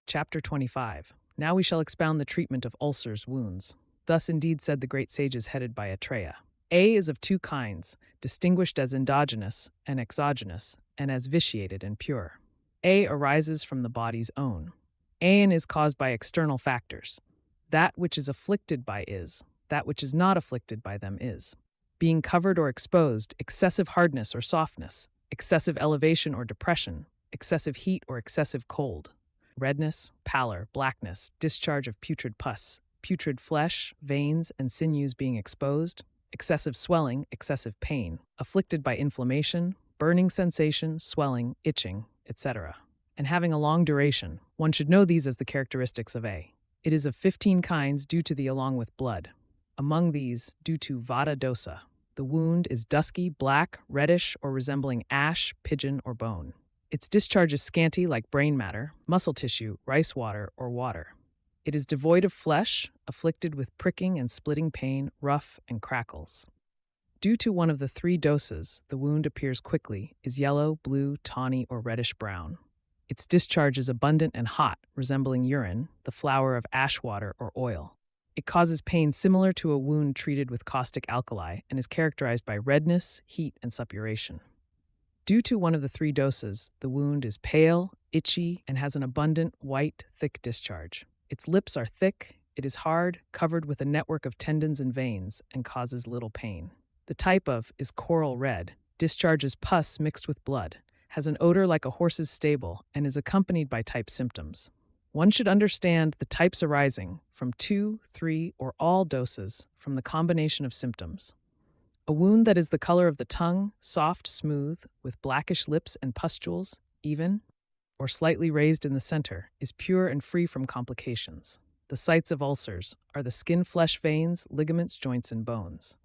Chapter 25. Now we shall expound the treatment of ulcers, wounds. Thus indeed said the great sages headed by Aitreya. A is of 2 kinds, distinguished as endogenous and exogenous, and as vitiated and pure. A arises from the body's own. An is caused by external factors. That which is afflicted by is, that which is not afflicted by them is. Being covered or exposed, excessive hardness or softness, excessive elevation or depression, excessive heat or excessive cold, redness, pallor, blackness, discharge of putrid pus, putrid flesh, veins, and sinews being exposed, excessive swelling, excessive pain, afflicted by inflammation, burning sensation, swelling, itching, etc. And having a long duration. One should know these as the characteristics of A. It is of 15 kinds due to the along with blood. Among these, due to Vata dosa, the wound is dusky, black, reddish, or resembling ash, pigeon, or bone. Its discharge is scanty like brain matter, muscle tissue, rice water, or water. It is devoid of flesh, afflicted with pricking and splitting pain, rough, and crackles. Due to one of the 3 doses, the wound appears quickly, is yellow, blue, tawny, or reddish-brown. Its discharge is abundant and hot, resembling urine, the flour of ash water or oil. It causes pain similar to a wound treated with caustic alkali and is characterized by redness, heat, and suppuration. Due to one of the 3 doses, the wound is pale, itchy, and has an abundant, white, thick discharge. Its lips are thick, it is hard, covered with a network of tendons and veins, and causes little pain. The type of is coral red, discharges pus mixed with blood, has an odor like a horse's stable, and is accompanied by type symptoms. One should understand the types arising from 2, 3, or all doses from the combination of symptoms. A wound that is the color of the tongue, soft, smooth, with blackish lips and pustules, even, or slightly raised in the center, is pure and free from complications. The sites of ulcers are the skin, flesh, veins, ligaments, joints, and bones.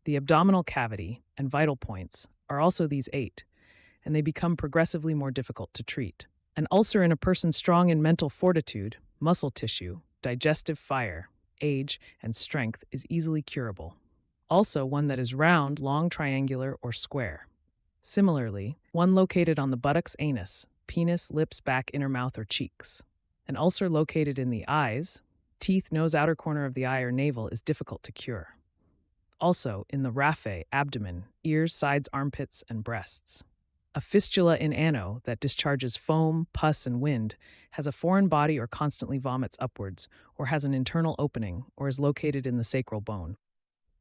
The abdominal cavity and vital points are also these 8, and they become progressively more difficult to treat. An ulcer in a person strong in mental fortitude, muscle tissue, digestive fire, age, and strength is easily curable. Also, one that is round, long, triangular, or square. Similarly, one located on the buttocks, anus, penis, lips, back, inner mouth, or cheeks. An ulcer located in the eyes, teeth, nose, outer corner of the eye, or navel is difficult to cure. Also, in the raphe, abdomen, ears, sides, armpits, and breasts. A fistula in ano that discharges foam, pus, and wind, has a foreign body or constantly vomits upwards, or has an internal opening, or is located in the sacral bone.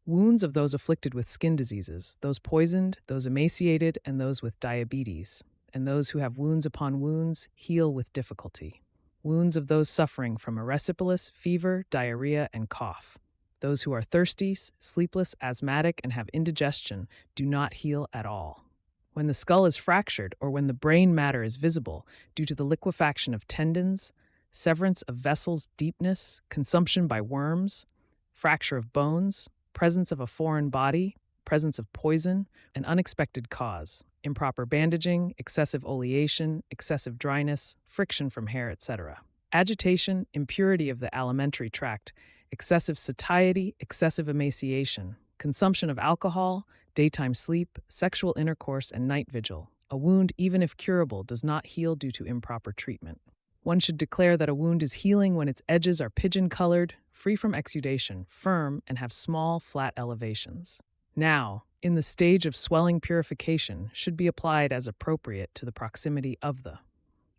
Wounds of those afflicted with skin diseases, those poisoned, those emaciated, and those with diabetes, and those who have wounds upon wounds heal with difficulty. Wounds of those suffering from erysipelas, fever, diarrhea, and cough. Those who are thirsty, sleepless, asthmatic, and have indigestion do not heal at all. When the skull is fractured or when the brain matter is visible due to the liquefaction of tendons, severance of vessels' deepness, consumption by worms, fracture of bones, presence of a foreign body, presence of poison, an unexpected cause, improper bandaging, excessive oleation, excessive dryness, friction from hair, etc. Agitation, impurity of the alimentary tract, excessive satiety, excessive emaciation, consumption of alcohol, daytime sleep, sexual intercourse, and night vigil. A wound, even if curable, does not heal due to improper treatment. One should declare that a wound is healing when its edges are pigeon-colored, free from exudation, firm, and have small, flat elevations. Now, in the stage of swelling, purification should be applied as appropriate to the proximity of the.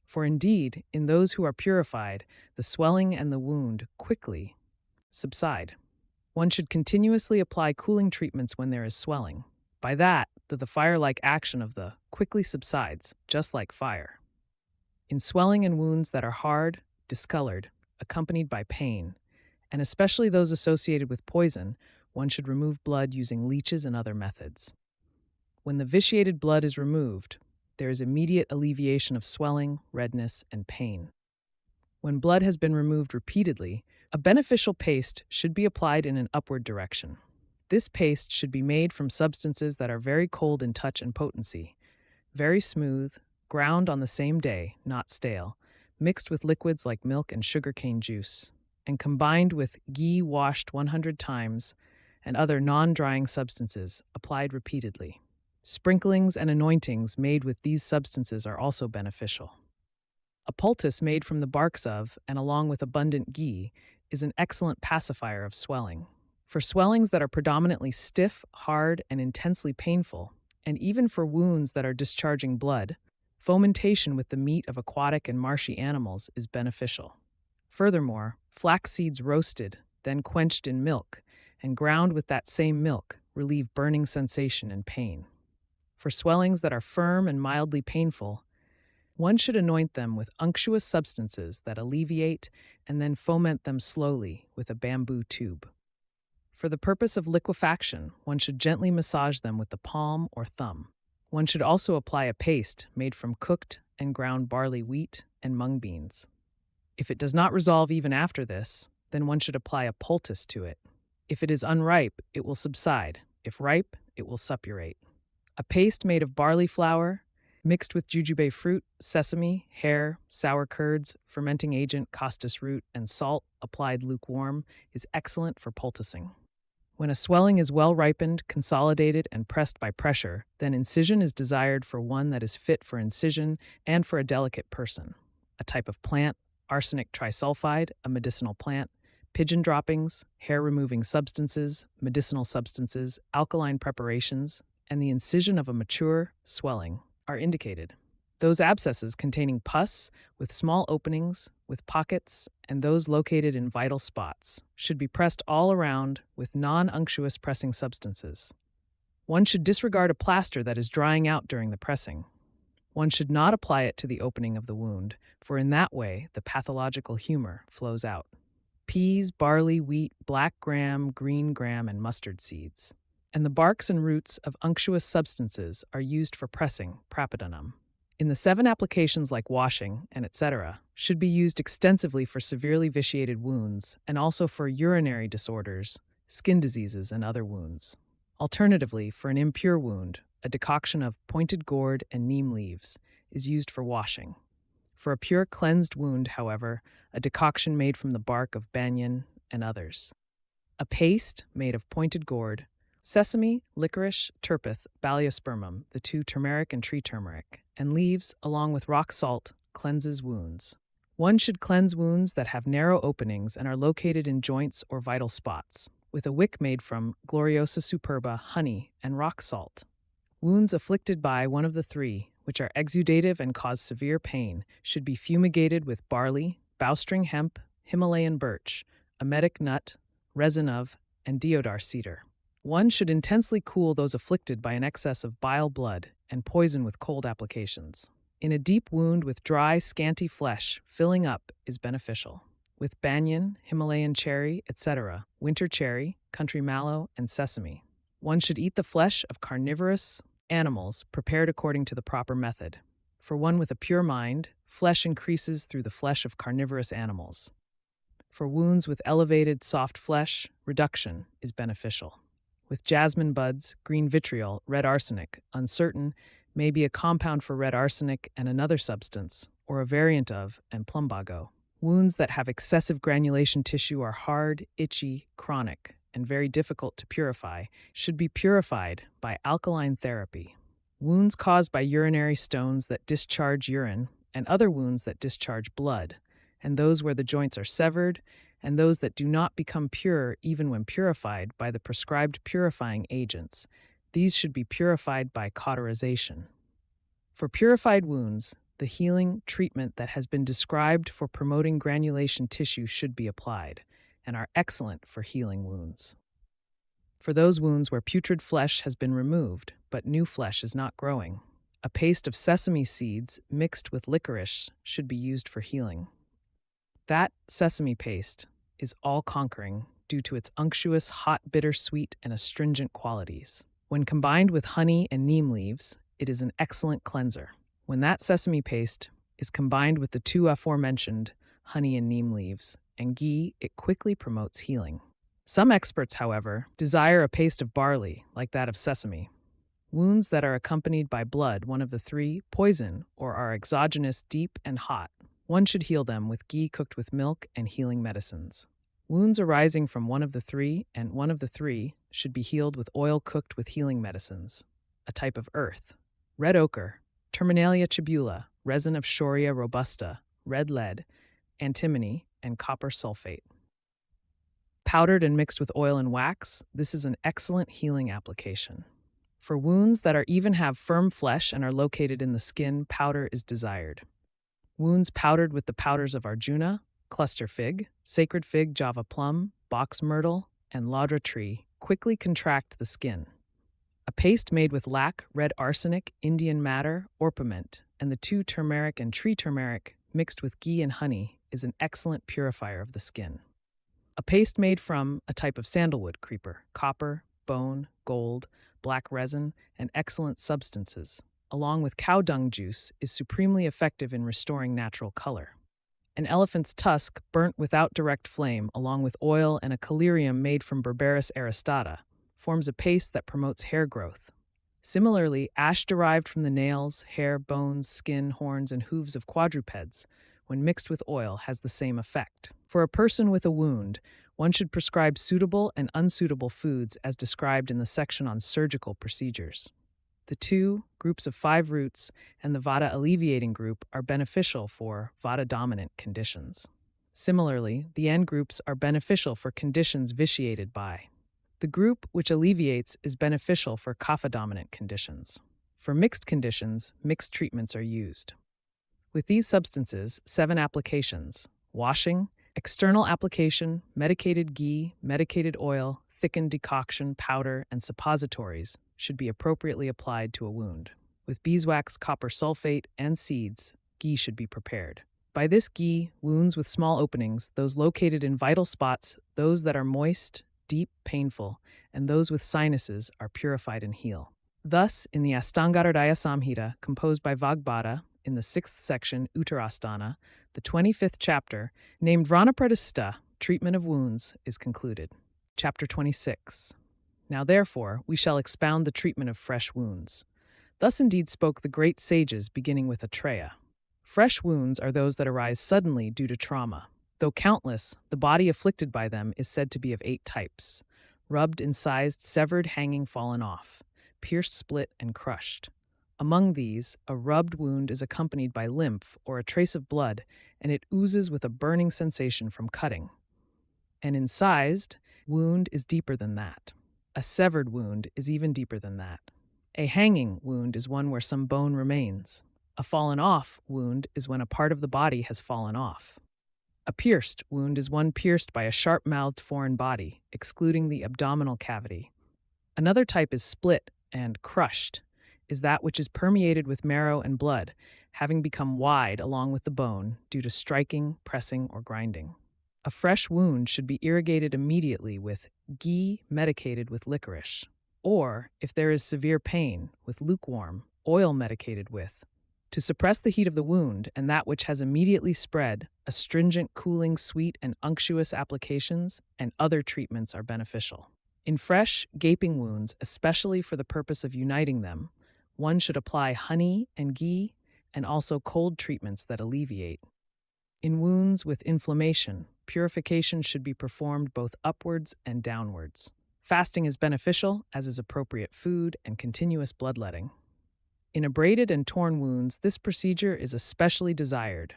For indeed, in those who are purified, the swelling and the wound quickly subside. One should continuously apply cooling treatments when there is swelling. By that, the fire-like action of the quickly subsides, just like fire. In swelling and wounds that are hard, discolored, accompanied by pain, and especially those associated with poison, one should remove blood using leeches and other methods. When the vitiated blood is removed, there is immediate alleviation of swelling, redness, and pain. When blood has been removed repeatedly, a beneficial paste should be applied in an upward direction. This paste should be made from substances that are very cold in touch and potency, very smooth, ground on the same day, not stale, mixed with liquids like milk and sugarcane juice, and combined with ghee washed 100 times and other non-drying substances applied repeatedly. Sprinklings and anointings made with these substances are also beneficial. A poultice made from the barks of, and along with abundant ghee, is an excellent pacifier of swelling. For swellings that are predominantly stiff, hard, and intensely painful, and even for wounds that are discharging blood, fomentation with the meat of aquatic and marshy animals is beneficial. Furthermore, flax seeds roasted, then quenched in milk, and ground with that same milk relieve burning sensation and pain. For swellings that are firm and mildly painful, one should anoint them with unctuous substances that alleviate and then foment them slowly with a bamboo tube. For the purpose of liquefaction, one should gently massage them with the palm or thumb. One should also apply a paste made from cooked and ground barley, wheat, and mung beans. If it does not resolve even after this, then one should apply a poultice to it. If it is unripe, it will subside. If ripe, it will suppurate. A paste made of barley flour, mixed with jujube fruit, sesame, hair, sour curds, fermenting agent, costus root, and salt, applied lukewarm, is excellent for poulticing. When a swelling is well ripened, consolidated, and pressed by pressure, then incision is desired for one that is fit for incision and for a delicate person. A type of plant, arsenic trisulfide, a medicinal plant, pigeon droppings, hair-removing substances, medicinal substances, alkaline preparations, and the incision of a mature swelling are indicated. Those abscesses containing pus with small openings, with pockets, and those located in vital spots should be pressed all around with non-unctuous pressing substances. One should disregard a plaster that is drying out during the pressing. One should not apply it to the opening of the wound, for in that way the pathological humor flows out. Peas, barley, wheat, black gram, green gram, and mustard seeds. And the barks and roots of unctuous substances are used for pressing, prapadanam. In the 7 applications like washing and etc. should be used extensively for severely vitiated wounds and also for urinary disorders, skin diseases, and other wounds. Alternatively, for an impure wound, a decoction of pointed gourd and neem leaves is used for washing. For a pure cleansed wound, however, a decoction made from the bark of banyan and others. A paste made of pointed gourd, sesame, licorice, turpith, baliospermum, the 2 turmeric and tree turmeric, and leaves, along with rock salt, cleanses wounds. One should cleanse wounds that have narrow openings and are located in joints or vital spots, with a wick made from Gloriosa superba, honey, and rock salt. Wounds afflicted by one of the 3, which are exudative and cause severe pain, should be fumigated with barley, bowstring hemp, Himalayan birch, emetic nut, resin of, and deodar cedar. One should intensely cool those afflicted by an excess of bile blood and poison with cold applications. In a deep wound with dry, scanty flesh, filling up is beneficial. With banyan, Himalayan cherry, etc., winter cherry, country mallow, and sesame. One should eat the flesh of carnivorous animals prepared according to the proper method. For one with a pure mind, flesh increases through the flesh of carnivorous animals. For wounds with elevated, soft flesh, reduction is beneficial. With jasmine buds, green vitriol, red arsenic, uncertain, may be a compound for red arsenic and another substance, or a variant of, and plumbago. Wounds that have excessive granulation tissue are hard, itchy, chronic, and very difficult to purify, should be purified by alkaline therapy. Wounds caused by urinary stones that discharge urine, and other wounds that discharge blood, and those where the joints are severed, and those that do not become pure even when purified by the prescribed purifying agents. These should be purified by cauterization. For purified wounds, the healing treatment that has been described for promoting granulation tissue should be applied, and are excellent for healing wounds. For those wounds where putrid flesh has been removed, but new flesh is not growing, a paste of sesame seeds mixed with licorice should be used for healing. That sesame paste is all-conquering due to its unctuous, hot, bitter, sweet, and astringent qualities. When combined with honey and neem leaves, it is an excellent cleanser. When that sesame paste is combined with the two aforementioned, honey and neem leaves, and ghee, it quickly promotes healing. Some experts, however, desire a paste of barley, like that of sesame. Wounds that are accompanied by blood, one of the three, poison, or are exogenous, deep, and hot, one should heal them with ghee cooked with milk and healing medicines. Wounds arising from one of the three and one of the three should be healed with oil cooked with healing medicines, a type of earth, red ochre, Terminalia chibula, resin of Shoria robusta, red lead, antimony, and copper sulfate. Powdered and mixed with oil and wax, this is an excellent healing application. For wounds that are even have firm flesh and are located in the skin, powder is desired. Wounds powdered with the powders of Arjuna, cluster fig, sacred fig, Java plum, box myrtle, and laudra tree quickly contract the skin. A paste made with lac, red arsenic, Indian madder, orpiment, and the two turmeric and tree turmeric mixed with ghee and honey is an excellent purifier of the skin. A paste made from a type of sandalwood creeper, copper, bone, gold, black resin, and excellent substances, along with cow dung juice, is supremely effective in restoring natural color. An elephant's tusk burnt without direct flame, along with oil and a collyrium made from Berberis aristata, forms a paste that promotes hair growth. Similarly, ash derived from the nails, hair, bones, skin, horns, and hooves of quadrupeds, when mixed with oil, has the same effect. For a person with a wound, one should prescribe suitable and unsuitable foods as described in the section on surgical procedures. The two groups of 5 roots and the Vata alleviating group are beneficial for Vata-dominant conditions. Similarly, the N groups are beneficial for conditions vitiated by. The group which alleviates is beneficial for Kapha-dominant conditions. For mixed conditions, mixed treatments are used. With these substances, 7 applications: washing, external application, medicated ghee, medicated oil, thickened decoction, powder, and suppositories should be appropriately applied to a wound. With beeswax, copper sulfate, and seeds, ghee should be prepared. By this ghee, wounds with small openings, those located in vital spots, those that are moist, deep, painful, and those with sinuses are purified and heal. Thus, in the Ashtanga Hridaya Samhita, composed by Vagbhata, in the 6th section, Uttara Sthana, the 25th chapter, named Vranapratishtha, Treatment of Wounds, is concluded. Chapter 26. Now therefore, we shall expound the treatment of fresh wounds. Thus indeed spoke the great sages, beginning with Atreya. Fresh wounds are those that arise suddenly due to trauma. Though countless, the body afflicted by them is said to be of 8 types: rubbed, incised, severed, hanging, fallen off, pierced, split, and crushed. Among these, a rubbed wound is accompanied by lymph or a trace of blood, and it oozes with a burning sensation from cutting. An incised wound is deeper than that. A severed wound is even deeper than that. A hanging wound is one where some bone remains. A fallen-off wound is when a part of the body has fallen off. A pierced wound is one pierced by a sharp-mouthed foreign body, excluding the abdominal cavity. Another type is split and crushed, is that which is permeated with marrow and blood, having become wide along with the bone due to striking, pressing, or grinding. A fresh wound should be irrigated immediately with ghee medicated with licorice, or, if there is severe pain, with lukewarm, oil medicated with. To suppress the heat of the wound and that which has immediately spread, astringent, cooling, sweet, and unctuous applications and other treatments are beneficial. In fresh, gaping wounds, especially for the purpose of uniting them, one should apply honey and ghee and also cold treatments that alleviate. In wounds with inflammation, purification should be performed both upwards and downwards. Fasting is beneficial, as is appropriate food and continuous bloodletting. In abraded and torn wounds, this procedure is especially desired,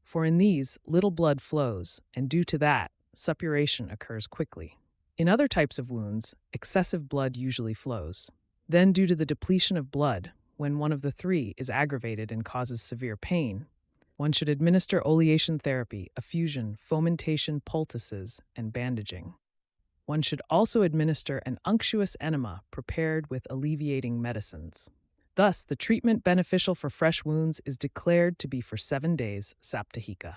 for in these, little blood flows, and due to that, suppuration occurs quickly. In other types of wounds, excessive blood usually flows. Then, due to the depletion of blood, when one of the three is aggravated and causes severe pain, one should administer oleation therapy, effusion, fomentation, poultices, and bandaging. One should also administer an unctuous enema prepared with alleviating medicines. Thus, the treatment beneficial for fresh wounds is declared to be for 7 days, saptahika.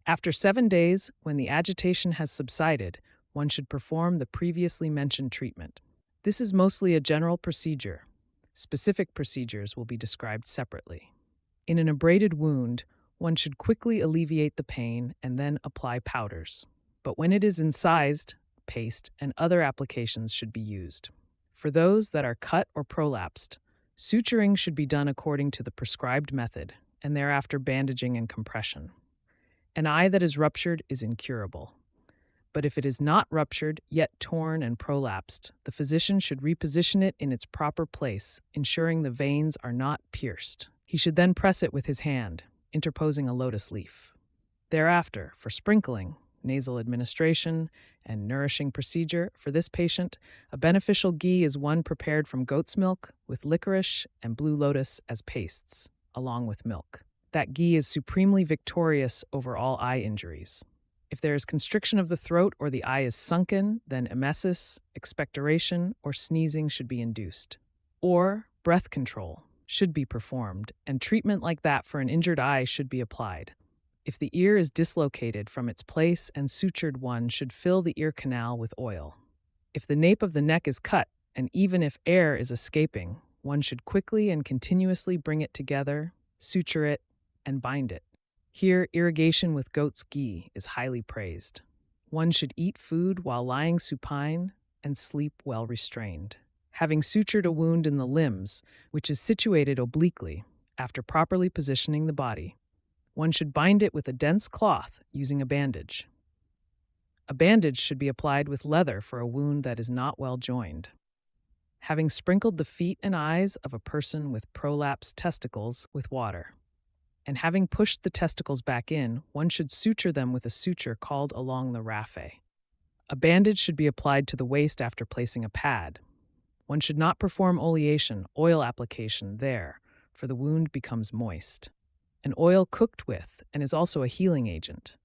After 7 days, when the agitation has subsided, one should perform the previously mentioned treatment. This is mostly a general procedure. Specific procedures will be described separately. In an abraded wound, one should quickly alleviate the pain and then apply powders. But when it is incised, paste and other applications should be used. For those that are cut or prolapsed, suturing should be done according to the prescribed method, and thereafter bandaging and compression. An eye that is ruptured is incurable. But if it is not ruptured, yet torn and prolapsed, the physician should reposition it in its proper place, ensuring the veins are not pierced. He should then press it with his hand, interposing a lotus leaf. Thereafter, for sprinkling, nasal administration, and nourishing procedure for this patient, a beneficial ghee is one prepared from goat's milk with licorice and blue lotus as pastes, along with milk. That ghee is supremely victorious over all eye injuries. If there is constriction of the throat or the eye is sunken, then emesis, expectoration, or sneezing should be induced. Or breath control should be performed, and treatment like that for an injured eye should be applied. If the ear is dislocated from its place and sutured, one should fill the ear canal with oil. If the nape of the neck is cut, and even if air is escaping, one should quickly and continuously bring it together, suture it, and bind it. Here, irrigation with goat's ghee is highly praised. One should eat food while lying supine and sleep well restrained. Having sutured a wound in the limbs, which is situated obliquely, after properly positioning the body, one should bind it with a dense cloth using a bandage. A bandage should be applied with leather for a wound that is not well joined. Having sprinkled the feet and eyes of a person with prolapsed testicles with water, and having pushed the testicles back in, one should suture them with a suture called along the raphe. A bandage should be applied to the waist after placing a pad. One should not perform oleation, oil application there, for the wound becomes moist. An oil cooked with and is also a healing agent.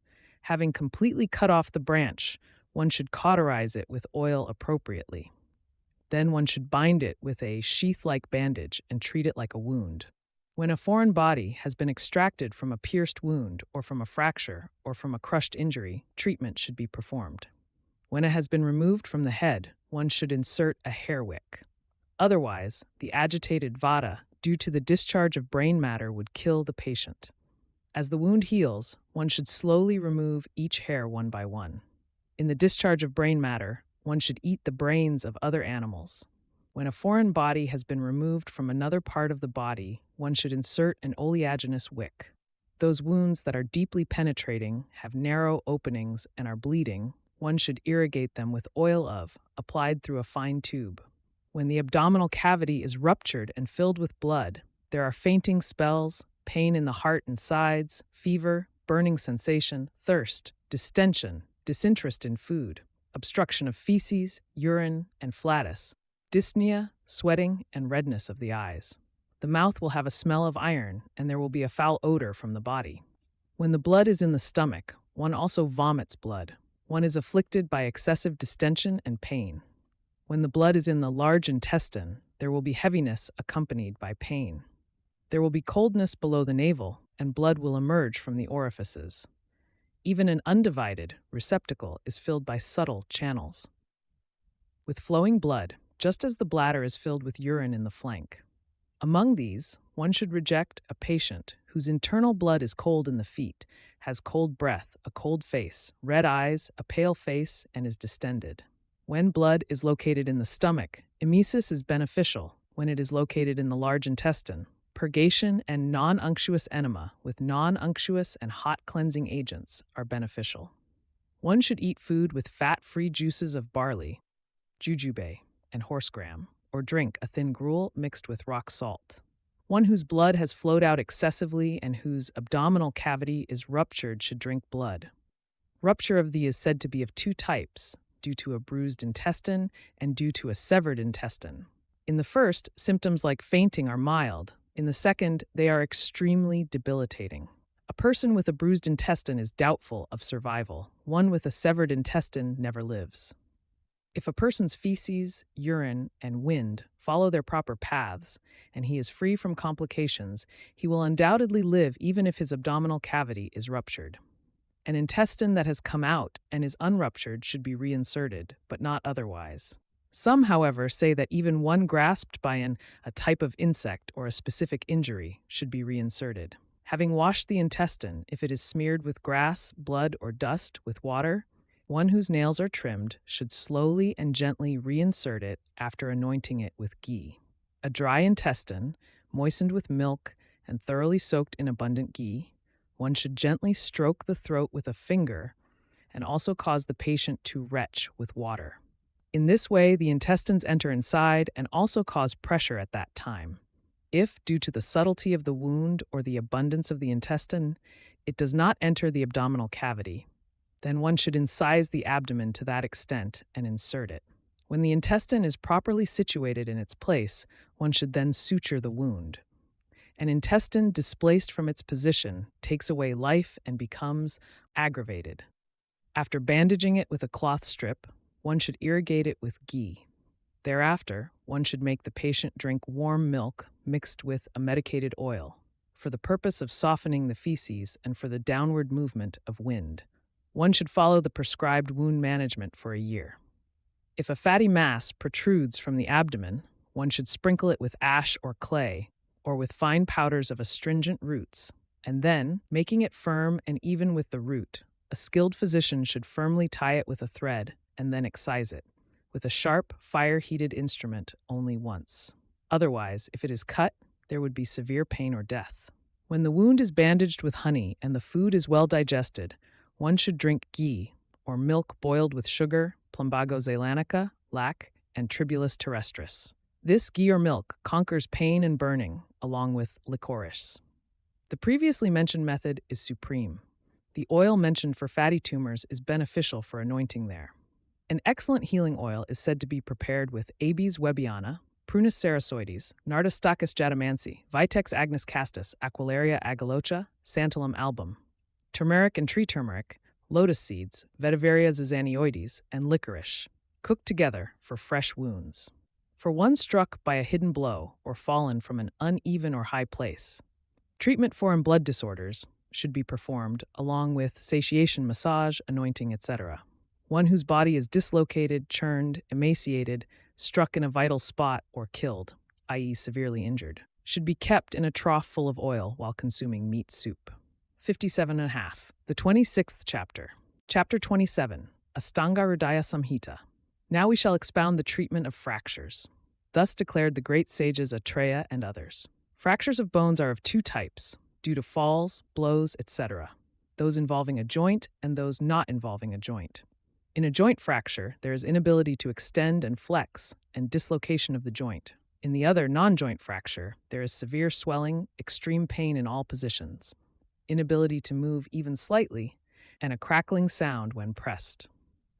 Having completely cut off the branch, one should cauterize it with oil appropriately. Then one should bind it with a sheath-like bandage and treat it like a wound. When a foreign body has been extracted from a pierced wound or from a fracture or from a crushed injury, treatment should be performed. When it has been removed from the head, one should insert a hair wick. Otherwise, the agitated Vata, due to the discharge of brain matter, would kill the patient. As the wound heals, one should slowly remove each hair one by one. In the discharge of brain matter, one should eat the brains of other animals. When a foreign body has been removed from another part of the body, one should insert an oleaginous wick. Those wounds that are deeply penetrating, have narrow openings, and are bleeding, one should irrigate them with oil applied through a fine tube. When the abdominal cavity is ruptured and filled with blood, there are fainting spells, pain in the heart and sides, fever, burning sensation, thirst, distension, disinterest in food, obstruction of feces, urine, and flatus, dyspnea, sweating, and redness of the eyes. The mouth will have a smell of iron, and there will be a foul odor from the body. When the blood is in the stomach, one also vomits blood. One is afflicted by excessive distension and pain. When the blood is in the large intestine, there will be heaviness accompanied by pain. There will be coldness below the navel, and blood will emerge from the orifices. Even an undivided receptacle is filled by subtle channels with flowing blood, just as the bladder is filled with urine in the flank. Among these, one should reject a patient whose internal blood is cold in the feet, has cold breath, a cold face, red eyes, a pale face, and is distended. When blood is located in the stomach, emesis is beneficial. When it is located in the large intestine, purgation and non-unctuous enema with non-unctuous and hot cleansing agents are beneficial. One should eat food with fat-free juices of barley, jujube, and horsegram, or drink a thin gruel mixed with rock salt. One whose blood has flowed out excessively and whose abdominal cavity is ruptured should drink blood. Rupture of thee is said to be of two types, due to a bruised intestine and due to a severed intestine. In the first, symptoms like fainting are mild. In the second, they are extremely debilitating. A person with a bruised intestine is doubtful of survival. One with a severed intestine never lives. If a person's feces, urine, and wind follow their proper paths, and he is free from complications, he will undoubtedly live even if his abdominal cavity is ruptured. An intestine that has come out and is unruptured should be reinserted, but not otherwise. Some, however, say that even one grasped by a type of insect or a specific injury should be reinserted. Having washed the intestine, if it is smeared with grass, blood, or dust with water, one whose nails are trimmed should slowly and gently reinsert it after anointing it with ghee. A dry intestine, moistened with milk and thoroughly soaked in abundant ghee, one should gently stroke the throat with a finger and also cause the patient to retch with water. In this way, the intestines enter inside and also cause pressure at that time. If, due to the subtlety of the wound or the abundance of the intestine, it does not enter the abdominal cavity, then one should incise the abdomen to that extent and insert it. When the intestine is properly situated in its place, one should then suture the wound. An intestine displaced from its position takes away life and becomes aggravated. After bandaging it with a cloth strip, one should irrigate it with ghee. Thereafter, one should make the patient drink warm milk mixed with a medicated oil, for the purpose of softening the feces and for the downward movement of wind. One should follow the prescribed wound management for a year. If a fatty mass protrudes from the abdomen, one should sprinkle it with ash or clay, or with fine powders of astringent roots, and then, making it firm and even with the root, a skilled physician should firmly tie it with a thread and then excise it, with a sharp, fire-heated instrument only once. Otherwise, if it is cut, there would be severe pain or death. When the wound is bandaged with honey and the food is well digested, one should drink ghee, or milk boiled with sugar, plumbago zeylanica, lac, and tribulus terrestris. This ghee or milk conquers pain and burning, along with licorice. The previously mentioned method is supreme. The oil mentioned for fatty tumors is beneficial for anointing there. An excellent healing oil is said to be prepared with Abies webiana, Prunus sarasoides, Nardus stachys jatamansi, Vitex agnus castus, Aquilaria agalocha, Santalum album, turmeric and tree turmeric, lotus seeds, Vetiveria zizanioides, and licorice, cooked together for fresh wounds. For one struck by a hidden blow or fallen from an uneven or high place, treatment for blood disorders should be performed along with satiation massage, anointing, etc. One whose body is dislocated, churned, emaciated, struck in a vital spot, or killed, i.e. severely injured, should be kept in a trough full of oil while consuming meat soup. 57.5. The 26th chapter. Chapter 27. Ashtanga Hridaya Samhita. Now we shall expound the treatment of fractures. Thus declared the great sages Atreya and others. Fractures of bones are of two types, due to falls, blows, etc. Those involving a joint and those not involving a joint. In a joint fracture, there is inability to extend and flex, and dislocation of the joint. In the other non-joint fracture, there is severe swelling, extreme pain in all positions, inability to move even slightly, and a crackling sound when pressed.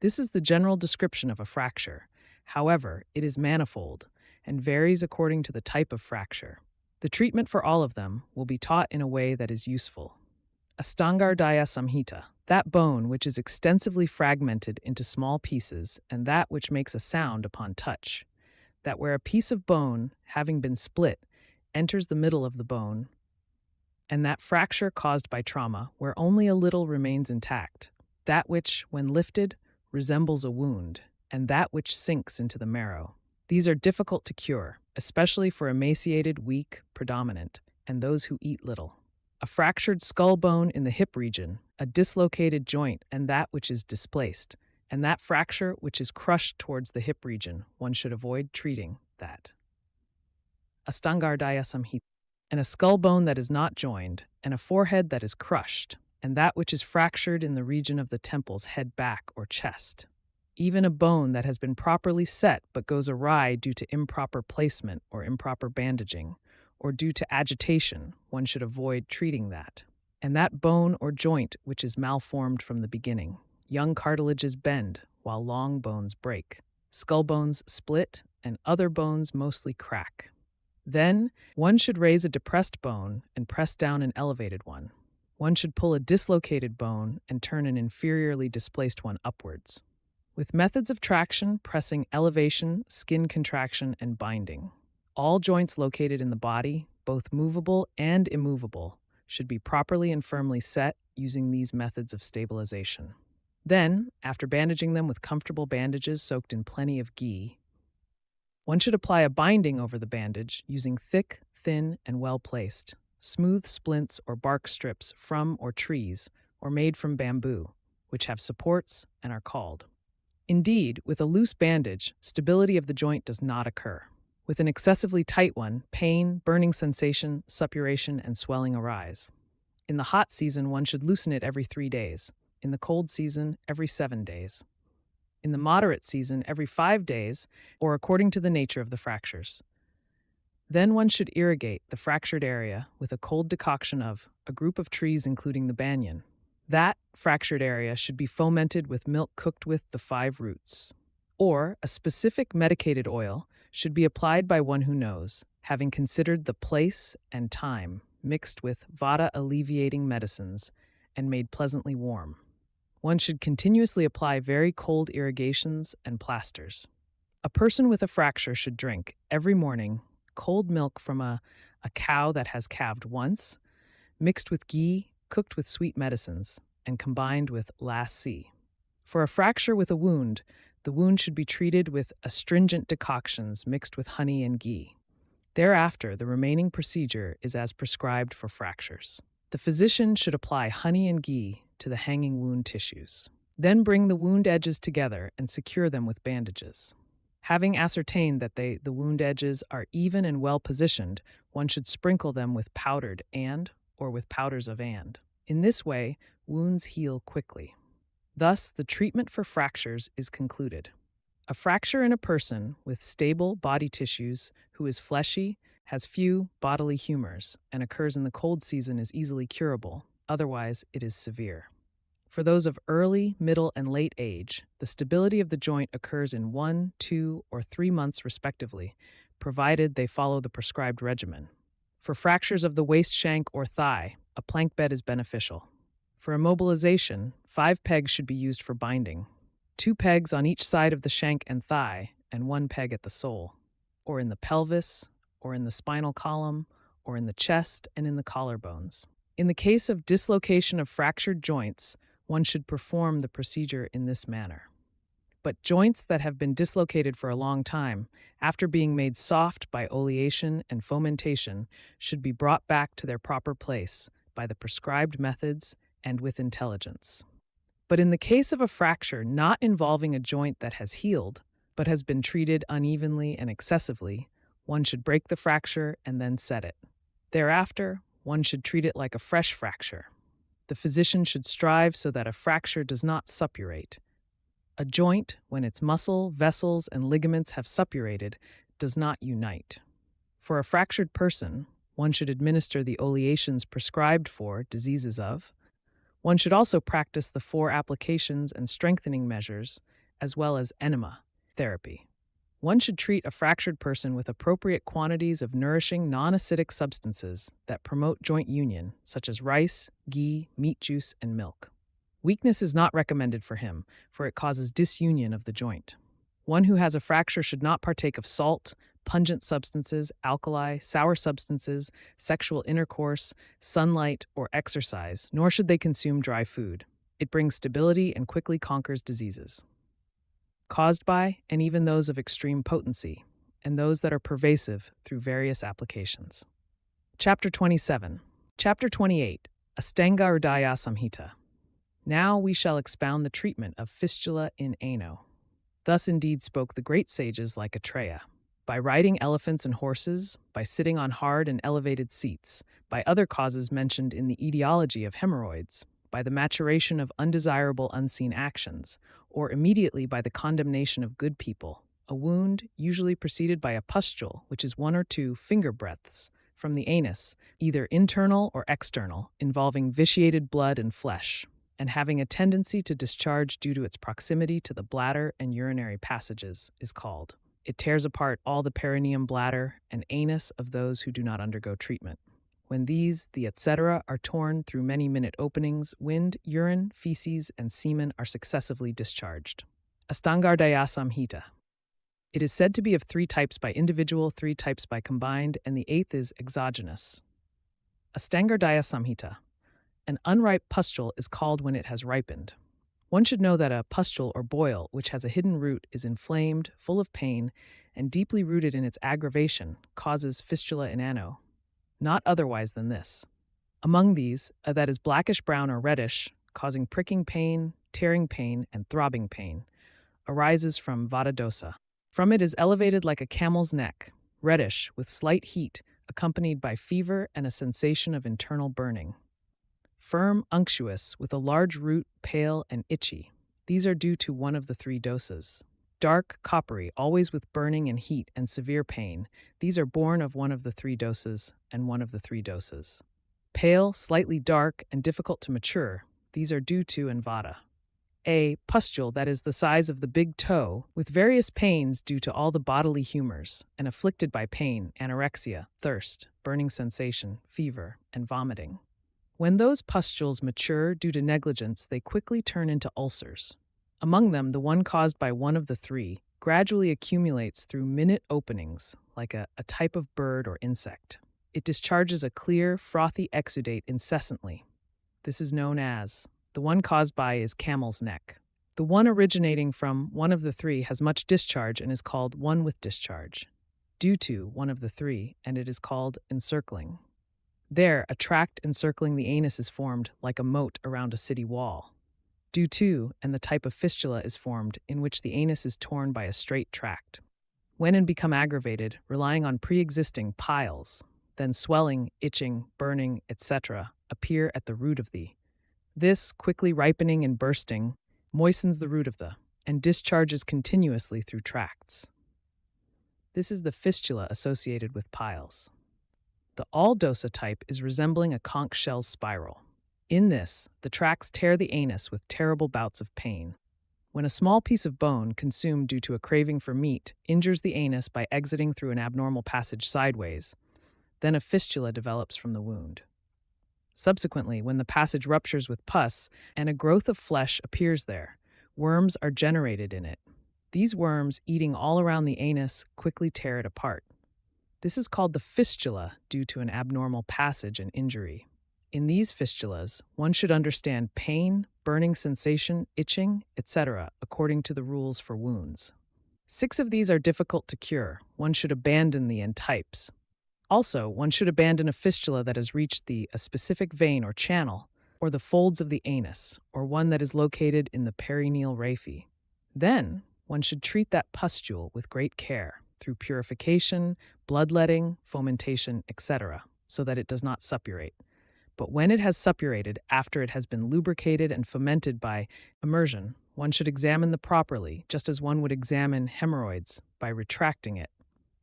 This is the general description of a fracture. However, it is manifold and varies according to the type of fracture. The treatment for all of them will be taught in a way that is useful. Ashtanga Hridaya Samhita, that bone which is extensively fragmented into small pieces and that which makes a sound upon touch, that where a piece of bone, having been split, enters the middle of the bone, and that fracture caused by trauma where only a little remains intact, that which, when lifted, resembles a wound, and that which sinks into the marrow. These are difficult to cure, especially for emaciated, weak, predominant, and those who eat little. A fractured skull bone in the hip region, a dislocated joint and that which is displaced, and that fracture which is crushed towards the hip region, one should avoid treating that. Ashtanga Hridaya Samhita. And a skull bone that is not joined, and a forehead that is crushed, and that which is fractured in the region of the temples, head, back, or chest. Even a bone that has been properly set but goes awry due to improper placement or improper bandaging, or due to agitation, one should avoid treating that. And that bone or joint which is malformed from the beginning. Young cartilages bend, while long bones break. Skull bones split, and other bones mostly crack. Then, one should raise a depressed bone and press down an elevated one. One should pull a dislocated bone and turn an inferiorly displaced one upwards. With methods of traction, pressing, elevation, skin contraction, and binding. All joints located in the body, both movable and immovable, should be properly and firmly set using these methods of stabilization. Then, after bandaging them with comfortable bandages soaked in plenty of ghee, one should apply a binding over the bandage using thick, thin, and well-placed, smooth splints or bark strips from or trees or made from bamboo, which have supports and are called. Indeed, with a loose bandage, stability of the joint does not occur. With an excessively tight one, pain, burning sensation, suppuration, and swelling arise. In the hot season, one should loosen it every 3 days. In the cold season, every 7 days. In the moderate season, every 5 days, or according to the nature of the fractures. Then one should irrigate the fractured area with a cold decoction of a group of trees including the banyan. That fractured area should be fomented with milk cooked with the 5 roots. Or a specific medicated oil should be applied by one who knows, having considered the place and time, mixed with Vata alleviating medicines and made pleasantly warm. One should continuously apply very cold irrigations and plasters. A person with a fracture should drink, every morning, cold milk from a cow that has calved once, mixed with ghee, cooked with sweet medicines, and combined with lassi. For a fracture with a wound, the wound should be treated with astringent decoctions mixed with honey and ghee. Thereafter, the remaining procedure is as prescribed for fractures. The physician should apply honey and ghee to the hanging wound tissues. Then bring the wound edges together and secure them with bandages. Having ascertained that the wound edges are even and well positioned, one should sprinkle them with powdered and or with powders of and. In this way, wounds heal quickly. Thus, the treatment for fractures is concluded. A fracture in a person with stable body tissues who is fleshy, has few bodily humors, and occurs in the cold season is easily curable. Otherwise, it is severe. For those of early, middle, and late age, the stability of the joint occurs in 1, 2, or 3 months respectively, provided they follow the prescribed regimen. For fractures of the waist shank or thigh, a plank bed is beneficial. For immobilization, 5 pegs should be used for binding, 2 pegs on each side of the shank and thigh, and 1 peg at the sole, or in the pelvis, or in the spinal column, or in the chest and in the collarbones. In the case of dislocation of fractured joints, one should perform the procedure in this manner. But joints that have been dislocated for a long time, after being made soft by oleation and fomentation, should be brought back to their proper place by the prescribed methods and with intelligence. But in the case of a fracture not involving a joint that has healed, but has been treated unevenly and excessively, one should break the fracture and then set it. Thereafter, one should treat it like a fresh fracture. The physician should strive so that a fracture does not suppurate. A joint, when its muscle, vessels, and ligaments have suppurated, does not unite. For a fractured person, one should administer the oleations prescribed for diseases of. One should also practice the 4 applications and strengthening measures, as well as enema therapy. One should treat a fractured person with appropriate quantities of nourishing, non-acidic substances that promote joint union, such as rice, ghee, meat juice, and milk. Weakness is not recommended for him, for it causes disunion of the joint. One who has a fracture should not partake of salt, pungent substances, alkali, sour substances, sexual intercourse, sunlight, or exercise, nor should they consume dry food. It brings stability and quickly conquers diseases caused by, and even those of extreme potency, and those that are pervasive through various applications. Chapter 27. Chapter 28. Ashtanga Hridaya Samhita. Now we shall expound the treatment of fistula in ano. Thus indeed spoke the great sages like Atreya. By riding elephants and horses, by sitting on hard and elevated seats, by other causes mentioned in the etiology of hemorrhoids, by the maturation of undesirable unseen actions, or immediately by the condemnation of good people, a wound, usually preceded by a pustule, which is 1 or 2 finger breadths from the anus, either internal or external, involving vitiated blood and flesh, and having a tendency to discharge due to its proximity to the bladder and urinary passages, is called. It tears apart all the perineum, bladder, and anus of those who do not undergo treatment. When these, the etc., are torn through many minute openings, wind, urine, feces, and semen are successively discharged. Ashtanga Hridaya Samhita. It is said to be of 3 types by individual, 3 types by combined, and the 8th is exogenous. Ashtanga Hridaya Samhita. An unripe pustule is called when it has ripened. One should know that a pustule or boil, which has a hidden root, is inflamed, full of pain, and deeply rooted in its aggravation, causes fistula in ano. Not otherwise than this. Among these, that is blackish-brown or reddish, causing pricking pain, tearing pain, and throbbing pain, arises from Vata dosa. From it is elevated like a camel's neck, reddish, with slight heat, accompanied by fever and a sensation of internal burning. Firm, unctuous, with a large root, pale, and itchy. These are due to one of the 3 dosas. Dark, coppery, always with burning and heat and severe pain. These are born of one of the 3 doses and one of the 3 doses. Pale, slightly dark, and difficult to mature. These are due to and Vata. A pustule that is the size of the big toe, with various pains due to all the bodily humors, and afflicted by pain, anorexia, thirst, burning sensation, fever, and vomiting. When those pustules mature due to negligence, they quickly turn into ulcers. Among them, the one caused by one of the 3 gradually accumulates through minute openings, like a type of bird or insect. It discharges a clear, frothy exudate incessantly. This is known as, the one caused by is camel's neck. The one originating from one of the 3 has much discharge and is called one with discharge, due to one of the 3, and it is called encircling. There, a tract encircling the anus is formed like a moat around a city wall. Due to, and the type of fistula is formed in which the anus is torn by a straight tract. When and become aggravated, relying on pre-existing piles, then swelling, itching, burning, etc., appear at the root of the. This, quickly ripening and bursting, moistens the root of the, and discharges continuously through tracts. This is the fistula associated with piles. The all-dosa type is resembling a conch shell's spiral. In this, the tracts tear the anus with terrible bouts of pain. When a small piece of bone, consumed due to a craving for meat, injures the anus by exiting through an abnormal passage sideways, then a fistula develops from the wound. Subsequently, when the passage ruptures with pus and a growth of flesh appears there, worms are generated in it. These worms, eating all around the anus, quickly tear it apart. This is called the fistula due to an abnormal passage and injury. In these fistulas, one should understand pain, burning sensation, itching, etc., according to the rules for wounds. 6 of these are difficult to cure. One should abandon the and types. Also, one should abandon a fistula that has reached a specific vein or channel, or the folds of the anus, or one that is located in the perineal raphe. Then, one should treat that pustule with great care, through purification, bloodletting, fomentation, etc., so that it does not suppurate. But when it has suppurated, after it has been lubricated and fomented by immersion, one should examine the properly, just as one would examine hemorrhoids, by retracting it.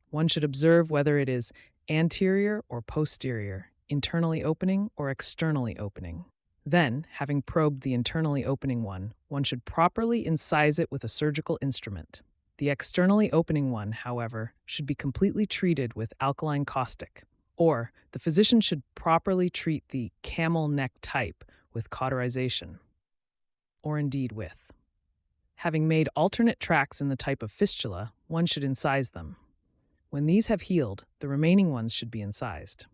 One should observe whether it is anterior or posterior, internally opening or externally opening. Then, having probed the internally opening one should properly incise it with a surgical instrument. The externally opening one, however, should be completely treated with alkaline caustic, or the physician should properly treat the camel neck type with cauterization, or indeed with. Having made alternate tracts in the type of fistula, one should incise them. When these have healed, the remaining ones should be incised.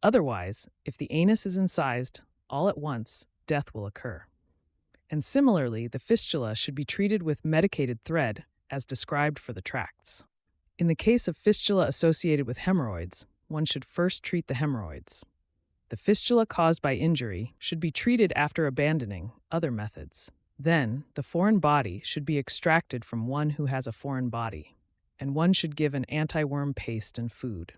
Otherwise, if the anus is incised all at once, death will occur. And similarly, the fistula should be treated with medicated thread, as described for the tracts. In the case of fistula associated with hemorrhoids, one should first treat the hemorrhoids. The fistula caused by injury should be treated after abandoning other methods. Then, the foreign body should be extracted from one who has a foreign body, and one should give an anti-worm paste and food.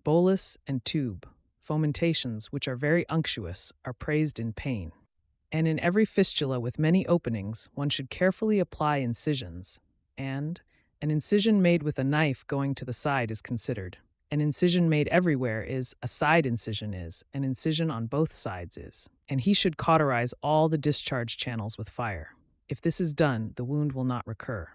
Bolus and tube, fomentations which are very unctuous, are praised in pain. And in every fistula with many openings, one should carefully apply incisions, and an incision made with a knife going to the side is considered. An incision made everywhere is, a side incision is, an incision on both sides is, and he should cauterize all the discharge channels with fire. If this is done, the wound will not recur.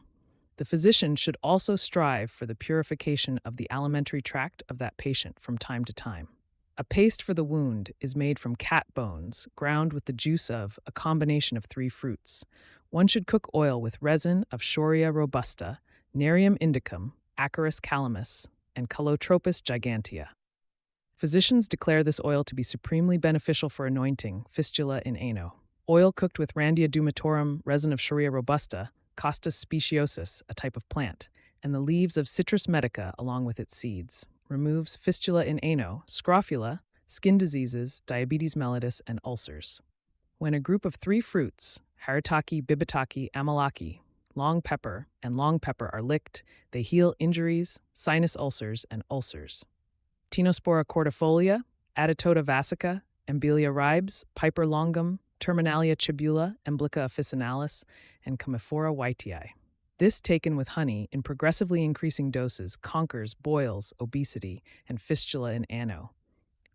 The physician should also strive for the purification of the alimentary tract of that patient from time to time. A paste for the wound is made from cat bones, ground with the juice of a combination of 3 fruits. One should cook oil with resin of Shorea robusta, Nerium indicum, Acarus calamus, and Calotropis gigantea. Physicians declare this oil to be supremely beneficial for anointing fistula in ano. Oil cooked with Randia dumatorum, resin of Shorea robusta, Costus speciosus, a type of plant, and the leaves of Citrus medica along with its seeds. Removes fistula in ano, scrofula, skin diseases, diabetes mellitus, and ulcers. When a group of 3 fruits, haritaki, bibitaki, amalaki, long pepper, and long pepper are licked, they heal injuries, sinus ulcers, and ulcers. Tinospora cordifolia, Adatota vasica, Embelia ribes, Piper longum, Terminalia chibula, Emblica officinalis, and Commiphora whitei. This, taken with honey in progressively increasing doses, conquers boils, obesity, and fistula in ano.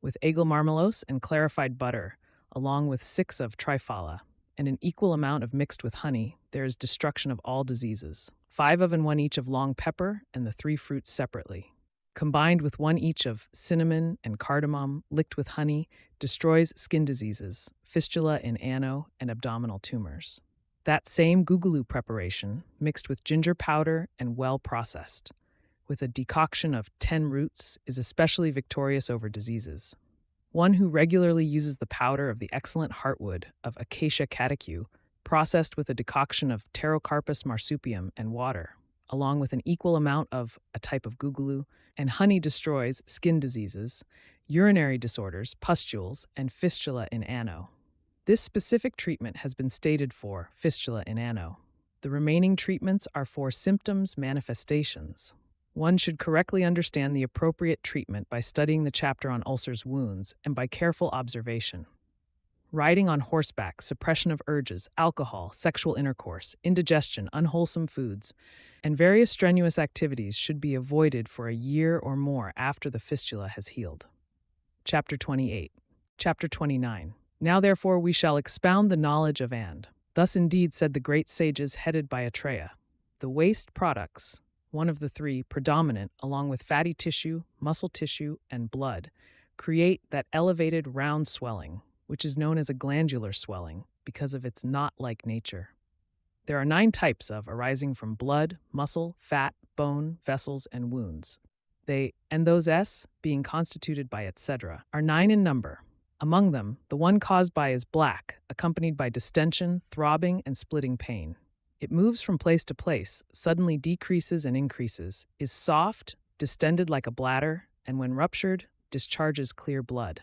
With agel marmelos and clarified butter, along with 6 of triphala, and an equal amount of mixed with honey, there is destruction of all diseases. 5 of and 1 each of long pepper and the 3 fruits separately. Combined with 1 each of cinnamon and cardamom, licked with honey, destroys skin diseases, fistula in ano, and abdominal tumors. That same gugulu preparation, mixed with ginger powder and well processed, with a decoction of 10 roots, is especially victorious over diseases. One who regularly uses the powder of the excellent heartwood of Acacia catechu, processed with a decoction of Pterocarpus marsupium and water, along with an equal amount of a type of gugulu, and honey destroys skin diseases, urinary disorders, pustules, and fistula in ano. This specific treatment has been stated for fistula in ano. The remaining treatments are for symptoms, manifestations. One should correctly understand the appropriate treatment by studying the chapter on ulcers wounds and by careful observation. Riding on horseback, suppression of urges, alcohol, sexual intercourse, indigestion, unwholesome foods, and various strenuous activities should be avoided for a year or more after the fistula has healed. Chapter 28. Chapter 29. Now therefore we shall expound the knowledge of and. Thus indeed said the great sages headed by Atreya. The waste products, one of the 3 predominant along with fatty tissue, muscle tissue, and blood, create that elevated round swelling, which is known as a glandular swelling because of its knot-like nature. There are 9 types of arising from blood, muscle, fat, bone, vessels, and wounds. They, and those S, being constituted by etc., are 9 in number. Among them, the one caused by is black, accompanied by distension, throbbing, and splitting pain. It moves from place to place, suddenly decreases and increases, is soft, distended like a bladder, and when ruptured, discharges clear blood.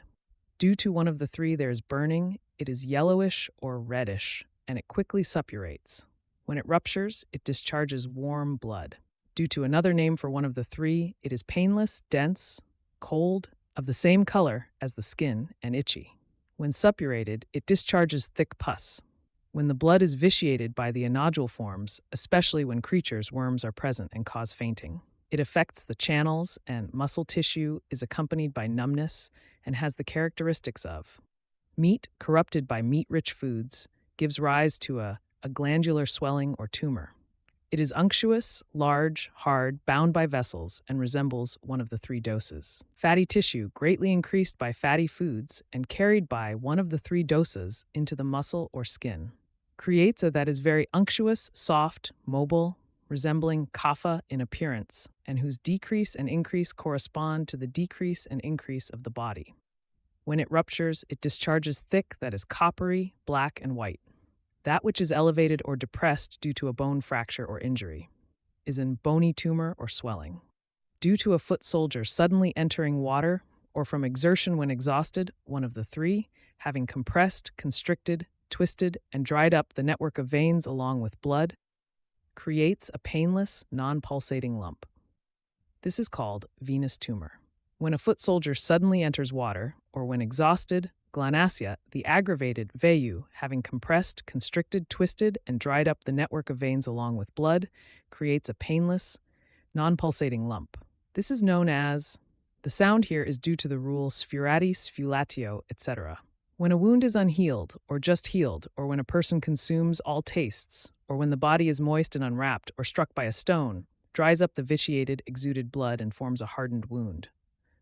Due to one of the 3 there is burning, it is yellowish or reddish, and it quickly suppurates. When it ruptures, it discharges warm blood. Due to another name for one of the 3, it is painless, dense, cold, of the same color as the skin, and itchy. When suppurated, it discharges thick pus. When the blood is vitiated by the nodule forms, especially when creatures, worms, are present and cause fainting. It affects the channels, and muscle tissue is accompanied by numbness and has the characteristics of meat corrupted by meat-rich foods, gives rise to a glandular swelling or tumor. It is unctuous, large, hard, bound by vessels, and resembles one of the three dosas. Fatty tissue greatly increased by fatty foods and carried by one of the three dosas into the muscle or skin. Creates a that is very unctuous, soft, mobile, resembling kapha in appearance, and whose decrease and increase correspond to the decrease and increase of the body. When it ruptures, it discharges thick that is coppery, black, and white. That which is elevated or depressed due to a bone fracture or injury is in bony tumor or swelling. Due to a foot soldier suddenly entering water or from exertion when exhausted, one of the three, having compressed, constricted, twisted, and dried up the network of veins along with blood, creates a painless, non-pulsating lump. This is called venous tumor. When a foot soldier suddenly enters water, or when exhausted, glanasya, the aggravated vayu, having compressed, constricted, twisted, and dried up the network of veins along with blood, creates a painless, non-pulsating lump. This is known as, the sound here is due to the rule sphurati, sphullatio, etc. When a wound is unhealed, or just healed, or when a person consumes all tastes, or when the body is moist and unwrapped, or struck by a stone, dries up the vitiated, exuded blood and forms a hardened wound.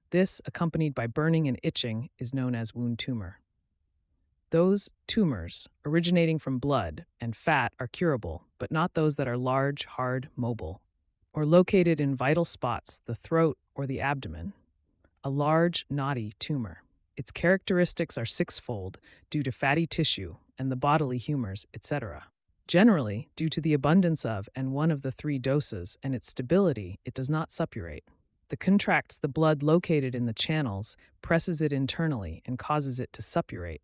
This, accompanied by burning and itching, is known as wound tumor. Those tumors originating from blood and fat are curable, but not those that are large, hard, mobile, or located in vital spots, the throat or the abdomen. A large, knotty tumor. Its characteristics are sixfold due to fatty tissue and the bodily humors, etc. Generally, due to the abundance of and one of the three dosas and its stability, it does not suppurate. The contracts the blood located in the channels, presses it internally, and causes it to suppurate.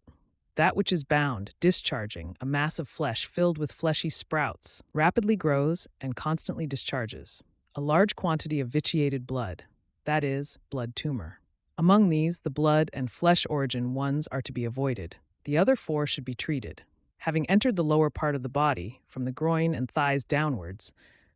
That which is bound, discharging, a mass of flesh filled with fleshy sprouts, rapidly grows and constantly discharges. A large quantity of vitiated blood, that is, blood tumor. Among these, the blood and flesh origin ones are to be avoided. The other four should be treated. Having entered the lower part of the body, from the groin and thighs downwards,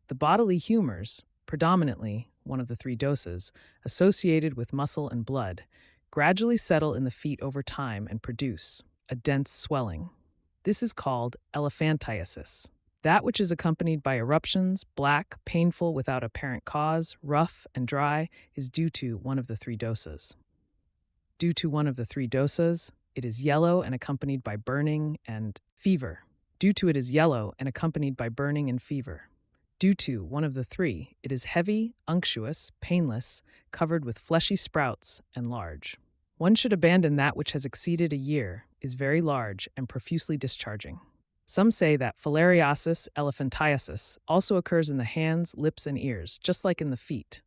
the bodily humors, predominantly one of the three dosas, associated with muscle and blood, gradually settle in the feet over time and produce a dense swelling. This is called elephantiasis. That which is accompanied by eruptions, black, painful without apparent cause, rough, and dry, is due to one of the three dosas. Due to one of the three dosas, it is yellow and accompanied by burning and fever. Due to it is yellow and accompanied by burning and fever. Due to one of the three, it is heavy, unctuous, painless, covered with fleshy sprouts, and large. One should abandon that which has exceeded a year, is very large, and profusely discharging. Some say that filariasis elephantiasis also occurs in the hands, lips, and ears, just like in the feet,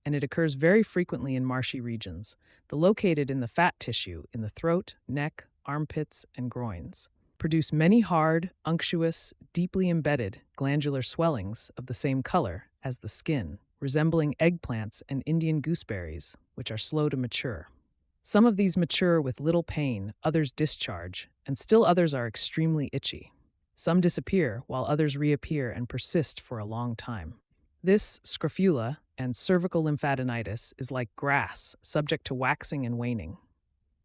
and it occurs very frequently in marshy regions, located in the fat tissue in the throat, neck, armpits, and groins. Produce many hard, unctuous, deeply embedded glandular swellings of the same color as the skin, resembling eggplants and Indian gooseberries, which are slow to mature. Some of these mature with little pain, others discharge, and still others are extremely itchy. Some disappear, while others reappear and persist for a long time. This scrofula and cervical lymphadenitis is like grass, subject to waxing and waning.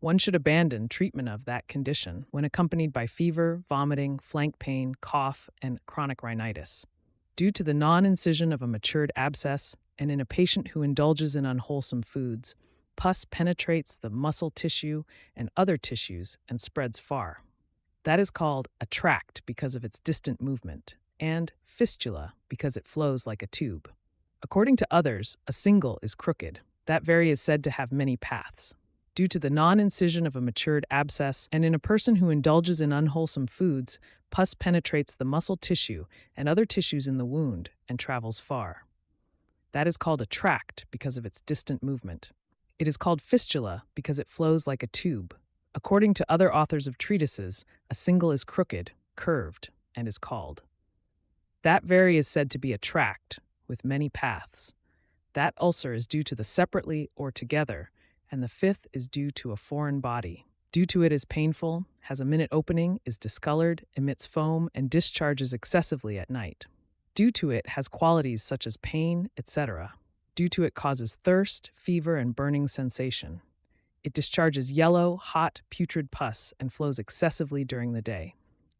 One should abandon treatment of that condition when accompanied by fever, vomiting, flank pain, cough, and chronic rhinitis. Due to the non-incision of a matured abscess, and in a patient who indulges in unwholesome foods, pus penetrates the muscle tissue and other tissues and spreads far. That is called a tract because of its distant movement, and fistula because it flows like a tube. According to others, a single is crooked. That very is said to have many paths. Due to the non-incision of a matured abscess, and in a person who indulges in unwholesome foods, pus penetrates the muscle tissue and other tissues in the wound and travels far. That is called a tract because of its distant movement. It is called fistula because it flows like a tube. According to other authors of treatises, a single is crooked, curved, and is called. That very is said to be a tract with many paths. That ulcer is due to the separately or together, and the fifth is due to a foreign body. Due to it is painful, has a minute opening, is discolored, emits foam, and discharges excessively at night. Due to it has qualities such as pain, etc. Due to it causes thirst, fever, and burning sensation. It discharges yellow, hot, putrid pus and flows excessively during the day.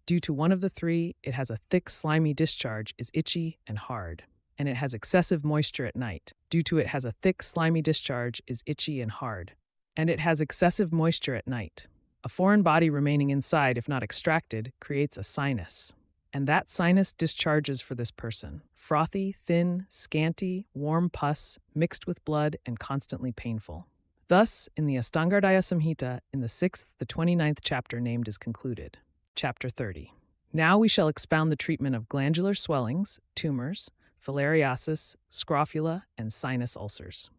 Due to one of the three, it has a thick, slimy discharge, is itchy and hard. And it has excessive moisture at night. Due to it has a thick, slimy discharge, is itchy and hard. And it has excessive moisture at night. A foreign body remaining inside, if not extracted, creates a sinus. And that sinus discharges for this person. Frothy, thin, scanty, warm pus, mixed with blood, and constantly painful. Thus, in the Ashtanga Hridaya Samhita, in the 6th, the 29th chapter named is concluded. Chapter 30. Now we shall expound the treatment of glandular swellings, tumors, filariasis, scrofula, and sinus ulcers.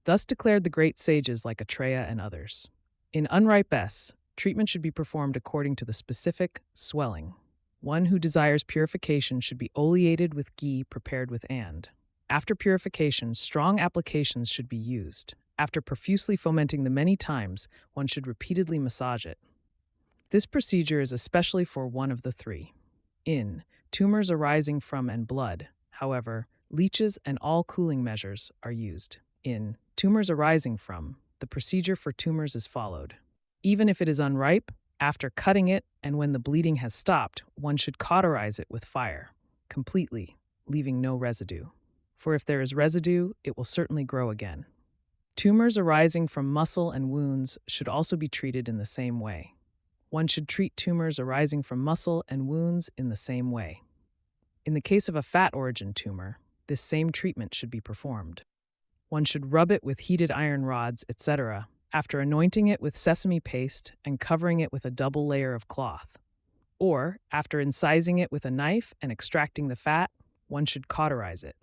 Thus declared the great sages like Atreya and others. In unripe S, treatment should be performed according to the specific swelling. One who desires purification should be oleated with ghee prepared with and. After purification, strong applications should be used. After profusely fomenting them many times, one should repeatedly massage it. This procedure is especially for one of the three. In tumors arising from and blood, however, leeches and all cooling measures are used. In tumors arising from, the procedure for tumors is followed. Even if it is unripe, after cutting it and when the bleeding has stopped, one should cauterize it with fire, completely, leaving no residue. For if there is residue, it will certainly grow again. Tumors arising from muscle and wounds should also be treated in the same way. One should treat tumors arising from muscle and wounds in the same way. In the case of a fat origin tumor, this same treatment should be performed. One should rub it with heated iron rods, etc., after anointing it with sesame paste and covering it with a double layer of cloth. Or, after incising it with a knife and extracting the fat, one should cauterize it.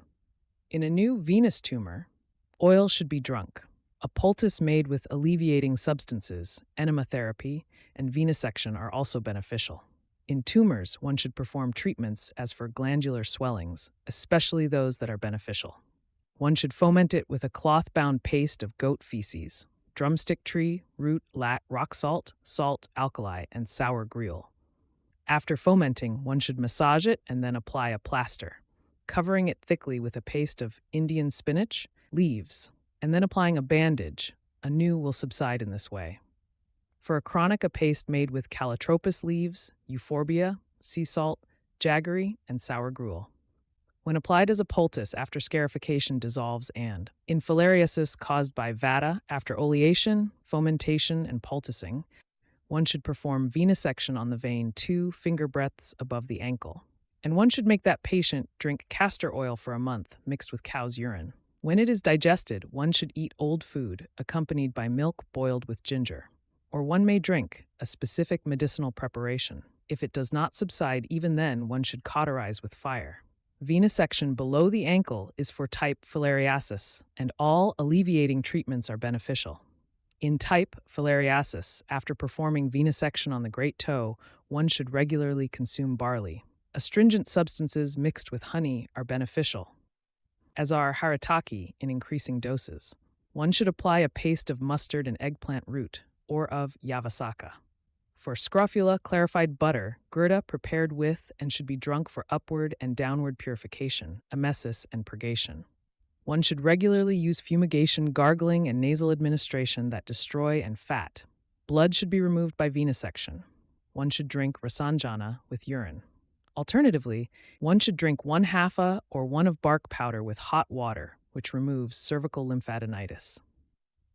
In a new venous tumor, oil should be drunk. A poultice made with alleviating substances, enema therapy, and venesection are also beneficial. In tumors, one should perform treatments as for glandular swellings, especially those that are beneficial. One should foment it with a cloth-bound paste of goat feces, drumstick tree, root, rock salt, alkali, and sour gruel. After fomenting, one should massage it and then apply a plaster, covering it thickly with a paste of Indian spinach, leaves, and then applying a bandage. A new will subside in this way. For a chronic, a paste made with calotropis leaves, euphorbia, sea salt, jaggery, and sour gruel. When applied as a poultice after scarification dissolves and. In filariasis caused by Vata after oleation, fomentation, and poulticing, one should perform venesection on the vein 2 finger breadths above the ankle. And one should make that patient drink castor oil for a month mixed with cow's urine. When it is digested, one should eat old food accompanied by milk boiled with ginger. Or one may drink a specific medicinal preparation. If it does not subside, even then one should cauterize with fire. Venesection below the ankle is for type filariasis, and all alleviating treatments are beneficial. In type filariasis, after performing venesection on the great toe, one should regularly consume barley. Astringent substances mixed with honey are beneficial, as are haritaki in increasing doses. One should apply a paste of mustard and eggplant root, or of yavasaka. For scrofula, clarified butter, gurda prepared with and should be drunk for upward and downward purification, emesis, and purgation. One should regularly use fumigation, gargling, and nasal administration that destroy and fat. Blood should be removed by venesection. One should drink rasanjana with urine. Alternatively, one should drink 1 halfa or 1 of bark powder with hot water, which removes cervical lymphadenitis.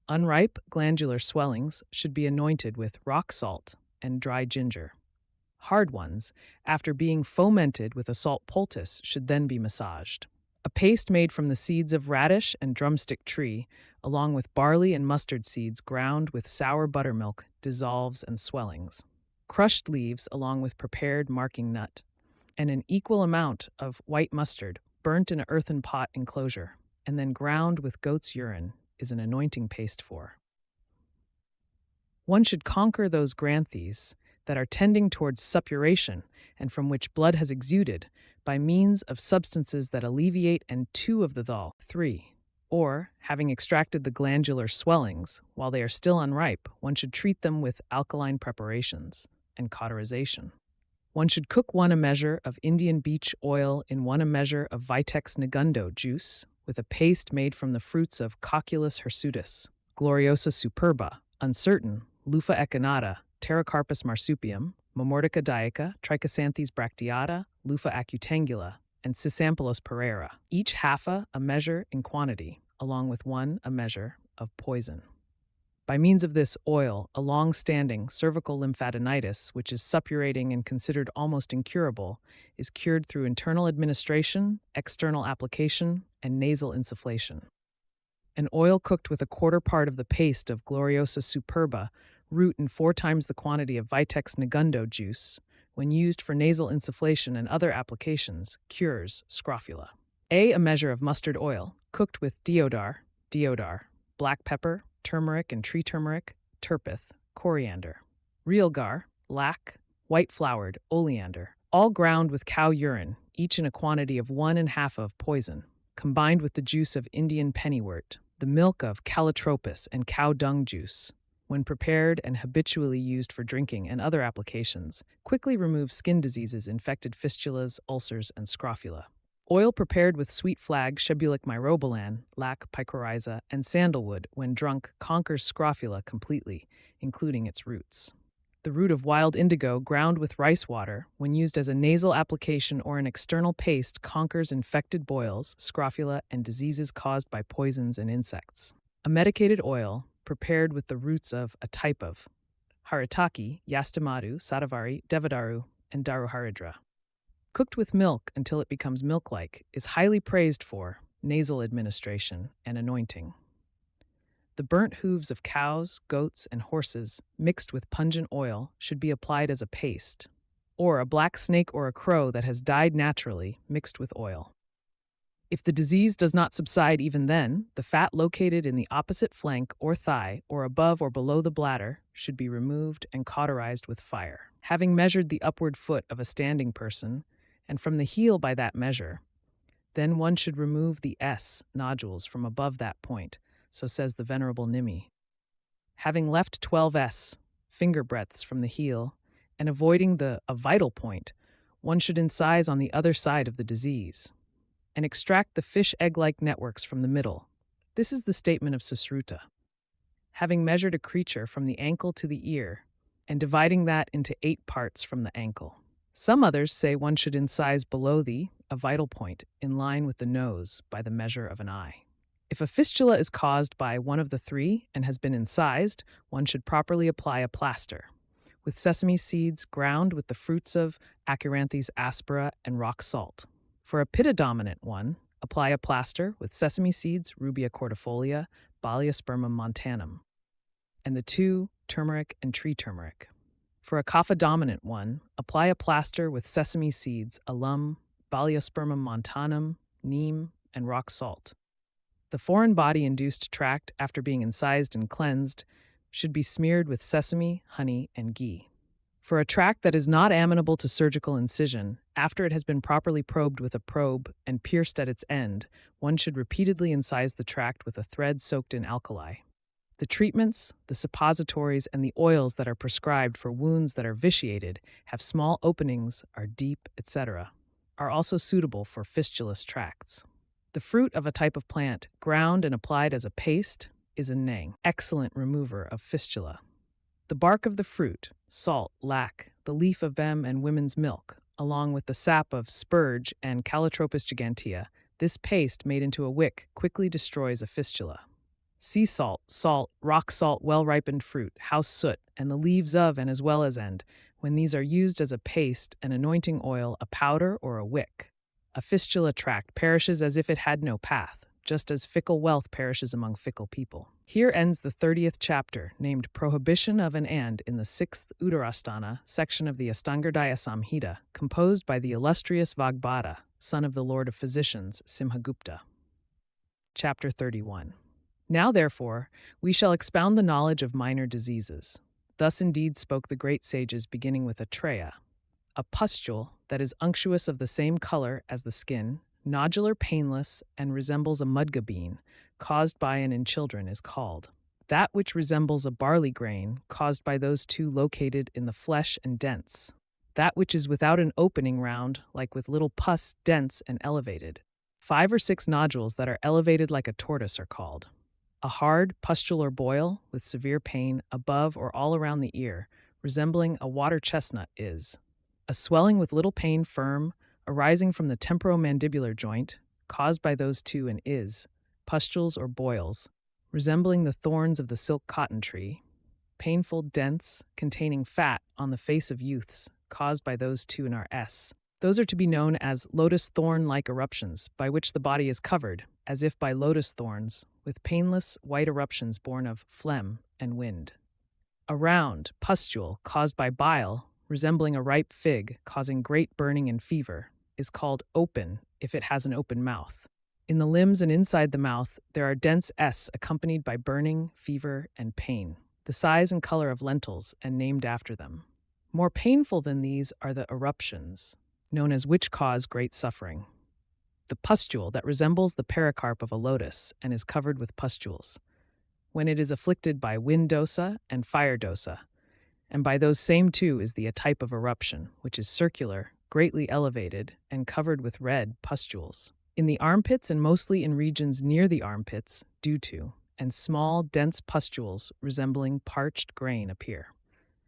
Unripe glandular swellings should be anointed with rock salt and dry ginger. Hard ones, after being fomented with a salt poultice, should then be massaged. A paste made from the seeds of radish and drumstick tree, along with barley and mustard seeds ground with sour buttermilk, dissolves and swellings. Crushed leaves along with prepared marking nut, and an equal amount of white mustard burnt in an earthen pot enclosure, and then ground with goat's urine is an anointing paste for. One should conquer those granthis that are tending towards suppuration and from which blood has exuded by means of substances that alleviate and 2 of the thal, 3. Or, having extracted the glandular swellings, while they are still unripe, one should treat them with alkaline preparations and cauterization. One should cook 1 measure of Indian beech oil in 1 measure of Vitex negundo juice with a paste made from the fruits of Cocculus hirsutus, Gloriosa superba, uncertain, Lufa echinata, Pterocarpus marsupium, Momordica dioica, Trichosanthes bracteata, Lufa acutangula, and Cisampulus pereira, each half a measure in quantity, along with a measure of poison. By means of this oil, a long-standing cervical lymphadenitis, which is suppurating and considered almost incurable, is cured through internal administration, external application, and nasal insufflation. An oil cooked with a quarter part of the paste of Gloriosa superba, root and 4 times the quantity of Vitex negundo juice, when used for nasal insufflation and other applications, cures scrofula. A measure of mustard oil, cooked with deodar, black pepper, turmeric and tree turmeric, turpith, coriander, realgar, lac, white-flowered, oleander, all ground with cow urine, each in a quantity of 1/2 of poison, combined with the juice of Indian pennywort, the milk of calotropis and cow dung juice, when prepared and habitually used for drinking and other applications, quickly removes skin diseases, infected fistulas, ulcers, and scrofula. Oil prepared with sweet flag, shebulic myrobalan, lac picoryza, and sandalwood, when drunk, conquers scrofula completely, including its roots. The root of wild indigo, ground with rice water, when used as a nasal application or an external paste, conquers infected boils, scrofula, and diseases caused by poisons and insects. A medicated oil, prepared with the roots of a type of haritaki, yastamadu, sadavari, devadaru, and daruharidra, cooked with milk until it becomes milk-like, is highly praised for nasal administration and anointing. The burnt hooves of cows, goats, and horses, mixed with pungent oil, should be applied as a paste, or a black snake or a crow that has died naturally, mixed with oil. If the disease does not subside even then, the fat located in the opposite flank or thigh, or above or below the bladder, should be removed and cauterized with fire. Having measured the upward foot of a standing person, and from the heel by that measure, then one should remove the nodules from above that point, so says the Venerable Nimi. Having left 12 finger breadths from the heel, and avoiding a vital point, one should incise on the other side of the disease, and extract the fish egg-like networks from the middle. This is the statement of Susruta. Having measured a creature from the ankle to the ear, and dividing that into 8 parts from the ankle. Some others say one should incise below a vital point, in line with the nose, by the measure of an eye. If a fistula is caused by one of the 3 and has been incised, one should properly apply a plaster, with sesame seeds ground with the fruits of Acuranthes aspera and rock salt. For a pitta-dominant one, apply a plaster with sesame seeds, Rubia cordifolia, Baliospermum montanum, and the 2 turmeric and tree turmeric. For a kapha-dominant one, apply a plaster with sesame seeds, alum, Baliospermum montanum, neem, and rock salt. The foreign body-induced tract, after being incised and cleansed, should be smeared with sesame, honey, and ghee. For a tract that is not amenable to surgical incision, after it has been properly probed with a probe and pierced at its end, one should repeatedly incise the tract with a thread soaked in alkali. The treatments, the suppositories, and the oils that are prescribed for wounds that are vitiated, have small openings, are deep, etc., are also suitable for fistulous tracts. The fruit of a type of plant, ground and applied as a paste, is a nang, excellent remover of fistula. The bark of the fruit, salt, lac, the leaf of vem and women's milk, along with the sap of spurge and Calotropis gigantea, this paste made into a wick quickly destroys a fistula. Sea salt, rock salt, well-ripened fruit, house soot, and the leaves of and as well as end, when these are used as a paste, an anointing oil, a powder, or a wick. A fistula tract perishes as if it had no path, just as fickle wealth perishes among fickle people. Here ends the 30th chapter, named Prohibition of an And in the 6th Uttara Sthana section of the Ashtanga Hridaya Samhita, composed by the illustrious Vagbhata, son of the Lord of Physicians, Simhagupta. Chapter 31. Now, therefore, we shall expound the knowledge of minor diseases. Thus indeed spoke the great sages, beginning with Atreya. A pustule that is unctuous of the same color as the skin, nodular, painless, and resembles a mudga bean, caused by and in children, is called. That which resembles a barley grain, caused by those 2 located in the flesh and dense. That which is without an opening round, like with little pus, dense and elevated. 5 or 6 nodules that are elevated like a tortoise are called. A hard, pustular boil, with severe pain, above or all around the ear, resembling a water chestnut, is a swelling with little pain firm, arising from the temporomandibular joint, caused by those two, and is pustules or boils, resembling the thorns of the silk cotton tree, painful, dense, containing fat on the face of youths, caused by those two, and are s. Those are to be known as lotus thorn-like eruptions, by which the body is covered, as if by lotus thorns, with painless white eruptions born of phlegm and wind. A round pustule caused by bile, resembling a ripe fig, causing great burning and fever, is called open if it has an open mouth. In the limbs and inside the mouth, there are dense S accompanied by burning, fever, and pain, the size and color of lentils and named after them. More painful than these are the eruptions, known as which cause great suffering. The pustule that resembles the pericarp of a lotus and is covered with pustules, when it is afflicted by wind dosa and fire dosa, and by those same two is the type of eruption, which is circular, greatly elevated, and covered with red pustules. In the armpits and mostly in regions near the armpits, due to, and small, dense pustules resembling parched grain appear.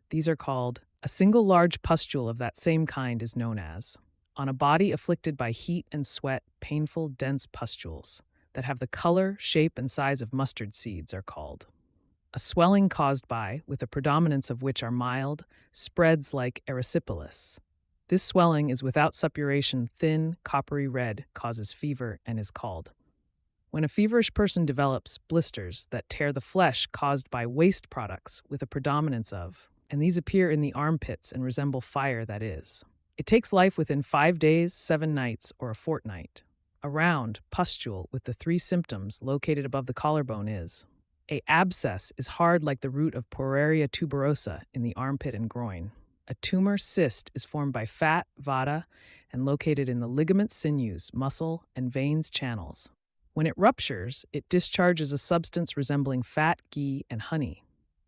These are called, a single large pustule of that same kind is known as, on a body afflicted by heat and sweat, painful, dense pustules that have the color, shape, and size of mustard seeds are called. A swelling caused by, with a predominance of which are mild, spreads like erysipelas. This swelling is without suppuration, thin, coppery red, causes fever, and is called. When a feverish person develops blisters that tear the flesh caused by waste products with a predominance of, and these appear in the armpits and resemble fire, that is. It takes life within 5 days, 7 nights, or a fortnight. A round pustule with the 3 symptoms located above the collarbone is. A abscess is hard like the root of Poraria tuberosa in the armpit and groin. A tumor cyst is formed by fat, vata, and located in the ligament, sinews, muscle, and veins channels. When it ruptures, it discharges a substance resembling fat, ghee, and honey.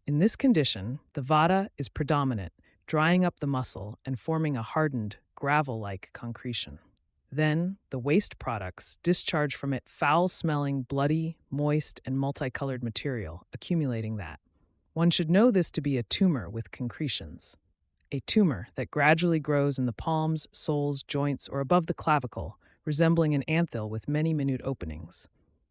In this condition, the vata is predominant, drying up the muscle and forming a hardened, gravel-like concretion. Then, the waste products discharge from it foul-smelling, bloody, moist, and multicolored material, accumulating that. One should know this to be a tumor with concretions. A tumor that gradually grows in the palms, soles, joints, or above the clavicle, resembling an anthill with many minute openings,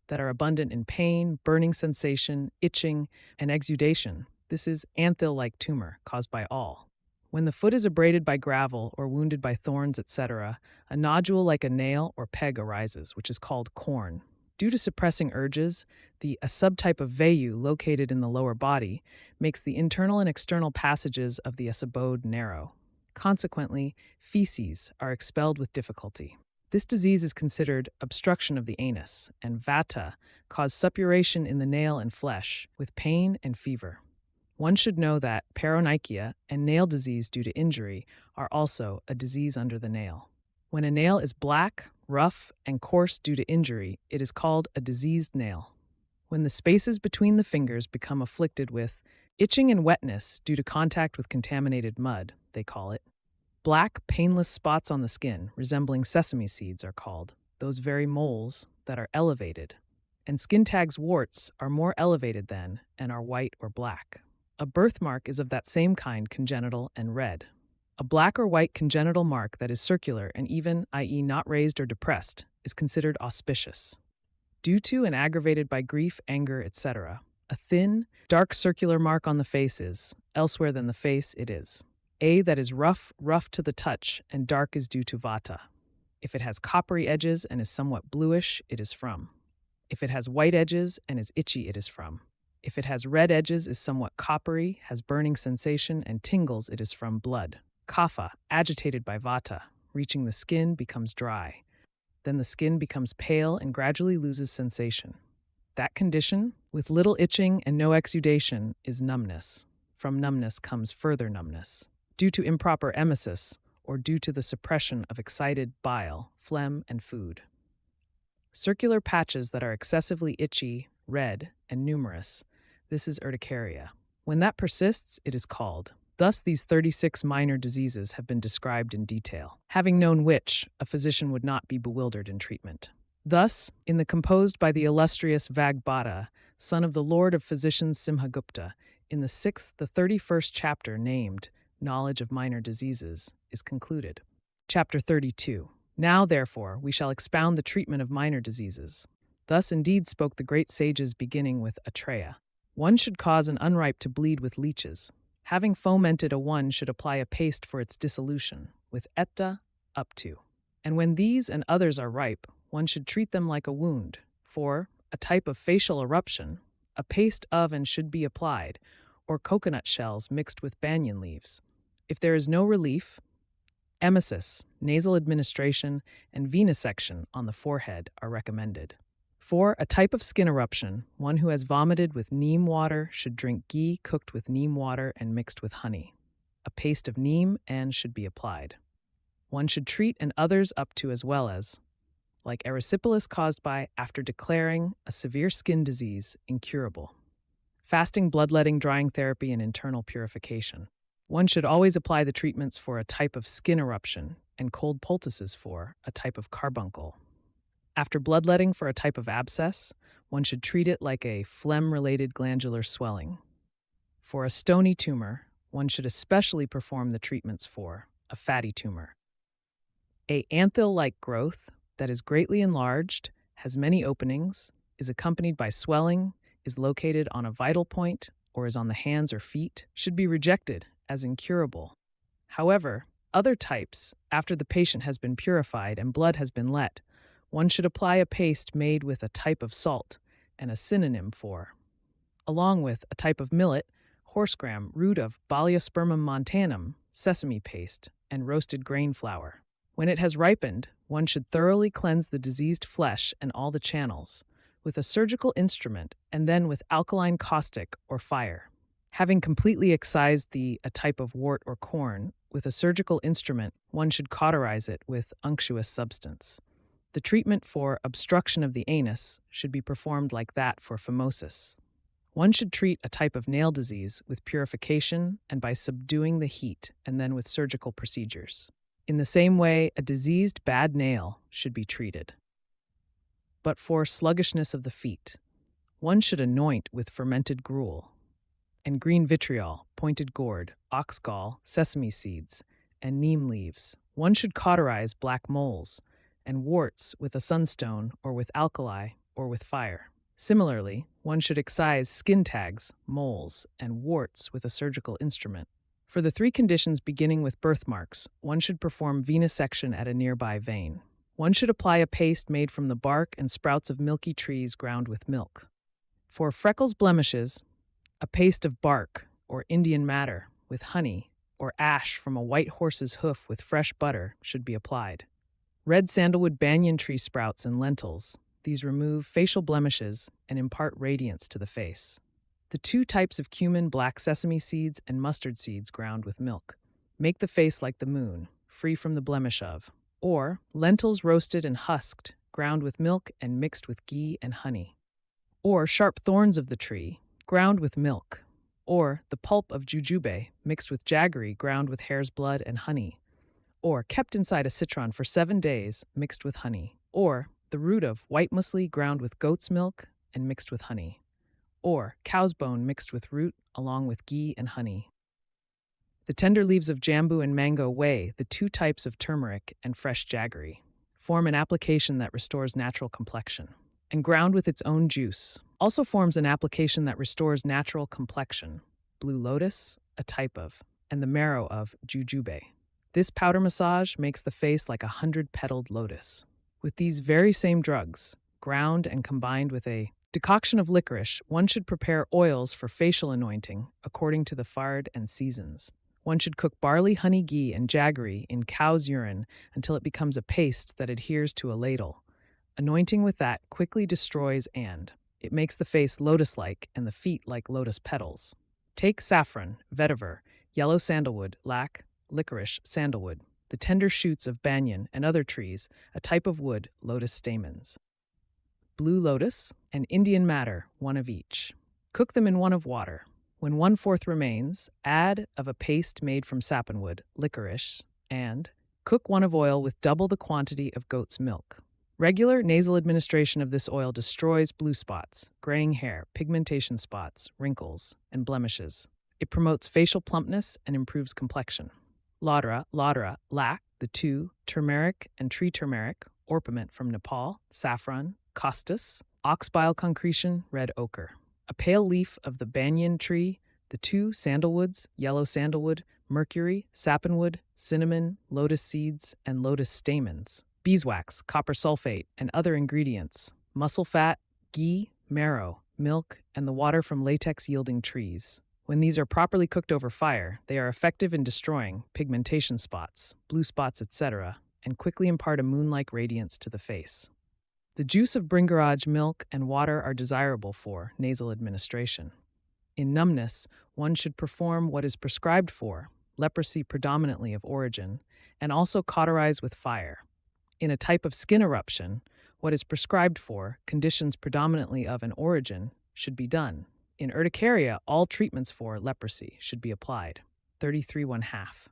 that are abundant in pain, burning sensation, itching, and exudation. This is anthill-like tumor caused by all. When the foot is abraded by gravel or wounded by thorns, etc., a nodule like a nail or peg arises, which is called corn. Due to suppressing urges, a subtype of vayu located in the lower body makes the internal and external passages of the abode narrow. Consequently, feces are expelled with difficulty. This disease is considered obstruction of the anus, and vata cause suppuration in the nail and flesh, with pain and fever. One should know that paronychia and nail disease due to injury are also a disease under the nail. When a nail is black, rough, and coarse due to injury, it is called a diseased nail. When the spaces between the fingers become afflicted with itching and wetness due to contact with contaminated mud, they call it. Black, painless spots on the skin, resembling sesame seeds, are called those very moles that are elevated. And skin tags warts are more elevated than and are white or black. A birthmark is of that same kind, congenital and red. A black or white congenital mark that is circular and even, i.e. not raised or depressed, is considered auspicious. Due to and aggravated by grief, anger, etc., a thin, dark circular mark on the face is, elsewhere than the face it is. That is rough to the touch, and dark is due to vata. If it has coppery edges and is somewhat bluish, it is from. If it has white edges and is itchy, it is from. If it has red edges, is somewhat coppery, has burning sensation, and tingles, it is from blood. Kapha, agitated by vata, reaching the skin, becomes dry. Then the skin becomes pale and gradually loses sensation. That condition, with little itching and no exudation, is numbness. From numbness comes further numbness, due to improper emesis or due to the suppression of excited bile, phlegm, and food. Circular patches that are excessively itchy, red, and numerous, this is urticaria. When that persists, it is called. Thus, these 36 minor diseases have been described in detail. Having known which, a physician would not be bewildered in treatment. Thus, in the composed by the illustrious Vagbhata, son of the Lord of Physicians Simhagupta, In the 31st chapter named Knowledge of Minor Diseases is concluded. Chapter 32. Now, therefore, we shall expound the treatment of minor diseases. Thus indeed spoke the great sages, beginning with Atreya. One should cause an unripe to bleed with leeches. Having fomented a one should apply a paste for its dissolution, with etta up to. And when these and others are ripe, one should treat them like a wound. For a type of facial eruption, a paste of and should be applied, or coconut shells mixed with banyan leaves. If there is no relief, emesis, nasal administration, and venesection on the forehead are recommended. For a type of skin eruption, one who has vomited with neem water should drink ghee cooked with neem water and mixed with honey. A paste of neem and should be applied. One should treat and others up to as well as, like erysipelas caused by, after declaring a severe skin disease incurable. Fasting, bloodletting, drying therapy, and internal purification. One should always apply the treatments for a type of skin eruption and cold poultices for a type of carbuncle. After bloodletting for a type of abscess, one should treat it like a phlegm-related glandular swelling. For a stony tumor, one should especially perform the treatments for a fatty tumor. A anthill-like growth that is greatly enlarged, has many openings, is accompanied by swelling, is located on a vital point, or is on the hands or feet, should be rejected as incurable. However, other types, after the patient has been purified and blood has been let, one should apply a paste made with a type of salt and a synonym for, along with a type of millet, horsegram, root of Baliospermum montanum, sesame paste, and roasted grain flour. When it has ripened, one should thoroughly cleanse the diseased flesh and all the channels, with a surgical instrument and then with alkaline caustic or fire. Having completely excised a type of wart or corn, with a surgical instrument, one should cauterize it with unctuous substance. The treatment for obstruction of the anus should be performed like that for phimosis. One should treat a type of nail disease with purification and by subduing the heat, and then with surgical procedures. In the same way, a diseased bad nail should be treated. But for sluggishness of the feet, one should anoint with fermented gruel and green vitriol, pointed gourd, ox gall, sesame seeds, and neem leaves. One should cauterize black moles and warts with a sunstone or with alkali or with fire. Similarly, one should excise skin tags, moles, and warts with a surgical instrument. For the three conditions beginning with birthmarks, one should perform venesection at a nearby vein. One should apply a paste made from the bark and sprouts of milky trees ground with milk. For freckles, blemishes, a paste of bark or Indian madder with honey or ash from a white horse's hoof with fresh butter should be applied. Red sandalwood, banyan tree sprouts, and lentils. These remove facial blemishes and impart radiance to the face. The two types of cumin, black sesame seeds, and mustard seeds ground with milk. Make the face like the moon, free from the blemish of. Or lentils roasted and husked, ground with milk and mixed with ghee and honey. Or sharp thorns of the tree, ground with milk. Or the pulp of jujube, mixed with jaggery, ground with hare's blood and honey. Or kept inside a citron for 7 days, mixed with honey. Or the root of white muesli, ground with goat's milk and mixed with honey. Or cow's bone mixed with root along with ghee and honey. The tender leaves of jambu and mango whey, the two types of turmeric and fresh jaggery, form an application that restores natural complexion. And ground with its own juice also forms an application that restores natural complexion. Blue lotus, a type of, and the marrow of jujube. This powder massage makes the face like 100-petaled lotus. With these very same drugs, ground and combined with a decoction of licorice, one should prepare oils for facial anointing according to the fard and seasons. One should cook barley, honey, ghee, and jaggery in cow's urine until it becomes a paste that adheres to a ladle. Anointing with that quickly destroys and it makes the face lotus-like and the feet like lotus petals. Take saffron, vetiver, yellow sandalwood, lac, licorice, sandalwood, the tender shoots of banyan and other trees, a type of wood, lotus stamens. Blue lotus and Indian madder, one of each. Cook them in one of water. When 1/4 remains, add of a paste made from sappanwood, licorice, and cook one of oil with double the quantity of goat's milk. Regular nasal administration of this oil destroys blue spots, graying hair, pigmentation spots, wrinkles, and blemishes. It promotes facial plumpness and improves complexion. Laudra, lac, the two, turmeric and tree turmeric, orpiment from Nepal, saffron, costus, oxbile concretion, red ochre. A pale leaf of the banyan tree, the two, sandalwoods, yellow sandalwood, mercury, sappanwood, cinnamon, lotus seeds, and lotus stamens. Beeswax, copper sulfate, and other ingredients, muscle fat, ghee, marrow, milk, and the water from latex-yielding trees. When these are properly cooked over fire, they are effective in destroying pigmentation spots, blue spots, etc., and quickly impart a moon-like radiance to the face. The juice of bringaraj milk and water are desirable for nasal administration. In numbness, one should perform what is prescribed for leprosy predominantly of origin, and also cauterize with fire. In a type of skin eruption, what is prescribed for conditions predominantly of an origin should be done. In urticaria, all treatments for leprosy should be applied. 33 1/2.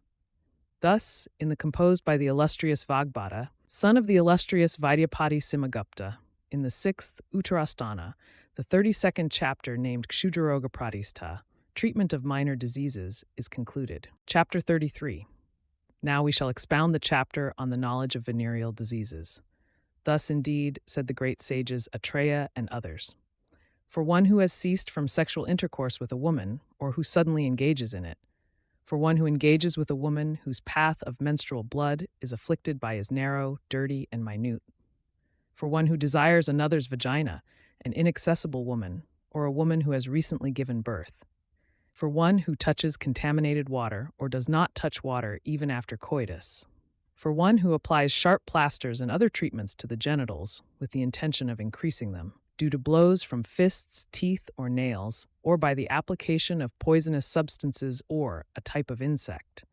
Thus, in the composed by the illustrious Vagbhata, son of the illustrious Vidyapati Simagupta, in the 6th Uttara Sthana, the 32nd chapter named Kshudraroga Pratistha, treatment of minor diseases, is concluded. Chapter 33. Now we shall expound the chapter on the knowledge of venereal diseases. Thus, indeed, said the great sages Atreya and others. For one who has ceased from sexual intercourse with a woman, or who suddenly engages in it, for one who engages with a woman whose path of menstrual blood is afflicted by his narrow, dirty, and minute, for one who desires another's vagina, an inaccessible woman, or a woman who has recently given birth, for one who touches contaminated water or does not touch water even after coitus, for one who applies sharp plasters and other treatments to the genitals with the intention of increasing them, due to blows from fists, teeth, or nails, or by the application of poisonous substances or a type of insect,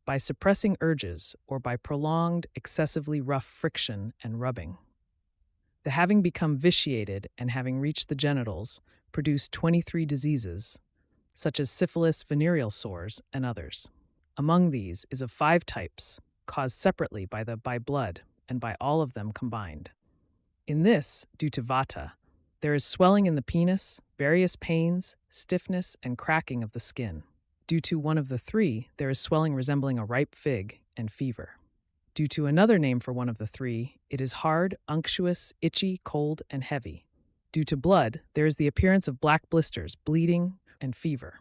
by suppressing urges or by prolonged, excessively rough friction and rubbing. The having become vitiated and having reached the genitals produce 23 diseases, such as syphilis, venereal sores, and others. Among these is of 5 types, caused separately by blood and by all of them combined. In this, due to Vata, there is swelling in the penis, various pains, stiffness, and cracking of the skin. Due to one of the 3, there is swelling resembling a ripe fig and fever. Due to another name for one of the 3, it is hard, unctuous, itchy, cold, and heavy. Due to blood, there is the appearance of black blisters, bleeding, and fever.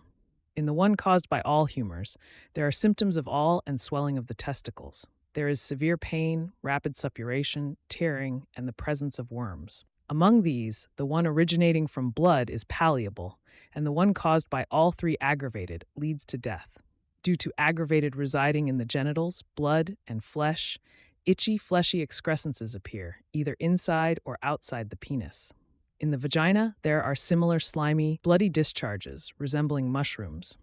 In the one caused by all humors, there are symptoms of all and swelling of the testicles. There is severe pain, rapid suppuration, tearing, and the presence of worms. Among these, the one originating from blood is palliable, and the one caused by all 3 aggravated leads to death. Due to aggravated residing in the genitals, blood, and flesh, itchy, fleshy excrescences appear, either inside or outside the penis. In the vagina, there are similar slimy, bloody discharges resembling mushrooms.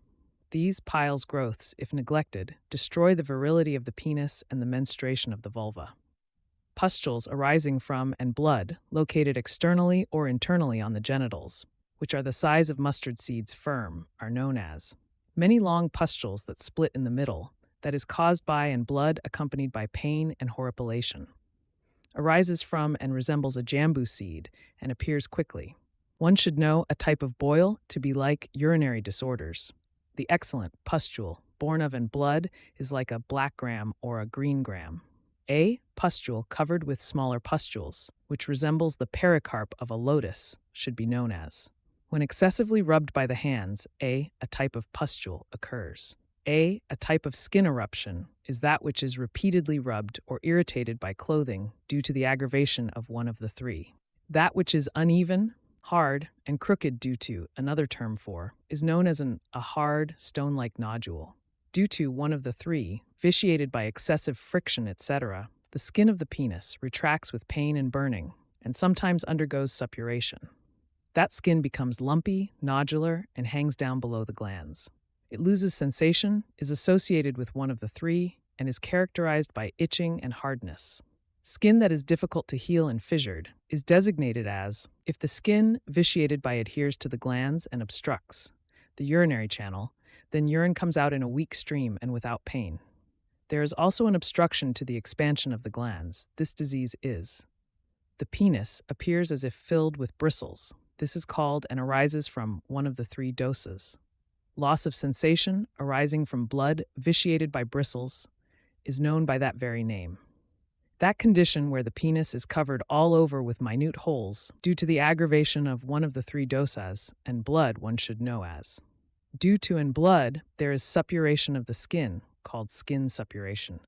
These piles growths, if neglected, destroy the virility of the penis and the menstruation of the vulva. Pustules arising from and blood located externally or internally on the genitals, which are the size of mustard seeds firm, are known as. Many long pustules that split in the middle, that is caused by and blood accompanied by pain and horripilation. Arises from and resembles a jambu seed and appears quickly. One should know a type of boil to be like urinary disorders. The excellent pustule, born of and blood, is like a black gram or a green gram. A pustule covered with smaller pustules, which resembles the pericarp of a lotus, should be known as. When excessively rubbed by the hands, a type of pustule occurs. A type of skin eruption is that which is repeatedly rubbed or irritated by clothing due to the aggravation of one of the 3. That which is uneven, hard, and crooked due to, another term for, is known as a hard, stone-like nodule. Due to one of the 3, vitiated by excessive friction, etc., the skin of the penis retracts with pain and burning, and sometimes undergoes suppuration. That skin becomes lumpy, nodular, and hangs down below the glands. It loses sensation, is associated with one of the 3, and is characterized by itching and hardness. Skin that is difficult to heal and fissured is designated as, if the skin vitiated by adheres to the glands and obstructs the urinary channel, then urine comes out in a weak stream and without pain. There is also an obstruction to the expansion of the glands. This disease is The penis appears as if filled with bristles. This is called and arises from one of the three dosas. Loss of sensation arising from blood vitiated by bristles is known by that very name. That condition where the penis is covered all over with minute holes due to the aggravation of one of the three dosas, and blood one should know as. Due to in blood, there is suppuration of the skin, called skin suppuration,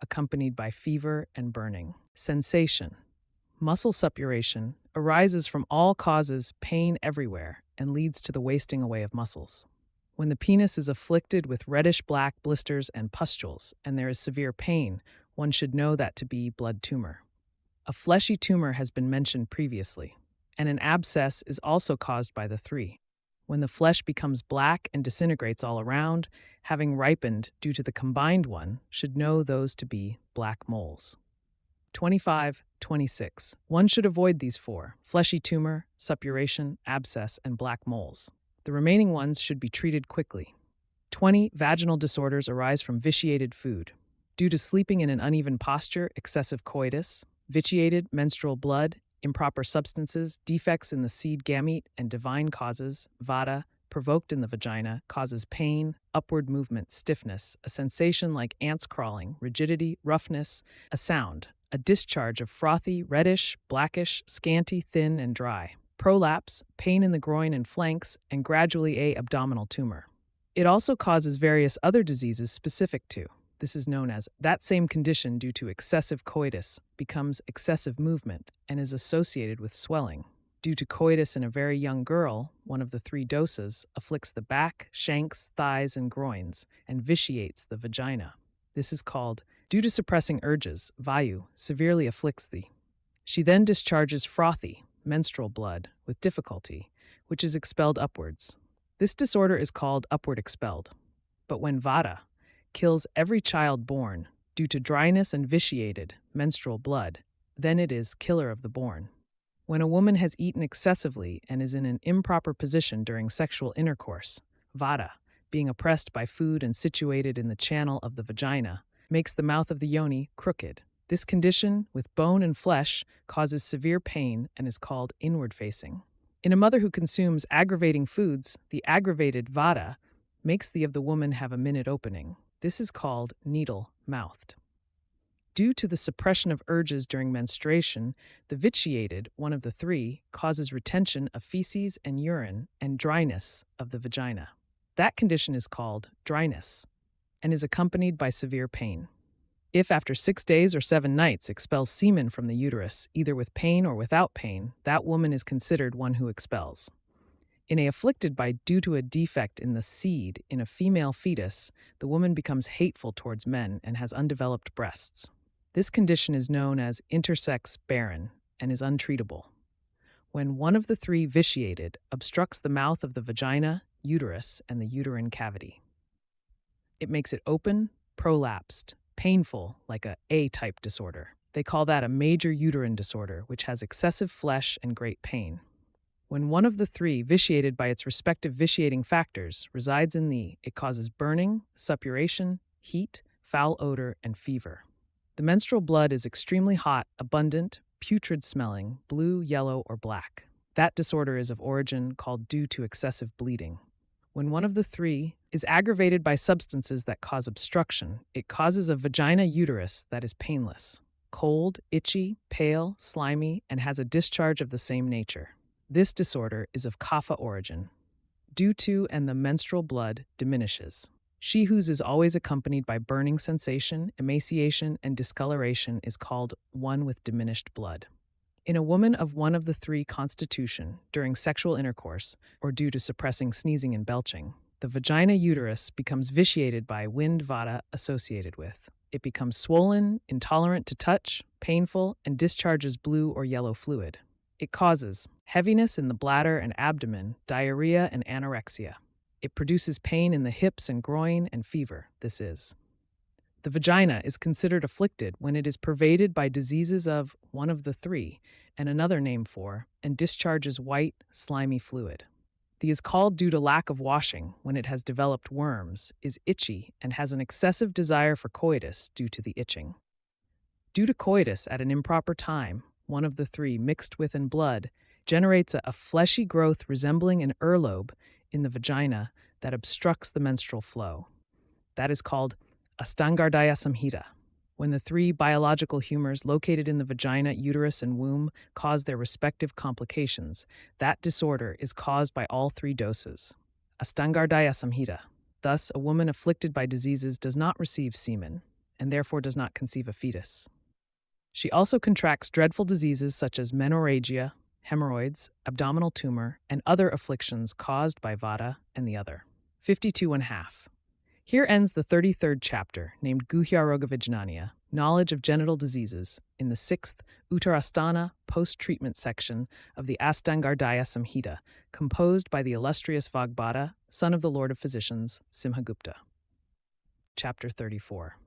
accompanied by fever and burning. Sensation. Muscle suppuration arises from all causes pain everywhere and leads to the wasting away of muscles. When the penis is afflicted with reddish-black blisters and pustules, and there is severe pain, one should know that to be blood tumor. A fleshy tumor has been mentioned previously, and an abscess is also caused by the three. When the flesh becomes black and disintegrates all around, having ripened due to the combined one, should know those to be black moles. 25-26. One should avoid these four: fleshy tumor, suppuration, abscess, and black moles. The remaining ones should be treated quickly. 20. Vaginal disorders arise from vitiated food. Due to sleeping in an uneven posture, excessive coitus, vitiated menstrual blood, improper substances, defects in the seed gamete, and divine causes, Vata, provoked in the vagina, causes pain, upward movement, stiffness, a sensation like ants crawling, rigidity, roughness, a sound, a discharge of frothy, reddish, blackish, scanty, thin, and dry, prolapse, pain in the groin and flanks, and gradually a abdominal tumor. It also causes various other diseases specific to. This is known as that same condition due to excessive coitus becomes excessive movement and is associated with swelling. Due to coitus in a very young girl, one of the three dosas afflicts the back, shanks, thighs, and groins and vitiates the vagina. This is called, due to suppressing urges, vayu severely afflicts thee. She then discharges frothy, menstrual blood with difficulty, which is expelled upwards. This disorder is called upward expelled. But when Vata kills every child born due to dryness and vitiated menstrual blood, then it is killer of the born. When a woman has eaten excessively and is in an improper position during sexual intercourse, Vata, being oppressed by food and situated in the channel of the vagina, makes the mouth of the yoni crooked. This condition, with bone and flesh, causes severe pain and is called inward-facing. In a mother who consumes aggravating foods, the aggravated Vata makes the of the woman have a minute opening. This is called needle-mouthed. Due to the suppression of urges during menstruation, the vitiated, one of the three, causes retention of feces and urine and dryness of the vagina. That condition is called dryness and is accompanied by severe pain. If after 6 days or 7 nights expels semen from the uterus, either with pain or without pain, that woman is considered one who expels. In a afflicted by due to a defect in the seed in a female fetus, the woman becomes hateful towards men and has undeveloped breasts. This condition is known as intersex barren and is untreatable. When one of the three vitiated obstructs the mouth of the vagina, uterus, and the uterine cavity, it makes it open, prolapsed, painful, like a A-type disorder. They call that a major uterine disorder, which has excessive flesh and great pain. When one of the three, vitiated by its respective vitiating factors, resides in thee, it causes burning, suppuration, heat, foul odor, and fever. The menstrual blood is extremely hot, abundant, putrid-smelling, blue, yellow, or black. That disorder is of origin called due to excessive bleeding. When one of the three is aggravated by substances that cause obstruction, it causes a vagina uterus that is painless, cold, itchy, pale, slimy, and has a discharge of the same nature. This disorder is of kapha origin. Due to and the menstrual blood diminishes. She whose is always accompanied by burning sensation, emaciation, and discoloration is called one with diminished blood. In a woman of one of the three constitution, during sexual intercourse, or due to suppressing sneezing and belching, the vagina uterus becomes vitiated by wind Vata associated with. It becomes swollen, intolerant to touch, painful, and discharges blue or yellow fluid. It causes heaviness in the bladder and abdomen, diarrhea, and anorexia. It produces pain in the hips and groin and fever. This is. The vagina is considered afflicted when it is pervaded by diseases of one of the three, and another name for, and discharges white, slimy fluid. The is called due to lack of washing when it has developed worms, is itchy, and has an excessive desire for coitus due to the itching. Due to coitus at an improper time, one of the three, mixed with in blood, generates a fleshy growth resembling an earlobe in the vagina that obstructs the menstrual flow. That is called Ashtanga Hridaya. When the three biological humors located in the vagina, uterus, and womb cause their respective complications, that disorder is caused by all three doses. Ashtanga Hridaya. Thus, a woman afflicted by diseases does not receive semen, and therefore does not conceive a fetus. She also contracts dreadful diseases such as menorrhagia, hemorrhoids, abdominal tumor, and other afflictions caused by Vata and the other. 52.5. Here ends the 33rd chapter, named Guhya Rogavijnania, Knowledge of Genital Diseases, in the 6th Uttara Sthana post-treatment section of the Ashtanga Hridaya, composed by the illustrious Vagbhata, son of the Lord of Physicians, Simhagupta. Chapter 34.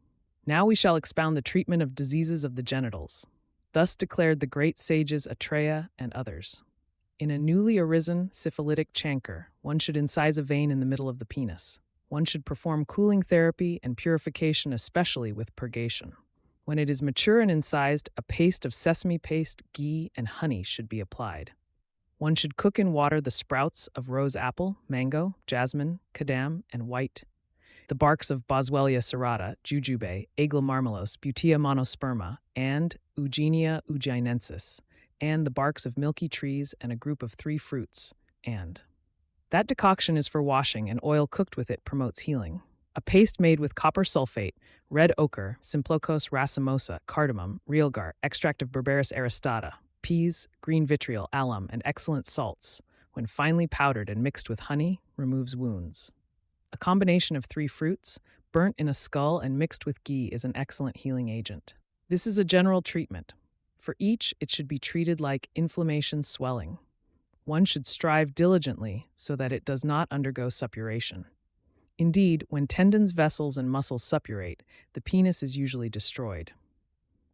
Now we shall expound the treatment of diseases of the genitals. Thus declared the great sages Atreya and others. In a newly arisen syphilitic chancre, one should incise a vein in the middle of the penis. One should perform cooling therapy and purification, especially with purgation. When it is mature and incised, a paste of sesame paste, ghee, and honey should be applied. One should cook in water the sprouts of rose apple, mango, jasmine, kadam, and white, the barks of Boswellia serrata, jujube, Aigla marmelos, Butea monosperma, and Eugenia euginensis, and the barks of milky trees and a group of 3 fruits, and. That decoction is for washing, and oil cooked with it promotes healing. A paste made with copper sulfate, red ochre, Simplocos racemosa, cardamom, realgar, extract of Berberis aristata, peas, green vitriol, alum, and excellent salts, when finely powdered and mixed with honey, removes wounds. A combination of 3 fruits, burnt in a skull and mixed with ghee, is an excellent healing agent. This is a general treatment. For each, it should be treated like inflammation swelling. One should strive diligently so that it does not undergo suppuration. Indeed, when tendons, vessels, and muscles suppurate, the penis is usually destroyed.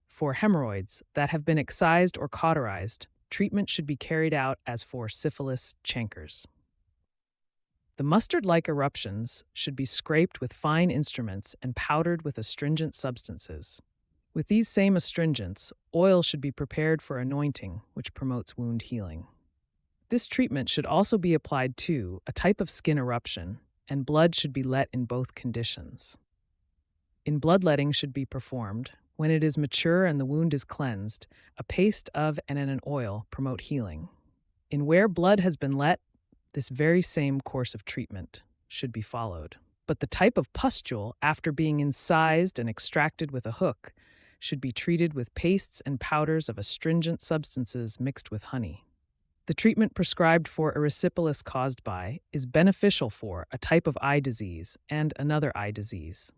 For hemorrhoids that have been excised or cauterized, treatment should be carried out as for syphilis chancres. The mustard-like eruptions should be scraped with fine instruments and powdered with astringent substances. With these same astringents, oil should be prepared for anointing, which promotes wound healing. This treatment should also be applied to a type of skin eruption, and blood should be let in both conditions. In bloodletting should be performed. When it is mature and the wound is cleansed, a paste of and an oil promote healing. In where blood has been let, this very same course of treatment should be followed. But the type of pustule, after being incised and extracted with a hook, should be treated with pastes and powders of astringent substances mixed with honey. The treatment prescribed for erysipelas caused by is beneficial for a type of eye disease and another eye disease.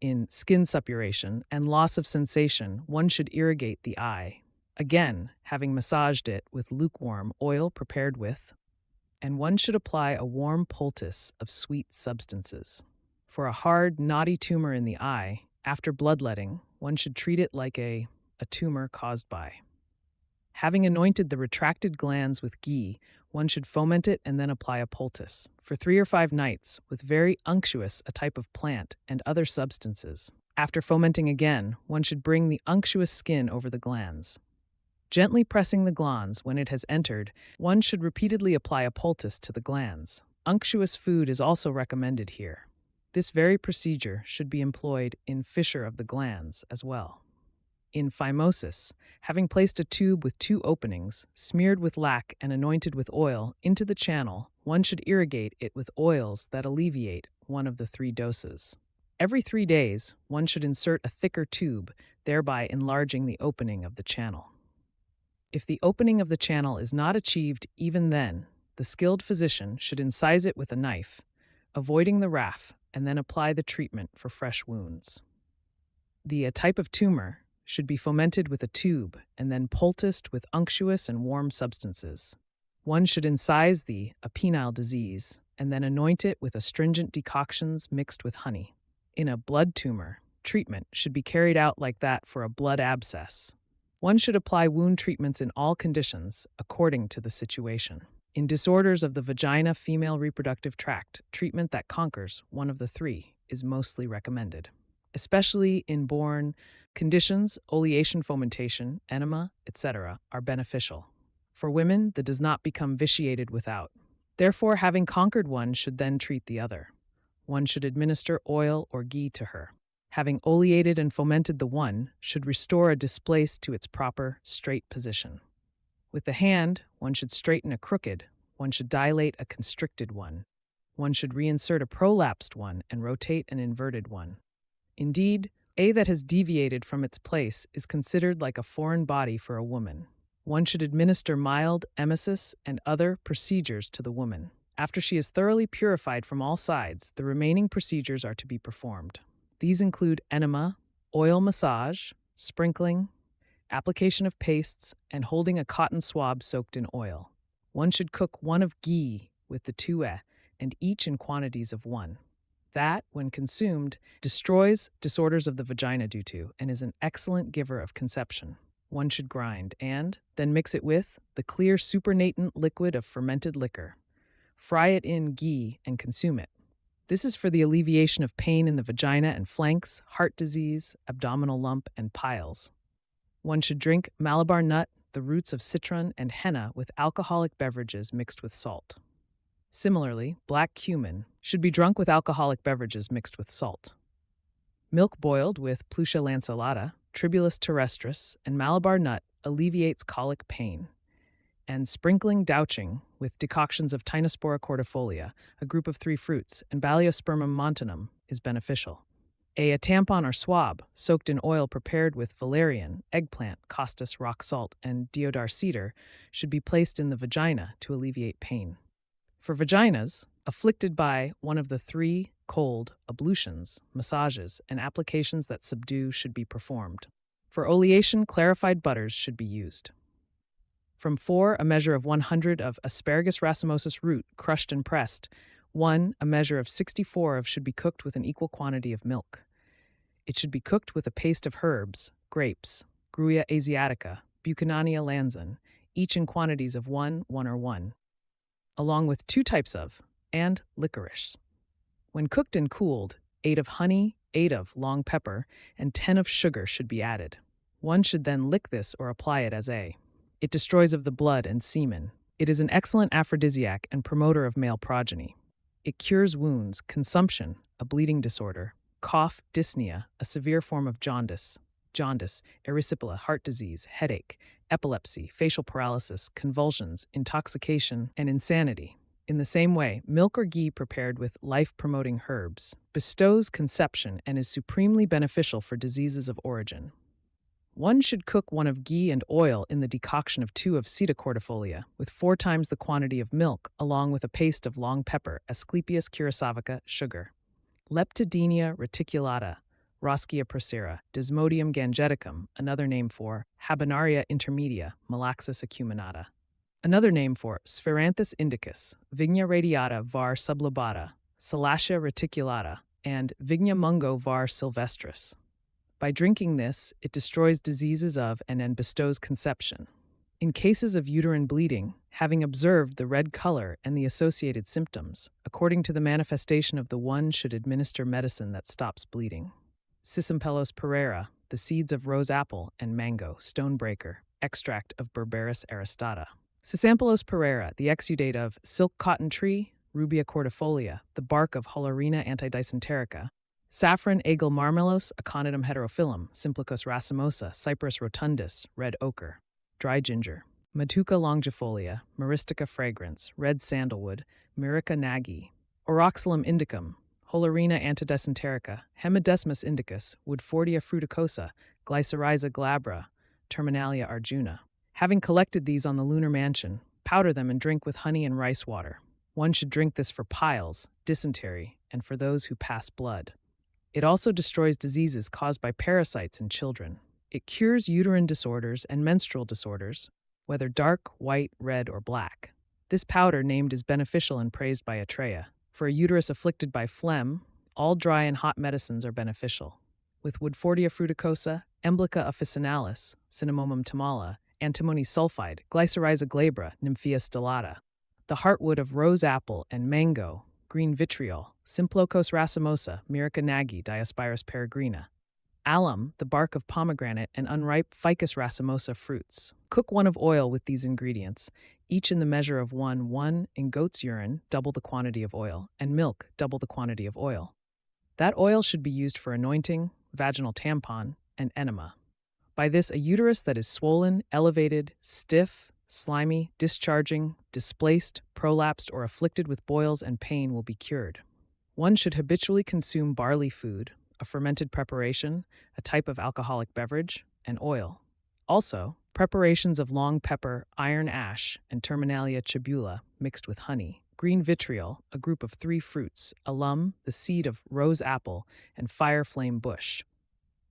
In skin suppuration and loss of sensation, one should irrigate the eye, again having massaged it with lukewarm oil prepared with, and one should apply a warm poultice of sweet substances. For a hard, knotty tumor in the eye, after bloodletting, one should treat it like a tumor caused by. Having anointed the retracted glands with ghee, one should foment it and then apply a poultice, for 3 or 5 nights, with very unctuous a type of plant and other substances. After fomenting again, one should bring the unctuous skin over the glands. Gently pressing the glands when it has entered, one should repeatedly apply a poultice to the glands. Unctuous food is also recommended here. This very procedure should be employed in fissure of the glands as well. In phimosis, having placed a tube with 2 openings, smeared with lac and anointed with oil, into the channel, one should irrigate it with oils that alleviate one of the 3 doses. Every 3 days, one should insert a thicker tube, thereby enlarging the opening of the channel. If the opening of the channel is not achieved even then, the skilled physician should incise it with a knife, avoiding the raphe, and then apply the treatment for fresh wounds. The type of tumor should be fomented with a tube and then poulticed with unctuous and warm substances. One should incise the penile disease and then anoint it with astringent decoctions mixed with honey. In a blood tumor, treatment should be carried out like that for a blood abscess. One should apply wound treatments in all conditions according to the situation. In disorders of the vagina female reproductive tract, treatment that conquers one of the 3 is mostly recommended. especially in born conditions, oleation fomentation, enema, etc., are beneficial. For women, the does not become vitiated without. Therefore, having conquered one should then treat the other. One should administer oil or ghee to her. Having oleated and fomented the one, should restore a displaced to its proper, straight position. With the hand, one should straighten a crooked, one should dilate a constricted one. One should reinsert a prolapsed one and rotate an inverted one. Indeed, a that has deviated from its place is considered like a foreign body for a woman. One should administer mild emesis and other procedures to the woman. After she is thoroughly purified from all sides, the remaining procedures are to be performed. These include enema, oil massage, sprinkling, application of pastes, and holding a cotton swab soaked in oil. One should cook one of ghee with the tu'e, and each in quantities of one. That, when consumed, destroys disorders of the vagina due to and is an excellent giver of conception. One should grind and then mix it with the clear supernatant liquid of fermented liquor. Fry it in ghee and consume it. This is for the alleviation of pain in the vagina and flanks, heart disease, abdominal lump, and piles. One should drink Malabar nut, the roots of citron, and henna with alcoholic beverages mixed with salt. Similarly, black cumin should be drunk with alcoholic beverages mixed with salt. Milk boiled with Plutia lanceolata, Tribulus terrestris, and Malabar nut alleviates colic pain. And sprinkling douching with decoctions of Tinospora cordifolia, a group of 3 fruits, and Baliospermum montanum is beneficial. A tampon or swab soaked in oil prepared with valerian, eggplant, costus, rock salt, and deodar cedar should be placed in the vagina to alleviate pain. For vaginas afflicted by one of the 3 cold ablutions, massages, and applications that subdue should be performed. For oleation, clarified butters should be used. From 4, a measure of 100 of asparagus racemosus root, crushed and pressed. 1, a measure of 64 of should be cooked with an equal quantity of milk. It should be cooked with a paste of herbs, grapes, Grewia asiatica, Buchanania lanzan, each in quantities of 1 or 1, along with 2 types of, and licorice. When cooked and cooled, 8 of honey, 8 of long pepper, and 10 of sugar should be added. One should then lick this or apply it as a. It destroys of the blood and semen. It is an excellent aphrodisiac and promoter of male progeny. It cures wounds, consumption, a bleeding disorder, cough, dyspnea, a severe form of jaundice, erysipela, heart disease, headache, epilepsy, facial paralysis, convulsions, intoxication, and insanity. In the same way, milk or ghee prepared with life-promoting herbs bestows conception and is supremely beneficial for diseases of origin. One should cook one of ghee and oil in the decoction of 2 of Seta cordifolia, with 4 times the quantity of milk, along with a paste of long pepper, Asclepias curasavica, sugar. Leptidemia reticulata, Roschia procera, Desmodium gangeticum, another name for Habenaria intermedia, Malaxis acuminata. Another name for Spheranthus indicus, Vigna radiata var sublobata, Shalakya reticulata, and Vigna mungo var sylvestris. By drinking this, it destroys diseases of and bestows conception. In cases of uterine bleeding, having observed the red color and the associated symptoms, according to the manifestation of the one should administer medicine that stops bleeding. Cisampelos pereira, the seeds of rose apple and mango, stonebreaker, extract of Berberis aristata. Cisampelos pereira, the exudate of silk cotton tree, Rubia cordifolia, the bark of Holorina antidysenterica, saffron agel marmelos, Aconitum heterophyllum, Simplicus racemosa, Cyperus rotundus, red ochre, dry ginger, Matuca longifolia, Myristica fragrans, red sandalwood, Myrica nagi, Oroxylum indicum, Holorina antidysenterica, Hemidesmus indicus, Woodfordia fruticosa, Glycyrrhiza glabra, Terminalia arjuna. Having collected these on the lunar mansion, powder them and drink with honey and rice water. One should drink this for piles, dysentery, and for those who pass blood. It also destroys diseases caused by parasites in children. It cures uterine disorders and menstrual disorders, whether dark, white, red, or black. This powder named is beneficial and praised by Atreya. For a uterus afflicted by phlegm, all dry and hot medicines are beneficial. With Woodfordia fruticosa, Emblica officinalis, Cinnamomum tamala, antimony sulfide, Glycyrrhiza glabra, Nymphea stellata, the heartwood of rose apple and mango, green vitriol, Simplocos racemosa, Myrica nagy, Diospyros peregrina. Alum, the bark of pomegranate, and unripe Ficus racemosa fruits. Cook one of oil with these ingredients, each in the measure of 1 in goat's urine, double the quantity of oil, and milk, double the quantity of oil. That oil should be used for anointing, vaginal tampon, and enema. By this, a uterus that is swollen, elevated, stiff, slimy, discharging, displaced, prolapsed, or afflicted with boils and pain will be cured. One should habitually consume barley food, a fermented preparation, a type of alcoholic beverage, and oil. Also, preparations of long pepper, iron ash, and Terminalia chibula mixed with honey, green vitriol, a group of 3 fruits, alum, the seed of rose apple, and fire flame bush.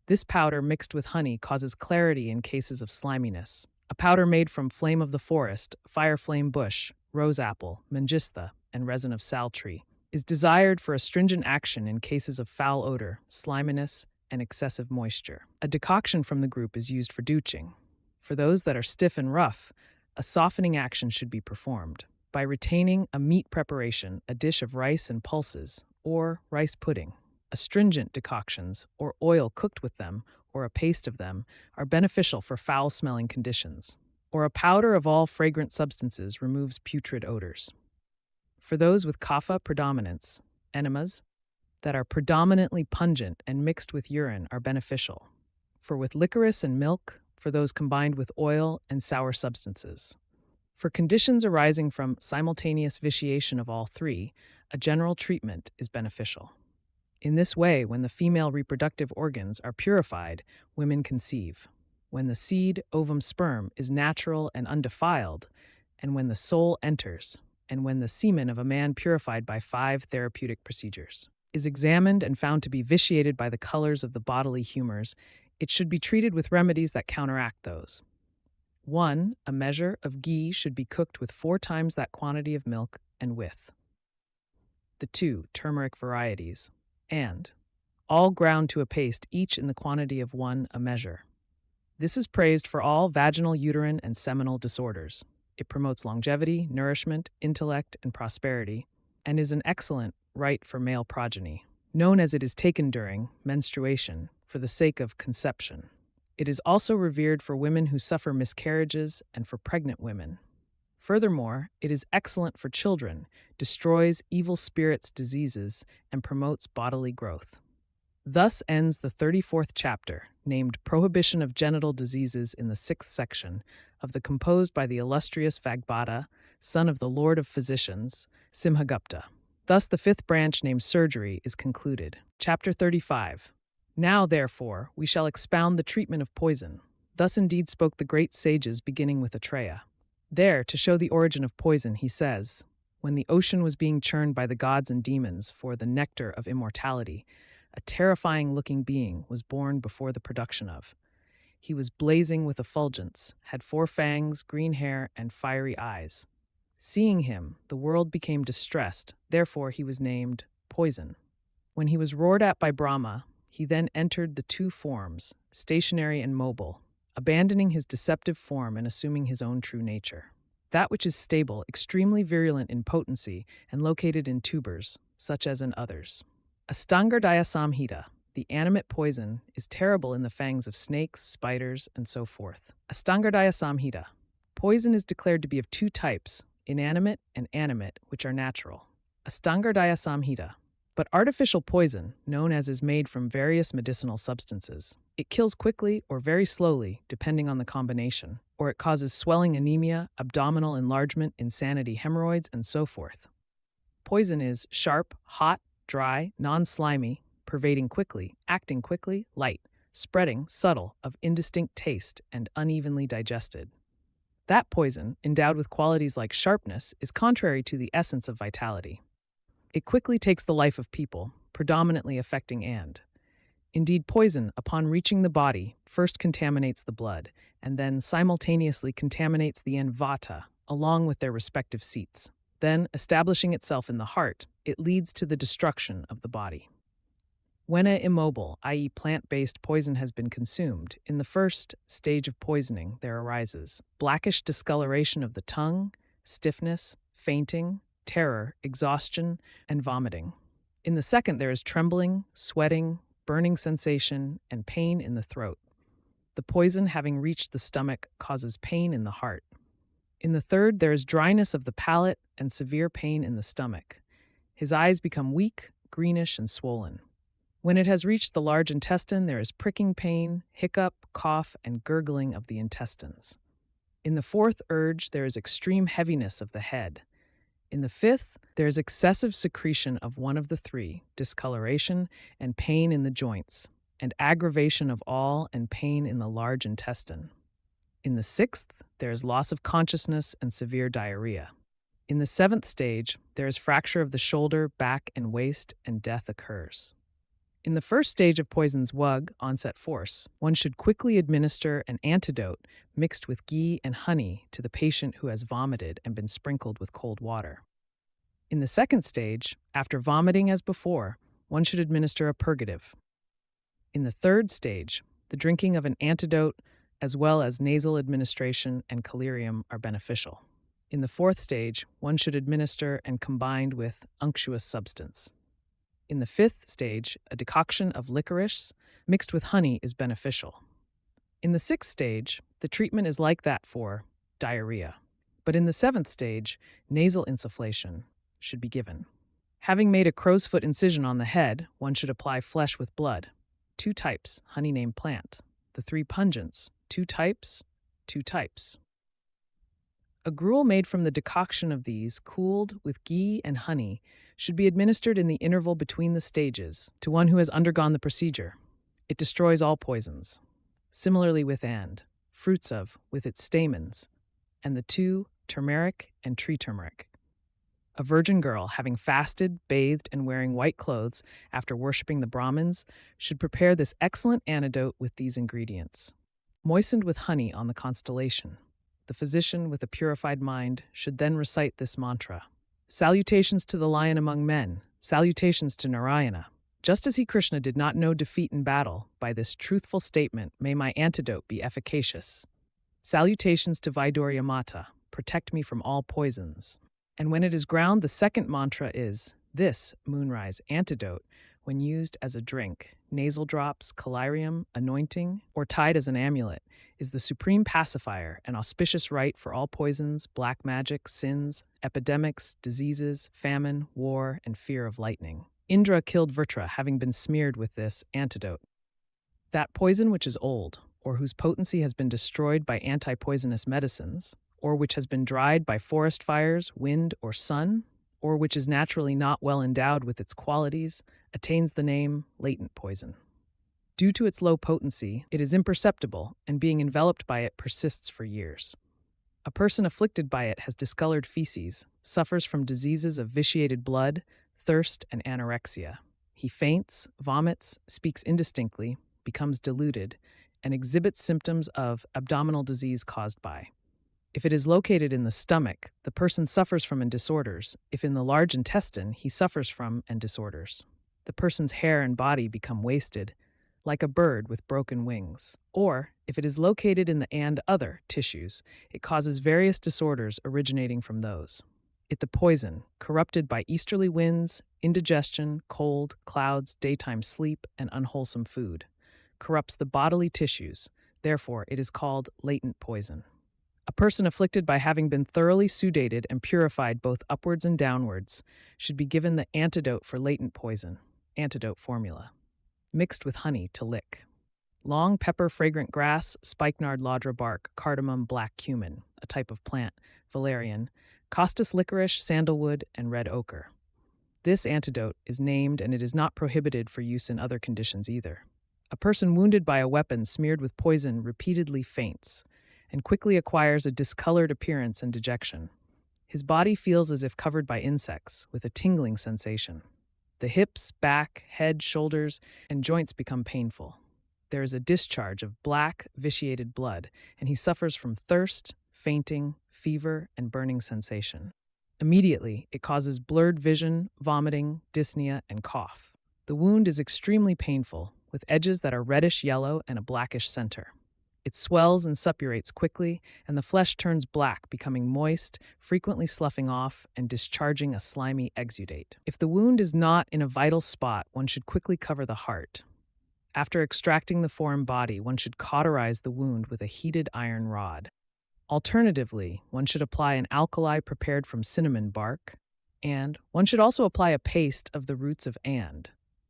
This powder mixed with honey causes clarity in cases of sliminess. A powder made from flame of the forest, fire flame bush, rose apple, mangista, and resin of sal tree is desired for astringent action in cases of foul odor, sliminess, and excessive moisture. A decoction from the group is used for douching. For those that are stiff and rough, a softening action should be performed by retaining a meat preparation, a dish of rice and pulses, or rice pudding. Astringent decoctions, or oil cooked with them, or a paste of them, are beneficial for foul-smelling conditions. Or a powder of all fragrant substances removes putrid odors. For those with kapha predominance, enemas that are predominantly pungent and mixed with urine are beneficial. For with licorice and milk, for those combined with oil and sour substances. For conditions arising from simultaneous vitiation of all 3, a general treatment is beneficial. In this way, when the female reproductive organs are purified, women conceive. When the seed, ovum, sperm is natural and undefiled, and when the soul enters, and when the semen of a man purified by 5 therapeutic procedures is examined and found to be vitiated by the colors of the bodily humors, it should be treated with remedies that counteract those. 1. A measure of ghee should be cooked with 4 times that quantity of milk and with the 2 turmeric varieties, and all ground to a paste, each in the quantity of 1 a measure. This is praised for all vaginal, uterine, and seminal disorders. It promotes longevity, nourishment, intellect, and prosperity, and is an excellent rite for male progeny, known as it is taken during menstruation for the sake of conception. It is also revered for women who suffer miscarriages and for pregnant women. Furthermore, it is excellent for children, destroys evil spirits' diseases, and promotes bodily growth. Thus ends the 34th chapter, named Prohibition of Genital Diseases in the 6th section of the composed by the illustrious Vagbhata, son of the Lord of Physicians, Simhagupta. Thus the 5th branch named Surgery is concluded. Chapter 35. Now, therefore, we shall expound the treatment of poison. Thus indeed spoke the great sages, beginning with Atreya. There, to show the origin of poison, he says, when the ocean was being churned by the gods and demons for the nectar of immortality, a terrifying-looking being was born before the production of. He was blazing with effulgence, had 4 fangs, green hair, and fiery eyes. Seeing him, the world became distressed, therefore he was named Poison. When he was roared at by Brahma, he then entered the 2 forms, stationary and mobile, abandoning his deceptive form and assuming his own true nature. That which is stable, extremely virulent in potency, and located in tubers, such as in others. Ashtanga Hridaya, the animate poison, is terrible in the fangs of snakes, spiders, and so forth. Ashtanga Hridaya. Poison is declared to be of 2 types, inanimate and animate, which are natural. Ashtanga Hridaya. But artificial poison, known as is made from various medicinal substances. It kills quickly or very slowly, depending on the combination, or it causes swelling, anemia, abdominal enlargement, insanity, hemorrhoids, and so forth. Poison is sharp, hot, dry, non-slimy, pervading quickly, acting quickly, light, spreading, subtle, of indistinct taste, and unevenly digested. That poison, endowed with qualities like sharpness, is contrary to the essence of vitality. It quickly takes the life of people, predominantly affecting indeed, poison, upon reaching the body, first contaminates the blood, and then simultaneously contaminates the Vata, along with their respective seats. Then, establishing itself in the heart, it leads to the destruction of the body. When a immobile, i.e. plant-based poison has been consumed, in the first stage of poisoning there arises blackish discoloration of the tongue, stiffness, fainting, terror, exhaustion, and vomiting. In the second, there is trembling, sweating, burning sensation, and pain in the throat. The poison, having reached the stomach, causes pain in the heart. In the third, there is dryness of the palate and severe pain in the stomach. His eyes become weak, greenish, and swollen. When it has reached the large intestine, there is pricking pain, hiccup, cough, and gurgling of the intestines. In the fourth urge, there is extreme heaviness of the head. In the fifth, there is excessive secretion of one of the three, discoloration and pain in the joints, and aggravation of all and pain in the large intestine. In the sixth, there is loss of consciousness and severe diarrhea. In the seventh stage, there is fracture of the shoulder, back, and waist, and death occurs. In the first stage of poison's WUG, onset force, one should quickly administer an antidote mixed with ghee and honey to the patient who has vomited and been sprinkled with cold water. In the second stage, after vomiting as before, one should administer a purgative. In the third stage, the drinking of an antidote as well as nasal administration and collyrium are beneficial. In the fourth stage, one should administer and combined with unctuous substance. In the fifth stage, a decoction of licorice mixed with honey is beneficial. In the sixth stage, the treatment is like that for diarrhea. But in the seventh stage, nasal insufflation should be given. Having made a crow's foot incision on the head, one should apply flesh with blood. 2 types, honey named plant. The 3 pungents, 2 types, 2 types. A gruel made from the decoction of these, cooled with ghee and honey, should be administered in the interval between the stages to one who has undergone the procedure. It destroys all poisons. Similarly with fruits of, with its stamens, and the 2, turmeric and tree turmeric. A virgin girl, having fasted, bathed, and wearing white clothes after worshipping the Brahmins, should prepare this excellent antidote with these ingredients. Moistened with honey on the constellation. The physician, with a purified mind, should then recite this mantra. Salutations to the lion among men, salutations to Narayana. Just as he, Krishna, did not know defeat in battle, by this truthful statement may my antidote be efficacious. Salutations to Vaidurya Mata, protect me from all poisons. And when it is ground, the second mantra is, this moonrise antidote, when used as a drink, nasal drops, collyrium, anointing, or tied as an amulet, is the supreme pacifier and auspicious rite for all poisons, black magic, sins, epidemics, diseases, famine, war, and fear of lightning. Indra killed Vritra, having been smeared with this antidote. That poison which is old, or whose potency has been destroyed by anti-poisonous medicines, or which has been dried by forest fires, wind, or sun, or which is naturally not well endowed with its qualities, attains the name latent poison. Due to its low potency, it is imperceptible, and being enveloped by it persists for years. A person afflicted by it has discolored feces, suffers from diseases of vitiated blood, thirst, and anorexia. He faints, vomits, speaks indistinctly, becomes deluded, and exhibits symptoms of abdominal disease caused by. If it is located in the stomach, the person suffers from disorders. If in the large intestine, he suffers from disorders. The person's hair and body become wasted, like a bird with broken wings. Or, if it is located in the and other tissues, it causes various disorders originating from those. The poison, corrupted by easterly winds, indigestion, cold, clouds, daytime sleep, and unwholesome food, corrupts the bodily tissues. Therefore, it is called latent poison. A person afflicted by having been thoroughly sudated and purified both upwards and downwards should be given the antidote for latent poison, antidote formula, mixed with honey to lick. Long pepper, fragrant grass, spikenard, laudra bark, cardamom, black cumin, a type of plant, valerian, costus licorice, sandalwood, and red ochre. This antidote is named, and it is not prohibited for use in other conditions either. A person wounded by a weapon smeared with poison repeatedly faints and quickly acquires a discolored appearance and dejection. His body feels as if covered by insects, with a tingling sensation. The hips, back, head, shoulders, and joints become painful. There is a discharge of black, vitiated blood, and he suffers from thirst, fainting, fever, and burning sensation. Immediately, it causes blurred vision, vomiting, dyspnea, and cough. The wound is extremely painful, with edges that are reddish-yellow and a blackish center. It swells and suppurates quickly, and the flesh turns black, becoming moist, frequently sloughing off and discharging a slimy exudate. If the wound is not in a vital spot, one should quickly cover the heart. After extracting the foreign body, one should cauterize the wound with a heated iron rod. Alternatively, one should apply an alkali prepared from cinnamon bark, and one should also apply a paste of the roots of and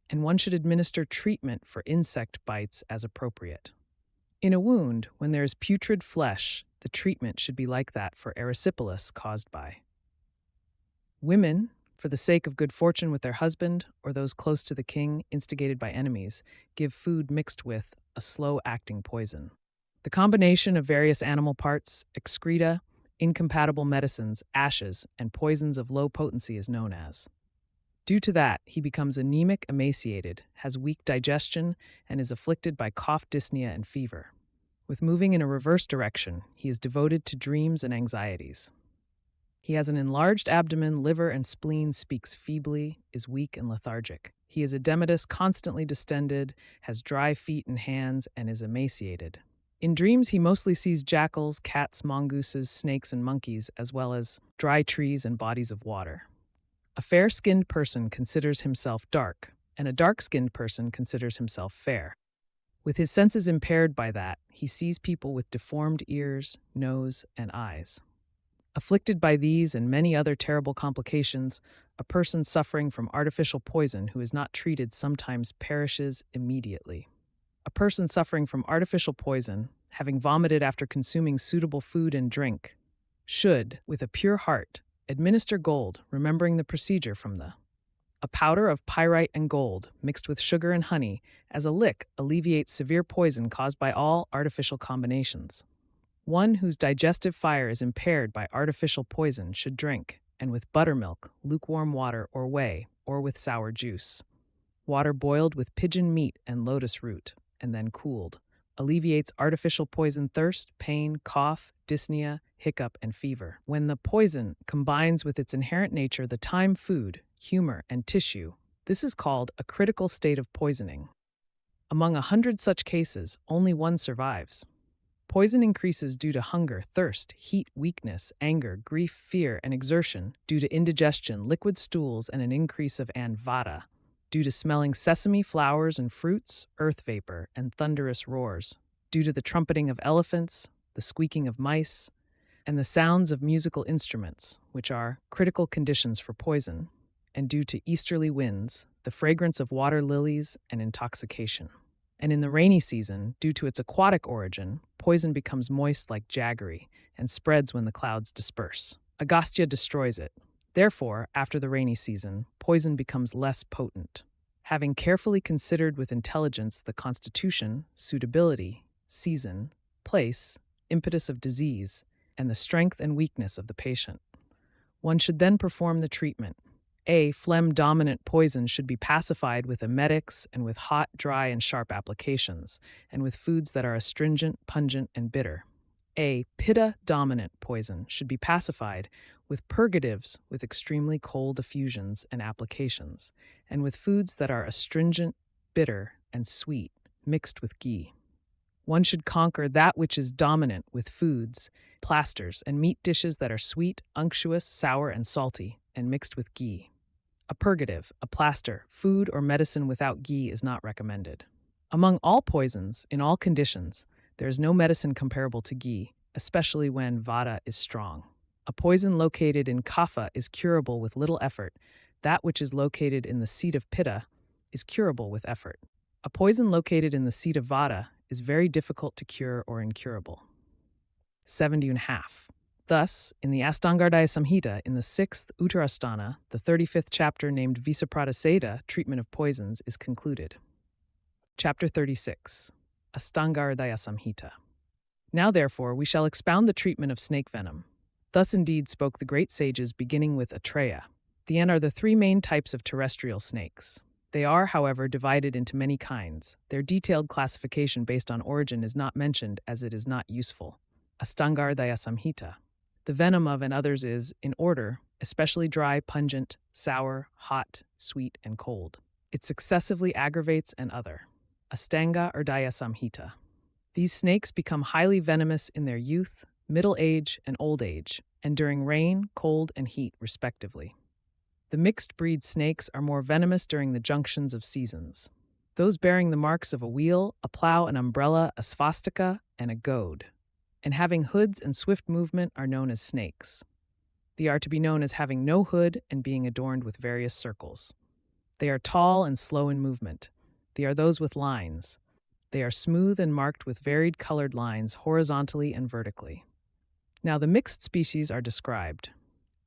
one should administer treatment for insect bites as appropriate. In a wound, when there is putrid flesh, the treatment should be like that for erysipelas caused by. Women, for the sake of good fortune with their husband or those close to the king, instigated by enemies, give food mixed with a slow-acting poison. The combination of various animal parts, excreta, incompatible medicines, ashes, and poisons of low potency is known as. Due to that, he becomes anemic, emaciated, has weak digestion, and is afflicted by cough, dyspnea, and fever. With moving in a reverse direction, he is devoted to dreams and anxieties. He has an enlarged abdomen, liver, and spleen, speaks feebly, is weak and lethargic. He is edematous, constantly distended, has dry feet and hands, and is emaciated. In dreams, he mostly sees jackals, cats, mongooses, snakes, and monkeys, as well as dry trees and bodies of water. A fair-skinned person considers himself dark, and a dark-skinned person considers himself fair. With his senses impaired by that, he sees people with deformed ears, nose, and eyes. Afflicted by these and many other terrible complications, a person suffering from artificial poison who is not treated sometimes perishes immediately. A person suffering from artificial poison, having vomited after consuming suitable food and drink, should, with a pure heart, administer gold, remembering the procedure from a powder of pyrite and gold, mixed with sugar and honey, as a lick alleviates severe poison caused by all artificial combinations. One whose digestive fire is impaired by artificial poison should drink, and with buttermilk, lukewarm water or whey, or with sour juice. Water boiled with pigeon meat and lotus root, and then cooled, alleviates artificial poison thirst, pain, cough, dyspnea, hiccup, and fever. When the poison combines with its inherent nature the time, food, humor, and tissue, this is called a critical state of poisoning. Among 100 such cases, only one survives. Poison increases due to hunger, thirst, heat, weakness, anger, grief, fear, and exertion, due to indigestion, liquid stools, and an increase of Vata, due to smelling sesame, flowers, and fruits, earth vapor, and thunderous roars, due to the trumpeting of elephants, the squeaking of mice, and the sounds of musical instruments, which are critical conditions for poison, and due to easterly winds, the fragrance of water lilies, and intoxication. And in the rainy season, due to its aquatic origin, poison becomes moist like jaggery and spreads when the clouds disperse. Agastya destroys it. Therefore, after the rainy season, poison becomes less potent. Having carefully considered with intelligence the constitution, suitability, season, place, impetus of disease, and the strength and weakness of the patient, one should then perform the treatment. A phlegm-dominant poison should be pacified with emetics and with hot, dry, and sharp applications, and with foods that are astringent, pungent, and bitter. A pitta-dominant poison should be pacified with purgatives with extremely cold effusions and applications, and with foods that are astringent, bitter, and sweet, mixed with ghee. One should conquer that which is dominant with foods, plasters, and meat dishes that are sweet, unctuous, sour, and salty, and mixed with ghee. A purgative, a plaster, food, or medicine without ghee is not recommended. Among all poisons, in all conditions, there is no medicine comparable to ghee, especially when Vata is strong. A poison located in Kapha is curable with little effort. That which is located in the seat of Pitta is curable with effort. A poison located in the seat of Vata is very difficult to cure or incurable. 70.5. Thus, in the Ashtanga Hridaya Samhita, in the 6th Uttara Sthana, the 35th chapter named Visapratiseda, Treatment of Poisons, is concluded. Chapter 36, Ashtanga Hridaya Samhita. Now, therefore, we shall expound the treatment of snake venom. Thus indeed spoke the great sages, beginning with Atreya. The are the three main types of terrestrial snakes. They are, however, divided into many kinds. Their detailed classification based on origin is not mentioned, as it is not useful. Ashtanga Hridaya Samhita. The venom of and others is, in order, especially dry, pungent, sour, hot, sweet, and cold. It successively aggravates and other. Ashtanga Hridaya Samhita. These snakes become highly venomous in their youth, middle age, and old age, and during rain, cold, and heat, respectively. The mixed breed snakes are more venomous during the junctions of seasons. Those bearing the marks of a wheel, a plow, an umbrella, a svastika, and a goad, and having hoods and swift movement are known as snakes. They are to be known as having no hood and being adorned with various circles. They are tall and slow in movement. They are those with lines. They are smooth and marked with varied colored lines horizontally and vertically. Now the mixed species are described.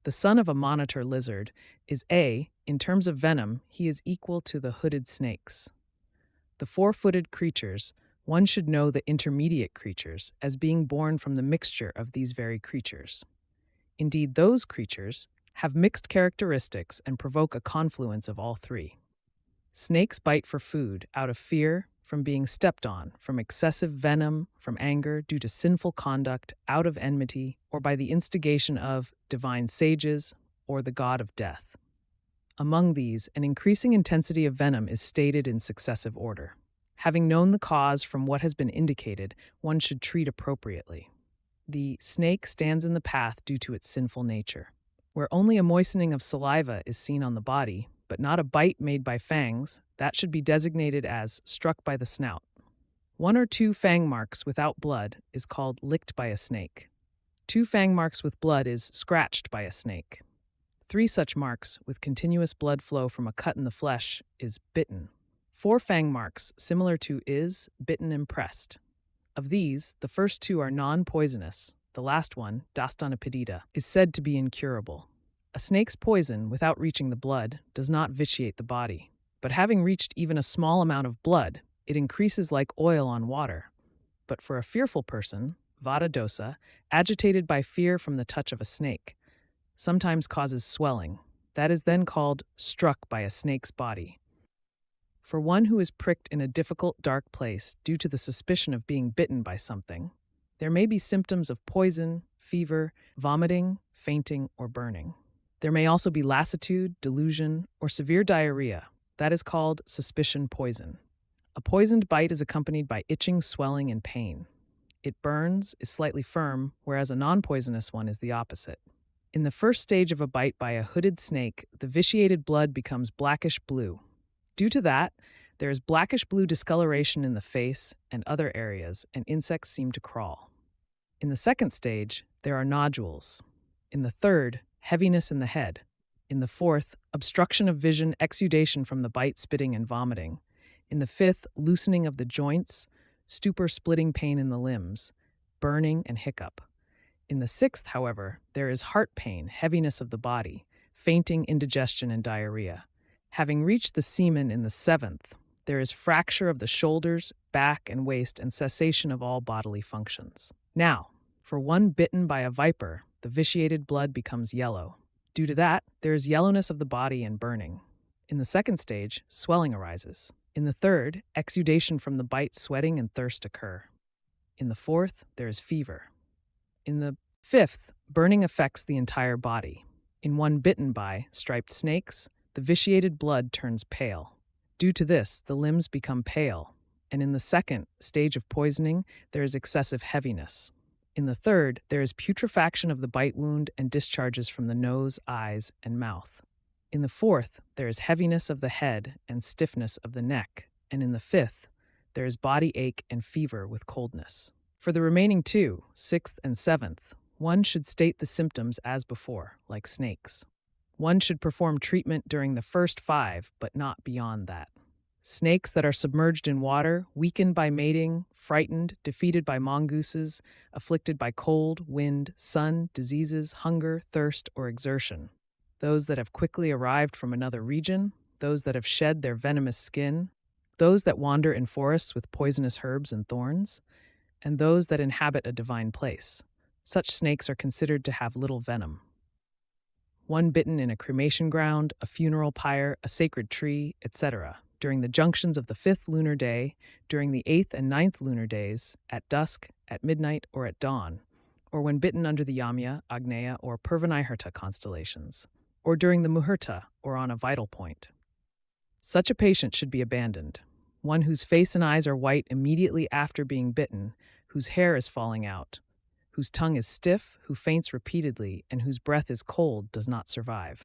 The son of a monitor lizard is A. In terms of venom, he is equal to the hooded snakes. The four-footed creatures, one should know the intermediate creatures as being born from the mixture of these very creatures. Indeed, those creatures have mixed characteristics and provoke a confluence of all three. Snakes bite for food, out of fear, from being stepped on, from excessive venom, from anger due to sinful conduct, out of enmity, or by the instigation of divine sages or the god of death. Among these, an increasing intensity of venom is stated in successive order. Having known the cause from what has been indicated, one should treat appropriately. The snake stands in the path due to its sinful nature. Where only a moistening of saliva is seen on the body, but not a bite made by fangs, that should be designated as struck by the snout. 1 or 2 fang marks without blood is called licked by a snake. 2 fang marks with blood is scratched by a snake. 3 such marks with continuous blood flow from a cut in the flesh is bitten. 4 fang marks similar to is bitten and pressed. Of these, the first 2 are non-poisonous. The last one, Dastanapedita, is said to be incurable. A snake's poison, without reaching the blood, does not vitiate the body. But having reached even a small amount of blood, it increases like oil on water. But for a fearful person, Vata dosa, agitated by fear from the touch of a snake, sometimes causes swelling. That is then called struck by a snake's body. For one who is pricked in a difficult, dark place due to the suspicion of being bitten by something, there may be symptoms of poison, fever, vomiting, fainting, or burning. There may also be lassitude, delusion, or severe diarrhea. That is called suspicion poison. A poisoned bite is accompanied by itching, swelling, and pain. It burns, is slightly firm, whereas a non-poisonous one is the opposite. In the first stage of a bite by a hooded snake, the vitiated blood becomes blackish blue. Due to that, there is blackish blue discoloration in the face and other areas, and insects seem to crawl. In the second stage, there are nodules. In the third, heaviness in the head. In the fourth, obstruction of vision, exudation from the bite, spitting, and vomiting. In the fifth, loosening of the joints, stupor, splitting pain in the limbs, burning, and hiccup. In the sixth, however, there is heart pain, heaviness of the body, fainting, indigestion, and diarrhea. Having reached the semen in the seventh, there is fracture of the shoulders, back, and waist, and cessation of all bodily functions. Now, for one bitten by a viper, the vitiated blood becomes yellow. Due to that, there is yellowness of the body and burning. In the second stage, swelling arises. In the third, exudation from the bite, sweating, and thirst occur. In the fourth, there is fever. In the fifth, burning affects the entire body. In one bitten by striped snakes, the vitiated blood turns pale. Due to this, the limbs become pale, and in the second stage of poisoning, there is excessive heaviness. In the third, there is putrefaction of the bite wound and discharges from the nose, eyes, and mouth. In the fourth, there is heaviness of the head and stiffness of the neck, and in the fifth, there is body ache and fever with coldness. For the remaining 2, sixth and seventh, one should state the symptoms as before, like snakes. One should perform treatment during the first 5, but not beyond that. Snakes that are submerged in water, weakened by mating, frightened, defeated by mongooses, afflicted by cold, wind, sun, diseases, hunger, thirst, or exertion. Those that have quickly arrived from another region, those that have shed their venomous skin, those that wander in forests with poisonous herbs and thorns, and those that inhabit a divine place. Such snakes are considered to have little venom. One bitten in a cremation ground, a funeral pyre, a sacred tree, etc., during the junctions of the 5th lunar day, during the 8th and 9th lunar days, at dusk, at midnight, or at dawn, or when bitten under the Yamya, Agneya, or Purvanihirta constellations, or during the Muhurta, or on a vital point. Such a patient should be abandoned. one whose face and eyes are white immediately after being bitten, whose hair is falling out, whose tongue is stiff, who faints repeatedly, and whose breath is cold does not survive.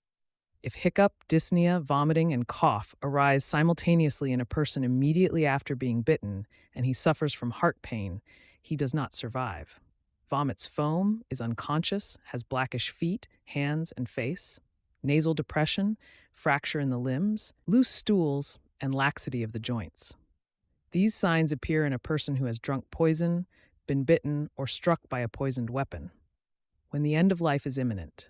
If hiccup, dyspnea, vomiting, and cough arise simultaneously in a person immediately after being bitten, and he suffers from heart pain, he does not survive. Vomits foam, is unconscious, has blackish feet, hands, and face, nasal depression, fracture in the limbs, loose stools, and laxity of the joints. These signs appear in a person who has drunk poison, been bitten, or struck by a poisoned weapon. When the end of life is imminent,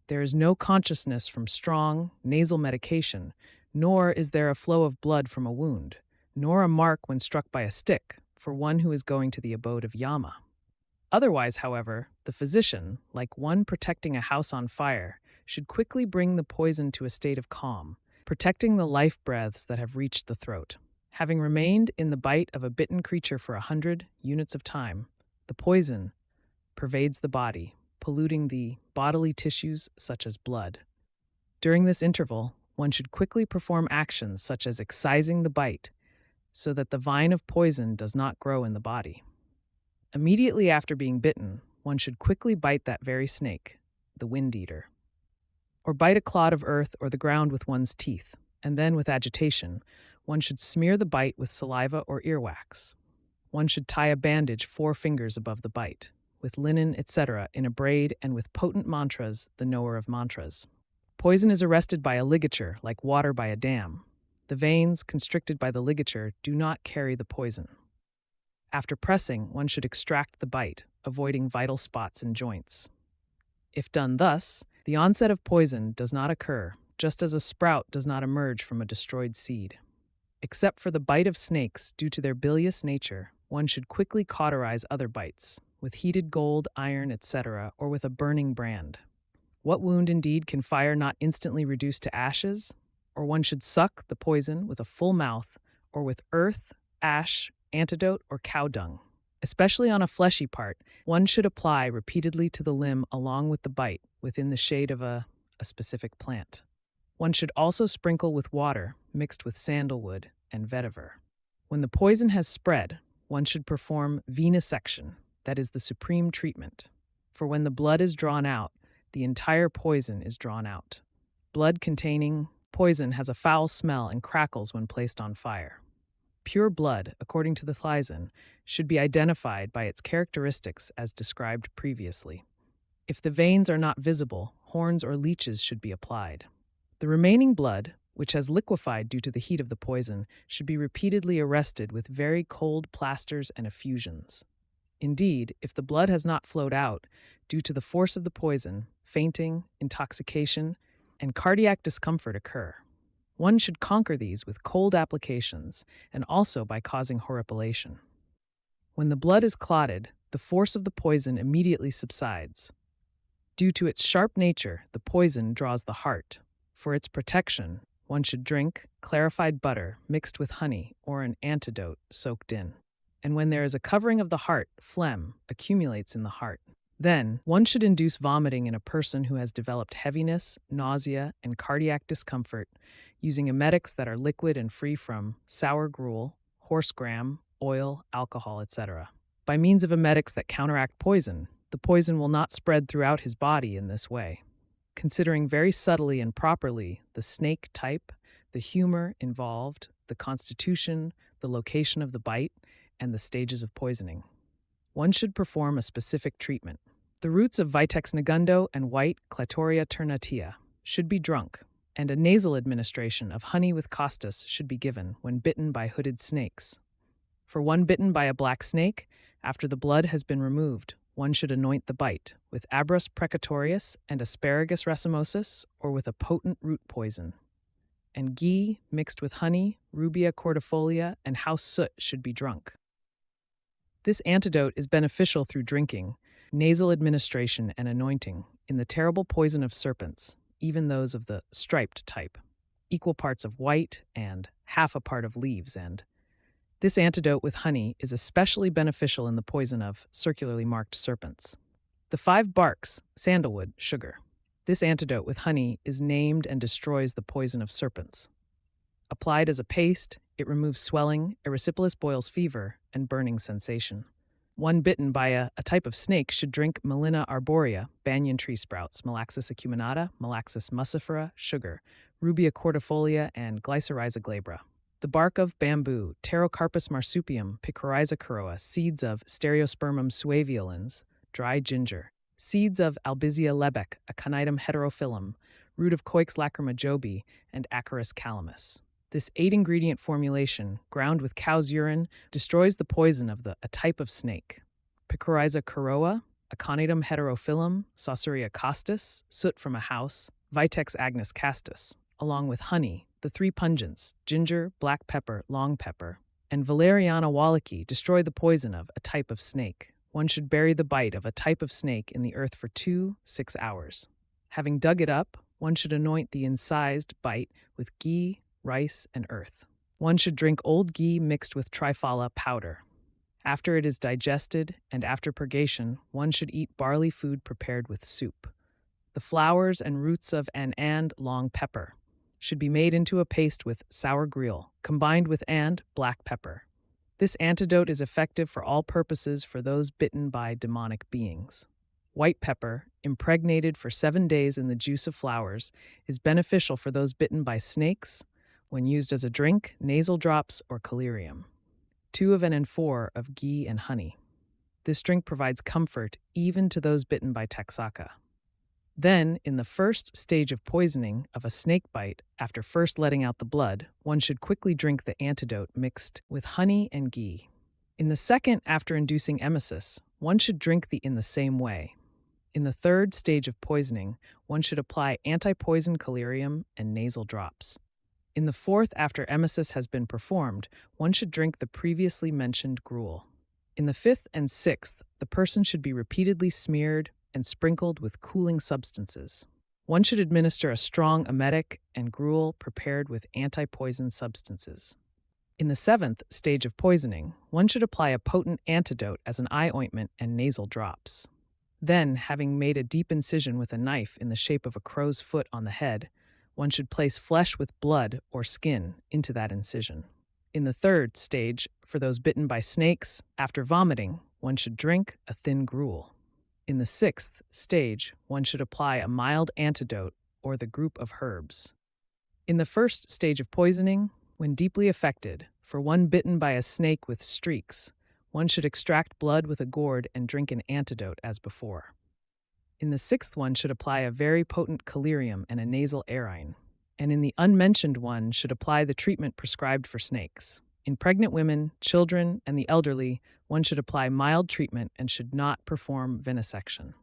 there is no consciousness from strong, nasal medication, nor is there a flow of blood from a wound, nor a mark when struck by a stick for one who is going to the abode of Yama. Otherwise, however, the physician, like one protecting a house on fire, should quickly bring the poison to a state of calm, protecting the life breaths that have reached the throat. Having remained in the bite of a bitten creature for 100 units of time, the poison pervades the body, polluting the bodily tissues such as blood. During this interval, one should quickly perform actions such as excising the bite so that the vine of poison does not grow in the body. Immediately after being bitten, one should quickly bite that very snake, the wind eater, or bite a clod of earth or the ground with one's teeth, and then with agitation, one should smear the bite with saliva or earwax. One should tie a bandage 4 fingers above the bite, with linen, etc., in a braid and with potent mantras, the knower of mantras. Poison is arrested by a ligature, like water by a dam. The veins, constricted by the ligature, do not carry the poison. After pressing, one should extract the bite, avoiding vital spots and joints. If done thus, the onset of poison does not occur, just as a sprout does not emerge from a destroyed seed. Except for the bite of snakes, due to their bilious nature, one should quickly cauterize other bites, with heated gold, iron, etc., or with a burning brand. What wound indeed can fire not instantly reduce to ashes? Or one should suck the poison with a full mouth, or with earth, ash, antidote, or cow dung. Especially on a fleshy part, one should apply repeatedly to the limb along with the bite, within the shade of a specific plant. One should also sprinkle with water mixed with sandalwood and vetiver. When the poison has spread, one should perform venesection, that is the supreme treatment. For when the blood is drawn out, the entire poison is drawn out. Blood containing poison has a foul smell and crackles when placed on fire. Pure blood, according to the Thysen, should be identified by its characteristics as described previously. If the veins are not visible, horns or leeches should be applied. The remaining blood, which has liquefied due to the heat of the poison, should be repeatedly arrested with very cold plasters and effusions. Indeed, if the blood has not flowed out, due to the force of the poison, fainting, intoxication, and cardiac discomfort occur. One should conquer these with cold applications and also by causing horripilation. When the blood is clotted, the force of the poison immediately subsides. Due to its sharp nature, the poison draws the heart. For its protection, one should drink clarified butter mixed with honey or an antidote soaked in. And when there is a covering of the heart, phlegm accumulates in the heart. Then, one should induce vomiting in a person who has developed heaviness, nausea, and cardiac discomfort using emetics that are liquid and free from sour gruel, horse gram, oil, alcohol, etc. By means of emetics that counteract poison, the poison will not spread throughout his body in this way. Considering very subtly and properly the snake type, the humor involved, the constitution, the location of the bite, and the stages of poisoning, one should perform a specific treatment. The roots of Vitex negundo and white Clitoria ternatia should be drunk, and a nasal administration of honey with costus should be given when bitten by hooded snakes. For one bitten by a black snake, after the blood has been removed, one should anoint the bite with Abrus precatorius and Asparagus racemosus, or with a potent root poison. And ghee mixed with honey, Rubia cordifolia, and house soot should be drunk. This antidote is beneficial through drinking, nasal administration, and anointing in the terrible poison of serpents, even those of the striped type, equal parts of white and half a part of leaves, and this antidote with honey is especially beneficial in the poison of circularly marked serpents. The 5 barks, sandalwood, sugar. This antidote with honey is named and destroys the poison of serpents. Applied as a paste, It removes swelling, erysipelas boils fever, and burning sensation. One bitten by a type of snake should drink Melina arborea, banyan tree sprouts, Malaxis acuminata, Malaxis muscifera, sugar, Rubia cordifolia, and Glycyrrhiza glabra. The bark of bamboo, Pterocarpus marsupium, Picrorhiza curoa, seeds of Stereospermum suaviolens, dry ginger, seeds of Albizia lebec, Aconitum heterophyllum, root of Coix lacrima jobi, and Acarus calamus. This 8-ingredient formulation, ground with cow's urine, destroys the poison of a type of snake. Picrorhiza curoa, Aconitum heterophyllum, Sauceria costis, soot from a house, Vitex agnus castus, along with honey, the 3 pungents, ginger, black pepper, long pepper, and Valeriana wallacei destroy the poison of a type of snake. One should bury the bite of a type of snake in the earth for 2-6 hours. Having dug it up, one should anoint the incised bite with ghee, rice, and earth. One should drink old ghee mixed with triphala powder. After it is digested and after purgation, one should eat barley food prepared with soup. The flowers and roots of an and long pepper should be made into a paste with sour griol, combined with and black pepper. This antidote is effective for all purposes for those bitten by demonic beings. White pepper, impregnated for 7 days in the juice of flowers, is beneficial for those bitten by snakes, when used as a drink, nasal drops, or collyrium. 2 of an and 4 of ghee and honey. This drink provides comfort even to those bitten by taxaka. Then, in the first stage of poisoning of a snake bite, after first letting out the blood, one should quickly drink the antidote mixed with honey and ghee. In the second, after inducing emesis, one should drink in the same way. In the third stage of poisoning, one should apply anti-poison collyrium and nasal drops. In the fourth, after emesis has been performed, one should drink the previously mentioned gruel. In the fifth and sixth, the person should be repeatedly smeared and sprinkled with cooling substances. One should administer a strong emetic and gruel prepared with anti-poison substances. In the seventh stage of poisoning, one should apply a potent antidote as an eye ointment and nasal drops. Then, having made a deep incision with a knife in the shape of a crow's foot on the head, one should place flesh with blood or skin into that incision. In the third stage, for those bitten by snakes, after vomiting, one should drink a thin gruel. In the sixth stage, one should apply a mild antidote or the group of herbs. In the first stage of poisoning, when deeply affected, for one bitten by a snake with streaks, one should extract blood with a gourd and drink an antidote as before. In the sixth one should apply a very potent collyrium and a nasal arine, and in the unmentioned one should apply the treatment prescribed for snakes. In pregnant women, children, and the elderly, one should apply mild treatment and should not perform venesection.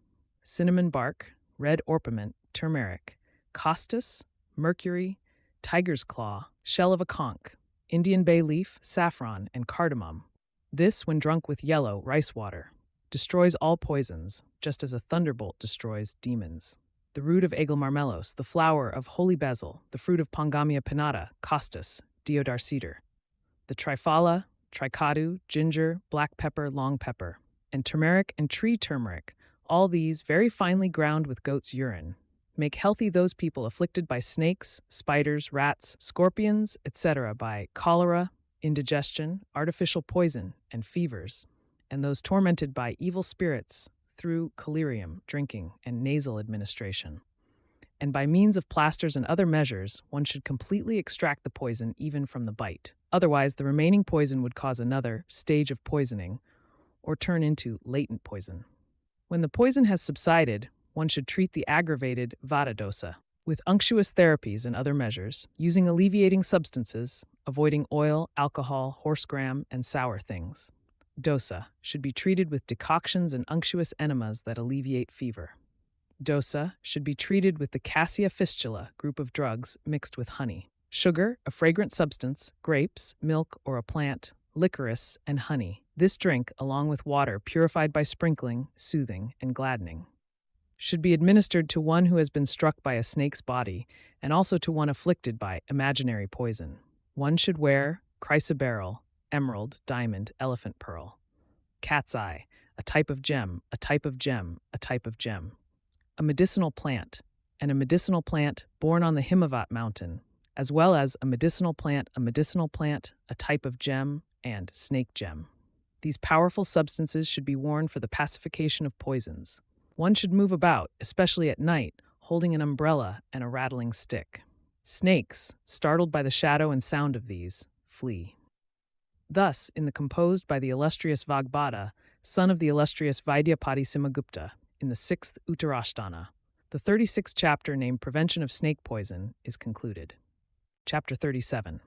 Cinnamon bark, red orpiment, turmeric, costus, mercury, tiger's claw, shell of a conch, Indian bay leaf, saffron, and cardamom. This, when drunk with yellow rice water, destroys all poisons, just as a thunderbolt destroys demons. The root of Aigul marmelos, the flower of holy basil, the fruit of Pongamia pinnata, costus, deodar cedar. The triphala, tricadu, ginger, black pepper, long pepper, and turmeric and tree turmeric, all these very finely ground with goat's urine, make healthy those people afflicted by snakes, spiders, rats, scorpions, etc., by cholera, indigestion, artificial poison, and fevers, and those tormented by evil spirits through collyrium, drinking, and nasal administration. And by means of plasters and other measures, one should completely extract the poison even from the bite. Otherwise, the remaining poison would cause another stage of poisoning or turn into latent poison. When the poison has subsided, one should treat the aggravated vata dosa with unctuous therapies and other measures, using alleviating substances, avoiding oil, alcohol, horsegram, and sour things. Dosa should be treated with decoctions and unctuous enemas that alleviate fever. Dosa should be treated with the Cassia fistula group of drugs mixed with honey. Sugar, a fragrant substance, grapes, milk or a plant, licorice, and honey. This drink, along with water purified by sprinkling, soothing, and gladdening, should be administered to one who has been struck by a snake's body and also to one afflicted by imaginary poison. One should wear chrysoberyl, emerald, diamond, elephant pearl, cat's eye, a type of gem, a type of gem, a type of gem, a medicinal plant, and a medicinal plant born on the Himavat mountain, as well as a medicinal plant, a type of gem, and snake gem. These powerful substances should be worn for the pacification of poisons. One should move about, especially at night, holding an umbrella and a rattling stick. Snakes, startled by the shadow and sound of these, flee. Thus, in the composed by the illustrious Vagbhata, son of the illustrious Vidya Simagupta, in the 6th Uttara Sthana, the 36th chapter named Prevention of Snake Poison is concluded. Chapter 37.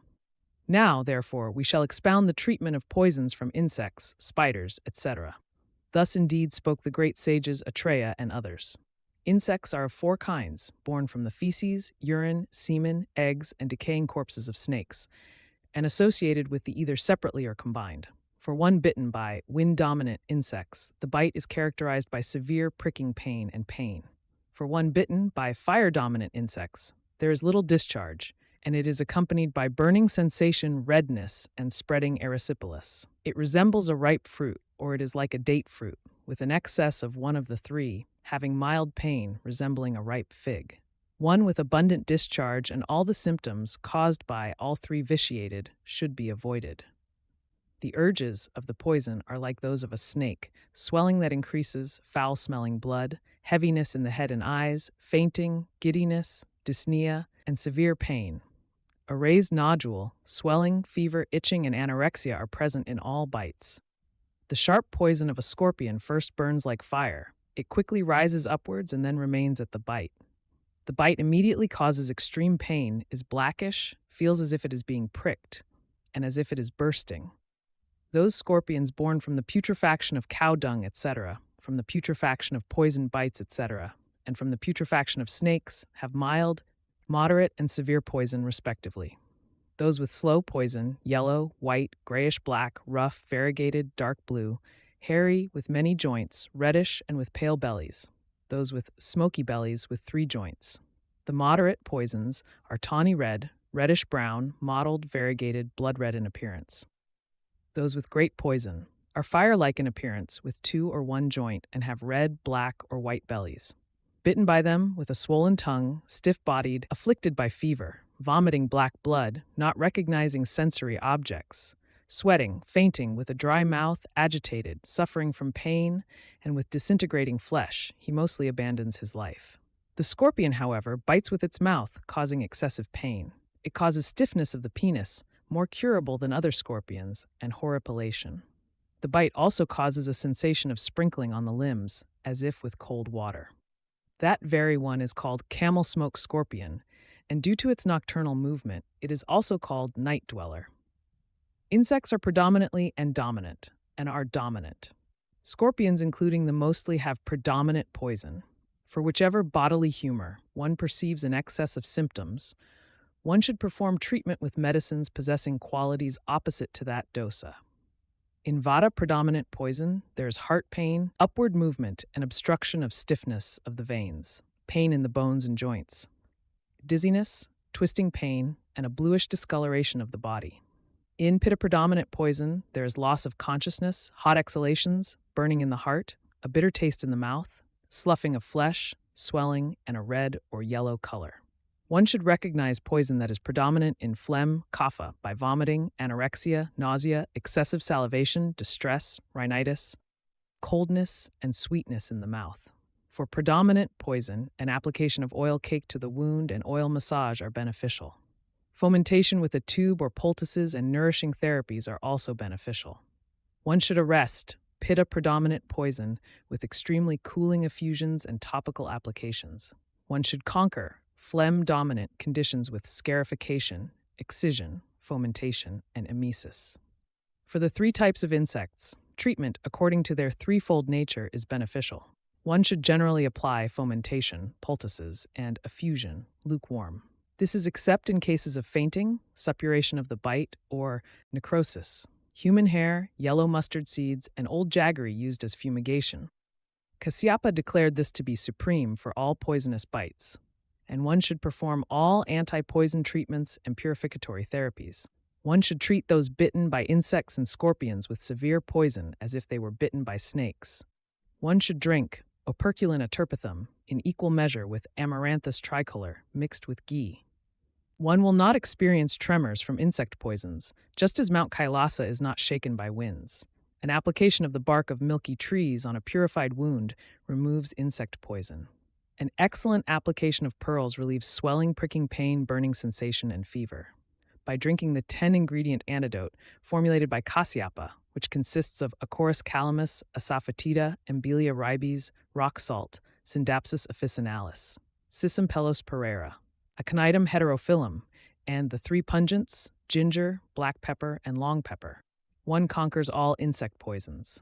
Now, therefore, we shall expound the treatment of poisons from insects, spiders, etc. Thus indeed spoke the great sages Atraya and others. Insects are of 4 kinds, born from the feces, urine, semen, eggs, and decaying corpses of snakes, and associated with the either separately or combined. For one bitten by wind-dominant insects, the bite is characterized by severe pricking pain and pain. For one bitten by fire-dominant insects, there is little discharge, and it is accompanied by burning sensation, redness, and spreading erysipelas. It resembles a ripe fruit, or it is like a date fruit, with an excess of one of the 3, having mild pain resembling a ripe fig. One with abundant discharge and all the symptoms caused by all 3 vitiated should be avoided. The urges of the poison are like those of a snake, swelling that increases, foul-smelling blood, heaviness in the head and eyes, fainting, giddiness, dyspnea, and severe pain. A raised nodule, swelling, fever, itching, and anorexia are present in all bites. The sharp poison of a scorpion first burns like fire. It quickly rises upwards and then remains at the bite. The bite immediately causes extreme pain, is blackish, feels as if it is being pricked, and as if it is bursting. Those scorpions born from the putrefaction of cow dung, etc., from the putrefaction of poison bites, etc., and from the putrefaction of snakes, have mild, moderate, and severe poison, respectively. Those with slow poison, yellow, white, grayish-black, rough, variegated, dark blue, hairy, with many joints, reddish, and with pale bellies. Those with smoky bellies with 3 joints. The moderate poisons are tawny red, reddish-brown, mottled, variegated, blood-red in appearance. Those with great poison are fire-like in appearance with 2 or 1 joint and have red, black, or white bellies. Bitten by them with a swollen tongue, stiff-bodied, afflicted by fever, vomiting black blood, not recognizing sensory objects, sweating, fainting, with a dry mouth, agitated, suffering from pain, and with disintegrating flesh, he mostly abandons his life. The scorpion, however, bites with its mouth, causing excessive pain. It causes stiffness of the penis, more curable than other scorpions, and horripilation. The bite also causes a sensation of sprinkling on the limbs, as if with cold water. That very one is called camel smoke scorpion, and due to its nocturnal movement, it is also called night dweller. Insects are predominantly and dominant, and are dominant. Scorpions, including the mostly, have predominant poison. For whichever bodily humor one perceives an excess of symptoms, one should perform treatment with medicines possessing qualities opposite to that dosa. In Vata predominant poison, there is heart pain, upward movement, and obstruction of stiffness of the veins, pain in the bones and joints, dizziness, twisting pain, and a bluish discoloration of the body. In Pitta predominant poison, there is loss of consciousness, hot exhalations, burning in the heart, a bitter taste in the mouth, sloughing of flesh, swelling, and a red or yellow color. One should recognize poison that is predominant in phlegm, kapha, by vomiting, anorexia, nausea, excessive salivation, distress, rhinitis, coldness, and sweetness in the mouth. For predominant poison, an application of oil cake to the wound and oil massage are beneficial. Fomentation with a tube or poultices and nourishing therapies are also beneficial. One should arrest Pitta predominant poison with extremely cooling effusions and topical applications. One should conquer phlegm dominant conditions with scarification, excision, fomentation, and emesis. For the 3 types of insects, treatment according to their threefold nature is beneficial. One should generally apply fomentation, poultices, and effusion, lukewarm. This is except in cases of fainting, suppuration of the bite, or necrosis. Human hair, yellow mustard seeds, and old jaggery used as fumigation. Kasyapa declared this to be supreme for all poisonous bites, and one should perform all anti-poison treatments and purificatory therapies. One should treat those bitten by insects and scorpions with severe poison as if they were bitten by snakes. One should drink operculin aterpithum in equal measure with amaranthus tricolor mixed with ghee. One will not experience tremors from insect poisons, just as Mount Kailasa is not shaken by winds. An application of the bark of milky trees on a purified wound removes insect poison. An excellent application of pearls relieves swelling, pricking pain, burning sensation, and fever. By drinking the 10-ingredient antidote formulated by Kasyapa, which consists of Acorus calamus, Asafoetida, Embelia ribes, rock salt, Syndapsus officinalis, Cisampellos pereira, Aconitum heterophyllum, and the 3 pungents, ginger, black pepper, and long pepper. One conquers all insect poisons.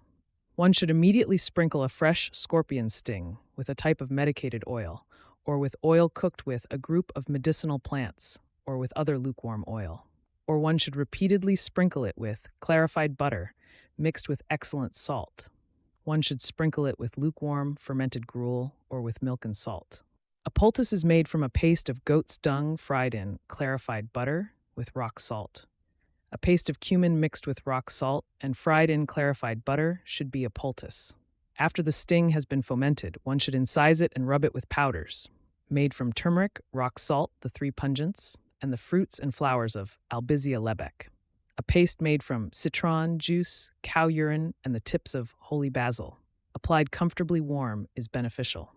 One should immediately sprinkle a fresh scorpion sting with a type of medicated oil, or with oil cooked with a group of medicinal plants, or with other lukewarm oil. Or one should repeatedly sprinkle it with clarified butter mixed with excellent salt. One should sprinkle it with lukewarm fermented gruel or with milk and salt. A poultice is made from a paste of goat's dung fried in clarified butter with rock salt. A paste of cumin mixed with rock salt and fried in clarified butter should be a poultice. After the sting has been fomented, one should incise it and rub it with powders, made from turmeric, rock salt, the 3 pungents, and the fruits and flowers of Albizia lebec. A paste made from citron, juice, cow urine, and the tips of holy basil, applied comfortably warm, is beneficial.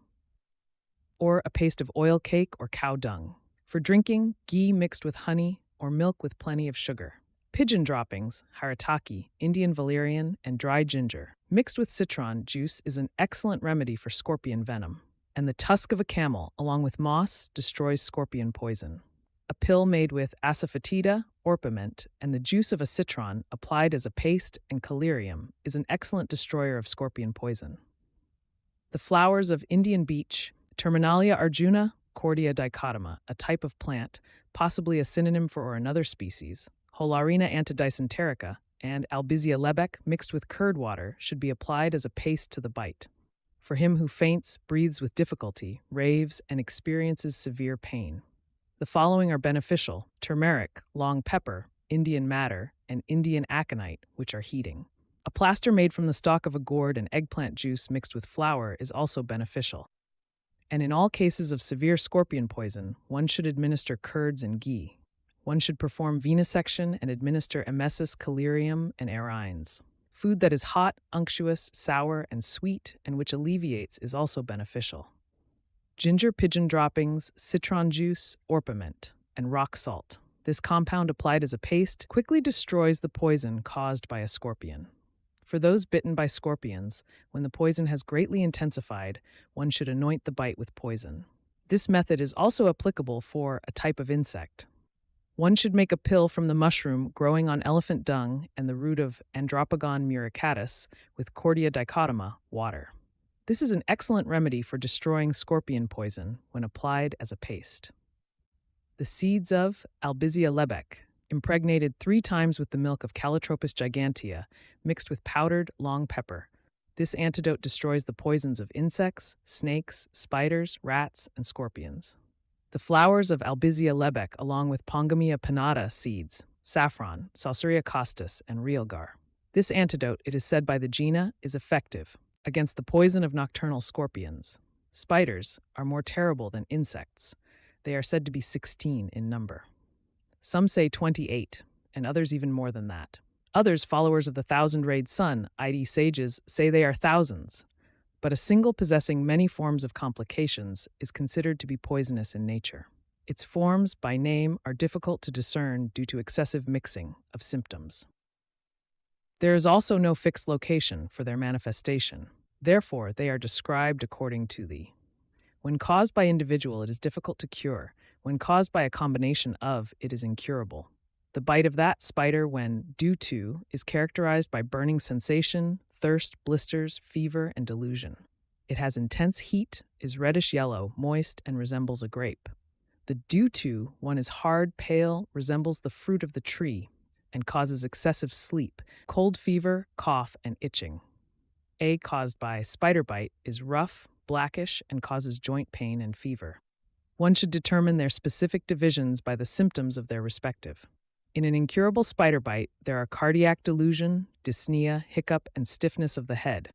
Or a paste of oil cake or cow dung. For drinking, ghee mixed with honey or milk with plenty of sugar. Pigeon droppings, haritaki, Indian valerian, and dry ginger, mixed with citron juice is an excellent remedy for scorpion venom. And the tusk of a camel, along with moss, destroys scorpion poison. A pill made with asafoetida, orpiment, and the juice of a citron applied as a paste and collyrium is an excellent destroyer of scorpion poison. The flowers of Indian beech, Terminalia arjuna, Cordia dichotoma, a type of plant, possibly a synonym for or another species, Holarina antidysenterica, and Albizia lebec mixed with curd water should be applied as a paste to the bite. For him who faints, breathes with difficulty, raves, and experiences severe pain. The following are beneficial: turmeric, long pepper, Indian madder, and Indian aconite, which are heating. A plaster made from the stalk of a gourd and eggplant juice mixed with flour is also beneficial. And in all cases of severe scorpion poison, one should administer curds and ghee. One should perform venesection and administer emesis, collyrium, and airines. Food that is hot, unctuous, sour, and sweet, and which alleviates, is also beneficial. Ginger pigeon droppings, citron juice, orpiment, and rock salt. This compound applied as a paste quickly destroys the poison caused by a scorpion. For those bitten by scorpions, when the poison has greatly intensified, one should anoint the bite with poison. This method is also applicable for a type of insect. One should make a pill from the mushroom growing on elephant dung and the root of Andropogon muricatus with Cordia dichotoma, water. This is an excellent remedy for destroying scorpion poison when applied as a paste. The seeds of Albizia lebec, impregnated 3 times with the milk of Calotropis gigantea, mixed with powdered long pepper. This antidote destroys the poisons of insects, snakes, spiders, rats, and scorpions. The flowers of Albizia lebec, along with Pongamia pinnata seeds, saffron, Salseria costus, and realgar. This antidote, it is said by the Jina, is effective against the poison of nocturnal scorpions. Spiders are more terrible than insects. They are said to be 16 in number. Some say 28, and others even more than that. Others, followers of the thousand-rayed sun, i.e. sages, say they are thousands. But a single possessing many forms of complications is considered to be poisonous in nature. Its forms, by name, are difficult to discern due to excessive mixing of symptoms. There is also no fixed location for their manifestation. Therefore, they are described according to the. When caused by individual, it is difficult to cure. When caused by a combination of, it is incurable. The bite of that spider, when due to, is characterized by burning sensation, thirst, blisters, fever, and delusion. It has intense heat, is reddish-yellow, moist, and resembles a grape. The due to one is hard, pale, resembles the fruit of the tree, and causes excessive sleep, cold fever, cough, and itching. A caused by spider bite is rough, blackish, and causes joint pain and fever. One should determine their specific divisions by the symptoms of their respective. In an incurable spider bite, there are cardiac delusion, dyspnea, hiccup, and stiffness of the head.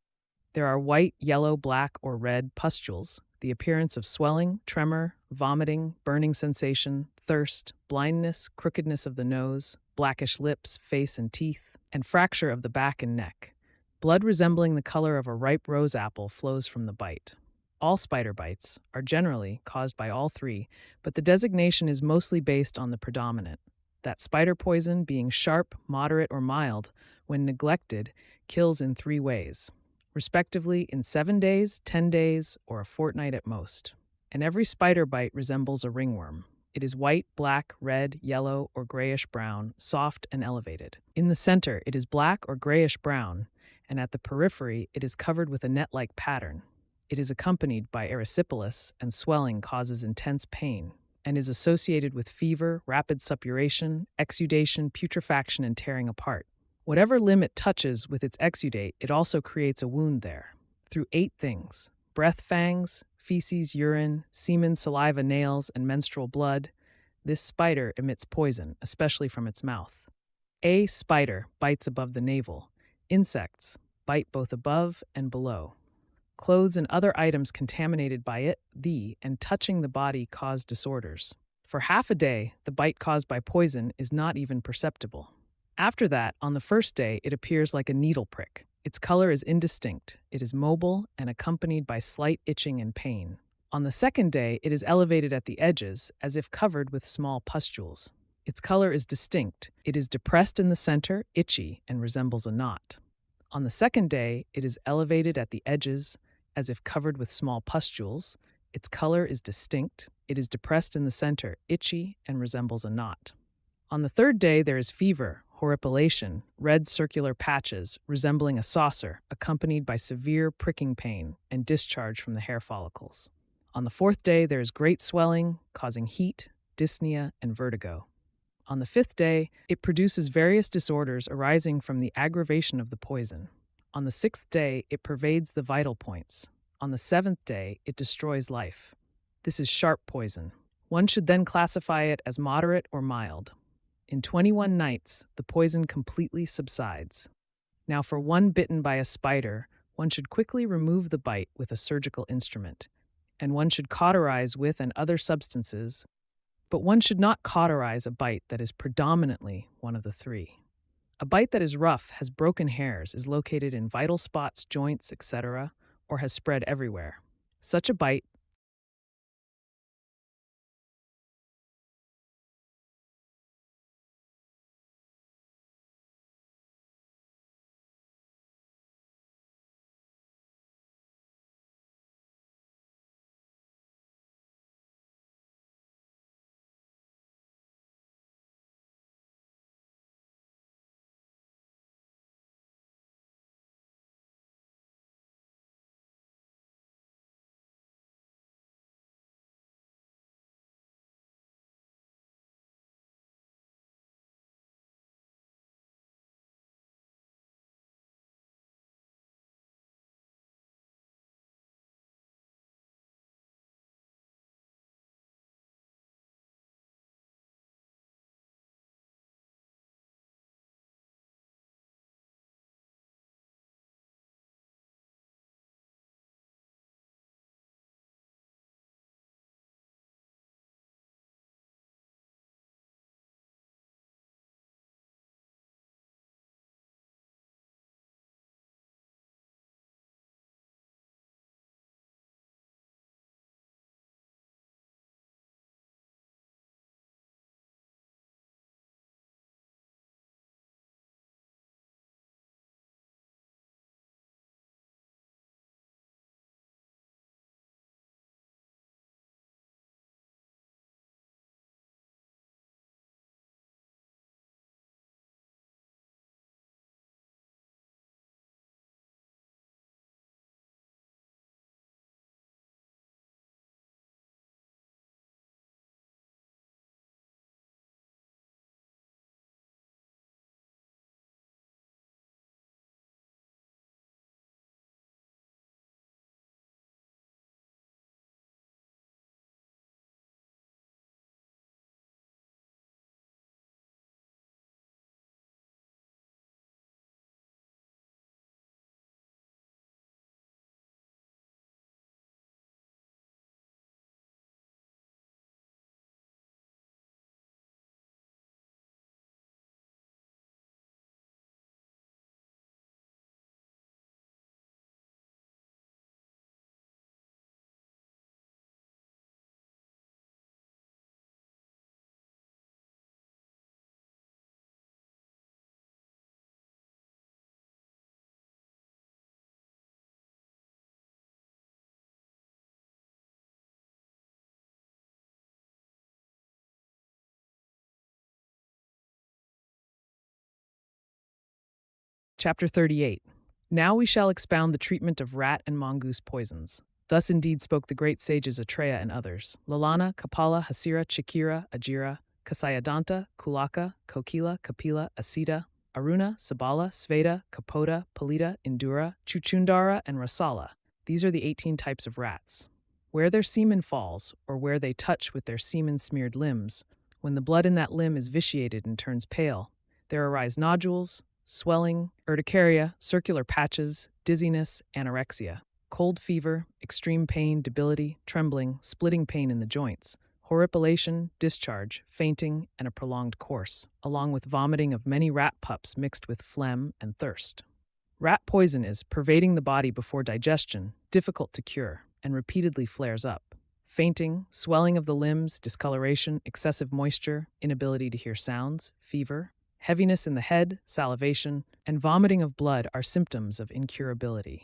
There are white, yellow, black, or red pustules, the appearance of swelling, tremor, vomiting, burning sensation, thirst, blindness, crookedness of the nose, blackish lips, face, and teeth, and fracture of the back and neck. Blood resembling the color of a ripe rose apple flows from the bite. All spider bites are generally caused by all three, but the designation is mostly based on the predominant. That spider poison, being sharp, moderate, or mild, when neglected, kills in 3 ways, respectively in 7 days, 10 days, or a fortnight at most. And every spider bite resembles a ringworm. It is white, black, red, yellow, or grayish-brown, soft and elevated. In the center, it is black or grayish-brown, and at the periphery, it is covered with a net-like pattern. It is accompanied by erysipelas, and swelling causes intense pain, and is associated with fever, rapid suppuration, exudation, putrefaction, and tearing apart. Whatever limb it touches with its exudate, it also creates a wound there, through 8 things: breath fangs, feces, urine, semen, saliva, nails, and menstrual blood. This spider emits poison, especially from its mouth. A spider bites above the navel. Insects bite both above and below. Clothes and other items contaminated by it, and touching the body cause disorders. For half a day, the bite caused by poison is not even perceptible. After that, on the first day, it appears like a needle prick. Its color is indistinct. It is mobile and accompanied by slight itching and pain. On the second day, it is elevated at the edges, as if covered with small pustules. Its color is distinct. It is depressed in the center, itchy, and resembles a knot. On the second day, it is elevated at the edges, as if covered with small pustules. Its color is distinct. It is depressed in the center, itchy, and resembles a knot. On the third day, there is fever, horripilation, red circular patches resembling a saucer, accompanied by severe pricking pain and discharge from the hair follicles. On the fourth day, there is great swelling, causing heat, dyspnea, and vertigo. On the fifth day, it produces various disorders arising from the aggravation of the poison. On the sixth day, it pervades the vital points. On the seventh day, it destroys life. This is sharp poison. One should then classify it as moderate or mild. In 21 nights, the poison completely subsides. Now, for one bitten by a spider, one should quickly remove the bite with a surgical instrument, and one should cauterize with and other substances, but one should not cauterize a bite that is predominantly one of the 3. A bite that is rough, has broken hairs, is located in vital spots, joints, etc., or has spread everywhere. Such a bite Chapter 38. Now we shall expound the treatment of rat and mongoose poisons. Thus indeed spoke the great sages Atreya and others, Lalana, Kapala, Hasira, Chikira, Ajira, Kasayadanta, Kulaka, Kokila, Kapila, Asita, Aruna, Sabala, Sveta, Kapoda, Palita, Indura, Chuchundara, and Rasala. These are the 18 types of rats. Where their semen falls, or where they touch with their semen-smeared limbs, when the blood in that limb is vitiated and turns pale, there arise nodules, swelling, urticaria, circular patches, dizziness, anorexia, cold fever, extreme pain, debility, trembling, splitting pain in the joints, horripilation, discharge, fainting, and a prolonged course, along with vomiting of many rat pups mixed with phlegm and thirst. Rat poison is, pervading the body before digestion, difficult to cure, and repeatedly flares up. Fainting, swelling of the limbs, discoloration, excessive moisture, inability to hear sounds, fever, heaviness in the head, salivation, and vomiting of blood are symptoms of incurability.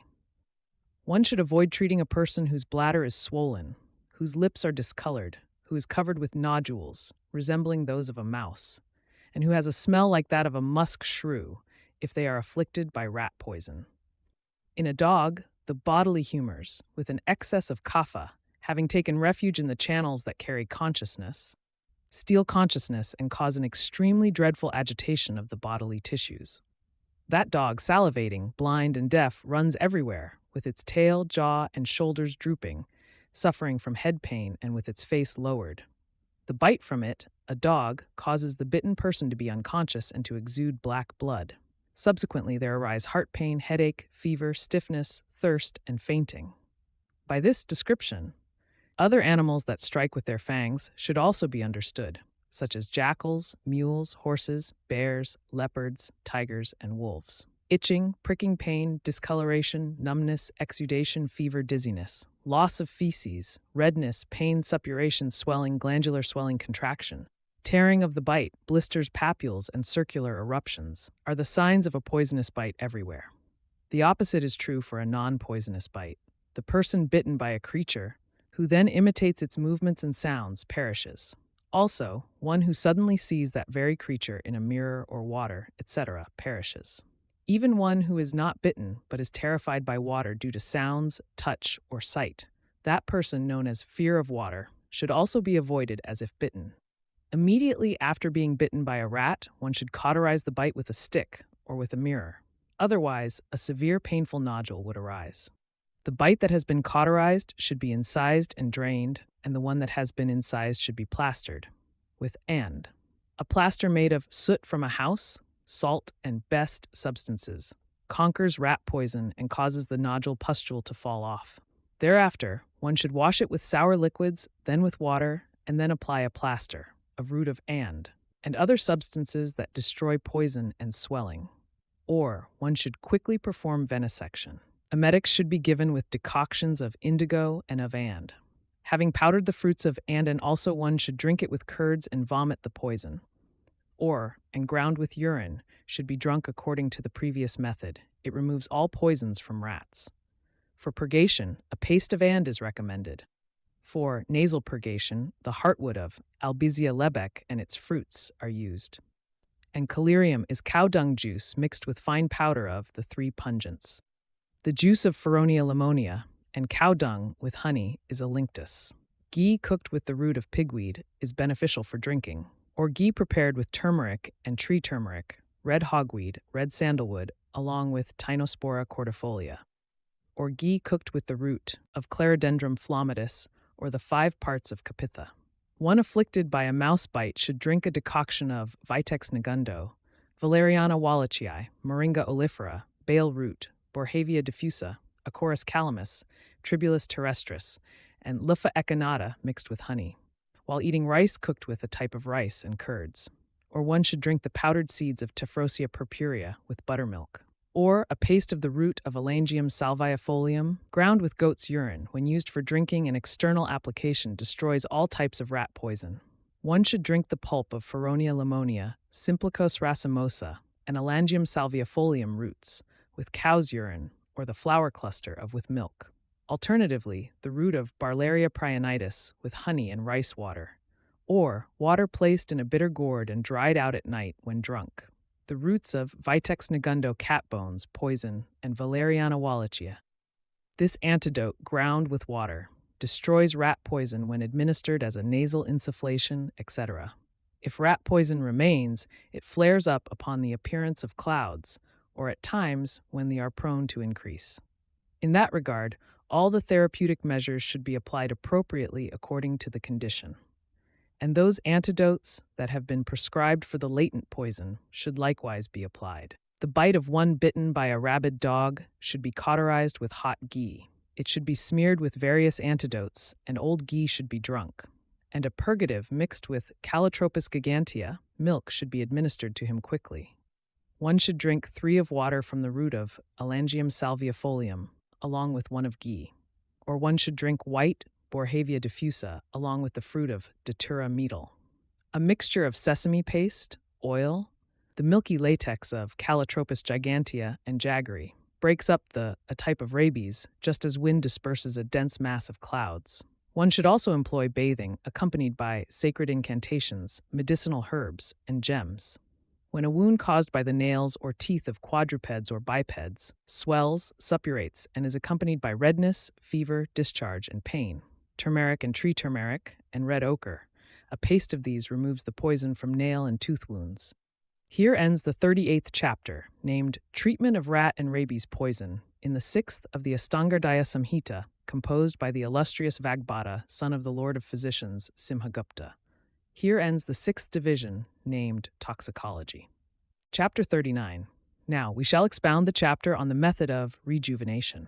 One should avoid treating a person whose bladder is swollen, whose lips are discolored, who is covered with nodules, resembling those of a mouse, and who has a smell like that of a musk shrew, if they are afflicted by rat poison. In a dog, the bodily humors, with an excess of kapha, having taken refuge in the channels that carry consciousness, steal consciousness and cause an extremely dreadful agitation of the bodily tissues. That dog, salivating, blind, and deaf, runs everywhere, with its tail, jaw, and shoulders drooping, suffering from head pain and with its face lowered. The bite from it, a dog, causes the bitten person to be unconscious and to exude black blood. Subsequently, there arise heart pain, headache, fever, stiffness, thirst, and fainting. By this description, other animals that strike with their fangs should also be understood, such as jackals, mules, horses, bears, leopards, tigers, and wolves. Itching, pricking pain, discoloration, numbness, exudation, fever, dizziness, loss of feces, redness, pain, suppuration, swelling, glandular swelling, contraction, tearing of the bite, blisters, papules, and circular eruptions are the signs of a poisonous bite everywhere. The opposite is true for a non-poisonous bite. The person bitten by a creature, who then imitates its movements and sounds, perishes. Also, one who suddenly sees that very creature in a mirror or water, etc., perishes. Even one who is not bitten but is terrified by water due to sounds, touch, or sight, that person, known as fear of water, should also be avoided as if bitten. Immediately after being bitten by a rat, one should cauterize the bite with a stick or with a mirror. Otherwise, a severe painful nodule would arise. The bite that has been cauterized should be incised and drained, and the one that has been incised should be plastered with and. A plaster made of soot from a house, salt, and best substances conquers rat poison and causes the nodule pustule to fall off. Thereafter, one should wash it with sour liquids, then with water, and then apply a plaster of root of and other substances that destroy poison and swelling. Or one should quickly perform venesection. Emetics should be given with decoctions of indigo and of and. Having powdered the fruits of and also one should drink it with curds and vomit the poison. Or, and ground with urine, should be drunk according to the previous method. It removes all poisons from rats. For purgation, a paste of and is recommended. For nasal purgation, the heartwood of Albizia lebec and its fruits are used. And collyrium is cow dung juice mixed with fine powder of the three pungents. The juice of Feronia limonia and cow dung with honey is a linctus. Ghee cooked with the root of pigweed is beneficial for drinking, or ghee prepared with turmeric and tree turmeric, red hogweed, red sandalwood, along with Tinospora cordifolia, or ghee cooked with the root of Clerodendrum flammatus or the 5 parts of Kapitha. One afflicted by a mouse bite should drink a decoction of Vitex negundo, Valeriana wallachii, Moringa oleifera, bale root, Borhavia diffusa, Acorus calamus, Tribulus terrestris, and Luffa echinata mixed with honey, while eating rice cooked with a type of rice and curds. Or one should drink the powdered seeds of Tephrosia purpurea with buttermilk. Or a paste of the root of Elangium salviifolium, ground with goat's urine, when used for drinking and external application, destroys all types of rat poison. One should drink the pulp of Feronia limonia, Simplicos racemosa, and Elangium salviifolium roots, with cow's urine, or the flower cluster of with milk. Alternatively, the root of Barlaria prionitis with honey and rice water, or water placed in a bitter gourd and dried out at night when drunk. the roots of Vitex negundo cat bones, poison, and Valeriana wallachia. This antidote, ground with water, destroys rat poison when administered as a nasal insufflation, etc. If rat poison remains, it flares up upon the appearance of clouds, or at times when they are prone to increase. In that regard, all the therapeutic measures should be applied appropriately according to the condition. And those antidotes that have been prescribed for the latent poison should likewise be applied. The bite of one bitten by a rabid dog should be cauterized with hot ghee. It should be smeared with various antidotes, and old ghee should be drunk. And a purgative mixed with Calotropis gigantea, milk, should be administered to him quickly. One should drink 3 of water from the root of Elangium salviifolium, along with 1 of ghee. Or one should drink white Borhavia diffusa, along with the fruit of Datura beetle. A mixture of sesame paste, oil, the milky latex of Calotropis gigantea and jaggery breaks up a type of rabies, just as wind disperses a dense mass of clouds. One should also employ bathing, accompanied by sacred incantations, medicinal herbs, and gems. When a wound caused by the nails or teeth of quadrupeds or bipeds swells, suppurates, and is accompanied by redness, fever, discharge, and pain, turmeric and tree turmeric, and red ochre, a paste of these removes the poison from nail and tooth wounds. Here ends the 38th chapter, named Treatment of Rat and Rabies Poison, in the 6th of the Ashtanga Hridaya Samhita, composed by the illustrious Vagbhata, son of the Lord of Physicians, Simhagupta. Here ends the 6th division, named Toxicology. Chapter 39. Now we shall expound the chapter on the method of rejuvenation.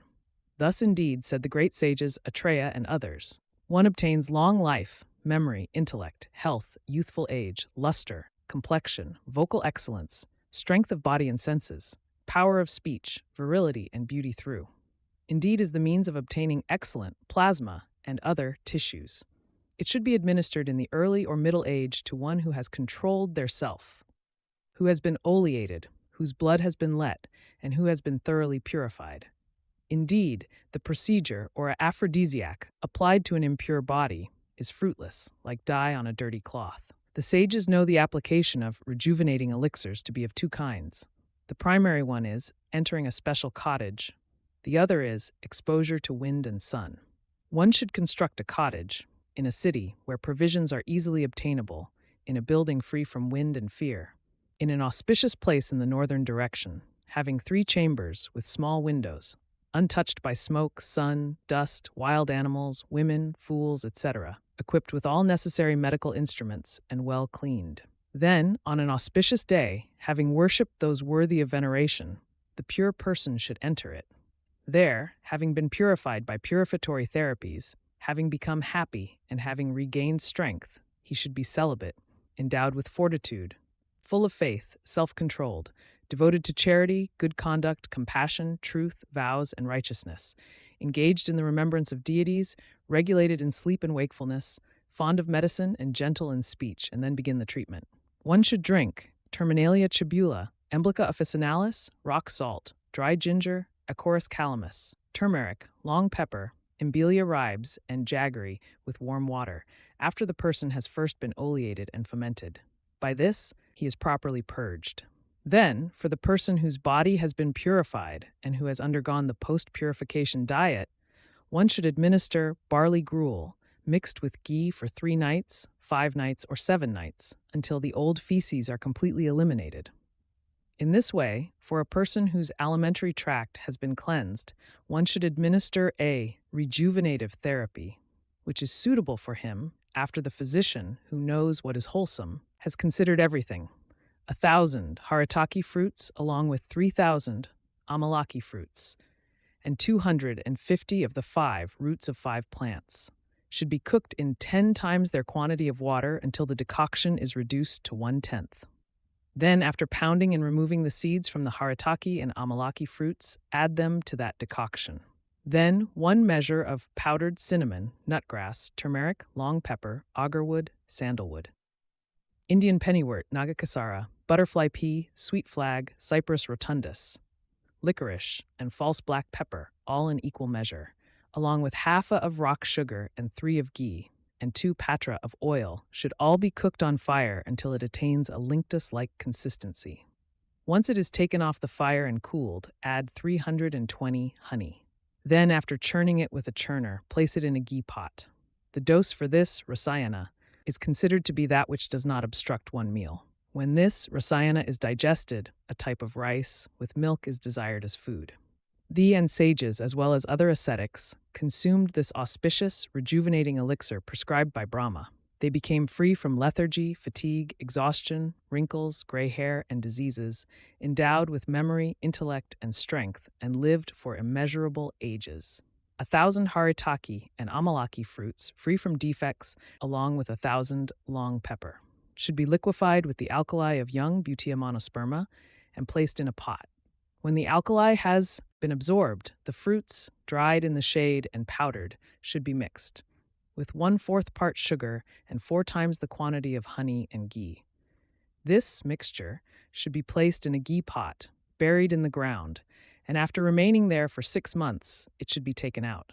Thus indeed said the great sages Atreya and others. One obtains long life, memory, intellect, health, youthful age, luster, complexion, vocal excellence, strength of body and senses, power of speech, virility, and beauty through. Indeed is the means of obtaining excellent plasma and other tissues. It should be administered in the early or middle age to one who has controlled their self, who has been oleated, whose blood has been let, and who has been thoroughly purified. Indeed, the procedure, or aphrodisiac, applied to an impure body, is fruitless, like dye on a dirty cloth. The sages know the application of rejuvenating elixirs to be of 2 kinds. The primary one is entering a special cottage. The other is exposure to wind and sun. One should construct a cottage in a city where provisions are easily obtainable, in a building free from wind and fear, in an auspicious place in the northern direction, having 3 chambers with small windows, untouched by smoke, sun, dust, wild animals, women, fools, etc., equipped with all necessary medical instruments and well cleaned. Then, on an auspicious day, having worshipped those worthy of veneration, the pure person should enter it. There, having been purified by purificatory therapies, having become happy and having regained strength, he should be celibate, endowed with fortitude, full of faith, self-controlled, devoted to charity, good conduct, compassion, truth, vows, and righteousness, engaged in the remembrance of deities, regulated in sleep and wakefulness, fond of medicine, and gentle in speech, and then begin the treatment. One should drink Terminalia chibula, Emblica officinalis, rock salt, dry ginger, Acorus calamus, turmeric, long pepper, Embelia ribes, and jaggery with warm water, after the person has first been oleated and fomented. By this, he is properly purged. Then, for the person whose body has been purified and who has undergone the post-purification diet, one should administer barley gruel mixed with ghee for 3 nights, 5 nights, or 7 nights, until the old feces are completely eliminated. In this way, for a person whose alimentary tract has been cleansed, one should administer a rejuvenative therapy, which is suitable for him after the physician, who knows what is wholesome, has considered everything. 1,000 haritaki fruits along with 3,000 amalaki fruits, and 250 of the 5 roots of 5 plants should be cooked in 10 times their quantity of water until the decoction is reduced to 1/10. Then, after pounding and removing the seeds from the haritaki and amalaki fruits, add them to that decoction. Then, 1 measure of powdered cinnamon, nutgrass, turmeric, long pepper, agarwood, sandalwood, Indian pennywort, nagakasara, butterfly pea, sweet flag, cypress rotundus, licorice, and false black pepper, all in equal measure, along with 1/2 of rock sugar and 3 of ghee, and 2 patra of oil, should all be cooked on fire until it attains a linctus-like consistency. Once it is taken off the fire and cooled, add 320 honey. Then, after churning it with a churner, place it in a ghee pot. The dose for this, Rasayana, is considered to be that which does not obstruct one meal. When this, Rasayana, is digested, a type of rice with milk is desired as food. The and sages, as well as other ascetics, consumed this auspicious, rejuvenating elixir prescribed by Brahma. They became free from lethargy, fatigue, exhaustion, wrinkles, gray hair, and diseases, endowed with memory, intellect, and strength, and lived for immeasurable ages. 1,000 haritaki and amalaki fruits, free from defects, along with 1,000 long pepper, should be liquefied with the alkali of young Bhuta monosperma and placed in a pot. When the alkali has been absorbed, the fruits, dried in the shade and powdered, should be mixed with 1/4 part sugar and 4 times the quantity of honey and ghee. This mixture should be placed in a ghee pot, buried in the ground, and after remaining there for 6 months, it should be taken out.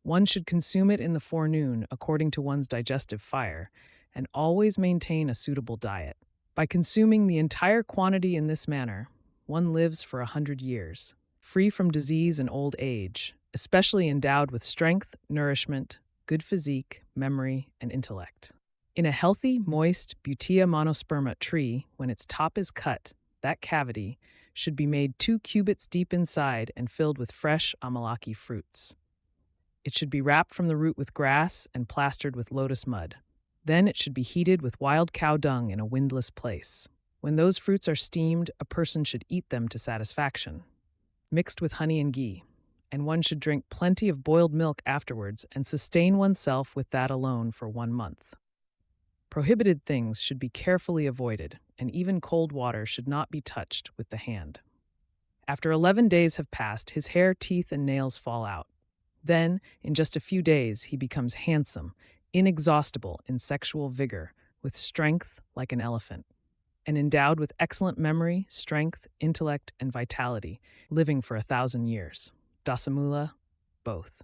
One should consume it in the forenoon according to one's digestive fire, and always maintain a suitable diet. By consuming the entire quantity in this manner, one lives for 100 years, free from disease and old age, especially endowed with strength, nourishment, good physique, memory, and intellect. In a healthy, moist Bhuta monosperma tree, when its top is cut, that cavity should be made 2 cubits deep inside and filled with fresh amalaki fruits. It should be wrapped from the root with grass and plastered with lotus mud. Then it should be heated with wild cow dung in a windless place. When those fruits are steamed, a person should eat them to satisfaction, mixed with honey and ghee, and one should drink plenty of boiled milk afterwards and sustain oneself with that alone for 1 month. Prohibited things should be carefully avoided, and even cold water should not be touched with the hand. After 11 days have passed, his hair, teeth, and nails fall out. Then, in just a few days, he becomes handsome, inexhaustible in sexual vigor, with strength like an elephant, and endowed with excellent memory, strength, intellect, and vitality, living for 1,000 years. Dasamula, both.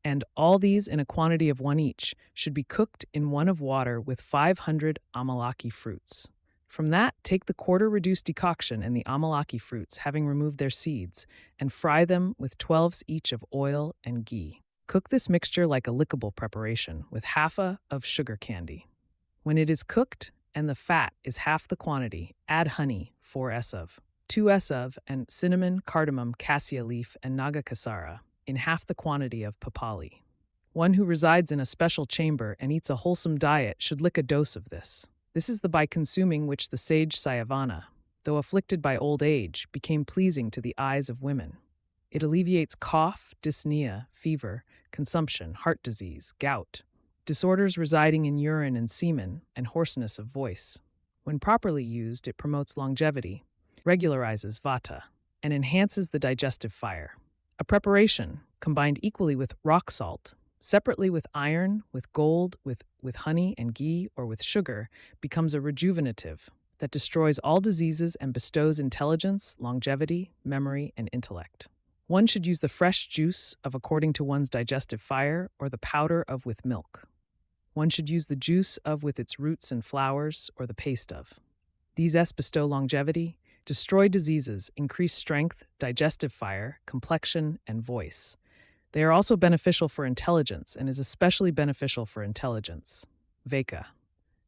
And all these in a quantity of 1 each should be cooked in 1 of water with 500 amalaki fruits. From that, take the quarter-reduced decoction and the amalaki fruits, having removed their seeds, and fry them with 12s each of oil and ghee. Cook this mixture like a lickable preparation with half of sugar candy. When it is cooked and the fat is half the quantity, add honey, 4s of, 2s of, and cinnamon, cardamom, cassia leaf, and nagakasara in half the quantity of papali. One who resides in a special chamber and eats a wholesome diet should lick a dose of this. This is the by consuming which the sage Sayavana, though afflicted by old age, became pleasing to the eyes of women. It alleviates cough, dyspnea, fever, consumption, heart disease, gout, disorders residing in urine and semen, and hoarseness of voice. When properly used, it promotes longevity, regularizes Vata, and enhances the digestive fire. A preparation, combined equally with rock salt, separately with iron, with gold, with honey and ghee, or with sugar, becomes a rejuvenative that destroys all diseases and bestows intelligence, longevity, memory, and intellect. One should use the fresh juice of according to one's digestive fire, or the powder of with milk. One should use the juice of with its roots and flowers, or the paste of. These bestow longevity, destroy diseases, increase strength, digestive fire, complexion, and voice. They are also beneficial for intelligence and is especially beneficial for intelligence. Veka,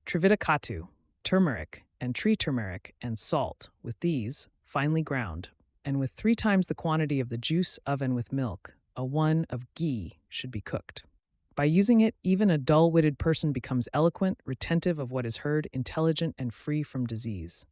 Trividakatu, turmeric, and tree turmeric, and salt, with these, finely ground, and with 3 times the quantity of the juice of and with milk, a 1 of ghee should be cooked. By using it, even a dull-witted person becomes eloquent, retentive of what is heard, intelligent, and free from disease.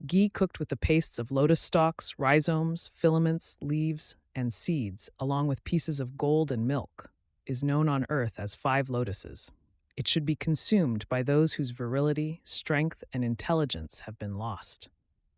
Ghee cooked with the pastes of lotus stalks, rhizomes, filaments, leaves, and seeds, along with pieces of gold and milk, is known on earth as 5 lotuses. It should be consumed by those whose virility, strength, and intelligence have been lost.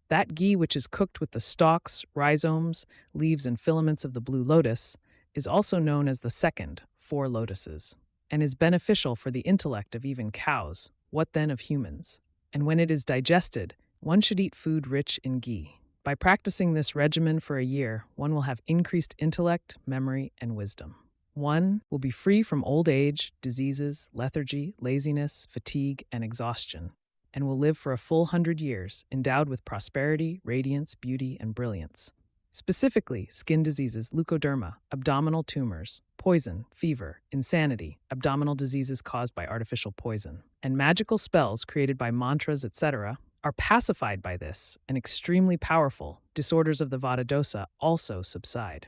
That ghee which is cooked with the stalks, rhizomes, leaves, and filaments of the blue lotus is also known as the second 4 lotuses, and is beneficial for the intellect of even cows, what then of humans? And when it is digested, one should eat food rich in ghee. By practicing this regimen for a year, one will have increased intellect, memory, and wisdom. One will be free from old age, diseases, lethargy, laziness, fatigue, and exhaustion. and will live for a full 100 years, endowed with prosperity, radiance, beauty, and brilliance. Specifically, skin diseases, leukoderma, abdominal tumors, poison, fever, insanity, abdominal diseases caused by artificial poison, and magical spells created by mantras, etc., are pacified by this, and extremely powerful disorders of the Vata dosa also subside.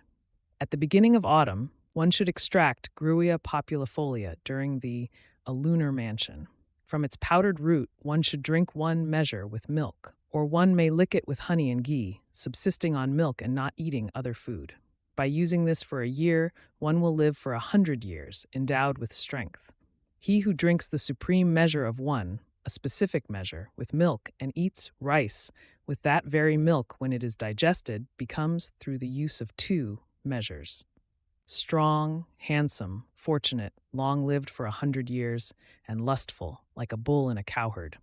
At the beginning of autumn, one should extract Grewia populifolia during a lunar mansion. From its powdered root, one should drink 1 measure with milk, or one may lick it with honey and ghee, subsisting on milk and not eating other food. By using this for a year, one will live for 100 years, endowed with strength. He who drinks the supreme measure of one, a specific measure, with milk and eats rice with that very milk when it is digested, becomes, through the use of 2 measures, strong, handsome, fortunate, long-lived for 100 years, and lustful, like a bull in a cowherd.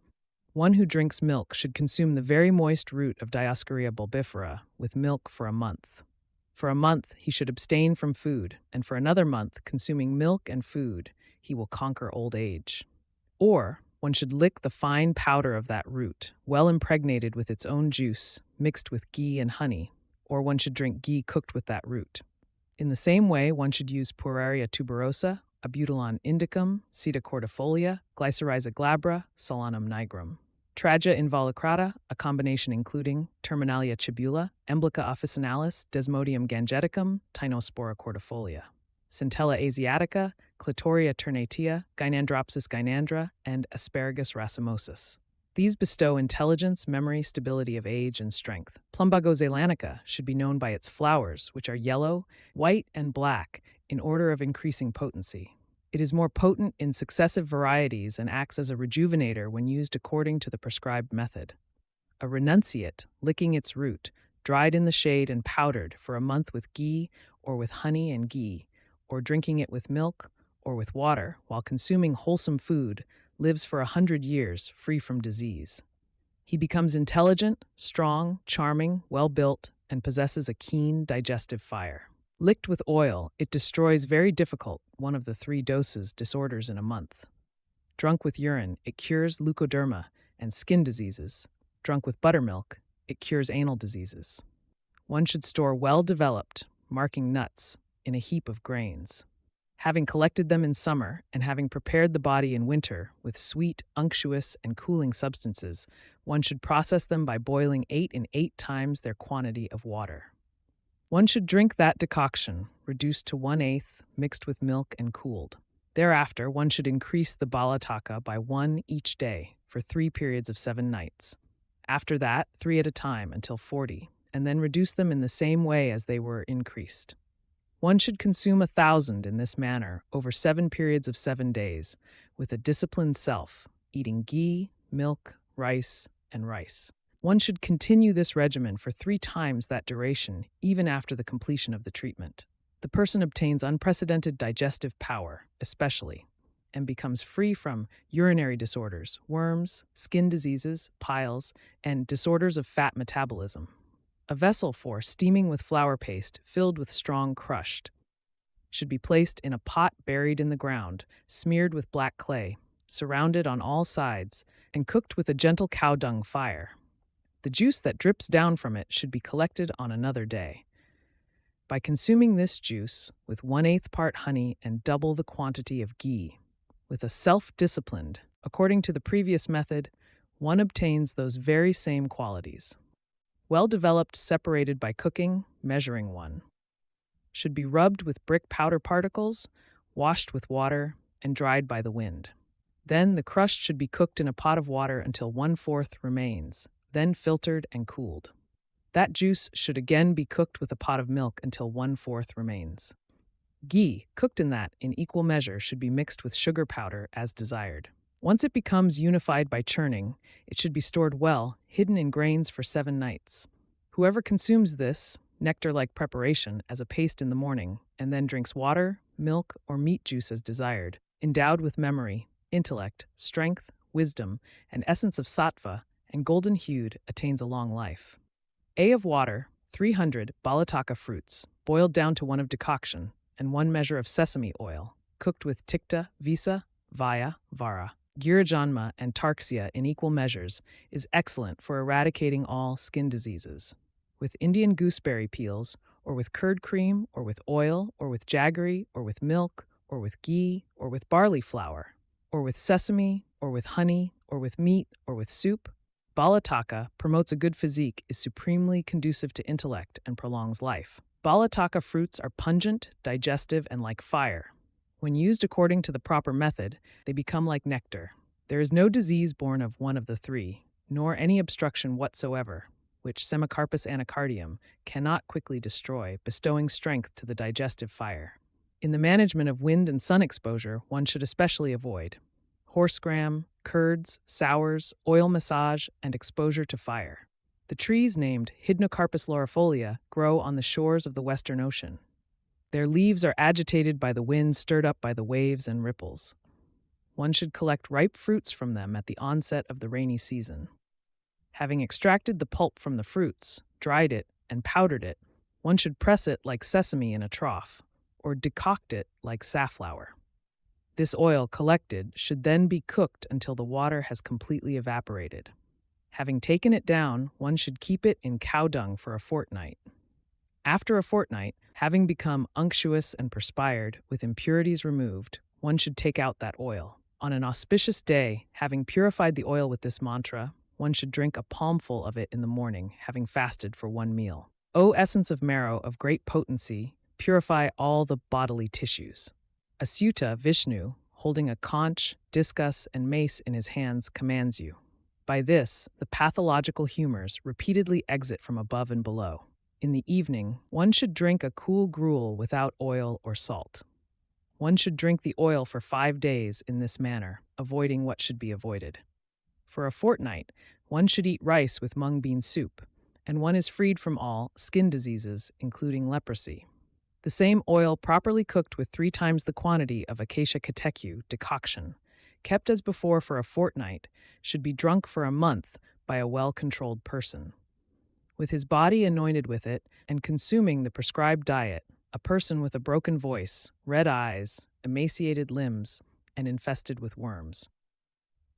One who drinks milk should consume the very moist root of Dioscorea bulbifera with milk for a month. For a month, he should abstain from food, and for another month, consuming milk and food, he will conquer old age. Or, one should lick the fine powder of that root, well impregnated with its own juice, mixed with ghee and honey, or one should drink ghee cooked with that root. In the same way, one should use Pueraria tuberosa, Abutilon indicum, Seta cordifolia, Glycyrrhiza glabra, Solanum nigrum. Tragia involucrata, a combination including Terminalia chibula, Emblica officinalis, Desmodium gangeticum, Tinospora cordifolia. Centella asiatica, Clitoria ternatia, Gynandropsis gynandra, and Asparagus racemosus. These bestow intelligence, memory, stability of age, and strength. Plumbago zeylanica should be known by its flowers, which are yellow, white, and black, in order of increasing potency. It is more potent in successive varieties and acts as a rejuvenator when used according to the prescribed method. A renunciate, licking its root, dried in the shade and powdered for a month with ghee or with honey and ghee, or drinking it with milk or with water while consuming wholesome food, lives for 100 years free from disease. He becomes intelligent, strong, charming, well-built, and possesses a keen digestive fire. Licked with oil, it destroys very difficult, one of the 3 doses disorders in a month. Drunk with urine, it cures leukoderma and skin diseases. Drunk with buttermilk, it cures anal diseases. One should store well-developed, marking nuts, in a heap of grains. Having collected them in summer and having prepared the body in winter with sweet, unctuous, and cooling substances, one should process them by boiling 8 and 8 times their quantity of water. One should drink that decoction, reduced to 1/8, mixed with milk and cooled. Thereafter, one should increase the balataka by 1 each day for 3 periods of 7 nights. After that, 3 at a time until 40, and then reduce them in the same way as they were increased. One should consume 1,000 in this manner over 7 periods of 7 days, with a disciplined self, eating ghee, milk, rice, and rice. One should continue this regimen for 3 times that duration, even after the completion of the treatment. The person obtains unprecedented digestive power, especially, and becomes free from urinary disorders, worms, skin diseases, piles, and disorders of fat metabolism. A vessel for steaming with flour paste filled with strong crushed should be placed in a pot buried in the ground, smeared with black clay, surrounded on all sides, and cooked with a gentle cow dung fire. The juice that drips down from it should be collected on another day. By consuming this juice with 1/8 part honey and double the quantity of ghee, with a self-disciplined, according to the previous method, one obtains those very same qualities. Well-developed, separated by cooking, measuring one. Should be rubbed with brick powder particles, washed with water, and dried by the wind. Then the crushed should be cooked in a pot of water until 1/4 remains, then filtered and cooled. That juice should again be cooked with a pot of milk until 1/4 remains. Ghee, cooked in that, in equal measure, should be mixed with sugar powder as desired. Once it becomes unified by churning, it should be stored well, hidden in grains for 7 nights. Whoever consumes this, nectar-like preparation, as a paste in the morning, and then drinks water, milk, or meat juice as desired, endowed with memory, intellect, strength, wisdom, and essence of sattva, and golden-hued, attains a long life. A of water, 300 balataka fruits, boiled down to 1 of decoction, and 1 measure of sesame oil, cooked with tikta, visa, vaya, vara. Girajanma and Tarxia in equal measures, is excellent for eradicating all skin diseases. With Indian gooseberry peels, or with curd cream, or with oil, or with jaggery, or with milk, or with ghee, or with barley flour, or with sesame, or with honey, or with meat, or with soup, Balataka promotes a good physique, is supremely conducive to intellect, and prolongs life. Balataka fruits are pungent, digestive, and like fire. When used according to the proper method, they become like nectar. There is no disease born of one of the three, nor any obstruction whatsoever, which Semicarpus anacardium cannot quickly destroy, bestowing strength to the digestive fire. In the management of wind and sun exposure, one should especially avoid horsegram, curds, sours, oil massage, and exposure to fire. The trees named Hydnocarpus laurifolia grow on the shores of the Western Ocean. Their leaves are agitated by the wind stirred up by the waves and ripples. One should collect ripe fruits from them at the onset of the rainy season. Having extracted the pulp from the fruits, dried it, and powdered it, one should press it like sesame in a trough, or decoct it like safflower. This oil collected should then be cooked until the water has completely evaporated. Having taken it down, one should keep it in cow dung for a fortnight. After a fortnight, having become unctuous and perspired, with impurities removed, one should take out that oil. On an auspicious day, having purified the oil with this mantra, one should drink a palmful of it in the morning, having fasted for one meal. O essence of marrow of great potency, purify all the bodily tissues. Asyuta Vishnu, holding a conch, discus, and mace in his hands, commands you. By this, the pathological humors repeatedly exit from above and below. In the evening, one should drink a cool gruel without oil or salt. One should drink the oil for 5 days in this manner, avoiding what should be avoided. For a fortnight, one should eat rice with mung bean soup, and one is freed from all skin diseases, including leprosy. The same oil properly cooked with 3 times the quantity of acacia catechu decoction, kept as before for a fortnight, should be drunk for a month by a well-controlled person. With his body anointed with it and consuming the prescribed diet, a person with a broken voice, red eyes, emaciated limbs, and infested with worms.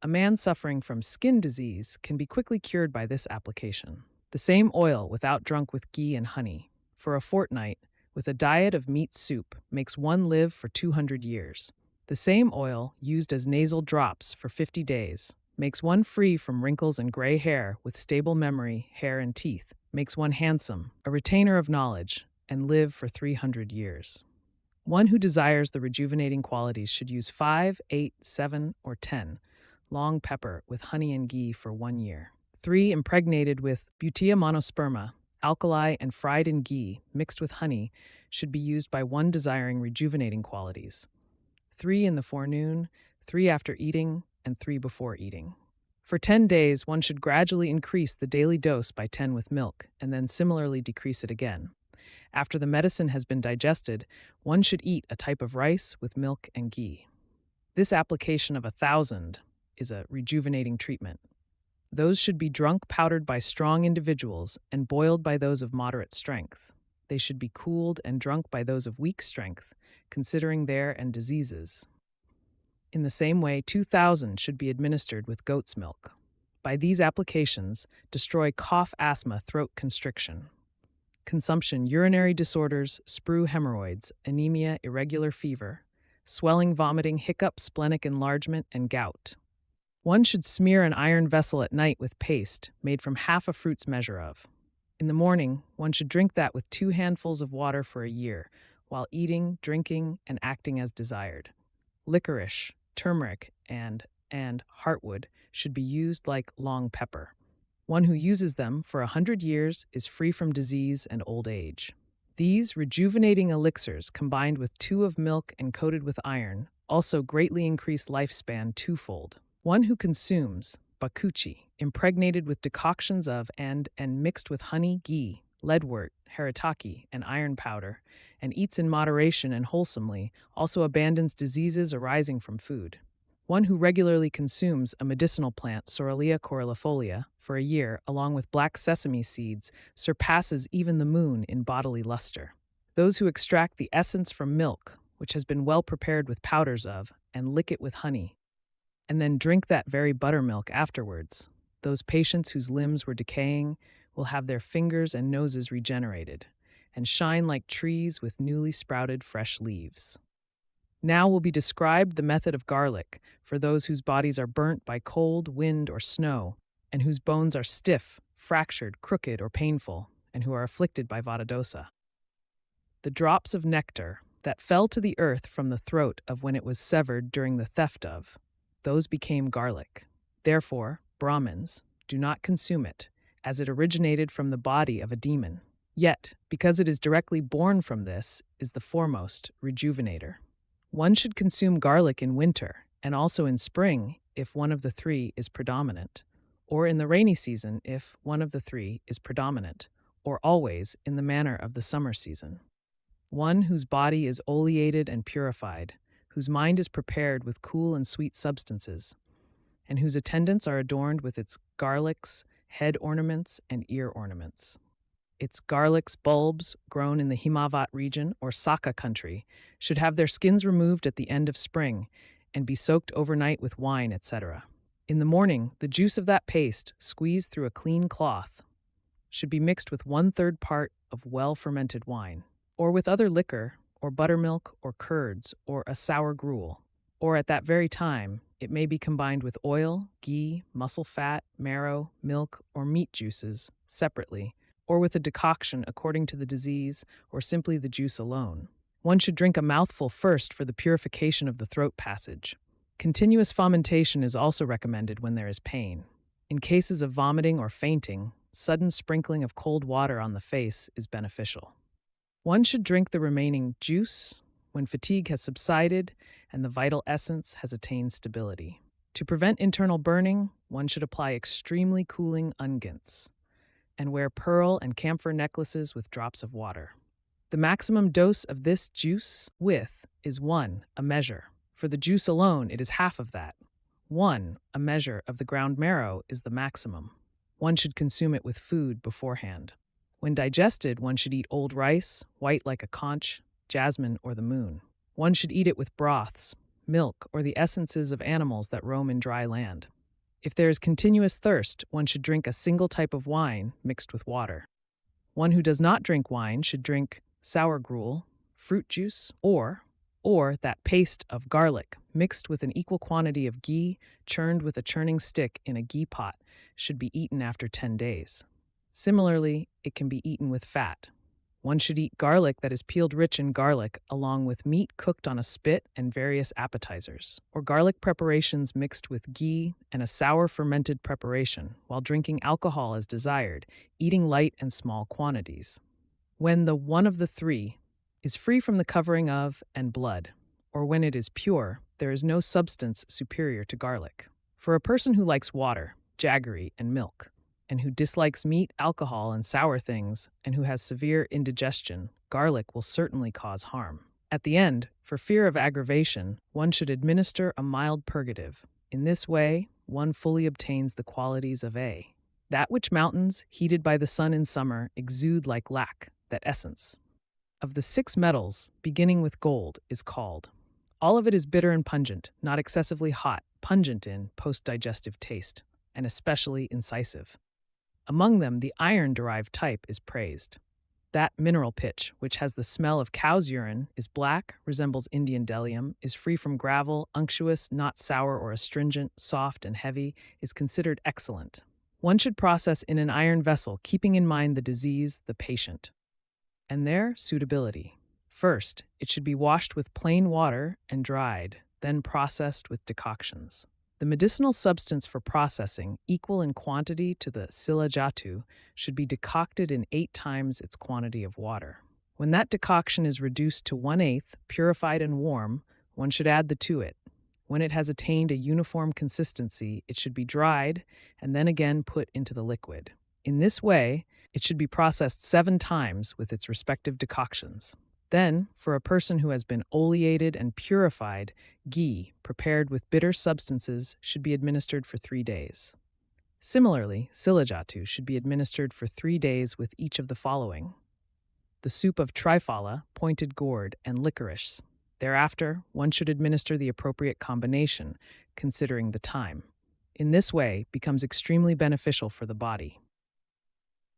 A man suffering from skin disease can be quickly cured by this application. The same oil without drunk with ghee and honey, for a fortnight, with a diet of meat soup, makes one live for 200 years. The same oil, used as nasal drops for 50 days, makes one free from wrinkles and gray hair with stable memory, hair, and teeth, makes one handsome, a retainer of knowledge, and live for 300 years. One who desires the rejuvenating qualities should use 5, 8, 7, or 10 long pepper with honey and ghee for 1 year. 3 impregnated with Butea monosperma, alkali, and fried in ghee, mixed with honey, should be used by one desiring rejuvenating qualities. 3 in the forenoon, 3 after eating, and 3 before eating. For 10 days, one should gradually increase the daily dose by 10 with milk, and then similarly decrease it again. After the medicine has been digested, one should eat a type of rice with milk and ghee. This application of 1,000 is a rejuvenating treatment. Those should be drunk powdered by strong individuals and boiled by those of moderate strength. They should be cooled and drunk by those of weak strength, considering their and diseases. In the same way, 2,000 should be administered with goat's milk. By these applications, destroy cough, asthma, throat constriction, consumption, urinary disorders, sprue hemorrhoids, anemia, irregular fever, swelling, vomiting, hiccup, splenic enlargement, and gout. One should smear an iron vessel at night with paste made from half a fruit's measure of. In the morning, one should drink that with 2 handfuls of water for a year, while eating, drinking, and acting as desired. Licorice, turmeric, and heartwood should be used like long pepper. One who uses them for 100 years is free from disease and old age. These rejuvenating elixirs, combined with 2 of milk and coated with iron, also greatly increase lifespan twofold. One who consumes bakuchi, impregnated with decoctions of and mixed with honey, ghee, leadwort, haritaki, and iron powder, and eats in moderation and wholesomely, also abandons diseases arising from food. One who regularly consumes a medicinal plant, Soralia coralifolia, for a year, along with black sesame seeds, surpasses even the moon in bodily luster. Those who extract the essence from milk, which has been well prepared with powders of, and lick it with honey, and then drink that very buttermilk afterwards. Those patients whose limbs were decaying will have their fingers and noses regenerated and shine like trees with newly sprouted fresh leaves. Now will be described the method of garlic for those whose bodies are burnt by cold, wind, or snow, and whose bones are stiff, fractured, crooked, or painful, and who are afflicted by vata dosa. The drops of nectar that fell to the earth from the throat of when it was severed during the theft of, those became garlic. Therefore, Brahmins do not consume it, as it originated from the body of a demon. Yet, because it is directly born from this, is the foremost rejuvenator. One should consume garlic in winter, and also in spring if one of the three is predominant, or in the rainy season if one of the three is predominant, or always in the manner of the summer season. One whose body is oleated and purified, whose mind is prepared with cool and sweet substances, and whose attendants are adorned with its garlics, head ornaments, and ear ornaments. Its garlics bulbs, grown in the Himavat region or Saka country, should have their skins removed at the end of spring and be soaked overnight with wine, etc. In the morning, the juice of that paste, squeezed through a clean cloth, should be mixed with 1/3 part of well-fermented wine, or with other liquor, or buttermilk, or curds, or a sour gruel. Or at that very time, it may be combined with oil, ghee, muscle fat, marrow, milk, or meat juices, separately, or with a decoction according to the disease, or simply the juice alone. One should drink a mouthful first for the purification of the throat passage. Continuous fomentation is also recommended when there is pain. In cases of vomiting or fainting, sudden sprinkling of cold water on the face is beneficial. One should drink the remaining juice when fatigue has subsided and the vital essence has attained stability. To prevent internal burning, one should apply extremely cooling unguents and wear pearl and camphor necklaces with drops of water. The maximum dose of this juice is 1, a measure. For the juice alone, it is half of that. 1, a measure of the ground marrow is the maximum. One should consume it with food beforehand. When digested, one should eat old rice, white like a conch, jasmine, or the moon. One should eat it with broths, milk, or the essences of animals that roam in dry land. If there is continuous thirst, one should drink a single type of wine mixed with water. One who does not drink wine should drink sour gruel, fruit juice, or that paste of garlic mixed with an equal quantity of ghee churned with a churning stick in a ghee pot should be eaten after 10 days. Similarly, it can be eaten with fat. One should eat garlic that is peeled rich in garlic along with meat cooked on a spit and various appetizers, or garlic preparations mixed with ghee and a sour fermented preparation while drinking alcohol as desired, eating light and small quantities. When the one of the three is free from the covering of and blood, or when it is pure, there is no substance superior to garlic. For a person who likes water, jaggery, and milk, and who dislikes meat, alcohol, and sour things, and who has severe indigestion, garlic will certainly cause harm. At the end, for fear of aggravation, one should administer a mild purgative. In this way, one fully obtains the qualities of that which mountains, heated by the sun in summer, exude like lac, that essence. Of the 6 metals, beginning with gold, is called. All of it is bitter and pungent, not excessively hot, pungent in post-digestive taste, and especially incisive. Among them, the iron-derived type is praised. That mineral pitch, which has the smell of cow's urine, is black, resembles Indian bdellium, is free from gravel, unctuous, not sour or astringent, soft and heavy, is considered excellent. One should process in an iron vessel, keeping in mind the disease, the patient, and their suitability. First, it should be washed with plain water and dried, then processed with decoctions. The medicinal substance for processing, equal in quantity to the silajatu, should be decocted in 8 times its quantity of water. When that decoction is reduced to 1/8, purified and warm, one should add to it. When it has attained a uniform consistency, it should be dried and then again put into the liquid. In this way, it should be processed 7 times with its respective decoctions. Then, for a person who has been oleated and purified, ghee, prepared with bitter substances, should be administered for 3 days. Similarly, silajatu should be administered for 3 days with each of the following: the soup of triphala, pointed gourd, and licorice. Thereafter, one should administer the appropriate combination, considering the time. In this way, becomes extremely beneficial for the body.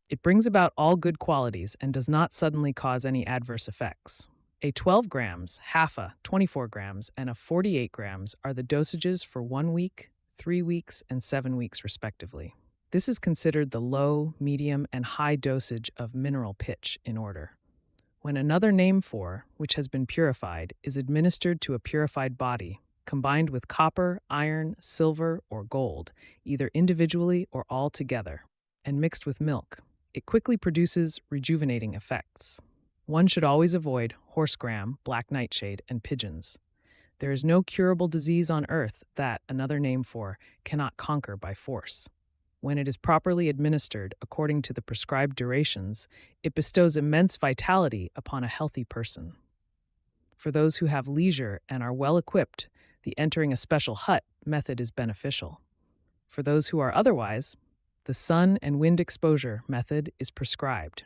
It brings about all good qualities and does not suddenly cause any adverse effects. A 12 grams, half a 24 grams, and a 48 grams are the dosages for 1 week, 3 weeks, and 7 weeks, respectively. This is considered the low, medium, and high dosage of mineral pitch in order. When another name for, which has been purified, is administered to a purified body, combined with copper, iron, silver, or gold, either individually or all together, and mixed with milk, it quickly produces rejuvenating effects. One should always avoid horsegram, black nightshade, and pigeons. There is no curable disease on earth that, another name for, cannot conquer by force. When it is properly administered according to the prescribed durations, it bestows immense vitality upon a healthy person. For those who have leisure and are well equipped, the entering a special hut method is beneficial. For those who are otherwise, the sun and wind exposure method is prescribed.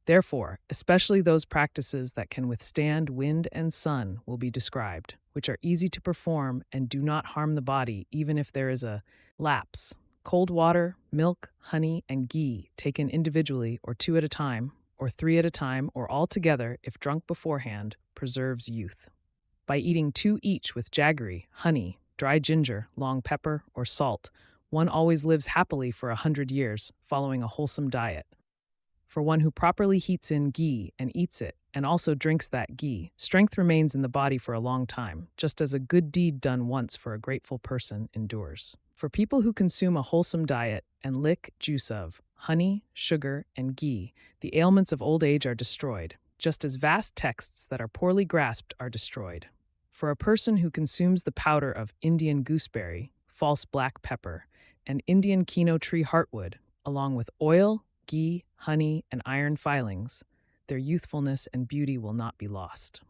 Therefore, especially those practices that can withstand wind and sun will be described, which are easy to perform and do not harm the body even if there is a lapse. Cold water, milk, honey, and ghee taken individually or 2 at a time, or 3 at a time, or all together if drunk beforehand, preserves youth. By eating 2 each with jaggery, honey, dry ginger, long pepper, or salt, one always lives happily for 100 years, following a wholesome diet. For one who properly heats in ghee and eats it, and also drinks that ghee, strength remains in the body for a long time, just as a good deed done once for a grateful person endures. For people who consume a wholesome diet and lick juice of honey, sugar, and ghee, the ailments of old age are destroyed, just as vast texts that are poorly grasped are destroyed. For a person who consumes the powder of Indian gooseberry, false black pepper, and Indian kino tree heartwood, along with oil, ghee, honey, and iron filings, their youthfulness and beauty will not be lost.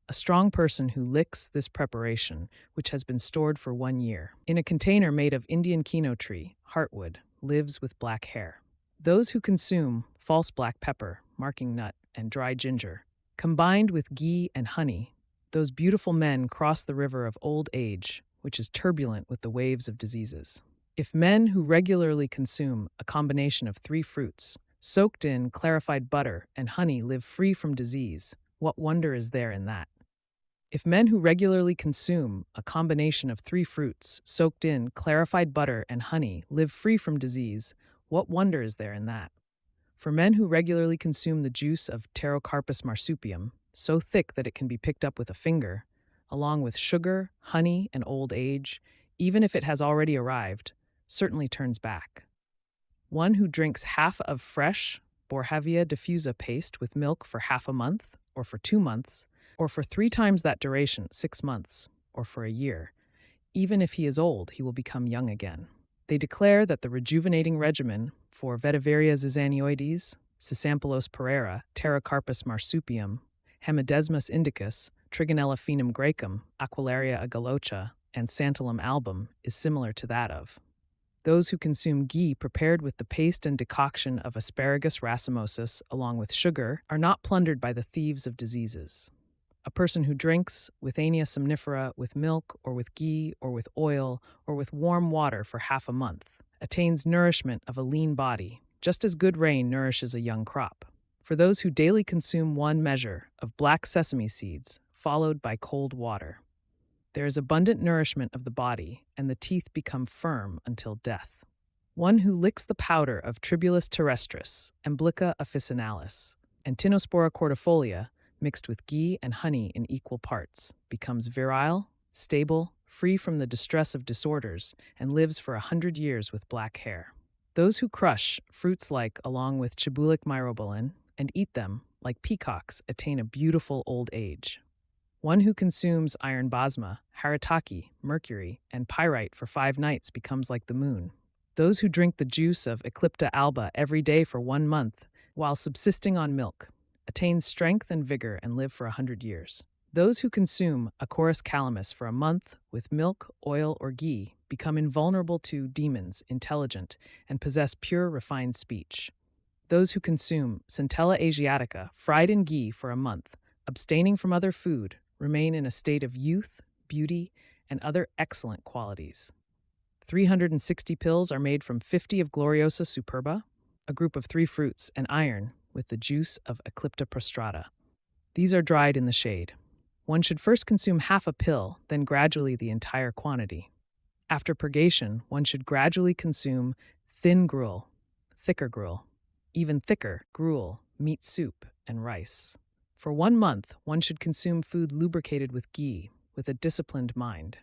A strong person who licks this preparation, which has been stored for 1 year, in a container made of Indian kino tree, heartwood, lives with black hair. Those who consume false black pepper, marking nut, and dry ginger, combined with ghee and honey, those beautiful men cross the river of old age, which is turbulent with the waves of diseases. If men who regularly consume a combination of 3 fruits, soaked in clarified butter and honey, live free from disease, what wonder is there in that? If men who regularly consume a combination of 3 fruits, soaked in clarified butter and honey, live free from disease, what wonder is there in that? For men who regularly consume the juice of Pterocarpus marsupium, so thick that it can be picked up with a finger, along with sugar, honey, and old age, even if it has already arrived, certainly turns back. One who drinks half of fresh Borhavia diffusa paste with milk for half a month, or for 2 months, or for 3 times that duration, 6 months, or for a year, even if he is old, he will become young again. They declare that the rejuvenating regimen for Vetiveria zizanioides, Cisampulose pereira, Pterocarpus marsupium, Hemidesmus indicus, Trigonella phenum graecum, Aquilaria agalocha, and Santalum album is similar to that of those who consume ghee prepared with the paste and decoction of Asparagus racemosus along with sugar are not plundered by the thieves of diseases. A person who drinks Withania somnifera with milk or with ghee or with oil or with warm water for half a month attains nourishment of a lean body, just as good rain nourishes a young crop. For those who daily consume 1 measure of black sesame seeds, followed by cold water, there is abundant nourishment of the body, and the teeth become firm until death. One who licks the powder of Tribulus terrestris, Emblica officinalis, and Tinospora cordifolia, mixed with ghee and honey in equal parts, becomes virile, stable, free from the distress of disorders, and lives for 100 years with black hair. Those who crush fruits like along with Chibulic myrobalan and eat them, like peacocks, attain a beautiful old age. One who consumes iron basma, haritaki, mercury, and pyrite for 5 nights becomes like the moon. Those who drink the juice of Eclipta alba every day for 1 month, while subsisting on milk, attain strength and vigor and live for 100 years. Those who consume Acorus calamus for a month with milk, oil, or ghee become invulnerable to demons, intelligent, and possess pure, refined speech. Those who consume Centella asiatica fried in ghee for a month, abstaining from other food, remain in a state of youth, beauty, and other excellent qualities. 360 pills are made from 50 of Gloriosa superba, a group of 3 fruits, and iron with the juice of Eclipta prostrata. These are dried in the shade. One should first consume half a pill, then gradually the entire quantity. After purgation, one should gradually consume thin gruel, thicker gruel, even thicker gruel, meat soup, and rice. For 1 month, one should consume food lubricated with ghee, with a disciplined mind.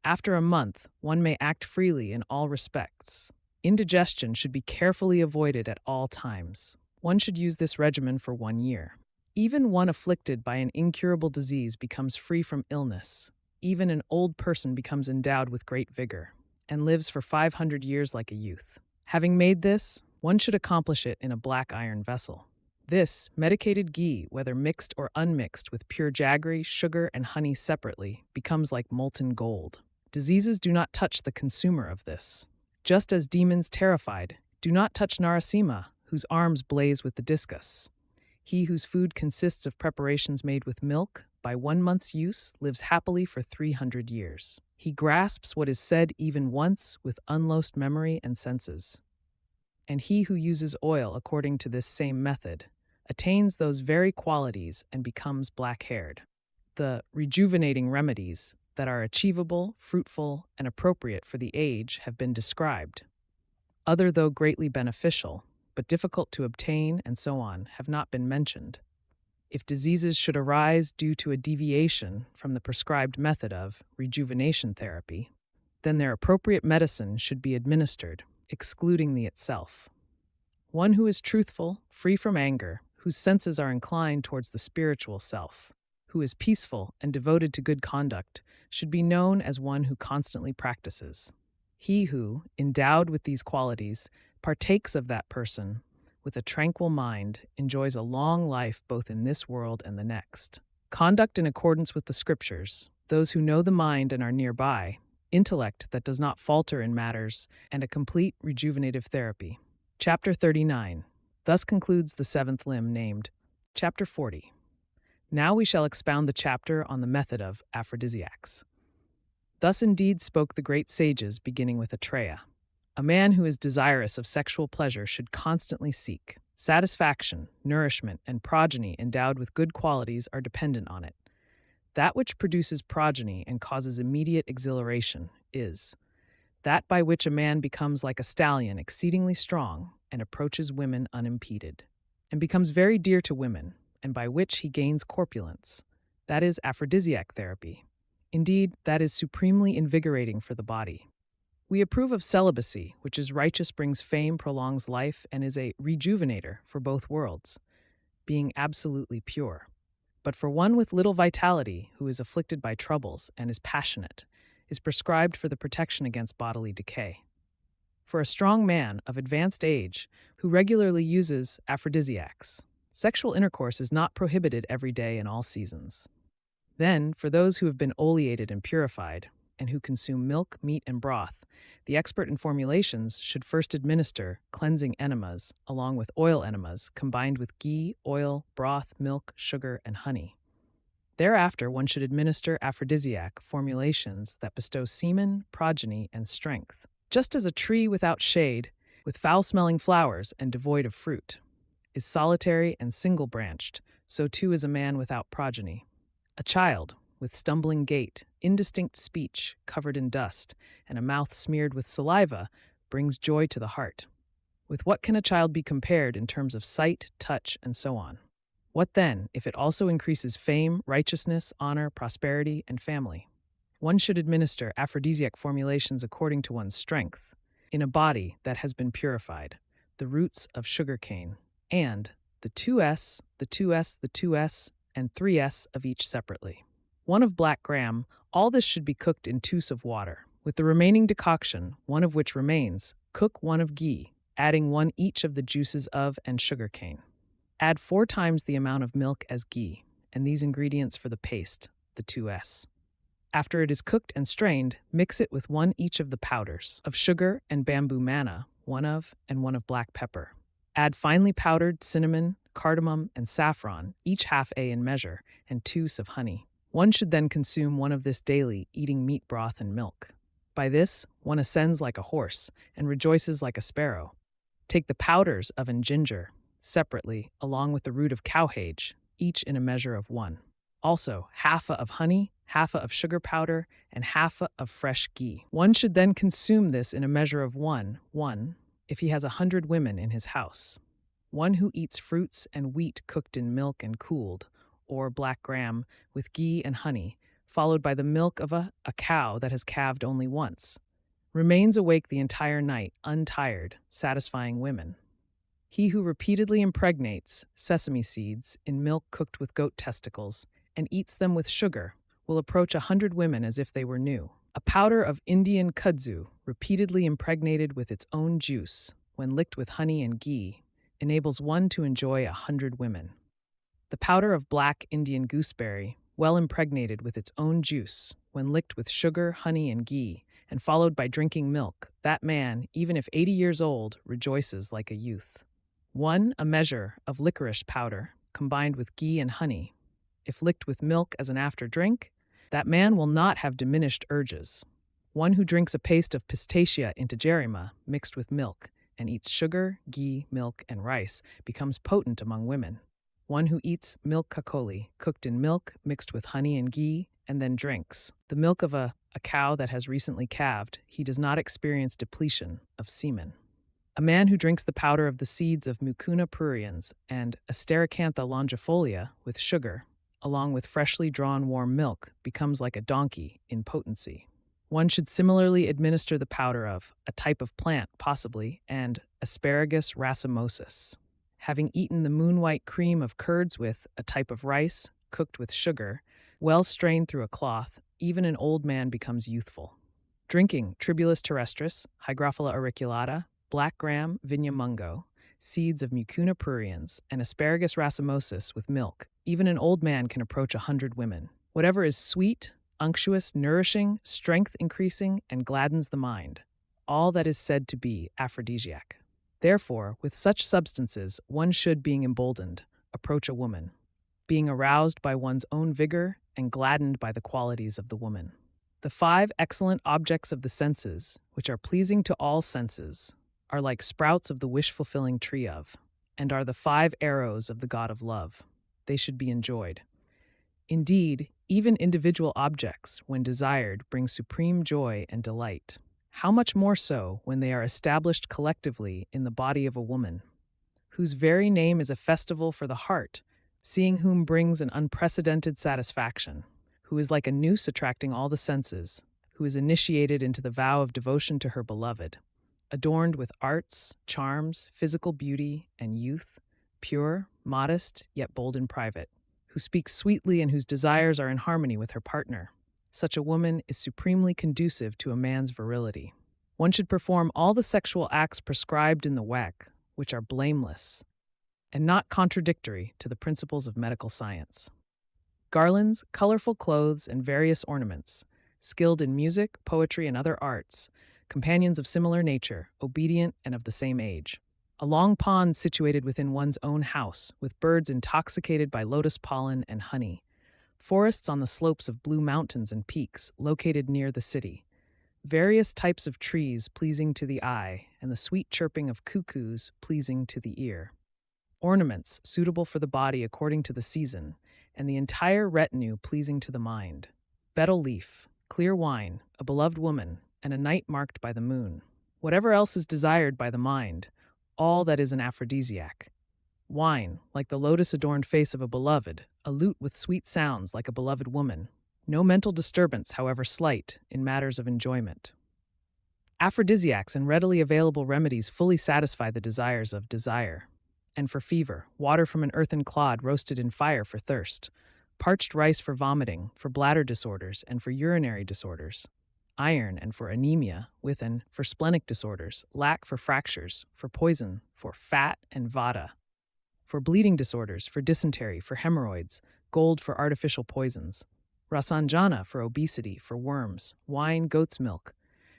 After a month, one may act freely in all respects. Indigestion should be carefully avoided at all times. One should use this regimen for 1 year. Even one afflicted by an incurable disease becomes free from illness. Even an old person becomes endowed with great vigor and lives for 500 years like a youth. Having made this, one should accomplish it in a black iron vessel. This medicated ghee, whether mixed or unmixed with pure jaggery, sugar, and honey separately, becomes like molten gold. Diseases do not touch the consumer of this. Just as demons terrified do not touch Narasimha, whose arms blaze with the discus. He whose food consists of preparations made with milk, by 1 month's use, lives happily for 300 years. He grasps what is said even once with unloosed memory and senses. And he who uses oil according to this same method attains those very qualities and becomes black-haired. The rejuvenating remedies that are achievable, fruitful, and appropriate for the age have been described. Other, though greatly beneficial, but difficult to obtain and so on, have not been mentioned. If diseases should arise due to a deviation from the prescribed method of rejuvenation therapy, then their appropriate medicine should be administered, excluding the itself. One who is truthful, free from anger, whose senses are inclined towards the spiritual self, who is peaceful and devoted to good conduct, should be known as one who constantly practices. He who, endowed with these qualities, partakes of that person, with a tranquil mind, enjoys a long life both in this world and the next. Conduct in accordance with the scriptures, those who know the mind and are nearby, intellect that does not falter in matters, and a complete rejuvenative therapy. Chapter 39. Thus concludes the 7th limb named Chapter 40. Now we shall expound the chapter on the method of aphrodisiacs. Thus indeed spoke the great sages, beginning with Atreya. A man who is desirous of sexual pleasure should constantly seek. Satisfaction, nourishment, and progeny endowed with good qualities are dependent on it. That which produces progeny and causes immediate exhilaration is that by which a man becomes like a stallion exceedingly strong and approaches women unimpeded, and becomes very dear to women, and by which he gains corpulence. That is aphrodisiac therapy. Indeed, that is supremely invigorating for the body. We approve of celibacy, which is righteous, brings fame, prolongs life, and is a rejuvenator for both worlds, being absolutely pure. But for one with little vitality, who is afflicted by troubles and is passionate, is prescribed for the protection against bodily decay. For a strong man of advanced age, who regularly uses aphrodisiacs, sexual intercourse is not prohibited every day in all seasons. Then, for those who have been oleated and purified, and who consume milk, meat, and broth, the expert in formulations should first administer cleansing enemas along with oil enemas combined with ghee, oil, broth, milk, sugar, and honey. Thereafter, one should administer aphrodisiac formulations that bestow semen, progeny, and strength. Just as a tree without shade, with foul-smelling flowers and devoid of fruit, is solitary and single-branched, so too is a man without progeny. A child, with stumbling gait, indistinct speech, covered in dust, and a mouth smeared with saliva, brings joy to the heart. With what can a child be compared in terms of sight, touch, and so on? What then, if it also increases fame, righteousness, honor, prosperity, and family? One should administer aphrodisiac formulations according to one's strength, in a body that has been purified, the roots of sugarcane, and the 2S, the 2S, the 2S, and 3S of each separately. 1 of black gram, all this should be cooked in 2s of water. With the remaining decoction, 1 of which remains, cook 1 of ghee, adding 1 each of the juices of and sugarcane. Add 4 times the amount of milk as ghee, and these ingredients for the paste, the 2S. After it is cooked and strained, mix it with 1 each of the powders of sugar and bamboo manna, 1 of, and 1 of black pepper. Add finely powdered cinnamon, cardamom, and saffron, each half a in measure, and 2s of honey. One should then consume 1 of this daily, eating meat broth and milk. By this, one ascends like a horse and rejoices like a sparrow. Take the powders of an ginger, separately, along with the root of cowhage, each in a measure of 1. Also, half-a of honey, half-a of sugar powder, and half-a of fresh ghee. One should then consume this in a measure of 1, if he has 100 women in his house. One who eats fruits and wheat cooked in milk and cooled, or black gram with ghee and honey, followed by the milk of a cow that has calved only once, remains awake the entire night, untired, satisfying women. He who repeatedly impregnates sesame seeds in milk cooked with goat testicles and eats them with sugar will approach 100 women as if they were new. A powder of Indian kudzu, repeatedly impregnated with its own juice, when licked with honey and ghee, enables one to enjoy 100 women. The powder of black Indian gooseberry, well impregnated with its own juice, when licked with sugar, honey, and ghee, and followed by drinking milk, that man, even if 80 years old, rejoices like a youth. A measure of licorice powder, combined with ghee and honey. If licked with milk as an after drink, that man will not have diminished urges. One who drinks a paste of pistachia into jerima, mixed with milk, and eats sugar, ghee, milk, and rice, becomes potent among women. One who eats milk kakoli, cooked in milk, mixed with honey and ghee, and then drinks the milk of a cow that has recently calved, he does not experience depletion of semen. A man who drinks the powder of the seeds of Mucuna pruriens and Asteracantha longifolia with sugar, along with freshly drawn warm milk, becomes like a donkey in potency. One should similarly administer the powder of a type of plant, possibly, and Asparagus racemosus. Having eaten the moon-white cream of curds with a type of rice, cooked with sugar, well strained through a cloth, even an old man becomes youthful. Drinking Tribulus terrestris, Hygrophila auriculata, black gram, Vigna mungo, seeds of Mucuna pruriens, and Asparagus racemosus with milk, even an old man can approach 100 women. Whatever is sweet, unctuous, nourishing, strength-increasing, and gladdens the mind, all that is said to be aphrodisiac. Therefore, with such substances, one should, being emboldened, approach a woman, being aroused by one's own vigor and gladdened by the qualities of the woman. The 5 excellent objects of the senses, which are pleasing to all senses, are like sprouts of the wish-fulfilling tree of, and are the 5 arrows of the god of love. They should be enjoyed. Indeed, even individual objects, when desired, bring supreme joy and delight. How much more so when they are established collectively in the body of a woman, whose very name is a festival for the heart, seeing whom brings an unprecedented satisfaction, who is like a noose attracting all the senses, who is initiated into the vow of devotion to her beloved, adorned with arts, charms, physical beauty, and youth, pure, modest, yet bold in private, who speaks sweetly and whose desires are in harmony with her partner. Such a woman is supremely conducive to a man's virility. One should perform all the sexual acts prescribed in the WEC, which are blameless, and not contradictory to the principles of medical science. Garlands, colorful clothes, and various ornaments, skilled in music, poetry, and other arts, companions of similar nature, obedient and of the same age. A long pond situated within one's own house, with birds intoxicated by lotus pollen and honey. Forests on the slopes of blue mountains and peaks located near the city. Various types of trees pleasing to the eye, and the sweet chirping of cuckoos pleasing to the ear. Ornaments suitable for the body according to the season, and the entire retinue pleasing to the mind. Betel leaf, clear wine, a beloved woman, and a night marked by the moon. Whatever else is desired by the mind, all that is an aphrodisiac. Wine, like the lotus-adorned face of a beloved, a lute with sweet sounds like a beloved woman. No mental disturbance, however slight, in matters of enjoyment. Aphrodisiacs and readily available remedies fully satisfy the desires of desire. And for fever, water from an earthen clod roasted in fire for thirst, parched rice for vomiting, for bladder disorders, and for urinary disorders. Iron and for anemia, with and for splenic disorders, lac for fractures, for poison, for fat and vata. For bleeding disorders, for dysentery, for hemorrhoids, gold for artificial poisons, rasanjana for obesity, for worms, wine, goat's milk,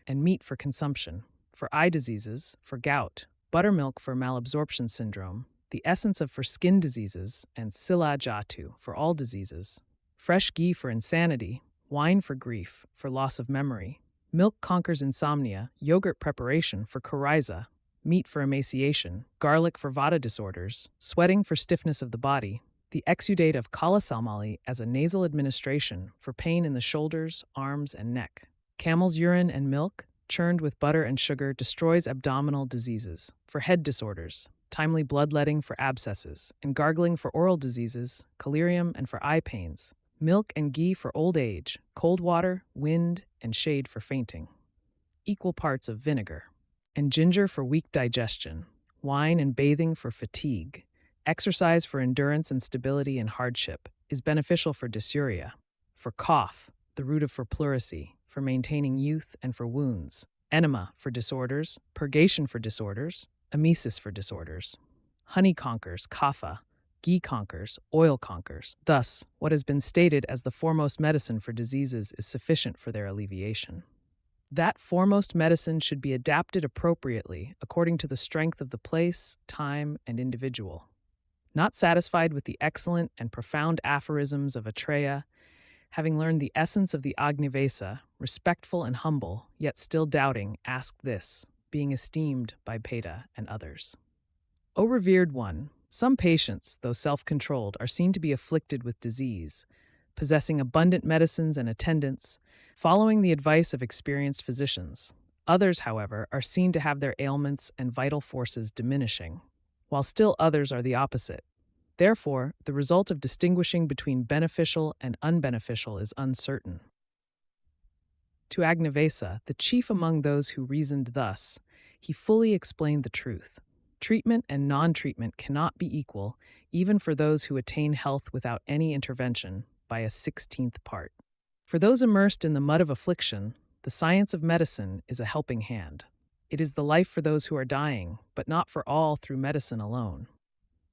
and meat for consumption, for eye diseases, for gout, buttermilk for malabsorption syndrome, the essence of for skin diseases, and sila jatu for all diseases, fresh ghee for insanity, wine for grief, for loss of memory, Milk conquers insomnia, yogurt preparation for coryza, meat for emaciation, garlic for Vata disorders, sweating for stiffness of the body, the exudate of kalasalmali as a nasal administration for pain in the shoulders, arms, and neck. Camel's urine and milk, churned with butter and sugar, destroys abdominal diseases. For head disorders, timely bloodletting for abscesses, and gargling for oral diseases, collyrium, and for eye pains. Milk and ghee for old age, cold water, wind, and shade for fainting. Equal parts of vinegar. And ginger for weak digestion, wine and bathing for fatigue. Exercise for endurance and stability in hardship is beneficial for dysuria. For cough, the root of for pleurisy, for maintaining youth and for wounds. Enema for disorders, purgation for disorders, emesis for disorders. Honey conquers kapha, ghee conquers, oil conquers. Thus, what has been stated as the foremost medicine for diseases is sufficient for their alleviation. That foremost medicine should be adapted appropriately according to the strength of the place, time, and individual. Not satisfied with the excellent and profound aphorisms of Atreya, having learned the essence of the Agnivesa, respectful and humble, yet still doubting, ask this, being esteemed by Peta and others. O revered one, some patients, though self-controlled, are seen to be afflicted with disease, possessing abundant medicines and attendants, following the advice of experienced physicians. Others, however, are seen to have their ailments and vital forces diminishing, while still others are the opposite. Therefore, the result of distinguishing between beneficial and unbeneficial is uncertain. To Agnivesa, the chief among those who reasoned thus, he fully explained the truth. Treatment and non-treatment cannot be equal, even for those who attain health without any intervention, by a 16th part. For those immersed in the mud of affliction, the science of medicine is a helping hand. It is the life for those who are dying, but not for all through medicine alone.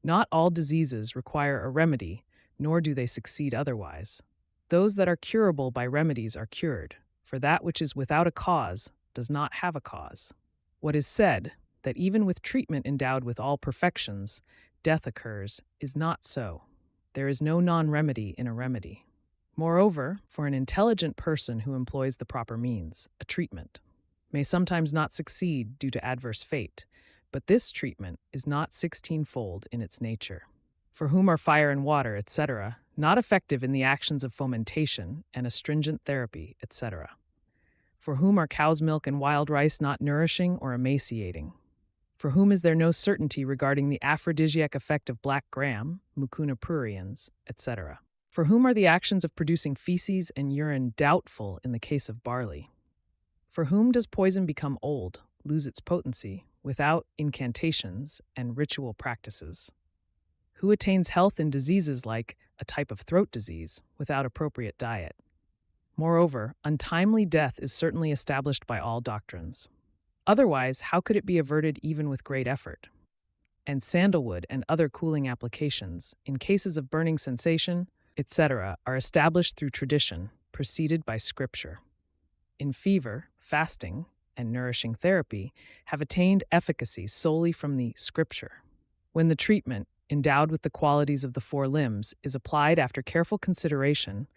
Not all diseases require a remedy, nor do they succeed otherwise. Those that are curable by remedies are cured, for that which is without a cause does not have a cause. What is said, that even with treatment endowed with all perfections, death occurs, is not so. There is no non-remedy in a remedy. Moreover, for an intelligent person who employs the proper means, a treatment may sometimes not succeed due to adverse fate, but this treatment is not 16-fold in its nature. For whom are fire and water, etc., not effective in the actions of fomentation and astringent therapy, etc. For whom are cow's milk and wild rice not nourishing or emaciating? For whom is there no certainty regarding the aphrodisiac effect of black gram, mucuna pruriens, etc.? For whom are the actions of producing feces and urine doubtful in the case of barley? For whom does poison become old, lose its potency, without incantations and ritual practices? Who attains health in diseases like a type of throat disease without appropriate diet? Moreover, untimely death is certainly established by all doctrines. Otherwise, how could it be averted even with great effort? And sandalwood and other cooling applications, in cases of burning sensation, etc., are established through tradition, preceded by scripture. In fever, fasting, and nourishing therapy have attained efficacy solely from the scripture. When the treatment, endowed with the qualities of the four limbs, is applied after careful consideration,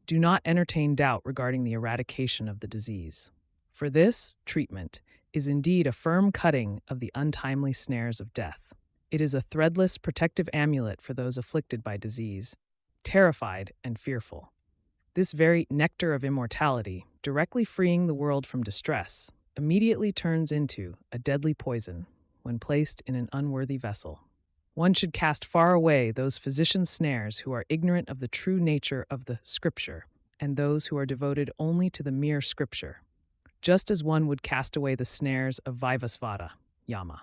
do not entertain doubt regarding the eradication of the disease. For this treatment is indeed a firm cutting of the untimely snares of death. It is a threadless protective amulet for those afflicted by disease, terrified and fearful. This very nectar of immortality, directly freeing the world from distress, immediately turns into a deadly poison when placed in an unworthy vessel. One should cast far away those physician snares who are ignorant of the true nature of the scripture, and those who are devoted only to the mere scripture, just as one would cast away the snares of Vivasvata, Yama.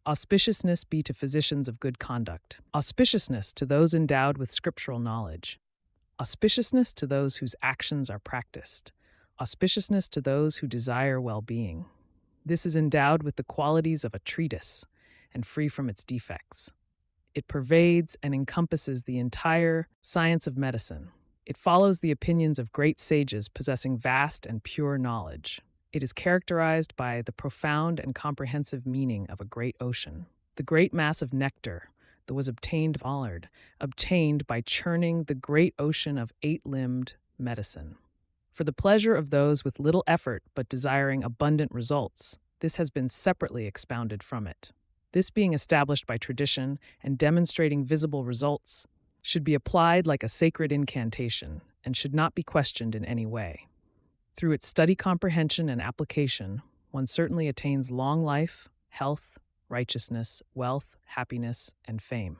Auspiciousness be to physicians of good conduct. Auspiciousness to those endowed with scriptural knowledge. Auspiciousness to those whose actions are practiced. Auspiciousness to those who desire well-being. This is endowed with the qualities of a treatise and free from its defects. It pervades and encompasses the entire science of medicine. It follows the opinions of great sages possessing vast and pure knowledge. It is characterized by the profound and comprehensive meaning of a great ocean. The great mass of nectar that was obtained by churning the great ocean of eight-limbed medicine. For the pleasure of those with little effort but desiring abundant results, this has been separately expounded from it. This being established by tradition and demonstrating visible results should be applied like a sacred incantation and should not be questioned in any way. Through its study comprehension and application, one certainly attains long life, health, righteousness, wealth, happiness, and fame.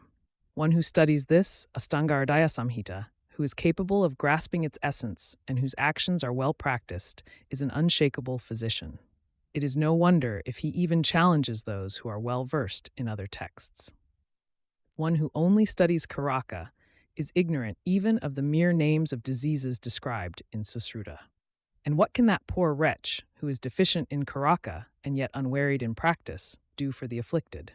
One who studies this, Ashtanga Hridaya Samhita, who is capable of grasping its essence and whose actions are well practiced, is an unshakable physician. It is no wonder if he even challenges those who are well versed in other texts. One who only studies Karaka is ignorant even of the mere names of diseases described in Susruta. And what can that poor wretch, who is deficient in Karaka and yet unwearied in practice, do for the afflicted?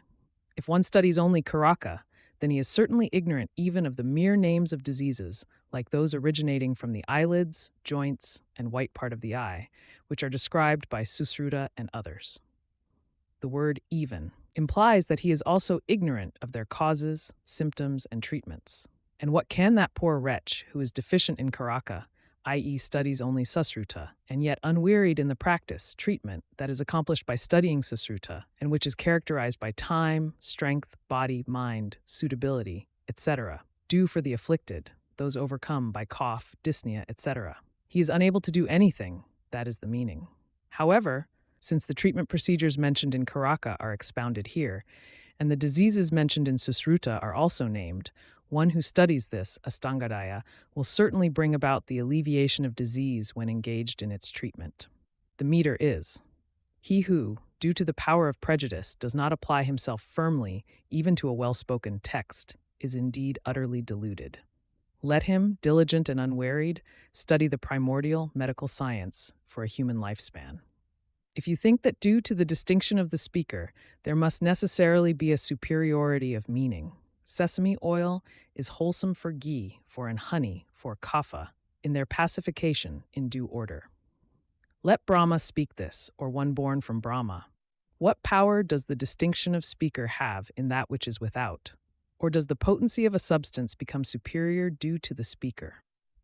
If one studies only Karaka, then he is certainly ignorant even of the mere names of diseases, like those originating from the eyelids, joints, and white part of the eye, which are described by Susruta and others. The word even implies that he is also ignorant of their causes, symptoms, and treatments. And what can that poor wretch, who is deficient in Karaka, i.e. studies only Susruta, and yet unwearied in the practice, treatment, that is accomplished by studying Susruta, and which is characterized by time, strength, body, mind, suitability, etc., do for the afflicted, those overcome by cough, dyspnea, etc.? He is unable to do anything, that is the meaning. However, since the treatment procedures mentioned in Karaka are expounded here, and the diseases mentioned in Susruta are also named, one who studies this, Ashtanga Hridaya, will certainly bring about the alleviation of disease when engaged in its treatment. The meter is, he who, due to the power of prejudice, does not apply himself firmly even to a well-spoken text, is indeed utterly deluded. Let him, diligent and unwearied, study the primordial medical science for a human lifespan. If you think that due to the distinction of the speaker, there must necessarily be a superiority of meaning, sesame oil is wholesome for ghee, for and honey, for kapha, in their pacification in due order. Let Brahma speak this, or one born from Brahma. What power does the distinction of speaker have in that which is without? Or does the potency of a substance become superior due to the speaker?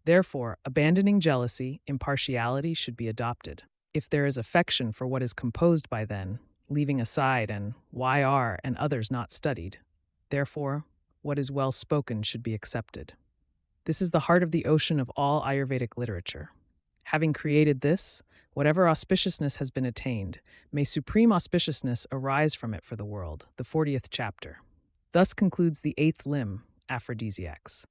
Therefore, abandoning jealousy, impartiality should be adopted. If there is affection for what is composed by then, leaving aside and why are and others not studied. Therefore, what is well spoken should be accepted. This is the heart of the ocean of all Ayurvedic literature. Having created this, whatever auspiciousness has been attained, may supreme auspiciousness arise from it for the world, the 40th chapter. Thus concludes the 8th limb, aphrodisiacs.